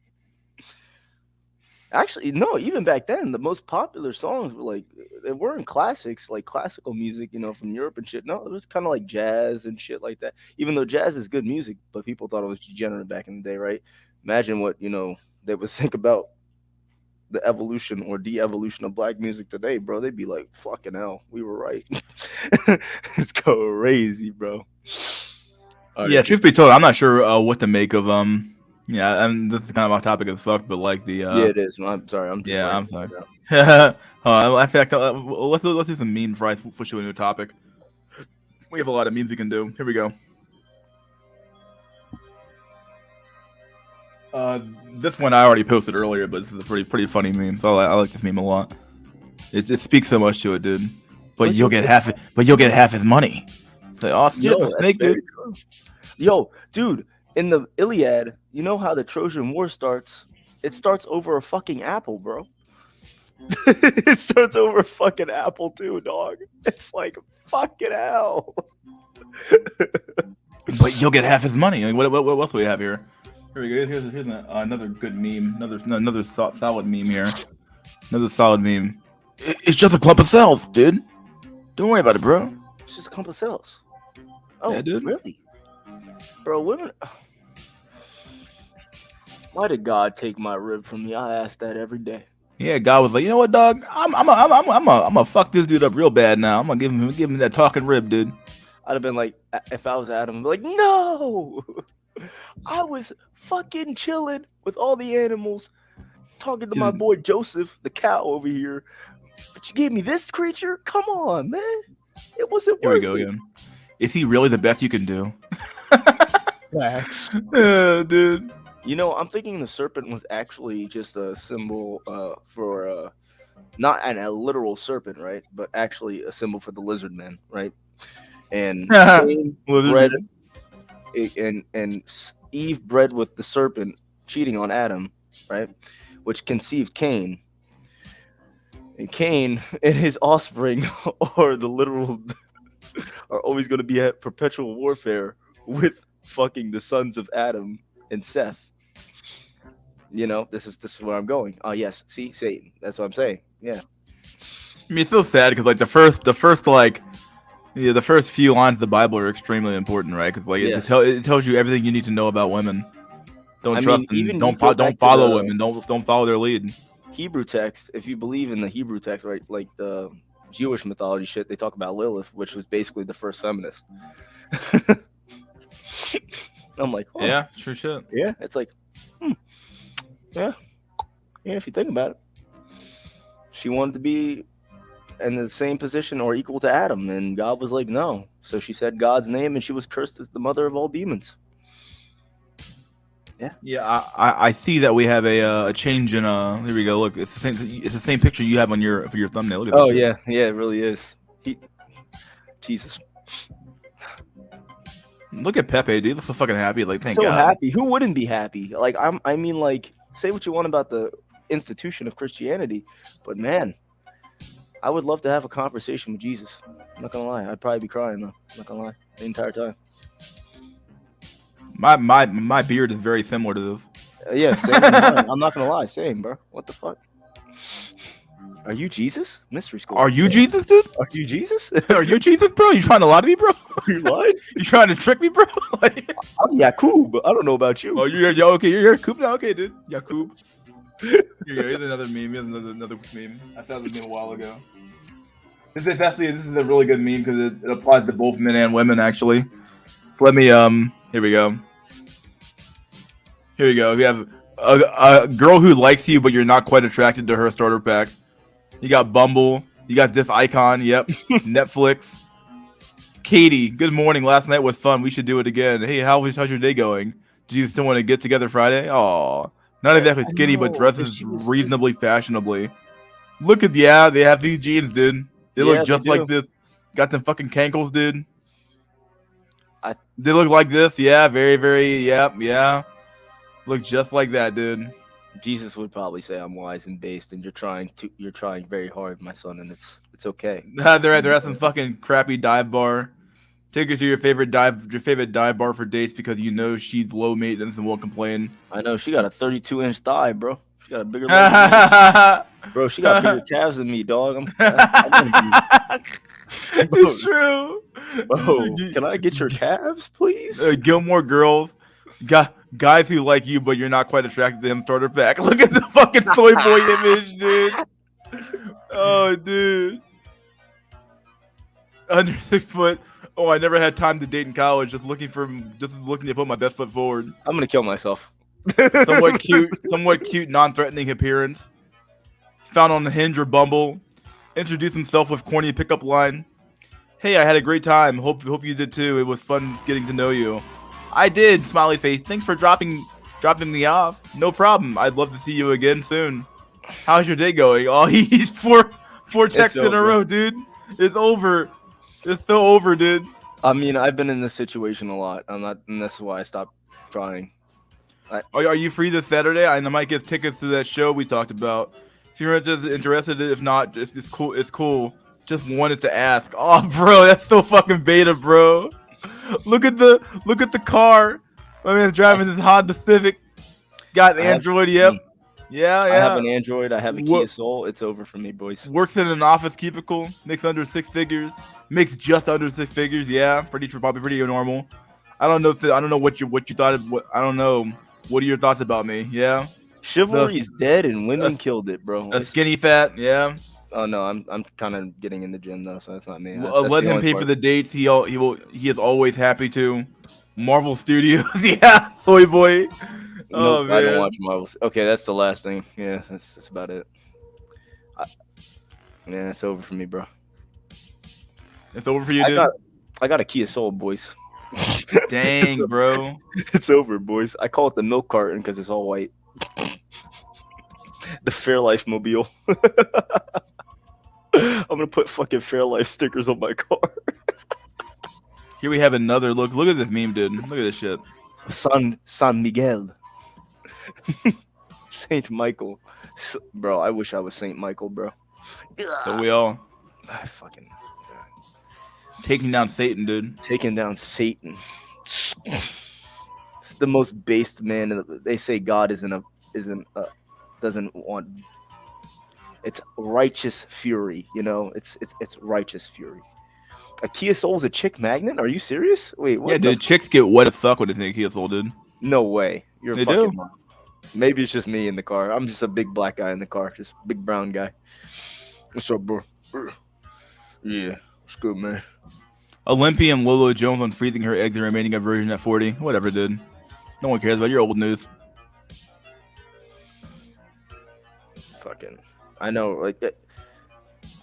Speaker 9: Actually, no, even back then, the most popular songs were like, they weren't classics, like classical music, you know, from Europe and shit. No, it was kind of like jazz and shit like that. Even though jazz is good music, but people thought it was degenerate back in the day, right? Imagine what, you know, they would think about the evolution or de-evolution of black music today, bro. They'd be like, fucking hell, we were right. It's crazy, bro.
Speaker 1: Yeah, truth be told, I'm not sure what to make of yeah, and this is kind of off topic as fuck, but like the
Speaker 9: yeah, it is. I'm sorry. I'm just
Speaker 1: I'm
Speaker 9: sorry.
Speaker 1: I fact, let's do some meme before I switch to a new topic. We have a lot of memes we can do. Here we go. This one I already posted earlier, but this is a pretty funny meme. So I like this meme a lot. It speaks so much to it, dude. But you'll get half. But you'll get half his money. It's like, oh, shit, the snake, dude.
Speaker 9: Yo, dude, in the Iliad, you know how the Trojan War starts? It starts over a fucking apple, bro. It starts over a fucking apple too, dog. It's like fucking hell.
Speaker 1: But you'll get half his money. Like, what else do we have here? Here we go. Here's another good meme. Another solid meme here. Another solid meme. It's just a clump of cells, dude. Don't worry about it, bro.
Speaker 9: It's just a clump of cells. Oh,
Speaker 1: Yeah, dude.
Speaker 9: really? Bro, women. Why did God take my rib from me? I ask that every day.
Speaker 1: Yeah, God was like, you know what, dog? I'm gonna fuck this dude up real bad now. I'm gonna give him that talking rib, dude.
Speaker 9: I'd have been like, if I was Adam, I'd be like, no, I was fucking chilling with all the animals, talking to my boy Joseph, the cow over here. But you gave me this creature? Come on, man. It wasn't
Speaker 1: Here we
Speaker 9: worth
Speaker 1: go
Speaker 9: it.
Speaker 1: again. Is he really the best you can do?
Speaker 9: Facts.
Speaker 1: Dude.
Speaker 9: You know, I'm thinking the serpent was actually just a symbol for not a literal serpent, right? But actually a symbol for the lizard man, right? And Cain bred, and Eve bred with the serpent, cheating on Adam, right? Which conceived Cain. And Cain and his offspring are the literal are always going to be at perpetual warfare with fucking the sons of Adam and Seth. You know, this is where I'm going. Oh yes, see, Satan. That's what I'm saying. Yeah.
Speaker 1: I mean, it's so sad because like the first like, yeah, the first few lines of the Bible are extremely important, right? Because like it tells you everything you need to know about women. Don't trust them. Don't follow women. Don't follow their lead.
Speaker 9: Hebrew text. If you believe in the Hebrew text, right, like the Jewish mythology shit, they talk about Lilith, which was basically the first feminist. I'm like, oh,
Speaker 1: yeah, sure shit.
Speaker 9: Yeah, it's like, yeah, if you think about it, she wanted to be in the same position or equal to Adam, and God was like, no. So she said God's name, and she was cursed as the mother of all demons. Yeah.
Speaker 1: Yeah, I see that we have a change in Here we go. Look, it's the same picture you have on your thumbnail. Look at this.
Speaker 9: Oh yeah, it really is. Jesus.
Speaker 1: Look at Pepe, dude. He looks so fucking happy. Like, thank
Speaker 9: so
Speaker 1: God.
Speaker 9: happy. Who wouldn't be happy? Like, I mean, like, say what you want about the institution of Christianity, but man, I would love to have a conversation with Jesus. I'm not gonna lie. I'd probably be crying though. I'm not gonna lie. The entire time.
Speaker 1: My beard is very similar to this.
Speaker 9: Yeah, same. I'm not gonna lie. Same, bro. What the fuck? Are you Jesus? Mystery School.
Speaker 1: Are you Jesus, dude?
Speaker 9: Are you Jesus?
Speaker 1: Are you Jesus, bro? You trying to lie to me, bro?
Speaker 9: You lying?
Speaker 1: You trying to trick me, bro?
Speaker 9: I'm Yakub, but I don't know about you.
Speaker 1: Oh, you're okay. You're Yakub now, okay, dude. Yakub. Here you go. Here's another meme. Here's another meme. I found this meme a while ago. This is a really good meme because it applies to both men and women, actually. So let me Here we go. Here we go. We have a girl who likes you, but you're not quite attracted to her starter pack. You got Bumble. You got this icon. Yep. Netflix. Katie, good morning. Last night was fun. We should do it again. Hey, how's your day going? Do you still want to get together Friday? Aw. Not exactly skinny, but dresses reasonably fashionably. Look at, yeah, they have these jeans, dude. They look just like this. Got them fucking cankles, dude. They look like this. Yeah, very, very, yeah. Look just like that, dude.
Speaker 9: Jesus would probably say I'm wise and based, and you're trying very hard, my son, and it's okay.
Speaker 1: They're at some fucking crappy dive bar. Take her to your favorite dive bar for dates because you know she's low maintenance and won't complain.
Speaker 9: I know she got a 32-inch thigh, bro. She got a bigger leg than me. Bro, she got bigger calves than me, dog.
Speaker 1: It's true.
Speaker 9: Bro, can I get your calves, please?
Speaker 1: Gilmore Girls. Guys who like you, but you're not quite attracted to them. Starter pack. Look at the fucking soy boy image, dude. Oh, dude. Under 6 foot. Oh, I never had time to date in college. Just looking to put my best foot forward.
Speaker 9: I'm gonna kill myself.
Speaker 1: somewhat cute, non-threatening appearance. Found on the Hinge or Bumble. Introduced himself with corny pickup line. Hey, I had a great time. Hope you did too. It was fun getting to know you. I did, smiley face. Thanks for dropping me off. No problem. I'd love to see you again soon. How's your day going? Oh, he's four texts in a row, dude. It's over. It's so over, dude.
Speaker 9: I mean, I've been in this situation a lot. And that's why I stopped trying.
Speaker 1: Are you free this Saturday? I might get tickets to that show we talked about. If you're interested, if not, it's cool. It's cool. Just wanted to ask. Oh, bro, that's so fucking beta, bro. Look at the car. My man's driving this Honda Civic. Got Android. Yep. Yeah,
Speaker 9: I have
Speaker 1: yeah.
Speaker 9: an Android. I have a Kia Soul. It's over for me, boys.
Speaker 1: Works in an office cubicle. Makes under 6 figures. Makes just under 6 figures. Yeah, probably pretty normal. I don't know. I don't know what you thought. I don't know. What are your thoughts about me? Yeah.
Speaker 9: Chivalry's dead and women killed it, bro.
Speaker 1: A skinny fat. Yeah.
Speaker 9: Oh no, I'm kind of getting in the gym though, so that's not me. That's
Speaker 1: Let
Speaker 9: the
Speaker 1: him
Speaker 9: only
Speaker 1: pay
Speaker 9: part.
Speaker 1: for the dates. He is always happy to. Marvel Studios. Yeah. Soy boy.
Speaker 9: Nope,
Speaker 1: Oh
Speaker 9: I don't
Speaker 1: man.
Speaker 9: watch Marvels. Okay, that's the last thing. Yeah, that's about it. Yeah, it's over for me, bro.
Speaker 1: It's over for you, dude.
Speaker 9: I got a Kia Soul, boys.
Speaker 1: Dang, bro.
Speaker 9: It's over, boys. I call it the milk carton because it's all white. The Fairlife mobile. I'm gonna put fucking Fairlife stickers on my car.
Speaker 1: Here we have another look. Look at this meme, dude. Look at this shit.
Speaker 9: San Miguel. Saint Michael. Bro, I wish I was Saint Michael, bro.
Speaker 1: So we all
Speaker 9: I fucking
Speaker 1: taking down Satan, dude.
Speaker 9: Taking down Satan. It's the most based man. They say God doesn't want. It's righteous fury, you know. It's righteous fury. A Kia Soul's a chick magnet? Are you serious? Wait, what?
Speaker 1: Yeah, dude. Chicks get wet as fuck when they think Kia Soul, dude.
Speaker 9: No way. You're
Speaker 1: They
Speaker 9: fucking
Speaker 1: do.
Speaker 9: lying. Maybe it's just me in the car. I'm just a big black guy in the car, just big brown guy. What's up, bro? Yeah, what's good, man?
Speaker 1: Olympian Lolo Jones on freezing her eggs and remaining a virgin at 40. Whatever, dude. No one cares about your old news.
Speaker 9: Fucking, I know, like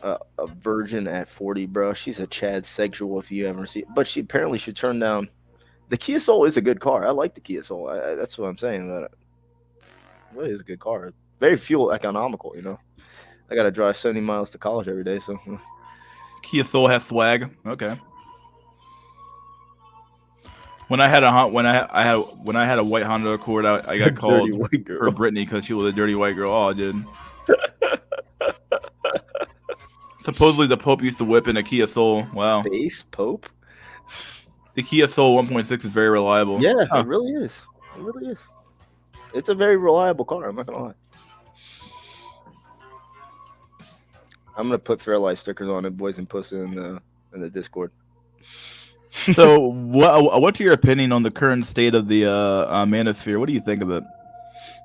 Speaker 9: a virgin at 40, bro. She's a Chad sexual if you ever see it. But she apparently should turn down. The Kia Soul is a good car. I like the Kia Soul. That's what I'm saying. That it really is a good car. Very fuel economical, you know. I gotta drive 70 miles to college every day, so.
Speaker 1: Kia Soul has swag. Okay. When I had a white Honda Accord, I got called for Brittany because she was a dirty white girl. Oh, dude. Supposedly the Pope used to whip in a Kia Soul. Wow.
Speaker 9: Base Pope?
Speaker 1: The Kia Soul 1.6 is very reliable.
Speaker 9: Yeah,
Speaker 1: Huh.
Speaker 9: it really is. It really is. It's a very reliable car. I'm not gonna lie. I'm gonna put Fairlife stickers on it, boys, and post it in the Discord.
Speaker 1: So, what's your opinion on the current state of the manosphere? What do you think of it?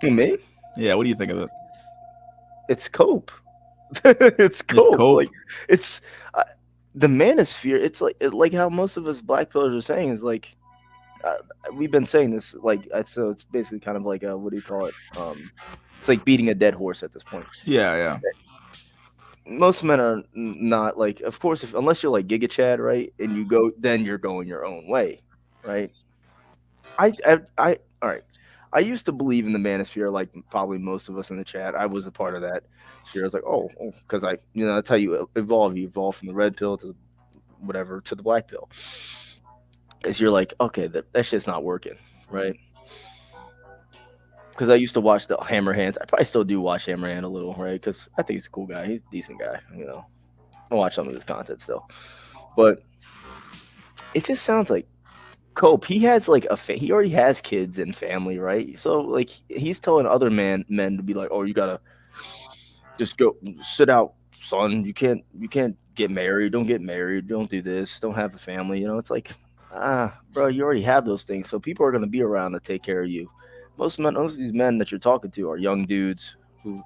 Speaker 9: Me?
Speaker 1: Yeah, what do you think of it?
Speaker 9: It's cope. It's cope.
Speaker 1: cope.
Speaker 9: Like it's the manosphere. It's like how most of us black pillars are saying is like we've been saying this like so it's basically kind of like what do you call it? It's like beating a dead horse at this point.
Speaker 1: Yeah, yeah.
Speaker 9: Most men are not like, of course, unless you're like Giga Chad, right? And you go, then you're going your own way, right? All right. I used to believe in the manosphere, like probably most of us in the chat. I was a part of that sphere. I was like, because that's how you evolve. You evolve from the red pill to whatever to the black pill. Because you're like, okay, that shit's not working, right? Because I used to watch the Hammerhand. I probably still do watch Hammerhand a little, right? Because I think he's a cool guy. He's a decent guy, you know. I watch some of his content still, but it just sounds like Cope. He has like he already has kids and family, right? So like he's telling other men to be like, oh, you gotta just go sit out, son. You can't get married. Don't get married. Don't do this. Don't have a family. You know, it's like, bro, you already have those things. So people are gonna be around to take care of you. Most of these men that you're talking to are young dudes who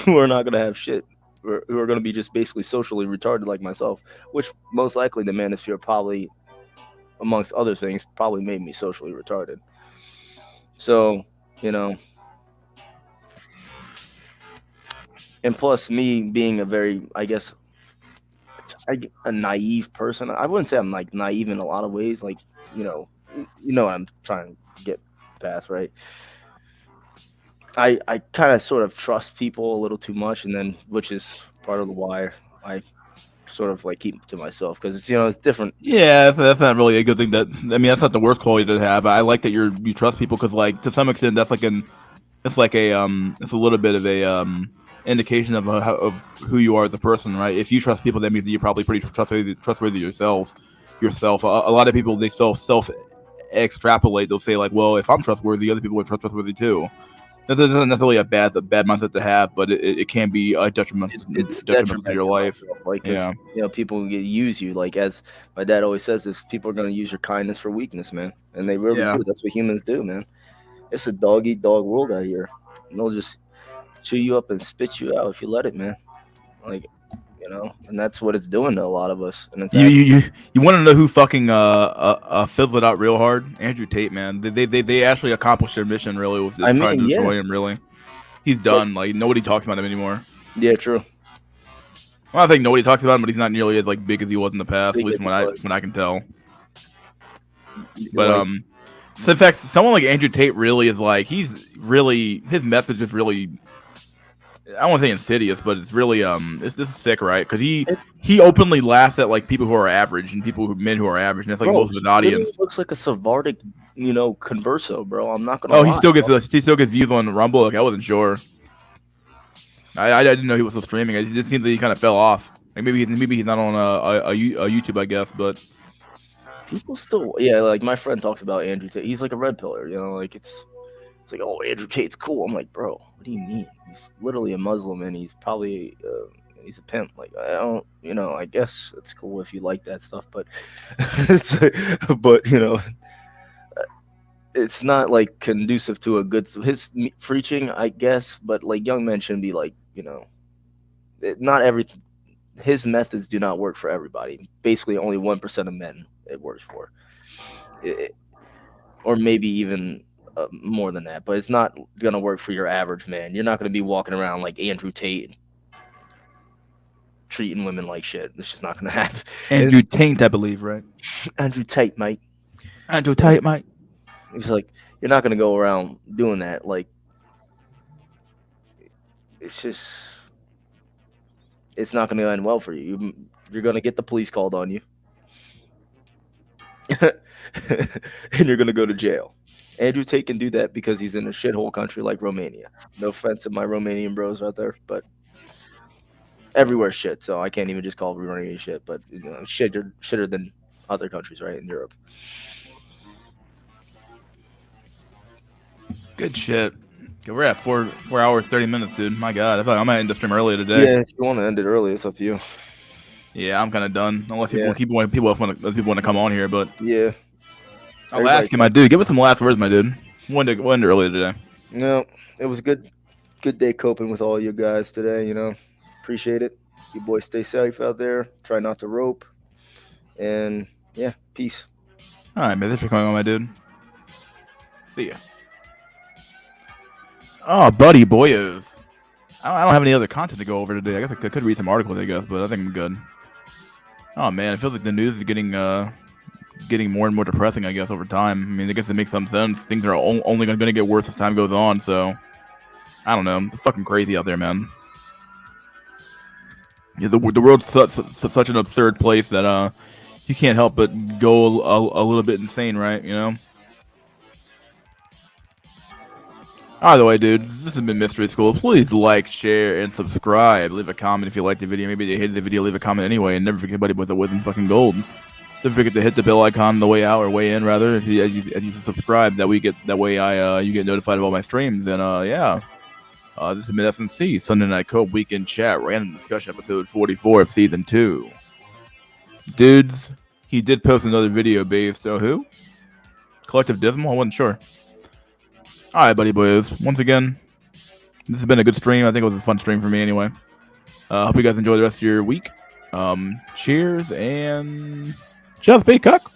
Speaker 9: are not going to have shit, who are going to be just basically socially retarded like myself, which most likely the manosphere probably, amongst other things, probably made me socially retarded. So, you know, and plus me being a very, I guess, a naive person. I wouldn't say I'm like naive in a lot of ways. Like, you know what I'm trying to get past, right? I kind of sort of trust people a little too much, and then which is part of why I sort of like keep to myself because it's it's different.
Speaker 1: Yeah, that's not really a good thing. That's not the worst quality to have. I like that you trust people because like to some extent that's like it's a little bit of a indication of who you are as a person, right? If you trust people, that means that you're probably pretty trustworthy yourself. A lot of people they self extrapolate. They'll say like, well, if I'm trustworthy, other people are trustworthy too. This isn't necessarily a bad mindset to have, but it can be a detriment.
Speaker 9: It's
Speaker 1: detrimental to your life.
Speaker 9: Like, 'cause,
Speaker 1: Yeah.
Speaker 9: you know, people use you. Like, as my dad always says, is people are gonna use your kindness for weakness, man, and they really
Speaker 1: Yeah.
Speaker 9: do. That's what humans do, man. It's a dog eat dog world out here. And they'll just chew you up and spit you out if you let it, man. Like, you know, and that's what it's doing to a lot of us. And it's
Speaker 1: You want to know who fucking fizzled out real hard? Andrew Tate, man. They actually accomplished their mission really with trying to destroy him. Really, he's done. Like nobody talks about him anymore.
Speaker 9: Yeah, true.
Speaker 1: Well, I think nobody talks about him, but he's not nearly as like big as he was in the past. At least when I can tell. But so in fact, someone like Andrew Tate really is like his message is really. I don't want to say insidious, but it's really this is sick, right? Because he openly laughs at like people who are average and men who are average, and that's like most of his audience.
Speaker 9: Looks like a Sephardic, you know, converso, bro. I'm not gonna.
Speaker 1: Oh,
Speaker 9: lie,
Speaker 1: he still gets views on Rumble. Like I wasn't sure. I didn't know he was still streaming. It just seems that he kind of fell off. Like maybe he's not on a YouTube, I guess. But
Speaker 9: people still, like my friend talks about Andrew Tate. He's like a red pillar, you know, like it's like, oh, Andrew Tate's cool. I'm like, bro, what do you mean? He's literally a Muslim and he's probably he's a pimp. Like I don't, you know, I guess it's cool if you like that stuff, but but you know, it's not like conducive to a good his preaching, I guess. But like young men shouldn't be like, you know, not everything. His methods do not work for everybody. Basically, only 1% of men it works for, or maybe even more than that. But it's not gonna work for your average man. You're not gonna be walking around like Andrew Tate, treating women like shit. It's just not gonna happen.
Speaker 1: Andrew Tate, I believe, right?
Speaker 9: Andrew Tate, mate.
Speaker 1: Andrew Tate, mate.
Speaker 9: It's like you're not gonna go around doing that. Like it's just. It's not going to end well for you. You're going to get the police called on you. And you're going to go to jail. Andrew Tate can do that because he's in a shithole country like Romania. No offense to my Romanian bros out there, but everywhere shit. So I can't even just call Romania shit, but you know, shitter than other countries, right, in Europe.
Speaker 1: Good shit. We're at 4 hours 30 minutes, dude. My God, I feel like I might end the stream earlier today.
Speaker 9: Yeah, if you want to end it early, it's up to you.
Speaker 1: Yeah, I'm kind of done. Unless people want to come on here, but
Speaker 9: yeah,
Speaker 1: I'll ask you, my dude. Give us some last words, my dude. We'll end earlier today.
Speaker 9: No, it was good day coping with all you guys today. You know, appreciate it. You boys stay safe out there. Try not to rope, and yeah, peace.
Speaker 1: All right, man. Thanks for coming on, my dude. See ya. Oh, buddy, boyos. I don't have any other content to go over today. I guess I could read some articles, I guess, but I think I'm good. Oh man, it feels like the news is getting more and more depressing, I guess, over time. I mean, I guess it makes some sense. Things are only going to get worse as time goes on. So I don't know. It's fucking crazy out there, man. Yeah, the world's such an absurd place that you can't help but go a little bit insane, right? You know. Either way, dudes, this has been Mystery School. Please like, share, and subscribe. Leave a comment if you liked the video. Maybe they hated the video. Leave a comment anyway. And never forget, buddy, with the fucking gold. Don't forget to hit the bell icon on the way out or way in, rather, as you subscribe. That way you get notified of all my streams. And yeah, this has been SNC Sunday Night Cope Weekend Chat Random Discussion episode 44 of season 2. Dudes, he did post another video based on who? Collective Dismal? I wasn't sure. All right, buddy boys. Once again, this has been a good stream. I think it was a fun stream for me anyway. Hope you guys enjoy the rest of your week. Cheers and just be cook.